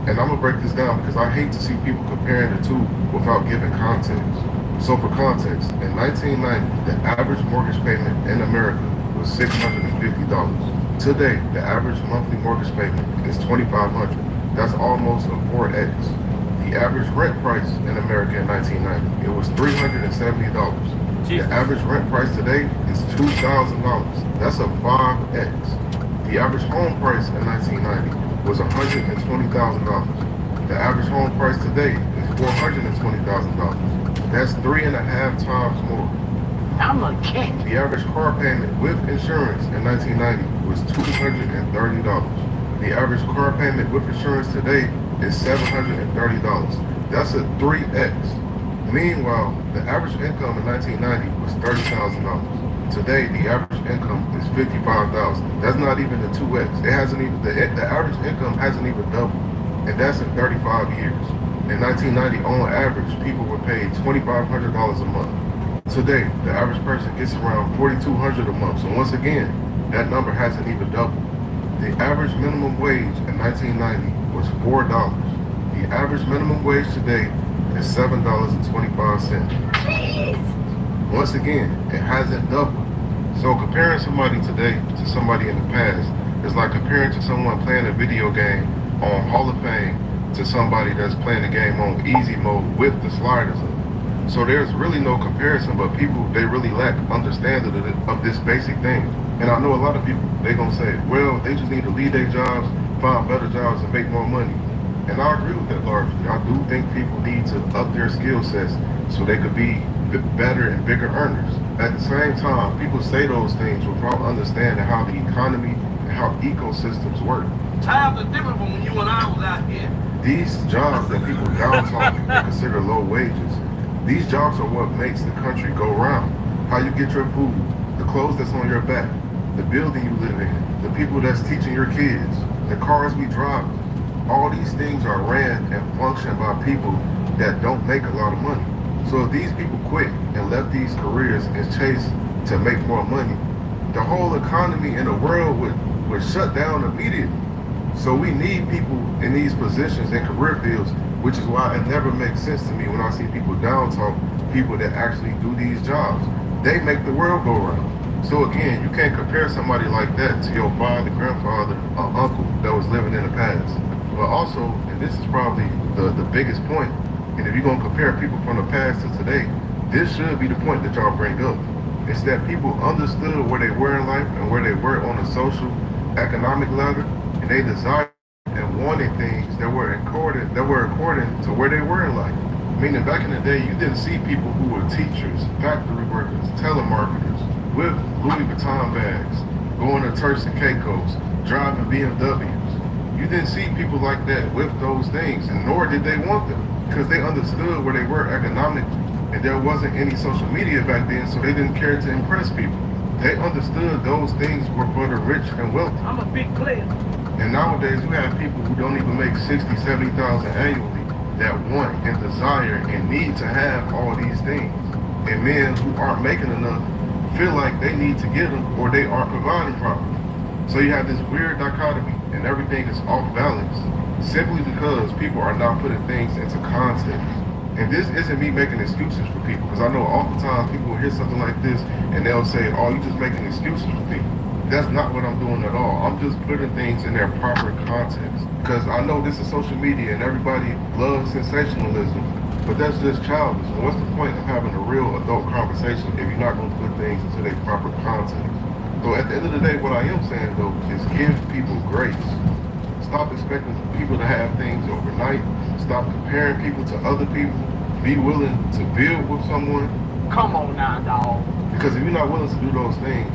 And I'm gonna break this down because I hate to see people comparing the two without giving context. So for context, in 1990, the average mortgage payment in America was $650. Today, the average monthly mortgage payment is $2,500. That's almost a 4x. The average rent price in America in 1990, it was $370. The average rent price today is $2,000. That's a 5x. The average home price in 1990 was $120,000. The average home price today is $420,000. That's 3.5 times more. I'm a king. The average car payment with insurance in 1990 was $230. The average car payment with insurance today is $730. That's a 3x. Meanwhile, the average income in 1990 was $30,000. Today, the average income is $55,000. That's not even the 2x. It hasn't even the average income hasn't even doubled, and that's in 35 years. In 1990, on average, people were paid $2,500 a month. Today, the average person gets around $4,200 a month. So once again, that number hasn't even doubled. The average minimum wage in 1990 was $4. The average minimum wage today is $7.25. Once again, it hasn't doubled. So comparing somebody today to somebody in the past is like comparing to someone playing a video game on Hall of Fame to somebody that's playing a game on easy mode with the sliders up. So there's really no comparison, but people, they really lack understanding of this basic thing. And I know a lot of people, they gonna say, well, they just need to leave their jobs, find better jobs, and make more money. And I agree with that largely. I do think people need to up their skill sets so they could be better and bigger earners. At the same time, people say those things without understanding how the economy and how ecosystems work. Times are different from when you and I was out here. These jobs that people downtalk and consider low wages, these jobs are what makes the country go round. How you get your food, the clothes that's on your back, the building you live in, the people that's teaching your kids, the cars we drive. All these things are ran and functioned by people that don't make a lot of money. So if these people quit and left these careers and chase to make more money, the whole economy in the world would shut down immediately. So we need people in these positions and career fields, which is why it never makes sense to me when I see people down talk people that actually do these jobs. They make the world go round. So again, you can't compare somebody like that to your father, grandfather, or uncle that was living in the past. But also, and this is probably the biggest point, and if you're going to compare people from the past to today, this should be the point that y'all bring up. It's that people understood where they were in life and where they were on the social, economic ladder, and they desired and wanted things that were according to where they were in life. Meaning back in the day, you didn't see people who were teachers, factory workers, telemarketers, with Louis Vuitton bags, going to Turks and Caicos, driving BMWs. You didn't see people like that with those things, and nor did they want them, because they understood where they were economically, And there wasn't any social media back then, so they didn't care to impress people. They understood those things were for the rich and wealthy. I'm a big player. And nowadays you have people who don't even make 60, 70,000 annually that want and desire and need to have all these things. And men who aren't making enough feel like they need to get them or they aren't providing properly. So you have this weird dichotomy and everything is off balance simply because people are not putting things into context. And this isn't me making excuses for people, because I know oftentimes people will hear something like this and they'll say, oh, you're just making excuses for people. That's not what I'm doing at all. I'm just putting things in their proper context. Because I know this is social media and everybody loves sensationalism, but that's just childish. And what's the point of having a real adult conversation if you're not going to put things into their proper context? So at the end of the day, what I am saying though is give people grace. Stop expecting people to have things overnight. Stop comparing people to other people. Be willing to build with someone. Come on now, dog. Because if you're not willing to do those things,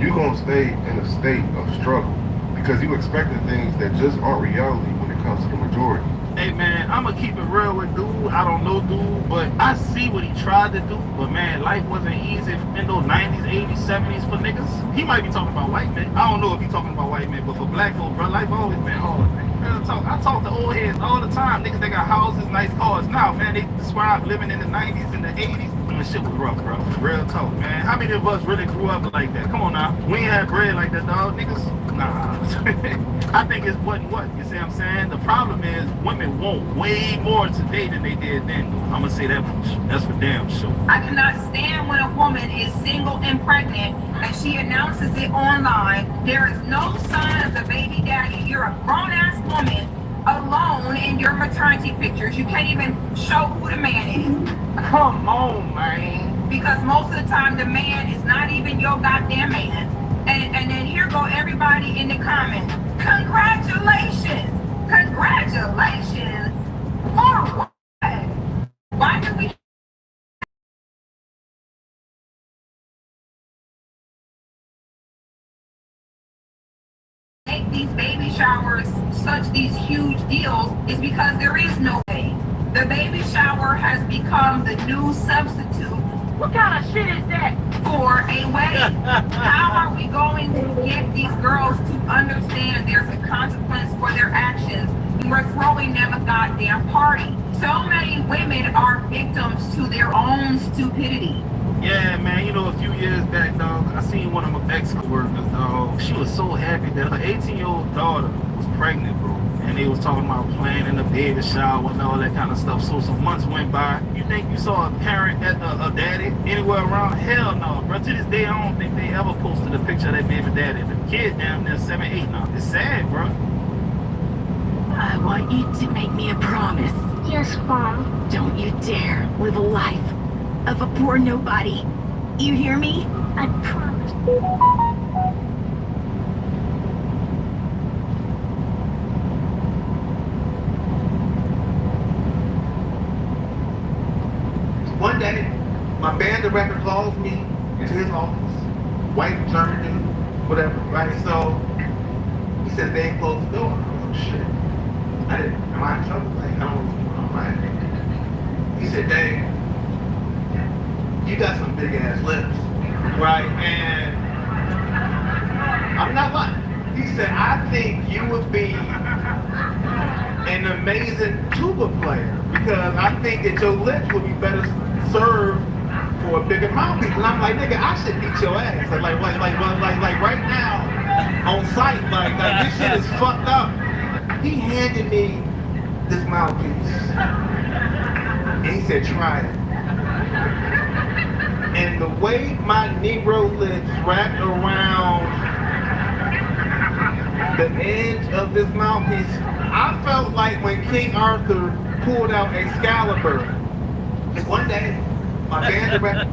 you're going to stay in a state of struggle. Because you're expecting things that just aren't reality when it comes to the majority. Hey man, I'ma keep it real with dude. I don't know dude, but I see what he tried to do. But man, life wasn't easy in those 90s, 80s, 70s for niggas. He might be talking about white men. I don't know if he's talking about white men, but for black folks, bro, life always been hard, man. I talk to old heads all the time. Niggas that got houses, nice cars. Now, man, they describe living in the 90s and the 80s. And shit was rough, bro. Real talk, man. How many of us really grew up like that? Come on now. We ain't had bread like that, dog. Niggas, nah. I think it's what? You see what I'm saying? The problem is women want way more today than they did then. I'm gonna say that much. That's for damn sure. I cannot stand when a woman is single and pregnant and she announces it online. There is no sign of the baby daddy. You're a grown-ass woman alone in your maternity pictures. You can't even show who the man is. Come on, man. Because most of the time the man is not even your goddamn man. And then here go everybody in the comments. Congratulations! Congratulations! For what? Why do we make these baby showers such these huge deals? Is because there is no way. The baby shower has become the new substitute. What kind of shit is that? For a wedding. How are we going to get these girls to understand there's a consequence for their actions when we're throwing them a goddamn party? So many women are victims to their own stupidity. Yeah, man, you know, a few years back, dog, I seen one of my ex-workers, dog. She was so happy that her 18-year-old daughter was pregnant, bro. And they was talking about planning a baby shower and all that kind of stuff. So some months went by. You think you saw a parent, a daddy anywhere around? Hell no, bro. To this day, I don't think they ever posted a picture of that baby daddy. The kid damn near 7, 8 now. It's sad, bro. I want you to make me a promise. Yes, Mom. Don't you dare live a life of a poor nobody. You hear me? I promise. One day, my band director calls me into his office. White German dude, whatever, right? So he said they ain't closed the door. I was like, shit. I didn't, am I in trouble? Like, I don't know what's going on, right? He said, Dave, you got some big ass lips, right? And I'm not lying. He said, I think you would be an amazing tuba player because I think that your lips would be better served for a bigger mouthpiece. And I'm like, nigga, I should beat your ass. Like right now on site, like this shit is fucked up. He handed me this mouthpiece and he said, try it. And the way my Negro lips wrapped around the edge of this mouthpiece, I felt like when King Arthur pulled out Excalibur. And one day, my band director.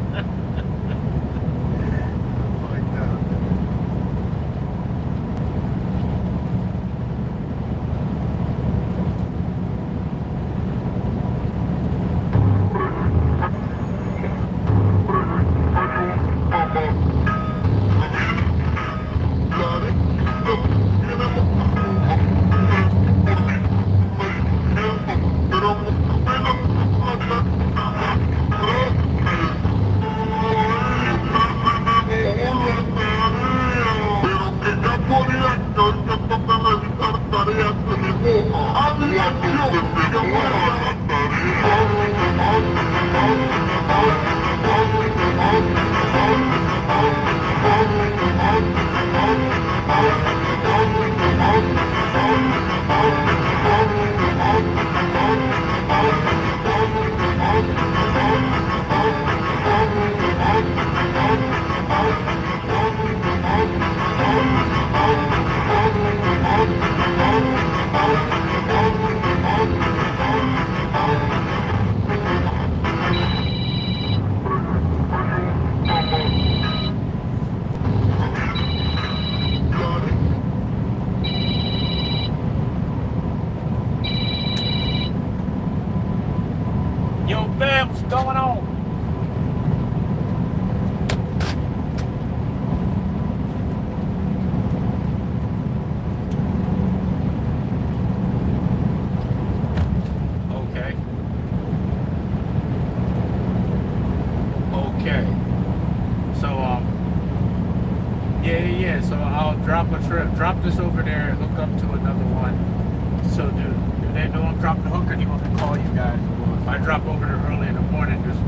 Yeah. So I'll drop this over there and hook up to another one. So do they know I'm dropping the hook, or do you want me to call you guys? Well, if I drop over there early in the morning, just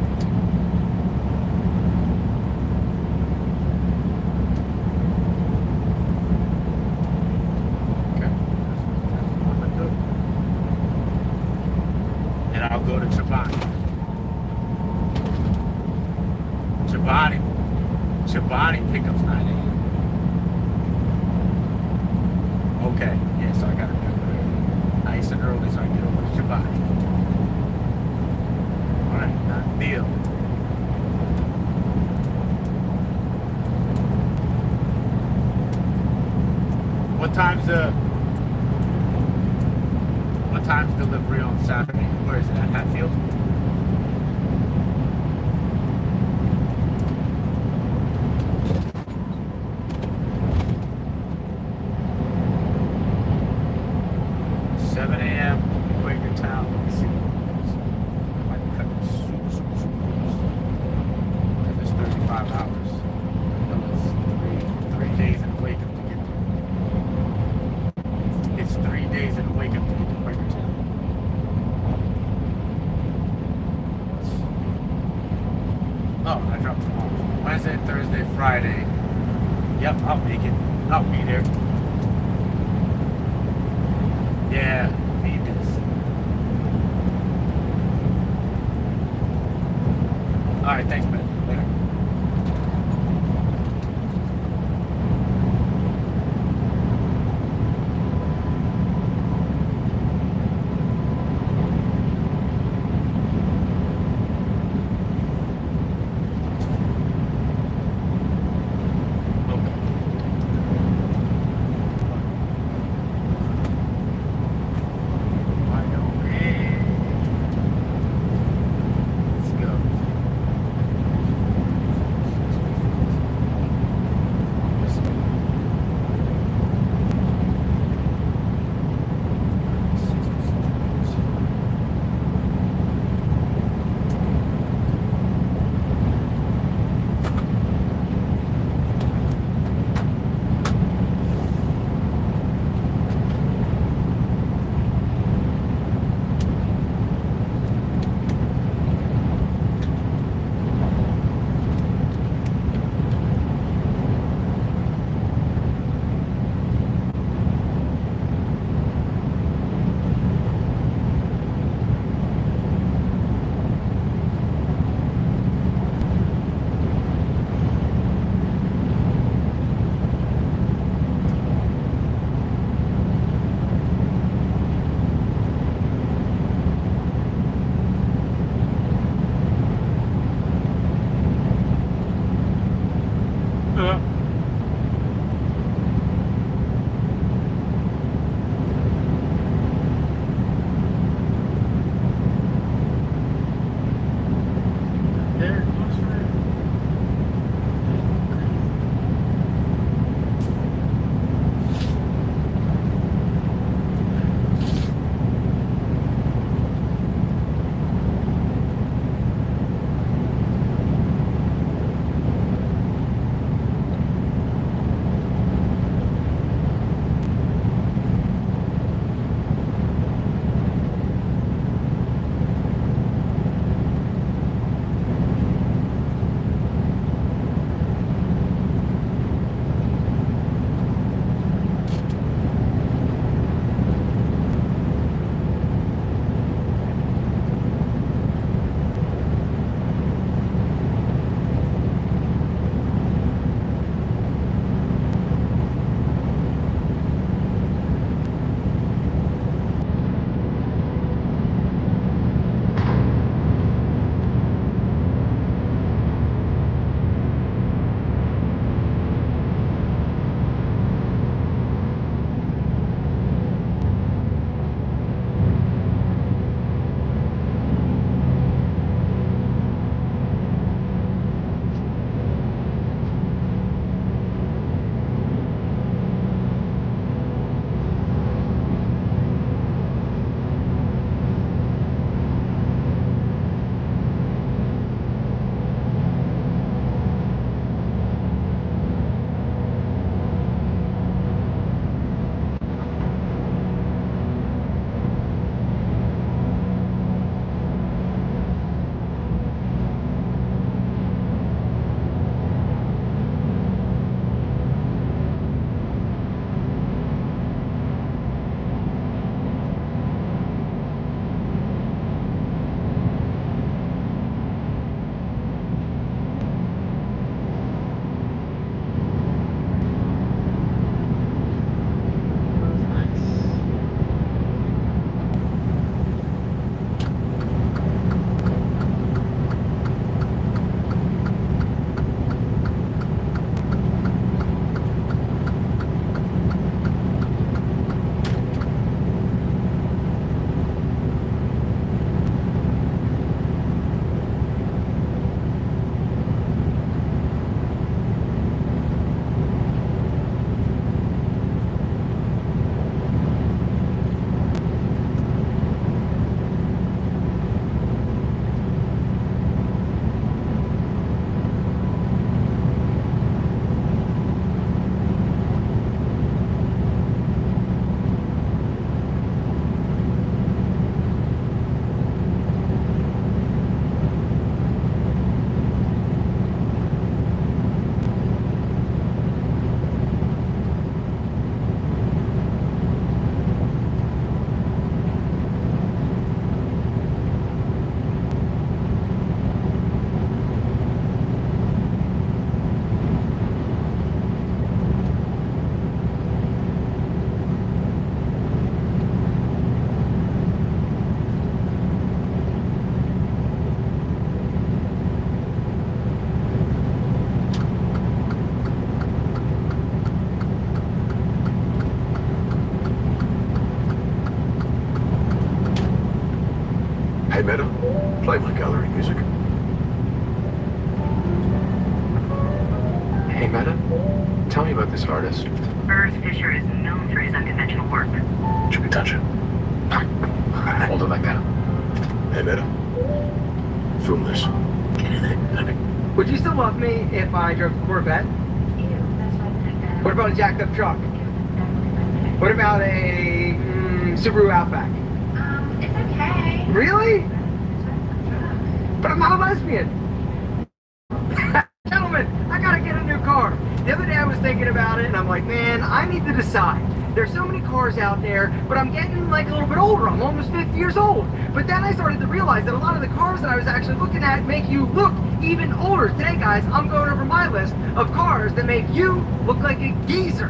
I'll go to Chobani pickups 9 a.m. Okay, yeah, so I gotta go there nice and early so I can get over to Chobani. Alright, done deal. What time's delivery on Saturday? Where is it, at Hatfield? Quakertown. Let me see. I might cut this super close. Because it's 35 hours. No, it's three days in the wake up to get there. It's 3 days in the wake up to get to Quakertown. Oh, I dropped them off. Wednesday, Thursday, Friday. Yep, I'll make it. I'll be there. Yeah, need this. Alright, thanks, man. Later. Meta, tell me about this artist. Urs Fisher is known for his unconventional work. Should we touch it? Hold it like that. Hey, Meta. Film this. Get in it. Would you still love me if I drove a Corvette? What about a jacked up truck? What about a Subaru Outback? It's okay. Really? But I'm not a lesbian. Gentlemen, I gotta get a new car. The other day I was thinking about it and I'm like, man, I need to decide. There's so many cars out there, but I'm getting like a little bit older. I'm almost 50 years old. But then I started to realize that a lot of the cars that I was actually looking at make you look even older. Today, guys, I'm going over my list of cars that make you look like a geezer.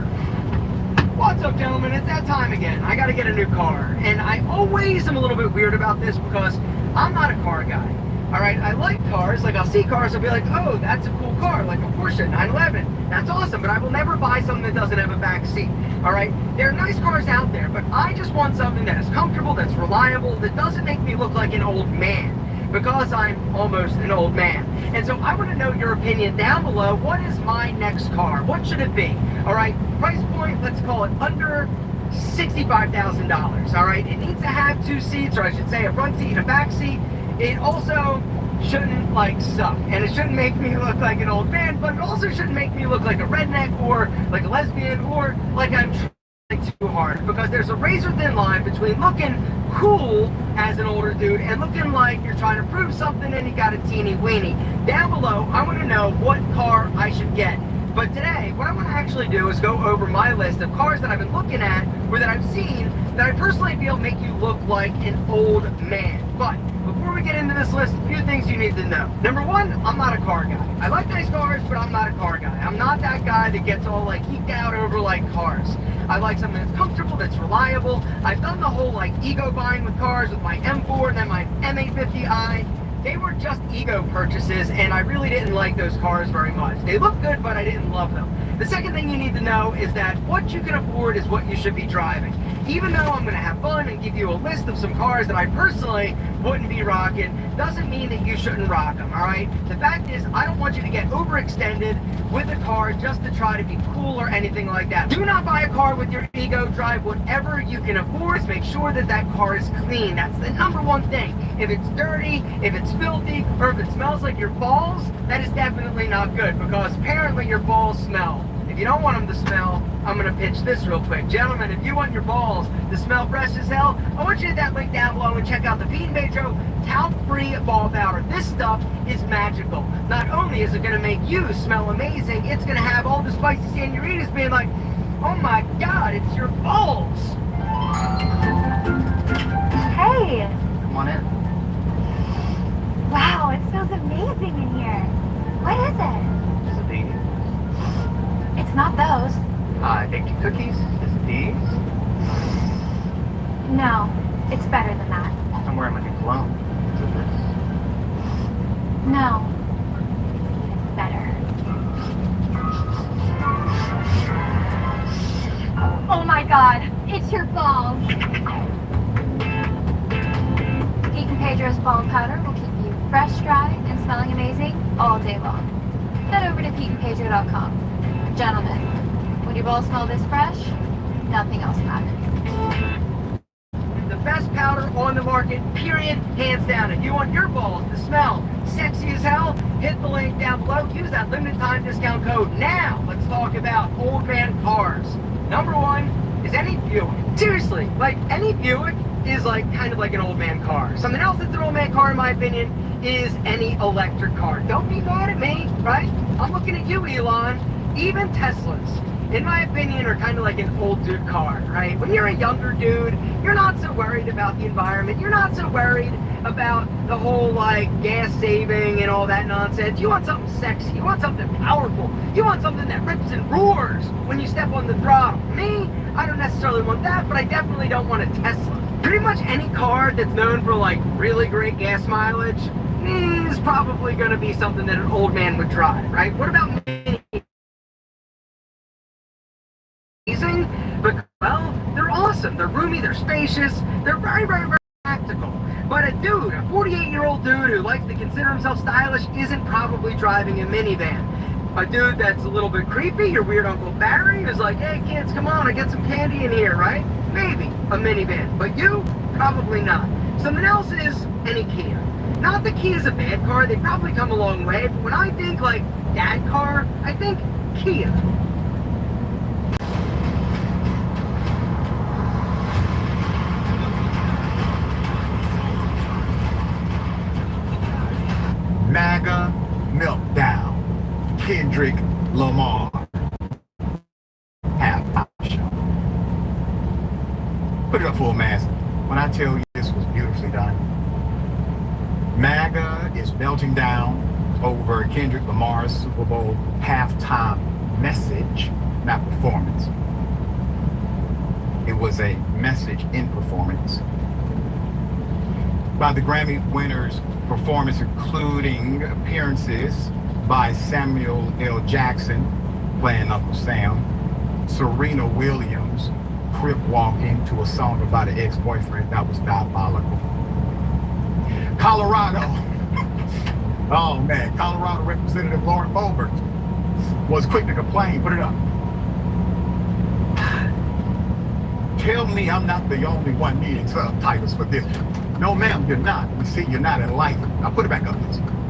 What's up, gentlemen? It's that time again. I gotta get a new car. And I always am a little bit weird about this because I'm not a car guy. All right, I like cars. Like, I'll see cars, I'll be like, oh, that's a cool car, like a Porsche 911. That's awesome, but I will never buy something that doesn't have a back seat. All right, there are nice cars out there, but I just want something that is comfortable, that's reliable, that doesn't make me look like an old man, because I'm almost an old man. And so I want to know your opinion down below. What is my next car? What should it be? All right, price point, let's call it under $65,000. All right, it needs to have 2 seats, or I should say a front seat and a back seat. It also shouldn't like suck, and it shouldn't make me look like an old man, but it also shouldn't make me look like a redneck or like a lesbian or like I'm trying too hard, because there's a razor thin line between looking cool as an older dude and looking like you're trying to prove something and you got a teeny weeny. Down below, I want to know what car I should get. But today, what I want to actually do is go over my list of cars that I've been looking at or that I've seen that I personally feel make you look like an old man. But before we get into this list, a few things you need to know. Number one, I'm not a car guy. I like nice cars, but I'm not a car guy. I'm not that guy that gets all like geeked out over like cars. I like something that's comfortable, that's reliable. I've done the whole like ego buying with cars with my M4 and then my M850i. They were just ego purchases, and I really didn't like those cars very much. They look good, but I didn't love them. The second thing you need to know is that what you can afford is what you should be driving. Even though I'm going to have fun and give you a list of some cars that I personally wouldn't be rocking, doesn't mean that you shouldn't rock them, all right? The fact is, I don't want you to get overextended with a car just to try to be cool or anything like that. Do not buy a car with your ego. Drive whatever you can afford. Just make sure that that car is clean. That's the number one thing. If it's dirty, if it's filthy, or if it smells like your balls, that is definitely not good, because apparently your balls smell. If you don't want them to smell, I'm going to pitch this real quick. Gentlemen, if you want your balls to smell fresh as hell, I want you to hit that link down below and check out the Pete and Pedro talc-free ball powder. This stuff is magical. Not only is it going to make you smell amazing, it's going to have all the spicy senoritas being like, oh my God, it's your balls. Hey! Come on in. Wow, it smells amazing in here. What is it? Is it these? It's not those. Baking cookies? Is it these? No, it's better than that. I'm wearing like a cologne. Is it this? No, it's better. Oh my God, it's your balls. Pete and Pedro's ball powder will keep you fresh, dry, and smelling amazing all day long. Head over to peteandpedro.com. Gentlemen, when your balls smell this fresh, nothing else matters. The best powder on the market, period, hands down. If you want your balls to smell sexy as hell, hit the link down below. Use that limited time discount code. Now, let's talk about old man cars. Number one is any Buick. Seriously, like any Buick is like kind of like an old man car. Something else that's an old man car, in my opinion, is any electric car. Don't be mad at me, right? I'm looking at you, Elon. Even Teslas, in my opinion, are kind of like an old dude car, right? When you're a younger dude, you're not so worried about the environment. You're not so worried about the whole like gas saving and all that nonsense. You want something sexy. You want something powerful. You want something that rips and roars when you step on the throttle. Me, I don't necessarily want that, but I definitely don't want a Tesla. Pretty much any car that's known for like really great gas mileage is probably going to be something that an old man would drive, right? What about me? But well, they're awesome. They're roomy, they're spacious, they're very, very, very practical. But a 48-year-old dude who likes to consider himself stylish isn't probably driving a minivan. a dude that's a little bit creepy, your weird Uncle Barry, who's like, hey kids, come on, I get some candy in here, right? Maybe a minivan, but you, probably not. Something else is any Kia. Not that Kia's a bad car, they probably come a long way, but when I think like dad car, I think Kia. MAGA meltdown. Kendrick Lamar. Halftime show. Put it up for a mass. When I tell you this was beautifully done. MAGA is melting down over Kendrick Lamar's Super Bowl halftime message, not performance. It was a message in performance. By the Grammy winners' performance, including appearances by Samuel L. Jackson playing Uncle Sam, Serena Williams crip walking to a song about an ex-boyfriend that was diabolical. Colorado, oh man, Colorado Representative Lauren Boebert was quick to complain. Put it up. Tell me I'm not the only one needing subtitles for this. No, ma'am, you're not. You see, you're not enlightened. I'll put it back up.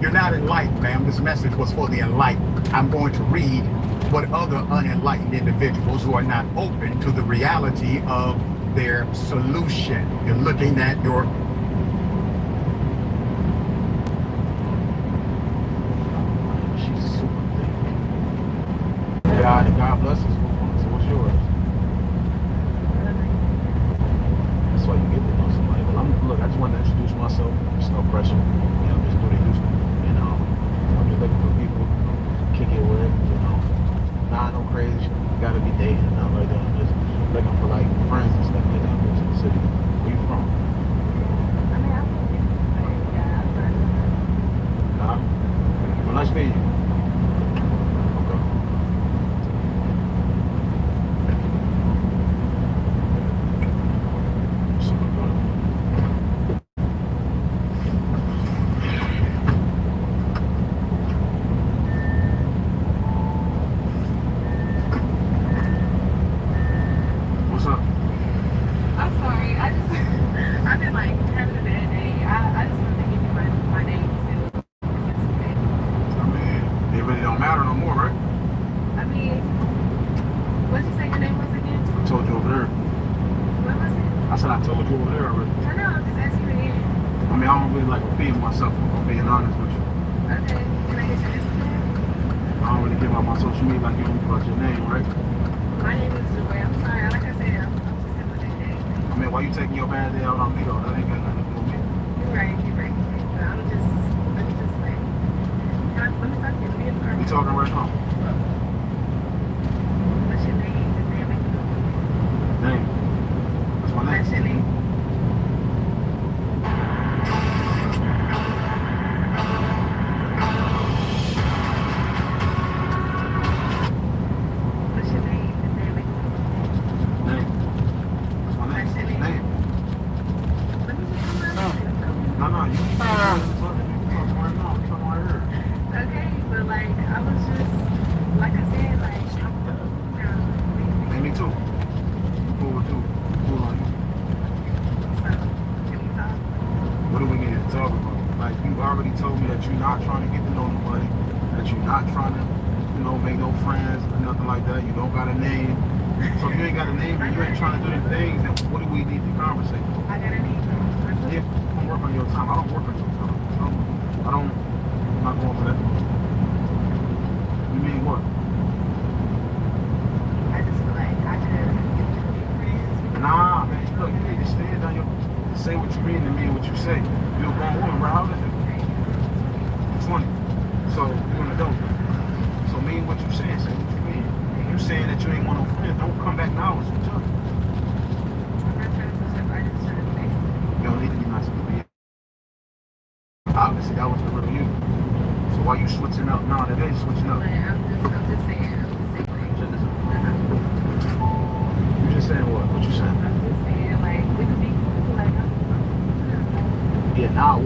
You're not enlightened, ma'am. This message was for the enlightened. I'm going to read what other unenlightened individuals who are not open to the reality of their solution. You're looking at your... She's super thick. God bless us. So what's yours? That's why you get to know somebody. But look, I just wanted to introduce myself. There's no pressure. You know, just do the Houston. And I'm just looking for people to kick it with. You know, nah, no crazy. You gotta be dating and nothing like that. I'm just looking for like friends and stuff like that. To the city. Where you from? Well, nice meeting you.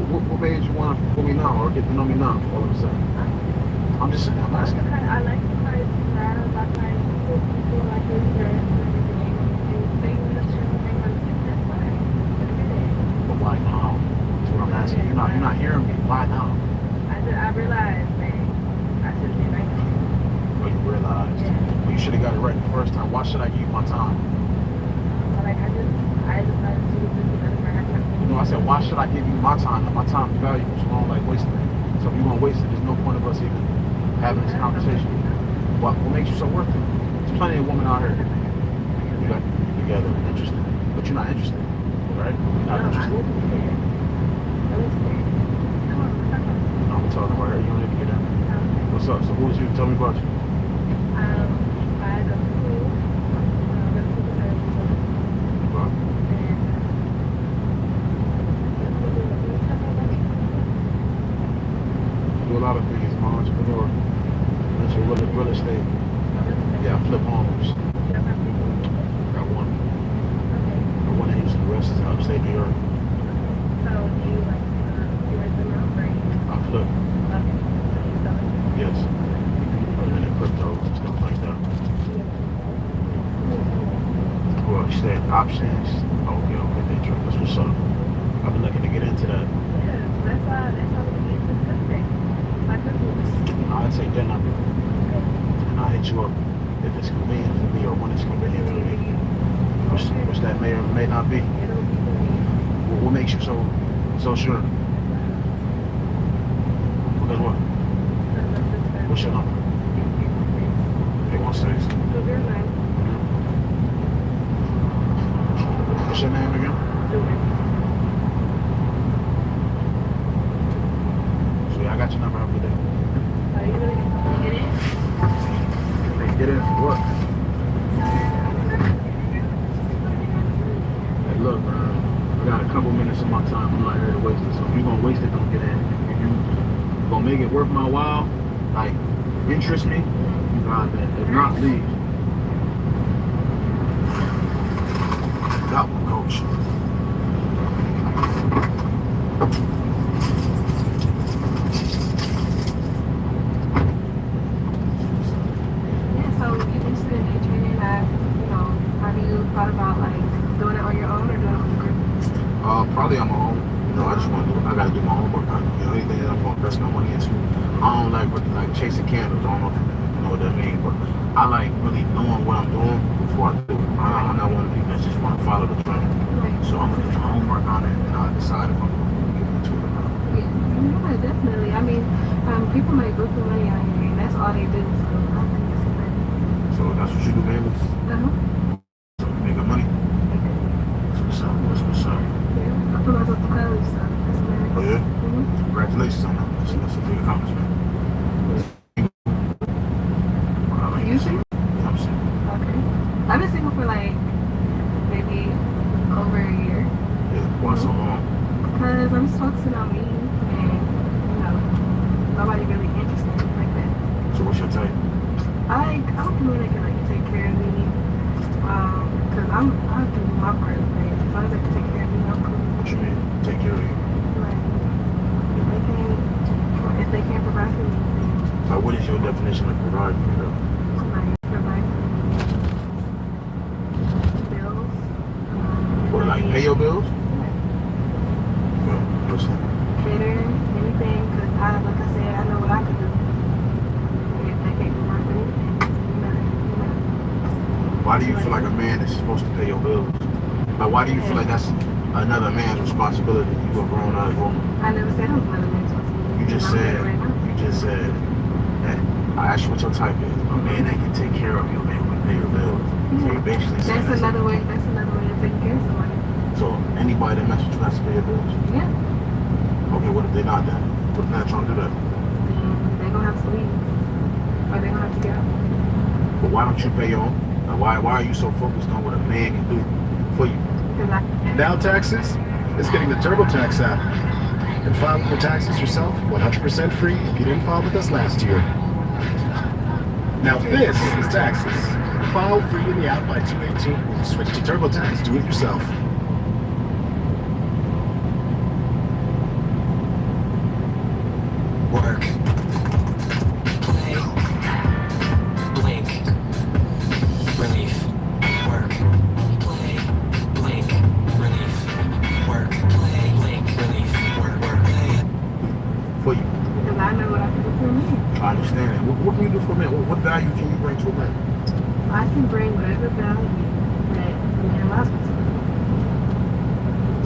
What made you want to know me now or get to know me now all of a sudden? I'm just saying, I'm asking. I like the price that I like people like your dress and everything. And they want to share what they want to do, that's fine. But why now? That's what I'm asking. You're not hearing me. Why now? I realized, man, I should have been right there. But you realized. Well, you should have got it right the first time. Why should I give you my time? Like, I decided to do this because You know, I said, why should I give you my time? My time is valuable, so I don't like wasting it. So if you're going to waste it, there's no point of us even having this conversation. What makes you so worth it? There's plenty of women out here. You got together, interested. But you're not interested, right? You're not interested. I'm talking about her. You don't need to get in. What's up? So who is you? Tell me about you. I go to school. Do a lot of things. I'm an entrepreneur. That's real estate. Yeah, I flip homes. Got one in Houston. The rest is in upstate New York. So do you like you rent them out, right? I flip. Okay. So you sell it? Yes. And then cryptos and stuff like that. Well, you said options. Okay, that's what's up. I've been looking to get into that. Yeah, that's why we get into this. Like the books. I'd take that number. And I'll hit you up if it's convenient for me or when it's convenient for me. Which that may or may not be. What makes you so sure? Because what? What's your number? 816. What's your name again? So yeah, I got your number. Have a good day. Are you really gonna get in? Get in for what? Hey, look, man. I got a couple minutes of my time. I'm not here to waste it. So if you're gonna waste it, don't get in. If you're gonna make it worth my while, like interest me, you got that. If not, leave. Got one, coach. Yeah, so you're interested in day trading. Have you thought about like doing it on your own or doing it with a group? Probably on my own. You know, I gotta do my homework. Anything that I'm gonna invest my money into. I don't like chasing candles. I don't know if you know what that means, but I like really knowing what I'm doing before I do it. I'm not one of the people that just want to follow the trend. So I'm gonna do my homework on it and I'll decide if I'm gonna get into it or not. Yeah, definitely. I mean, people make good money out here, and that's all they do. So I think it's good. So that's what you do, man. So you make good money. What's up? What's up? Yeah, I put myself to college, so that's good. Oh yeah? Congratulations on that. That's a big accomplishment. You single? Yeah, I'm single. Okay. I've been single for like maybe over a year. Yeah, why so long? Because I'm just focusing on me, and nobody really interested in me like that. So what's your type? I don't feel like I can take care of me. Because I do my part of things. As long as I can take care of me, I'm cool. What you mean? Take care of you? Like, if they can't provide for me, Like, what is your definition of provide for you? Like pay your bills? Well, listen. Cater, anything, because like I said, I know what I can do. If they can't provide for anything, Why do you feel like a man is supposed to pay your bills? Like, why do you feel like that's another man's responsibility? You a grown-ass woman. I never said it was another man's responsibility. You just said that I asked you what your type is. A man that can take care of you, a man who can pay your bills. So you basically saying that's another way of taking care of somebody. So anybody that messes with you has to pay your bills? Yeah. Okay, what if they're not that? What if they're not trying to do that? They're going to have to leave. Or they're going to have to get out. But why don't you pay your own? Like, why are you so focused on what a man can do for you? Now taxes is getting the TurboTax app. And file your taxes yourself 100% free if you didn't file with us last year. Now this is taxes. File free in the app by 2/18 when you switch to TurboTax. Do it yourself. Work. what value can you bring to a man? I can bring whatever value that the man allows me to.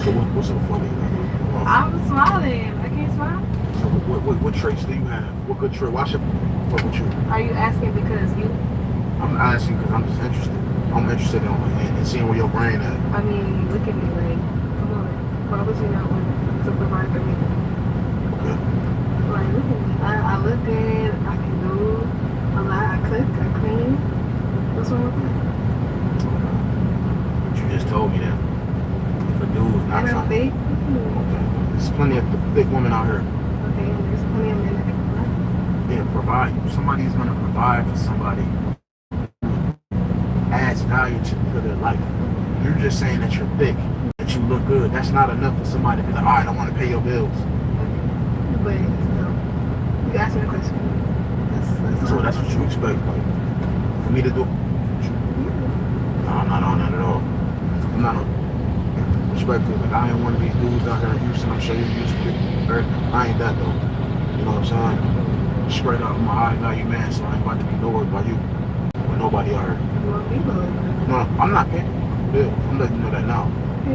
So what's so funny? I'm smiling. I can't smile. So what traits do you have? What good trait? Why should what would you? Are you asking because you? I'm asking because I'm just interested. I'm interested in seeing where your brain at. I mean, look at me, like, come on. Why would you not want to provide for me? Okay. Like, look at me. I look good. I can do a lot. I cook. I clean. What's wrong with that? But you just told me that. If a dude's not And I'm big. Okay. There's plenty of big women out here. Okay, and there's plenty of men that can provide. Yeah, provide. Somebody's gonna provide for somebody. Adds value to their life. You're just saying that you're thick, that you look good. That's not enough for somebody to be like, all right, I want to pay your bills. But still, you asked me a question. So that's what you expect, like, for me to do. No, I'm not on that at all. I'm not on. Respectfully, like I ain't one of these dudes out here in Houston. I'm sure you're used to it. I ain't that though. You know what I'm saying? Straight out, I'm a high value man, so I ain't about to be lowered by you. Or nobody out here. No, I'm not paying. Yeah, I'm letting you know that now.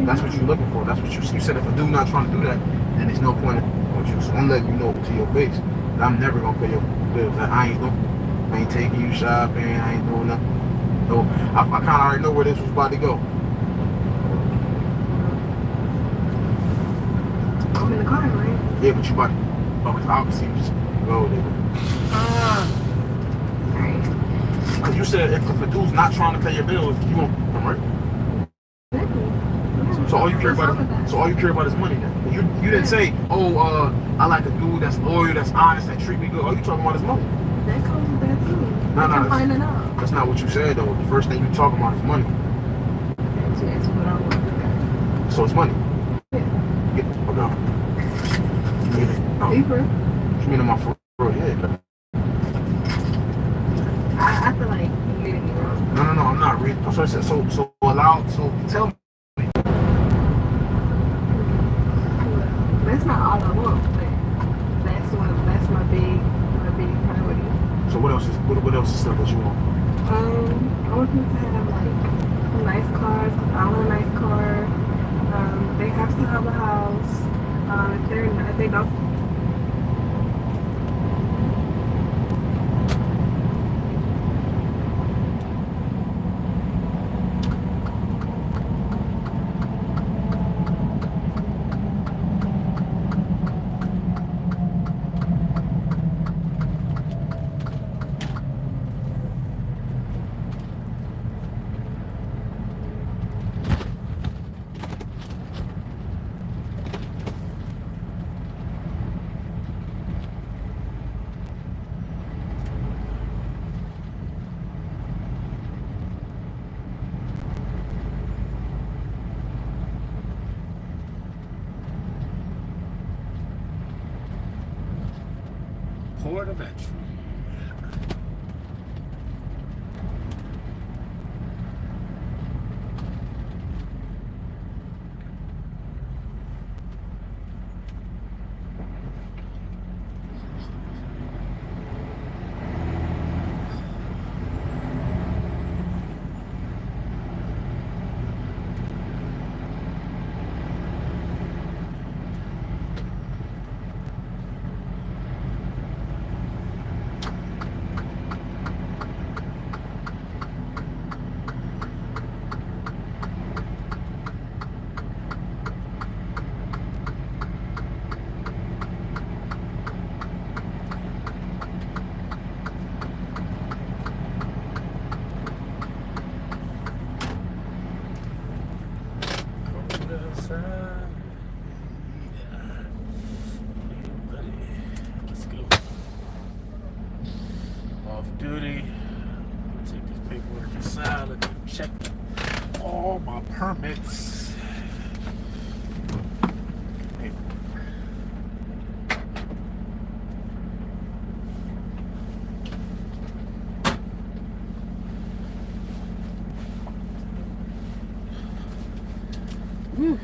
That's what you're looking for. That's what you said. If a dude not trying to do that, then there's no point in you. So I'm letting you know to your face that I'm never gonna pay your bills. That I ain't taking you shopping. I ain't doing nothing. So I kind of already know where this was about to go. I'm in the car, right? Yeah, but you about to. Oh, obviously you just go there. You said if a dude's not trying to pay your bills, you won't come, right? So all you care about is money then. You didn't say, oh, I like a dude that's loyal, that's honest, that treat me good. All you talking about is money. That comes with that too. No, That's that's not what you said though. The first thing you talking about is money. That's what I want. So it's money. Yeah. Oh no. Deeper. You mean in my for real? Yeah. I feel like you're reading me wrong. No, I'm not reading. So I said, so tell me. That's not all I want, but that's my big priority. So what else is stuff that you want? I want them to have like nice cars. I want a nice car. They have to have a house. If they don't. Port of entry. Let's go. Off duty. Take this paperwork inside. Let me check all my permits. Woo.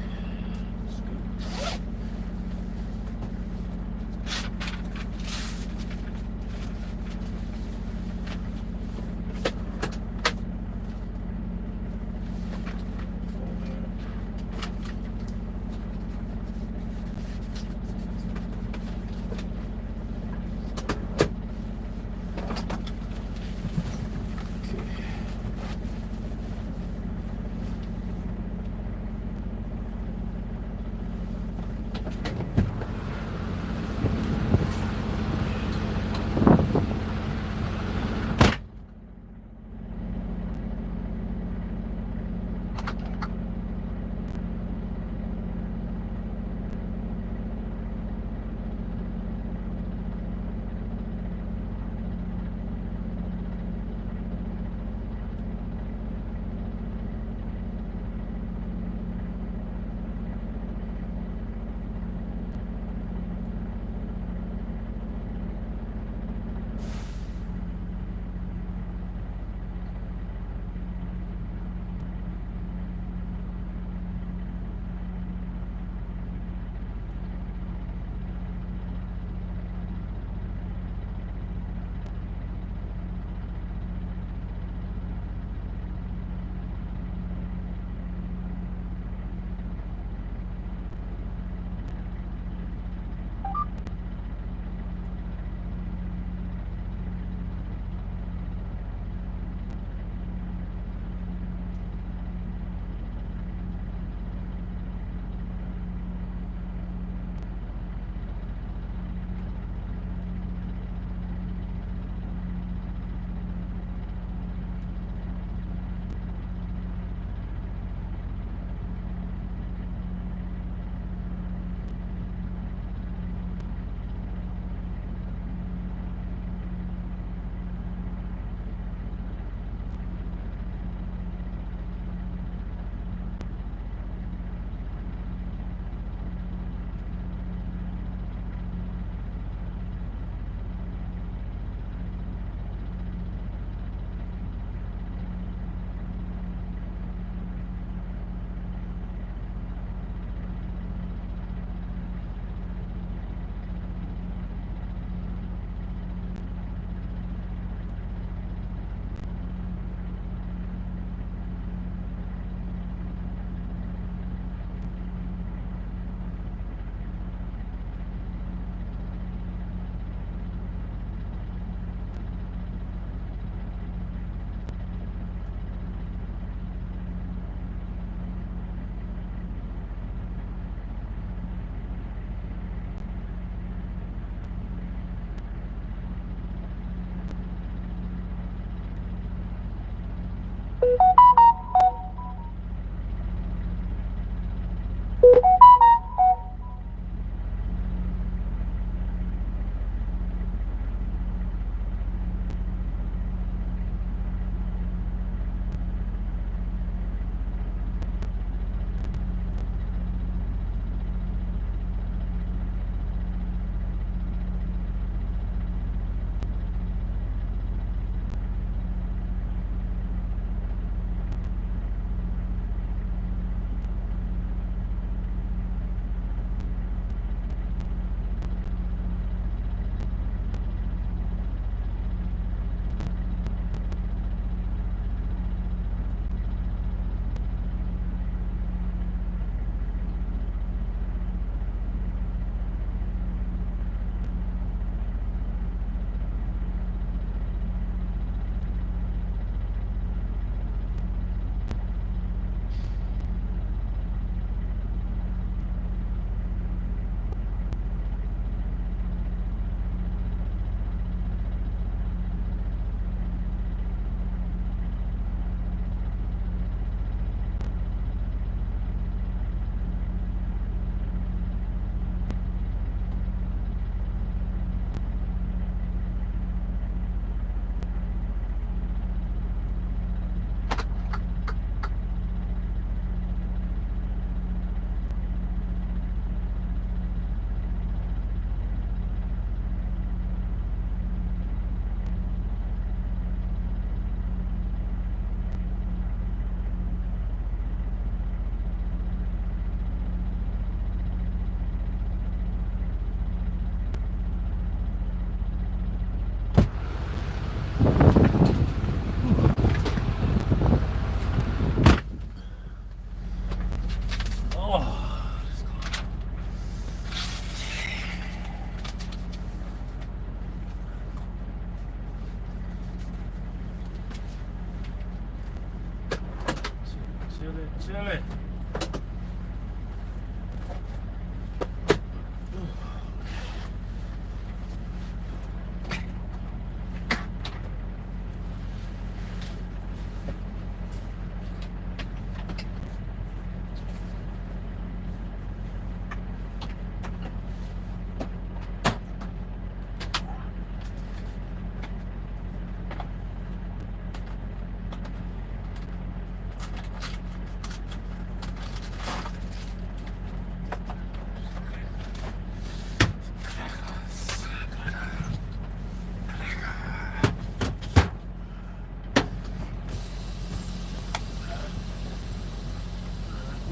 Chilling.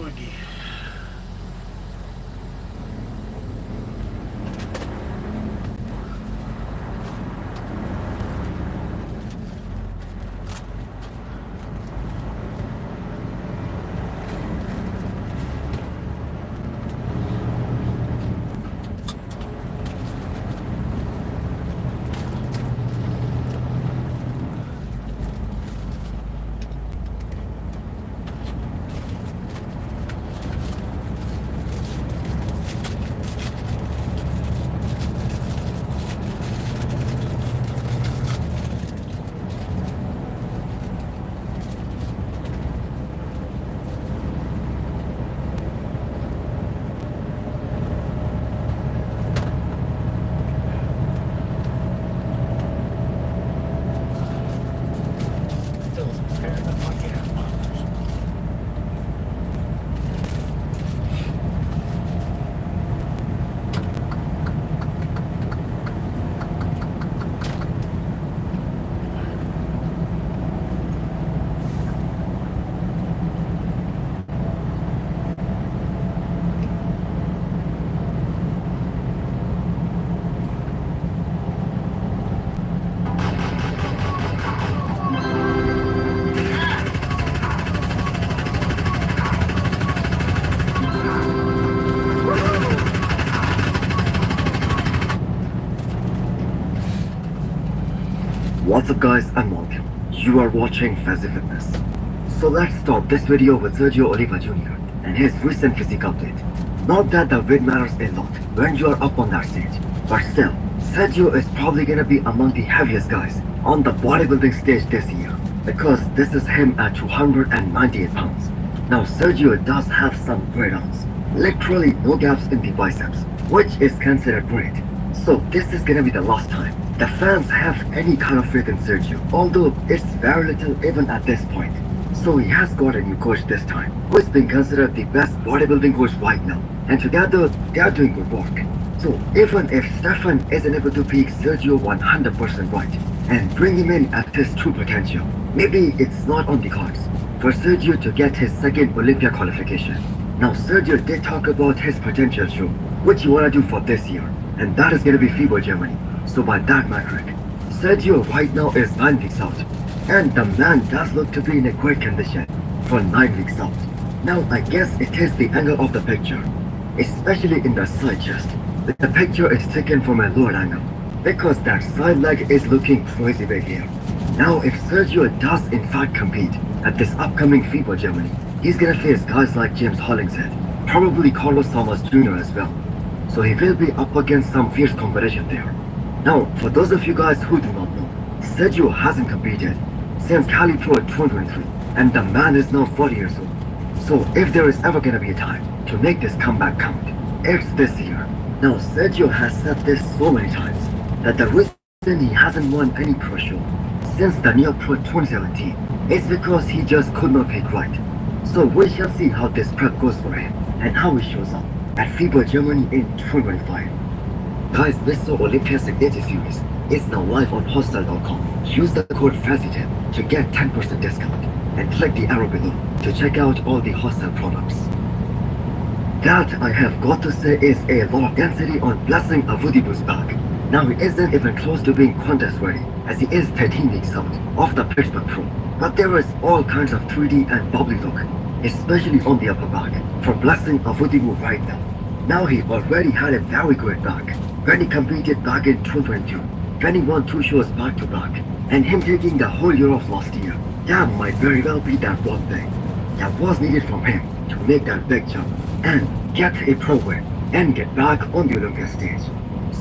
Boogie. What's up guys, and welcome. You are watching Fuzzy Fitness. So let's start this video with Sergio Oliva Jr. and his recent physique update. Not that the weight matters a lot when you are up on that stage, but still, Sergio is probably gonna be among the heaviest guys on the bodybuilding stage this year, because this is him at 298 pounds. Now Sergio does have some great arms, literally no gaps in the biceps, which is considered great. So this is gonna be the last time the fans have any kind of faith in Sergio, although it's very little even at this point. So he has got a new coach this time, who is being considered the best bodybuilding coach right now, and together they are doing good work. So even if Stefan isn't able to pick Sergio 100% right and bring him in at his true potential, maybe it's not on the cards for Sergio to get his second Olympia qualification. Now Sergio did talk about his potential show, which he wanna do for this year, and that is gonna be FIBO Germany. So by that metric, Sergio right now is 9 weeks out, and the man does look to be in a great condition for 9 weeks out. Now I guess it is the angle of the picture, especially in the side chest. The picture is taken from a lower angle, because that side leg is looking crazy big here. Now if Sergio does in fact compete at this upcoming FIBO Germany, he's gonna face guys like James Hollingshead, probably Carlos Thomas Jr. as well. So he will be up against some fierce competition there. Now, for those of you guys who do not know, Sergio hasn't competed since Cali Pro 2023, and the man is now 40 years old. So if there is ever gonna be a time to make this comeback count, it's this year. Now, Sergio has said this so many times, that the reason he hasn't won any pro show since the Neo Pro 2017 is because he just could not pick right. So we shall see how this prep goes for him, and how he shows up at FIBO Germany in 2025. Guys, Mr. Olympia Signature Series is now live on hostel.com. Use the code FAZZY10 to get 10% discount, and click the arrow below to check out all the hostel products. That I have got to say is a lot of density on Blessing Avudibu's back. Now he isn't even close to being contest ready, as he is 13 weeks out of the Pittsburgh Pro. But there is all kinds of 3D and bubbly look, especially on the upper back, for Blessing Avudibu right now. Now he already had a very great back when he competed back in 2022, when he won 2 shows back to back, and him taking the whole year off last year. That might very well be that one thing. that was needed from him to make that big jump and get a pro win and get back on the Olympia stage.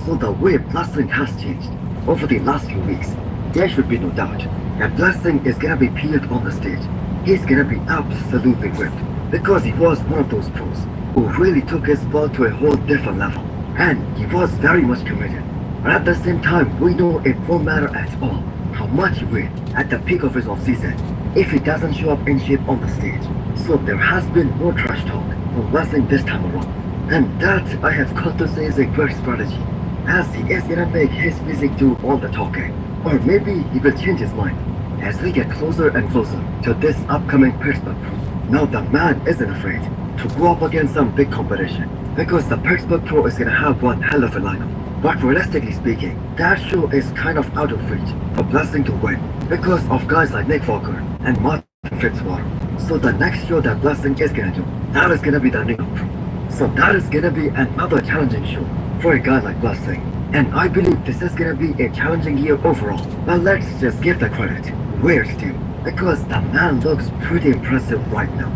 So the way Blessing has changed over the last few weeks, there should be no doubt that Blessing is gonna be peeled on the stage. He's gonna be absolutely whipped because he was one of those pros who really took his sport to a whole different level, and he was very much committed. But at the same time, we know it won't matter at all how much he wins at the peak of his off-season if he doesn't show up in shape on the stage. So there has been no trash talk from Blessing this time around, and that I have got to say is a great strategy, as he is gonna make his physique do all the talking. Or maybe he will change his mind as we get closer and closer to this upcoming Pittsburgh Pro. Now the man isn't afraid to go up against some big competition because the Pittsburgh Pro is gonna have one hell of a lineup. But realistically speaking, that show is kind of out of reach for Blessing to win because of guys like Nick Walker and Martin Fitzwater. So the next show that Blessing is gonna do, that is gonna be the New York Pro. So that is gonna be another challenging show for a guy like Blessing. And I believe this is gonna be a challenging year overall. But let's just give the credit where it's due, because the man looks pretty impressive right now.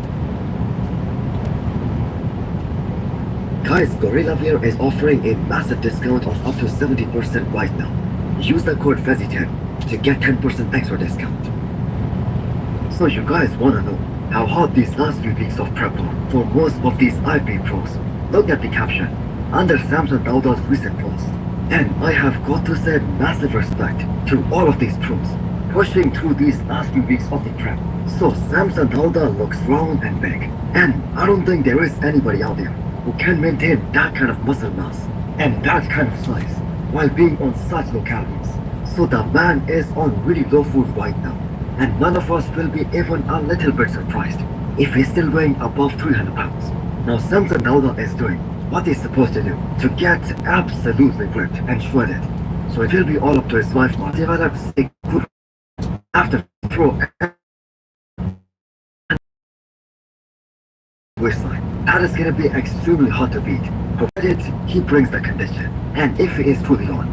Guys, Gorilla Wear is offering a massive discount of up to 70% right now. Use the code FEZZY10 to get 10% extra discount. So you guys wanna know how hot these last few weeks of prep are for most of these IP pros? Look at the caption under Samson Dauda's recent post. And I have got to say massive respect to all of these pros pushing through these last few weeks of the prep. So Samson Dauda looks round and big, and I don't think there is anybody out there who can maintain that kind of muscle mass and that kind of size while being on such low calories. So the man is on really low food right now, and none of us will be even a little bit surprised if he's still weighing above 300 pounds. Now Samson Dauda is doing what he's supposed to do to get absolutely ripped and shredded. So it will be all up to his wife to develop a good after throw waistline. That is gonna be extremely hard to beat, provided he brings the condition and if he is truly on.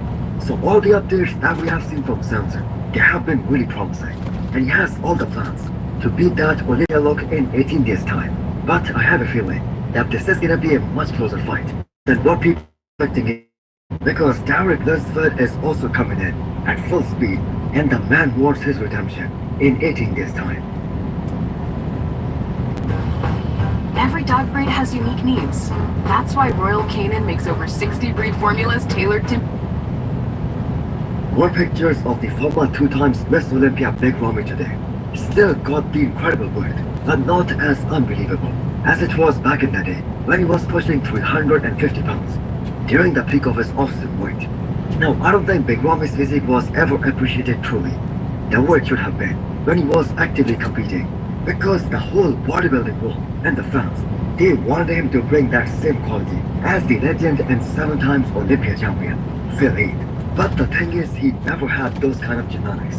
So all the updates that we have seen from Samson, they have been really promising, and he has all the plans to beat that Olivia look in 18 days time. But I have a feeling that this is gonna be a much closer fight than what people are expecting, because Derek Lunsford is also coming in at full speed, and the man wants his redemption in 18 days time. Every dog breed has unique needs. That's why Royal Canin makes over 60 breed formulas tailored to... More pictures of the former 2 times Miss Olympia Big Ramy today. Still got the incredible weight, but not as unbelievable as it was back in the day when he was pushing 350 pounds during the peak of his off-season weight. Now, I don't think Big Ramy's physique was ever appreciated truly the way it should have been when he was actively competing, because the whole bodybuilding world and the fans, they wanted him to bring that same quality as the legend and 7 times Olympia champion, Phil Heath. But the thing is, he never had those kind of genetics.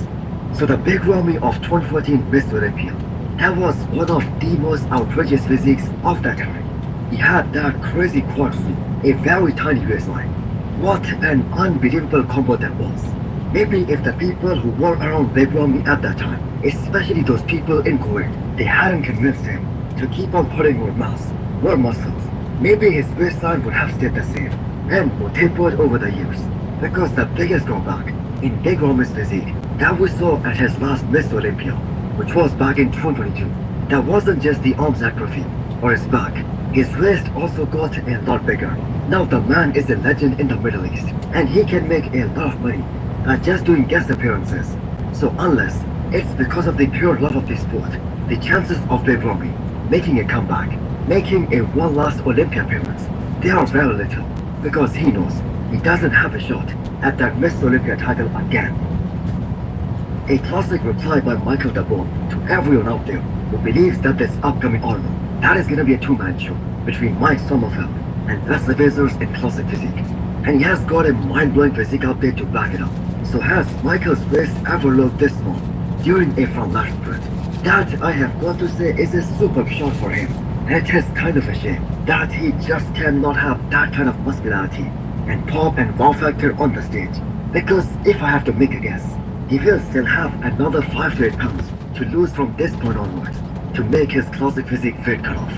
So the Big Ramy of 2014 Miss Olympia, that was one of the most outrageous physiques of that time. He had that crazy quad suit, a very tiny waistline. What an unbelievable combo that was. Maybe if the people who were around Big Ramy at that time, especially those people in Kuwait, they hadn't convinced him to keep on putting more mass, more muscles, maybe his waistline would have stayed the same and would tapered over the years. Because the biggest drawback in Big Ramy's physique that we saw at his last Miss Olympia, which was back in 2022, that wasn't just the arms atrophy or his back. His waist also got a lot bigger. Now the man is a legend in the Middle East, and he can make a lot of money just doing guest appearances. So unless it's because of the pure love of the sport, the chances of Big Ramy making a comeback, making a one last Olympia appearance, they are very little, because he knows he doesn't have a shot at that Miss Olympia title again. A classic reply by Michael DeBone to everyone out there who believes that this upcoming Arnold, that is gonna be a 2-man show between Mike Sommerfeld and Wesley Vazers in classic physique. And he has got a mind-blowing physique update to back it up. So has Michael's waist ever looked this small during a front lateral sprint? That, I have got to say, is a superb shot for him. And it is kind of a shame that he just cannot have that kind of muscularity and pop and wow factor on the stage. Because if I have to make a guess, he will still have another 5 to 8 pounds to lose from this point onwards to make his classic physique fit cut off.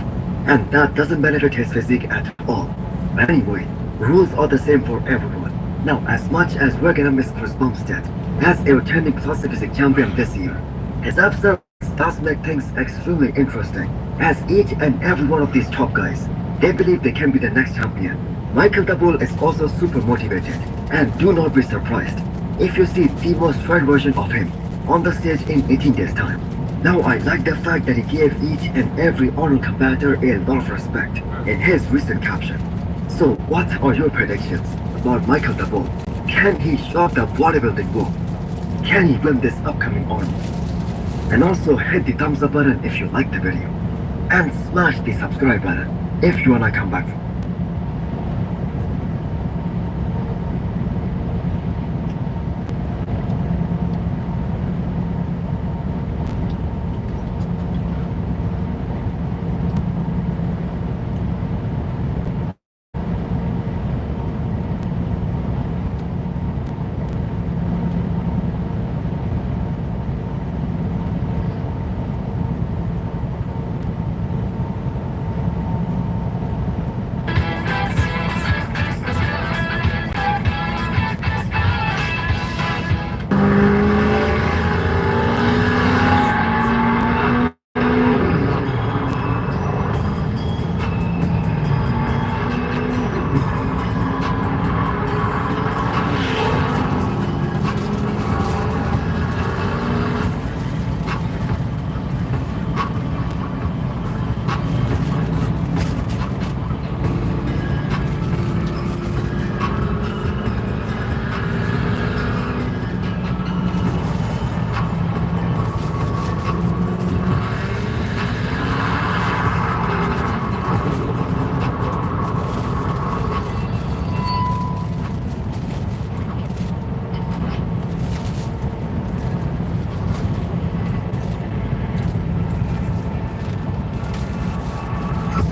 And that doesn't benefit his physique at all. Anyway, rules are the same for everyone. Now, as much as we're gonna miss Chris Bumstead as a returning classic physique champion this year, his absence does make things extremely interesting, as each and every one of these top guys, they believe they can be the next champion. Michael the Bull is also super motivated, and do not be surprised if you see the most tried version of him on the stage in 18 days time. Now I like the fact that he gave each and every Arnold competitor a lot of respect in his recent caption. So what are your predictions about Michael the Bull? Can he shock the bodybuilding world? Can he win this upcoming Arnold? And also hit the thumbs up button if you like the video, and smash the subscribe button if you wanna come back.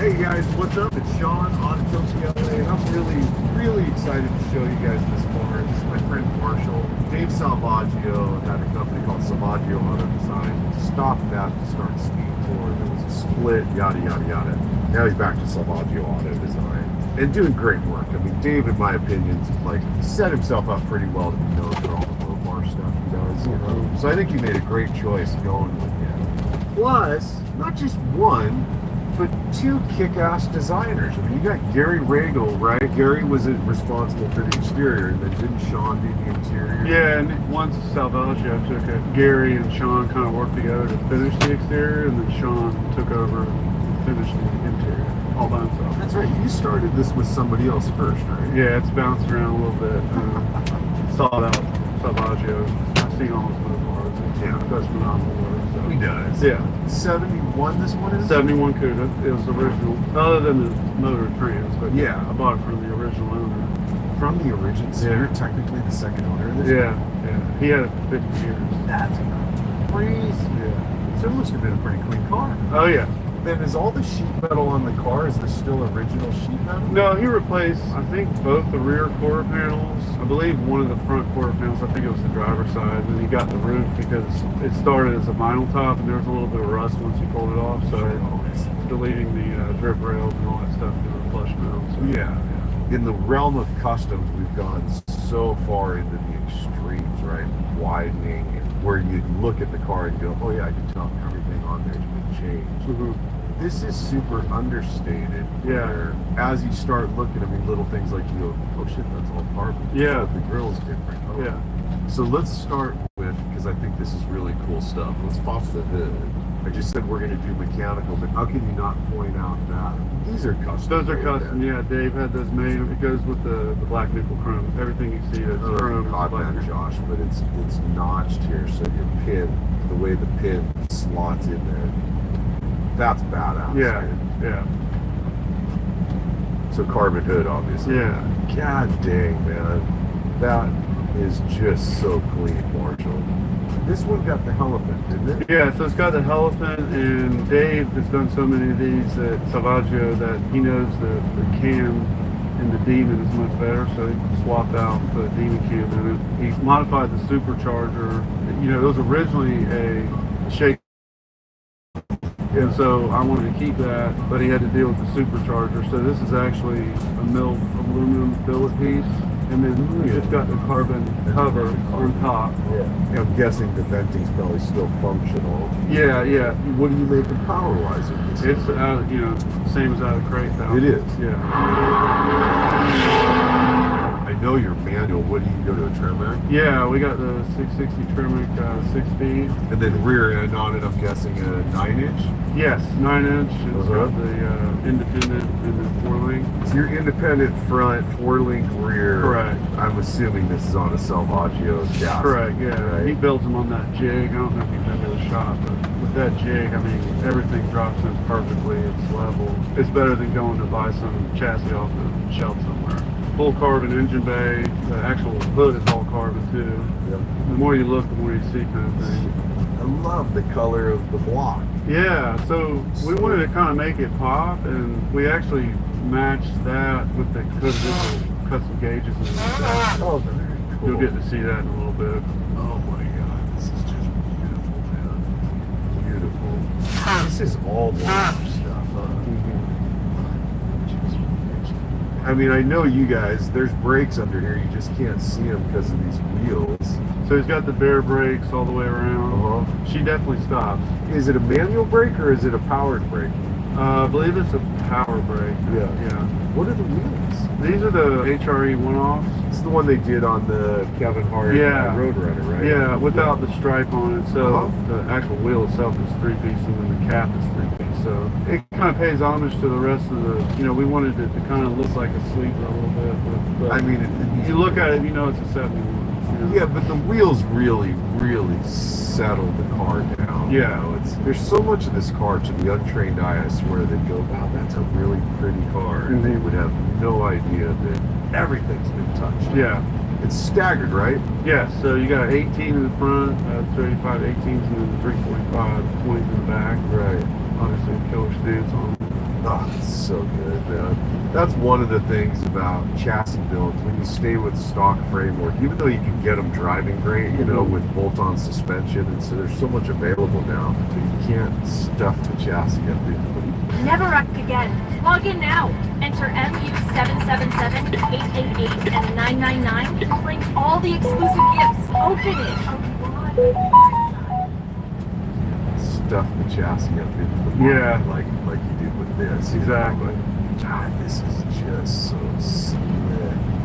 Hey guys, what's up? It's Sean on Socioeconomic, and I'm really excited to show you guys this car. This is my friend Marshall. Dave Salvaggio had a company called Salvaggio Auto Design. Stopped that to start Speed Tour. There was a split, yada yada yada. Now he's back to Salvaggio Auto Design and doing great work. I mean, Dave, in my opinion, like set himself up pretty well to be known for all the low bar stuff he does. You know? So I think he made a great choice going with him. Plus, not just one, but two kick-ass designers. I mean, you got Gary Regal, right? Gary was responsible for the exterior, and then didn't Sean do the interior? Yeah, and once Salvaggio took it, Gary and Sean kind of worked together to finish the exterior, and then Sean took over and finished the interior all by himself. That's right. You started this with somebody else first, right? Yeah, it's bounced around a little bit. Saw it out Salvaggio. I've seen all his motor parts. Yeah, does phenomenal work. So. He does. Yeah. 71 this one is? 71 Cuda. It was original, other than the motor trans, but yeah, I bought it from the original owner. From the original? So you're technically the second owner of this? Yeah, yeah. He had it for 50 years. That's crazy. Yeah. So it must have been a pretty clean car. Oh yeah. Then is all the sheet metal on the car, is there still original sheet metal? No, he replaced, I think, both the rear quarter panels. I believe one of the front quarter panels, I think it was the driver's side. And he got the roof because it started as a vinyl top and there was a little bit of rust once he pulled it off. So deleting the drip rails and all that stuff to the flush mount. So. Yeah. In the realm of customs, we've gone so far into the extremes, right? Widening, where you look at the car and go, oh yeah, I can tell everything on there's been changed. Mm-hmm. This is super understated. Yeah. Where as you start looking, I mean, little things like you go, oh shit, that's all carbon. Yeah. The grill's different. Oh. Yeah. So let's start with, because I think this is really cool stuff. Let's pop the hood. I just said we're going to do mechanical, but how can you not point out that these are custom? Those are custom, yeah. Dave had those made. It goes with the black nickel chrome. Everything you see that's chrome is black that, nickel. Josh, but it's notched here, so your pin, the way the pin slots in there, that's badass. Yeah, right? yeah. So carbon hood, obviously. Yeah. God dang, man, that is just so clean, Marshall. This one got the elephant, didn't it? Yeah, so it's got the elephant, and Dave has done so many of these at Salvaggio that he knows the cam and the demon is much better, so he swapped out and put a demon cam in it. He modified the supercharger. You know, it was originally a shake And so I wanted to keep that, but he had to deal with the supercharger. So this is actually a milled aluminum billet piece. And then we just got the carbon cover on top. Yeah. I'm guessing the venting's probably still functional. Yeah, yeah. What do you make it power-wise with this? It's you know, same as out of crate though. It is. Yeah. I know your manual. What do you go to a Tremec? Yeah, we got the 660 Tremec 6-speed. And then rear end on it, I'm guessing a 9-inch? Yes, 9-inch. It's got the independent and the 4-link. So your independent front, 4-link rear. Correct. I'm assuming this is on a Salvaggio chassis. Correct, yeah. Right? He builds them on that jig. I don't know if you've been to the shop, but with that jig, I mean, everything drops in perfectly. It's level. It's better than going to buy some chassis off the shelf somewhere. Full carbon engine bay. The actual hood is all carbon too. Yep. The more you look, the more you see, kind of thing. I love the color of the block. Yeah, so we wanted to kind of make it pop, and we actually matched that with the custom gauges and that. Oh, very cool. You'll get to see that in a little bit. Oh my God, this is just beautiful, man. Beautiful. This is all water stuff, huh? I mean, I know you guys, there's brakes under here, you just can't see them because of these wheels. So he's got the bare brakes all the way around. She definitely stops. Is it a manual brake or is it a powered brake? I believe it's a power brake. Yeah. What are the wheels? These are the HRE one-offs. It's the one they did on the Kevin Hart Roadrunner, right? Yeah, without the stripe on it. So the actual wheel itself is 3-piece and then the cap is 3-piece. So it kind of pays homage to the rest of the, you know, we wanted it to kind of look like a sleeper a little bit. But I mean, you look at it, you know it's a 71. Yeah, but the wheels really settle the car down. Yeah. You know, there's so much of this car to the untrained eye, I swear, they'd go, wow, that's a really pretty car. And they would have no idea that everything's been touched. Yeah. It's staggered, right? Yeah, so you got 18 in the front, 35 18s, and then the 345 20s in the back. Right. Obviously, killer stance on them. Oh, it's so good, man. That's one of the things about chassis builds. When you stay with stock framework, even though you can get them driving great, you know, with bolt-on suspension, and so there's so much available now, but you can't stuff the chassis up in. Never wreck again. Log in now. Enter MU777, 888, and 999 to claim all the exclusive gifts. Open it. Stuff the chassis up into the like you did with this. Exactly. God, this is just so slick.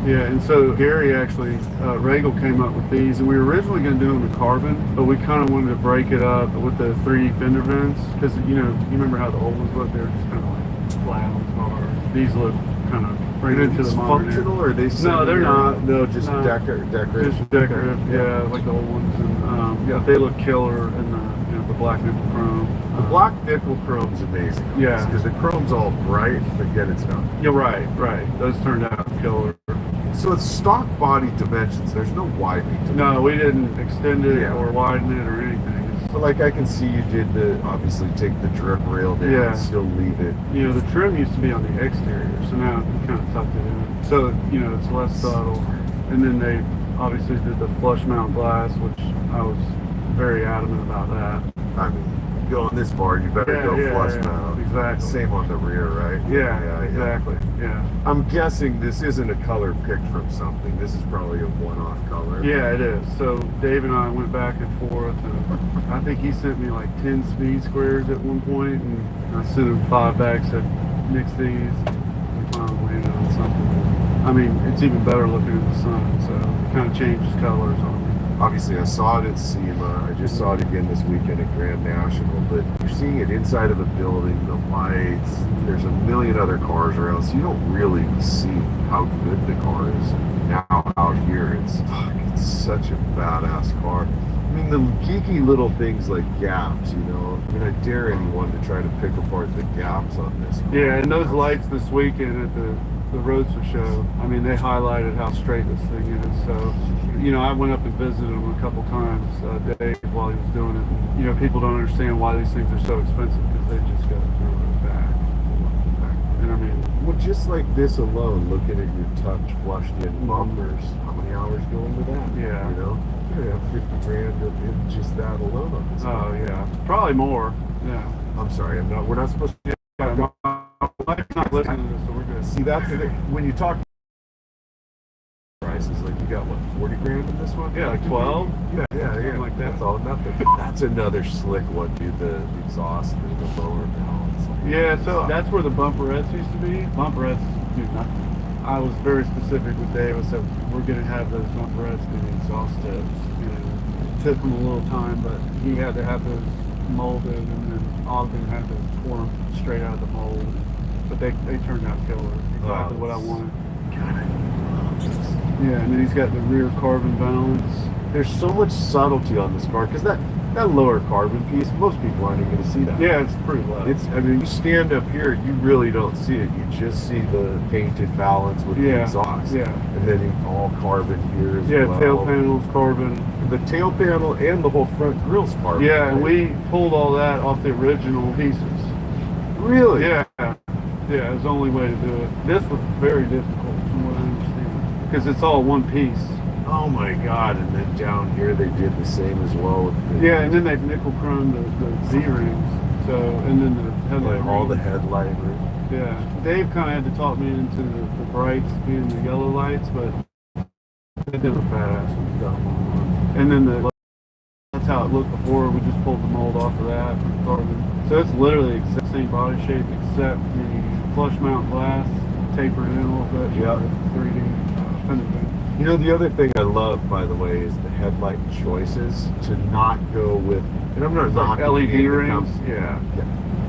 Yeah, and so Gary actually, Regal came up with these, and we were originally going to do them in carbon, but we kind of wanted to break it up with the 3D fender vents, because, you know, you remember how the old ones looked? They were just kind of like flat on the car. These look kind of bring into the modern functional, or are they? No, they're not. No, just decorative. Just decorative, yeah, like the old ones, and yeah, they look killer in the black nickel chrome. The black nickel chrome's amazing. Yeah, because the chrome's all bright, but yet it's not. You're right. Those turned out killer. So it's stock body dimensions. There's no widening to No, we didn't extend it or widen it or anything. But like I can see you did obviously take the drip rail down and still leave it. You know, the trim used to be on the exterior, so now you kind of tucked it in. So, you know, it's less subtle. And then they obviously did the flush mount glass, which I was very adamant about that. I mean, going this far, you better go flush mount. Exactly. Same on the rear, right? Yeah, exactly. Yeah. I'm guessing this isn't a color picked from something. This is probably a one-off color. Yeah, it is. So Dave and I went back and forth, and I think he sent me like 10 speed squares at one point, and I sent him 5 back, said, mix these, and finally landed on something. I mean, it's even better looking in the sun, so it kind of changes colors on me. Obviously, I saw it at SEMA. I just saw it again this weekend at Grand National. But you're seeing it inside of a building, the lights. There's a million other cars around, so you don't really see how good the car is now out here. It's such a badass car. I mean, the geeky little things like gaps, you know. I mean, I dare anyone to try to pick apart the gaps on this car. Yeah, and those lights this weekend at the Roadster show, I mean, they highlighted how straight this thing is. So, you know, I went up and visited him a couple times, Dave, while he was doing it. And, you know, people don't understand why these things are so expensive because they just got to throw it back. And I mean, well, just like this alone, looking at your touch flushed in bumpers, how many hours go into that? Yeah. You know, you have 50 grand in just that alone on this car. Oh, yeah. Probably more. Yeah. I'm sorry, I'm not. We're not supposed to. My wife's not listening to this, so we're good. See, that's the, when you talk prices, like you got what, 40 grand in this one? Yeah, like 12. Yeah. Like that. That's all nothing. That's another slick one, dude. The exhaust and the lower balance. Yeah, so that's where the bumperettes used to be. Bumperettes do nothing. I was very specific with Dave. I said, we're going to have those bumperettes be the exhaust tips. It took him a little time, but he had to have those molded, and then Ogden had to pour them straight out of the mold. But they turned out killer. Exactly what I wanted. Yeah, and then he's got the rear carbon balance. There's so much subtlety on this car, because that lower carbon piece, most people aren't even going to see that. Yeah, it's pretty low. I mean, you stand up here, you really don't see it. You just see the painted balance with the exhaust. Yeah. And then all carbon here as well. Yeah, tail panels, carbon. The tail panel and the whole front grill's carbon. Yeah, and we pulled all that off the original pieces. Really? Yeah. Yeah, it was the only way to do it. This was very difficult from what I understand, because it's all one piece. Oh my God! And then down here they did the same as well. With yeah, and then they've nickel chromed the Z rings. So, and then the headlight all rings. the headlight rings. Yeah, Dave kind of had to talk me into the brights being the yellow lights, but they did a badass when we got them on. And then that's how it looked before. We just pulled the mold off of that for the carbon. So it's literally the same body shape except the flush mount glass tapered in a little bit. Yeah. 3D fender bend. You know, the other thing I love, by the way, is the headlight choices to not go with, and I'm not like LED rings. Yeah.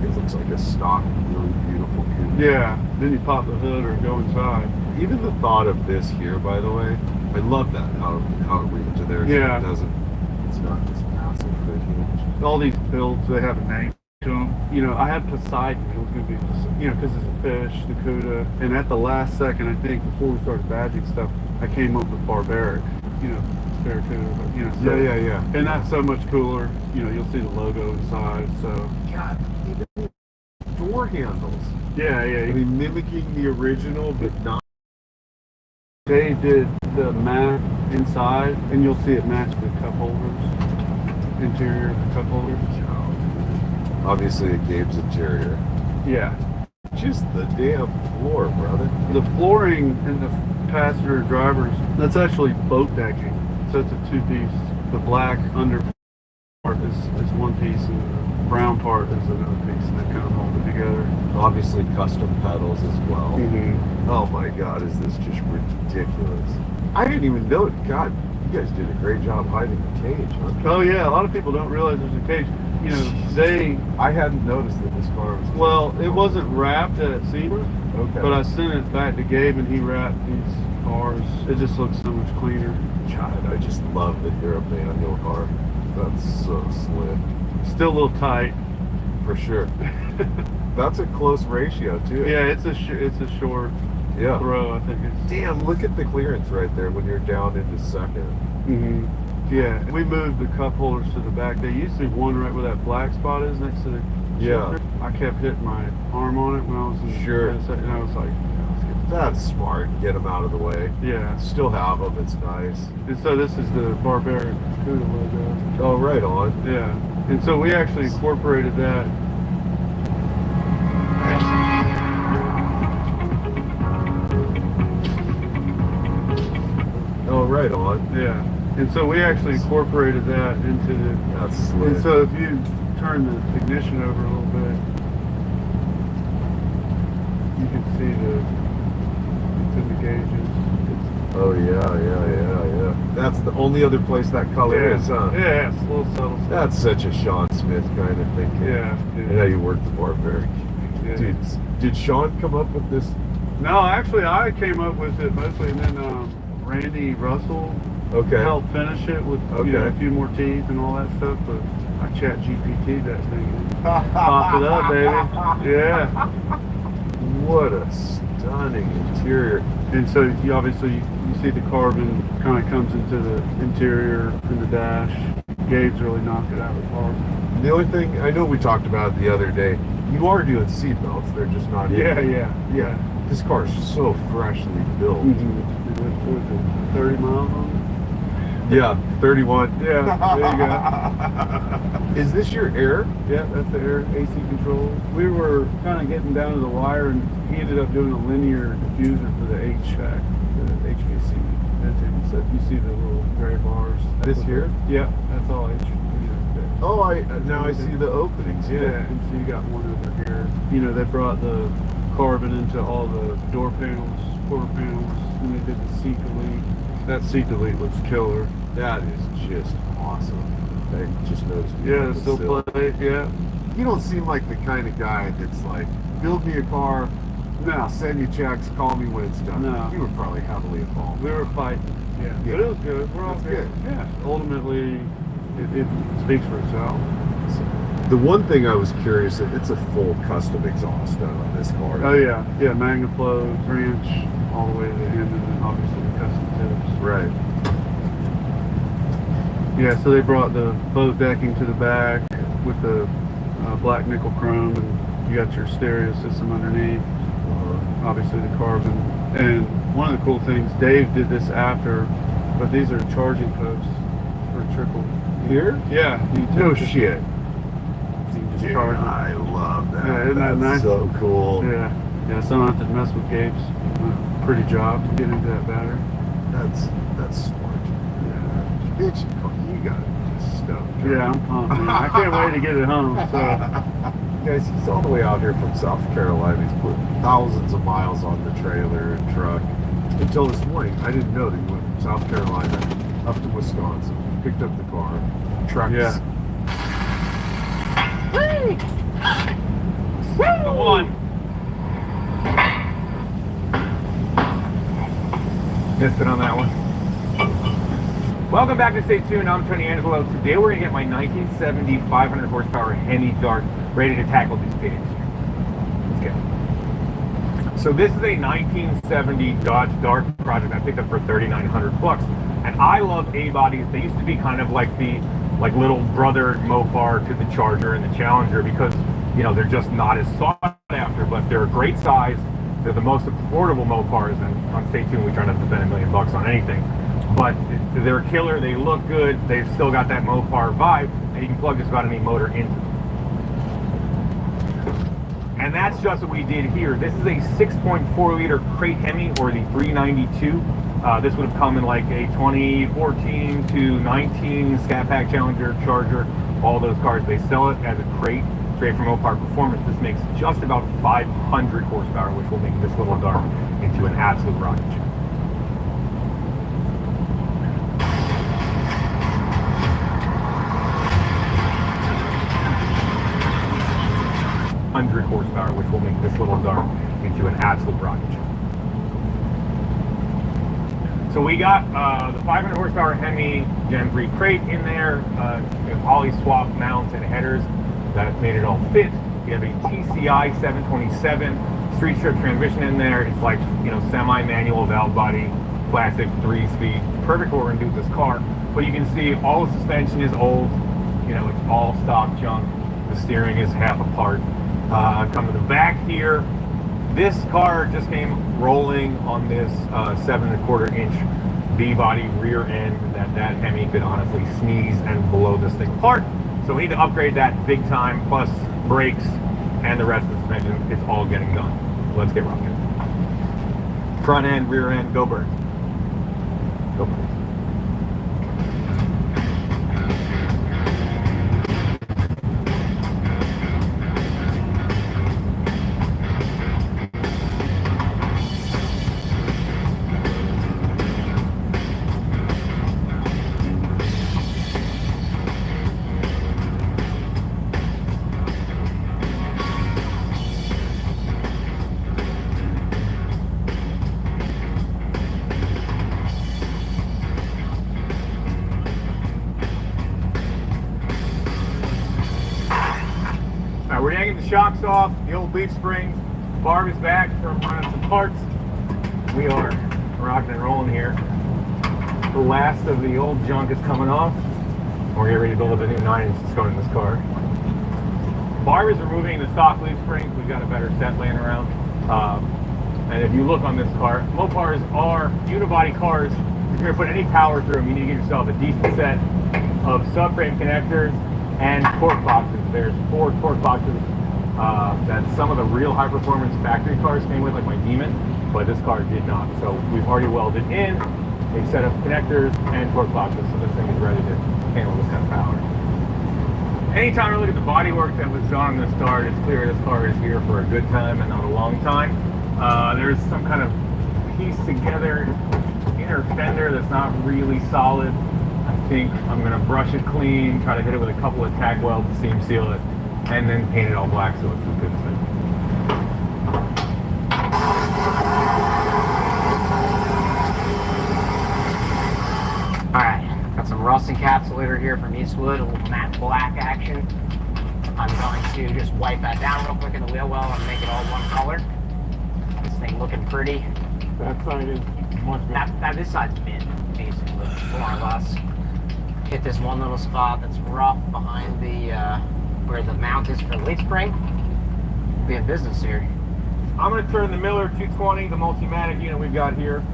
It looks like a stock, really beautiful coupe. Yeah. Then you pop the hood or go inside. Even the thought of this here, by the way, I love that how it reads to there. Yeah. So it's not this massive hood here. All these builds, they have a name to them. You know, I had Poseidon. It was going to be, you know, because it's a fish, the Cuda. And at the last second, I think, before we started badging stuff, I came up with Barbaric, you know, Barracuda, you know. So, Yeah. And that's so much cooler. You know, you'll see the logo inside, so. God, even door handles. Yeah. I mean, mimicking the original, but not. They did the mat inside, and you'll see it match the cup holders, interior cup holders. Obviously, it Gabe's interior. Yeah. Just the damn floor, brother. The flooring in the passenger drivers, that's actually boat decking. So it's a two-piece. The black under part is one piece, and the brown part is another piece, and they kind of molded together. Obviously, custom pedals as well. Mm-hmm. Oh my God, is this just ridiculous? I didn't even know it. God, you guys did a great job hiding the cage, huh? Oh yeah, a lot of people don't realize there's a cage. You know, I hadn't noticed that this car was. Well, it wasn't wrapped at SEMA. Okay. But I sent it back to Gabe, and he wrapped these cars. It just looks so much cleaner. God, I just love that they're a manual car. That's so slick. Still a little tight, for sure. That's a close ratio too. Yeah, it's a short throw. I think it's. Damn, look at the clearance right there when you're down into second. Mm-hmm. Yeah, we moved the cup holders to the back. They used to be one right where that black spot is next to the shifter. I kept hitting my arm on it when I was in and I was like, let's get that's smart. Get them out of the way. Yeah. Still have them. It's nice. And so this is the Barbaric Cuda logo. Oh, right on. Yeah. And so we actually incorporated that. Oh, right on. Yeah. And so we actually incorporated that into the. That's slick. And so if you turn the ignition over a little bit, you can see it's in the gauges. Oh yeah. That's the only other place that color is, huh? Yeah, it's a little subtle stuff. That's such a Sean Smith kind of thinking. Yeah. And how you work the Barbaric. Yeah. Dude, did Sean come up with this? No, actually I came up with it mostly, and then Randy Russell helped finish it with you know, a few more teeth and all that stuff, but I chat GPT'd that thing. Pop it up, baby. Yeah. What a stunning interior. And so you obviously you see the carbon kind of comes into the interior and the dash. Gabe's really knocked it out of the park. The only thing, I know we talked about it the other day, you are doing seat belts, they're just not in. Yeah. This car is so freshly built. Mm-hmm. 30 miles on it? Yeah, 31. Yeah, there you go. Is this your air? Yeah, that's the air AC controls. We were kind of getting down to the wire, and he ended up doing a linear diffuser for the HVAC, the HVAC venting. So if you see the little gray bars. This here? Yeah, that's all HVAC. Oh, now I see the openings. Yeah. And so you got one over here. You know, they brought the carbon into all the door panels, quarter panels, and they did the seat delete. That seat delete looks killer. That is just awesome. I just noticed. Yeah, the still plate, yeah. You don't seem like the kind of guy that's like, build me a car, no, send you checks, call me when it's done. No. You were probably heavily involved. We were fighting. Yeah. But it was good. We're all good. Yeah. Ultimately, it speaks for itself. The one thing I was curious, it's a full custom exhaust on this car. Oh yeah, yeah, Magnaflow, 3-inch, all the way to the end, and then obviously the custom tips. Right. Yeah, so they brought the Bose decking to the back with the black nickel chrome, and you got your stereo system underneath, obviously the carbon. And one of the cool things, Dave did this after, but these are charging posts for trickle. Here? Yeah. No shit. Dude, I love that. Yeah, isn't that nice? So cool. Yeah. Yeah, so I don't have to mess with Gabe's pretty job to get into that battery. That's smart. Yeah. Bitch, you got it just stoked. Yeah, I'm pumped, man. I can't wait to get it home. So guys, he's all the way out here from South Carolina. He's put thousands of miles on the trailer and truck. Until this morning, I didn't know that he went from South Carolina up to Wisconsin, picked up the car, trucks. Yeah. Come on. Missed it on that one. Welcome back to Stay Tuned. I'm Tony Angelo. Today we're going to get my 1970 500 horsepower Hemi Dart ready to tackle these pigs. Let's get it. So this is a 1970 Dodge Dart project I picked up for $3,900. And I love A-bodies. They used to be kind of like the little brother Mopar to the Charger and the Challenger because, you know, they're just not as sought after, but they're a great size. They're the most affordable Mopars, and on Stay Tuned, we try not to spend $1 million on anything. But they're a killer, they look good, they've still got that Mopar vibe, and you can plug just about any motor into them. And that's just what we did here. This is a 6.4 liter crate Hemi, or the 392. This would have come in like a 2014 to 19 Scat Pack Challenger, Charger, all those cars. They sell it as a crate, straight from Mopar Performance. This makes just about 500 horsepower, which will make this little dart into an absolute rocket ship. Horsepower, which will make this little dart into an absolute rocket ship. So we got the 500 horsepower Hemi Gen 3 crate in there, poly swap mounts and headers that made it all fit. We have a TCI 727 street strip transmission in there. It's like, you know, semi-manual valve body, classic 3-speed, perfect for what we're gonna do with this car. But you can see all the suspension is old, you know, it's all stock junk. The steering is half apart. Come to the back here. This car just came rolling on this 7.25 inch V-body rear end that Hemi could honestly sneeze and blow this thing apart. So we need to upgrade that big time, plus brakes and the rest of the suspension. It's all getting done. Let's get rocking. Front end, rear end, go bird. Go bird. We're yanking the shocks off, the old leaf springs. Barb is back from running some parts. We are rocking and rolling here. The last of the old junk is coming off. We're getting ready to build up a new 9-inch that's going in this car. Barb is removing the stock leaf springs. We've got a better set laying around. And if you look on this car, Mopars are unibody cars. If you're going to put any power through them, you need to get yourself a decent set of subframe connectors and torque boxes. There's 4 torque boxes that some of the real high performance factory cars came with, like my Demon, but this car did not. So we've already welded in a set of connectors and torque boxes, so this thing is ready to handle this kind of power. Anytime I look at the bodywork that was done on this car, it's clear this car is here for a good time and not a long time. There's some kind of pieced together inner fender that's not really solid. I think I'm gonna brush it clean, try to hit it with a couple of tack welds, seam seal it, and then paint it all black so it's as good as it. Alright, got some rust encapsulator here from Eastwood, a little matte black action. I'm going to just wipe that down real quick in the wheel well and make it all one color. This thing looking pretty. That side is much better. This side's mint, basically, more or less. Hit this one little spot that's rough behind the where the mount is for the leaf spring. Be in business here. I'm going to turn the Miller 220, the Multimatic unit we've got here.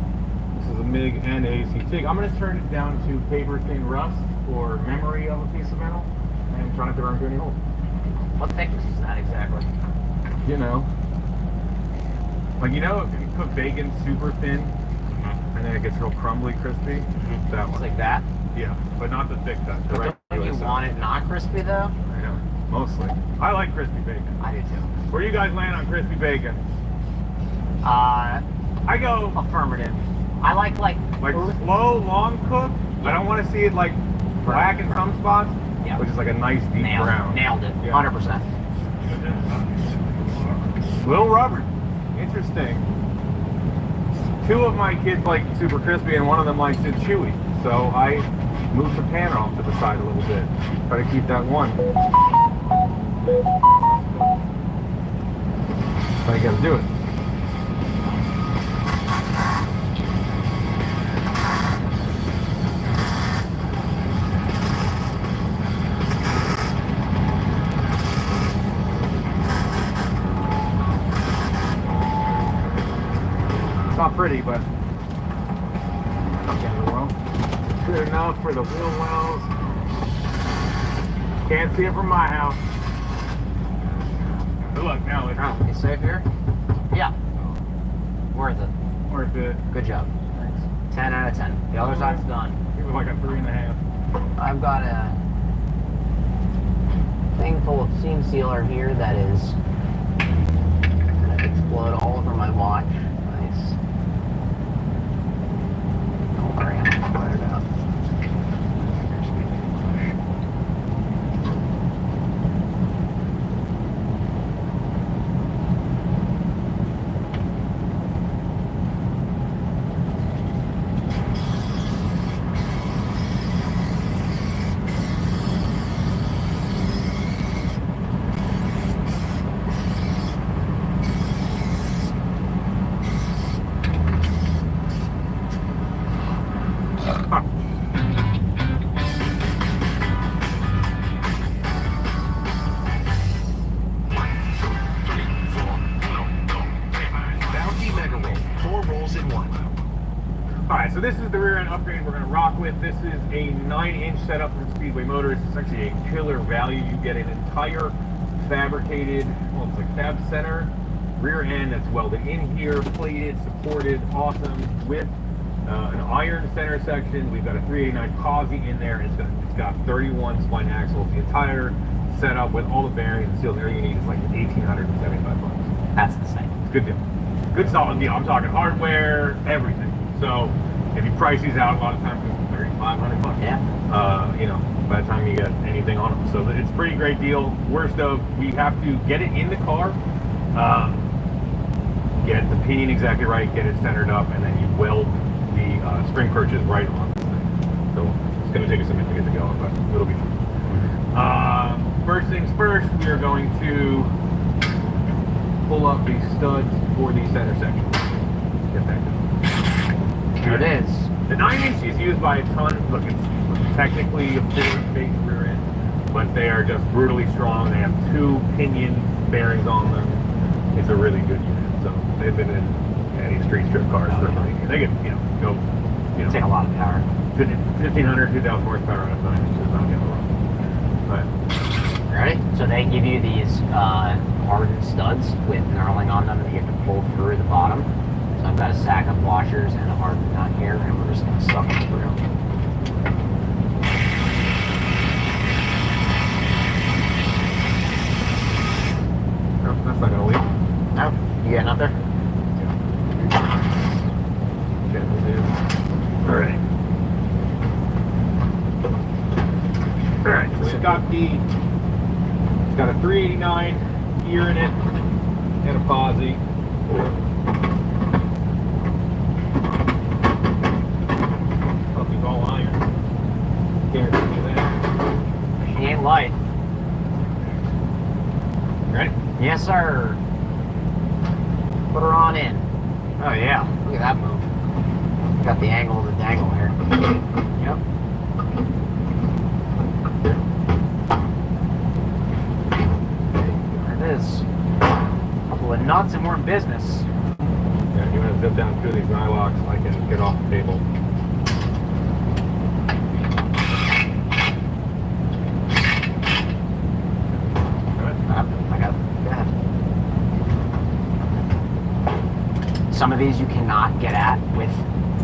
This is a MIG and AC TIG. I'm going to turn it down to paper thin rust for memory of a piece of metal and try not to run through any holes. What thickness is that exactly? You know, like if you cook bacon super thin and then it gets real crumbly, crispy, that one. It's like that? Yeah, but not the thick cut. But don't you want it not crispy though? I know, mostly. I like crispy bacon. I do too. Where you guys land on crispy bacon? I go affirmative. I like slow, long cook. I don't want to see it like black in some spots, but just like a nice deep brown. Nailed it, 100%. Little Robert, interesting. 2 of my kids like super crispy and one of them likes it chewy. So I moved the pan off to the side a little bit. Try to keep that one. That's how you gotta do it. It's not pretty, but good enough for the wheel wells. Can't see it from my house. Good luck now. You safe here? Yeah. Worth it. Worth it. Good job. Thanks. 10 out of 10. The other side's done. It was like a 3.5. I've got a thing full of seam sealer here that is gonna explode all over my watch. Nice. Don't worry, I'm gonna fire it out. So this is the rear end upgrade we're going to rock with. This is a 9-inch setup from Speedway Motors. It's actually a killer value. You get an entire fabricated, well, it's like fab center rear end that's welded in here, plated, supported, awesome, with an iron center section. We've got a 389 posi in there. It's got 31 spline axles. The entire setup with all the bearings and seals, everything you need is like $1,875. That's the same. It's a good deal. Good solid deal. I'm talking hardware, everything. So if you price these out, a lot of times it's $3,500. Yeah. By the time you get anything on them. So it's a pretty great deal. Worst of, we have to get it in the car, get the pinion exactly right, get it centered up, and then you weld the spring perches right on this thing. So it's going to take us a minute to get it going, but it'll be fun. First things first, we are going to pull up the studs for the center section. Get that done. Here it is. The 9-inch is used by a ton. Look, it's technically a 4-inch rear end, but they are just brutally strong. They have 2 pinion bearings on them. It's a really good unit. So they've been in any street strip cars. They can, go, take a lot of power. 1,500, 2,000 horsepower out of 9 inches. Not getting wrong. Right. Ready? So they give you these hardened studs with knurling on them that you have to pull through the bottom. So I've got a stack of washers and a hardened nut here, and we're just going to suck them through. Oh, that's not going to leak. No? You getting up there? Alright. Alright, so it's got a 389 gear in it and a posi. Puppy's all iron. Guarantee that. She ain't light. Ready? Yes, sir. Put her on in. Oh yeah, look at that move. Got the angle of the dangle here. Yep. There it is. A couple of nuts and we're in business. Yeah, you want to zip down through these nylocks, I can get off the table. I got it. Go ahead. Some of these you cannot get at with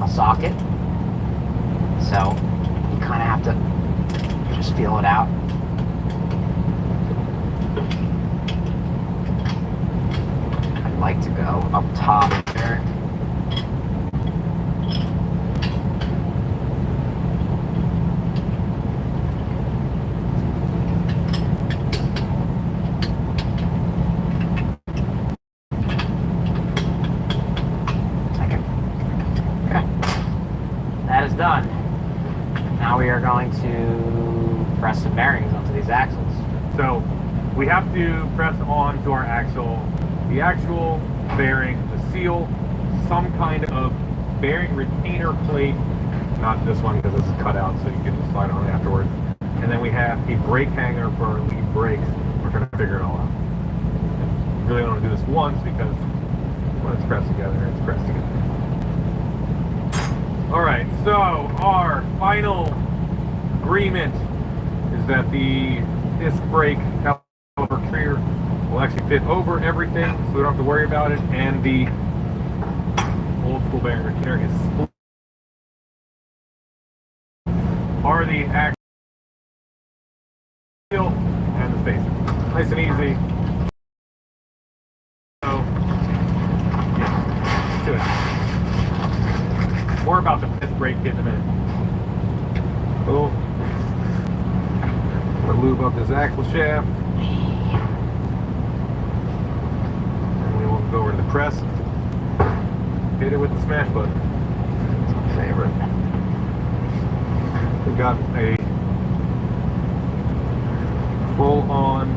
a socket, so you kind of have to just feel it out. I'd like to go up top there. Done. Now we are going to press some bearings onto these axles. So we have to press on to our axle, the actual bearing, the seal, some kind of bearing retainer plate, not this one because it's cut out so you can just slide on it afterwards. And then we have a brake hanger for our lead brakes. We're trying to figure it all out. We really want to do this once because when it's pressed together, it's pressed together. Alright, so our final agreement is that the disc brake caliper trigger will actually fit over everything, so we don't have to worry about it, and the old school bearing retainer is split. Are the axle and the spacer. Nice and easy. So, yeah, let's do it. More about the disc brake kit in a minute. Cool. We'll lube up this axle shaft. And we will go over to the press. Hit it with the smash button. It's my favorite. We got a full-on,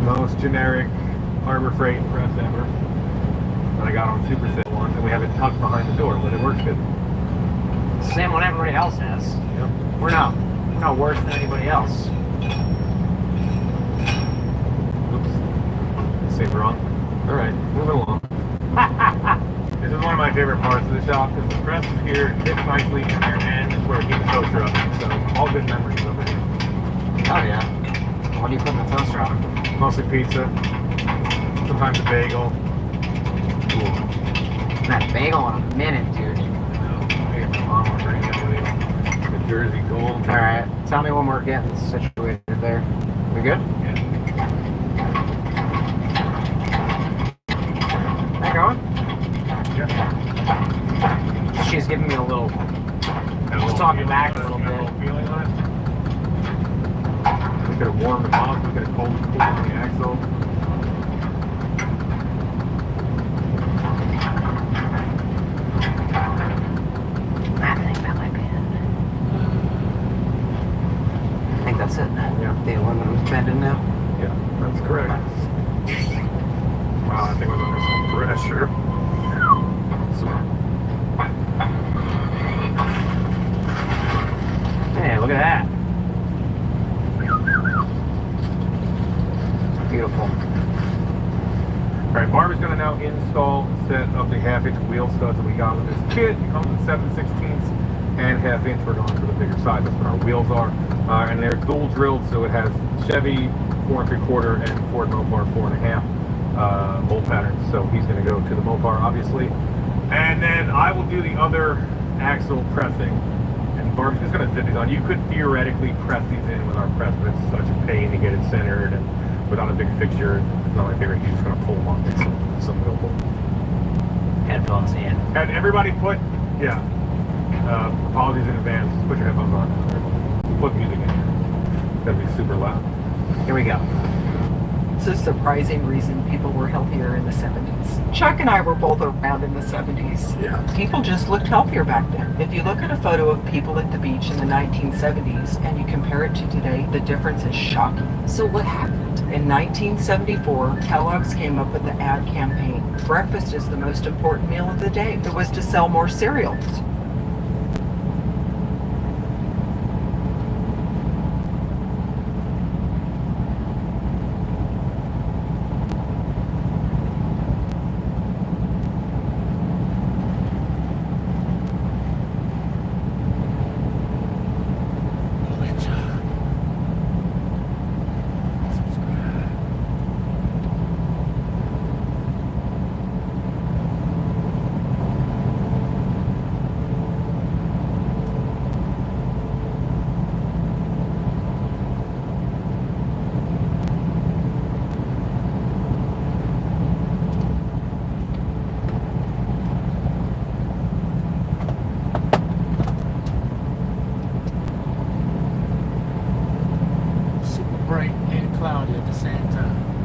most generic Harbor Freight press ever that I got on Super Sale once, and we have it tucked behind the door, but it works good. Same one everybody else has. Yep. We're no worse than anybody else. Oops. Saved wrong. Alright, moving along. This is one of my favorite parts of the shop because the press is here, it fits nicely in there, and it's where we keep the toaster up. So all good memories over here. Oh yeah. What do you put in the toaster oven? Mostly pizza. Sometimes a bagel. Cool. That bagel in a minute, dude. The Jersey Gold. Alright, tell me when we're getting situated there. We good? Yeah. That going? Yeah. She's giving me a little. Just talking back a little bit. Feeling on it. We could have warmed them up. We could have cooled the axle. That's it. Yeah. The aluminum's bending now. Yeah, that's correct. Wow, I think we're under some pressure. Hey, look at that. Beautiful. Alright, Barb is going to now install a set of the half-inch wheel studs that we got with this kit. It comes with 7/16 and half-inch. We're going for the bigger size. That's what our wheels are. And they're dual drilled, so it has Chevy 4 3/4 and Ford Mopar 4.5 bolt patterns. So he's going to go to the Mopar, obviously. And then I will do the other axle pressing. And Barb's just going to fit these on. You could theoretically press these in with our press, but it's such a pain to get it centered. And without a big fixture, it's not my favorite. You're just going to pull them on with some real bolts. Headphones in. And everybody put, apologies in advance. Put your headphones on. Put music in here. It's going to be super loud. Here we go. It's a surprising reason people were healthier in the 70s. Chuck and I were both around in the 70s. Yeah. People just looked healthier back then. If you look at a photo of people at the beach in the 1970s and you compare it to today, the difference is shocking. So what happened? In 1974, Kellogg's came up with the ad campaign. Breakfast is the most important meal of the day. It was to sell more cereals. Super bright and cloudy at the same time.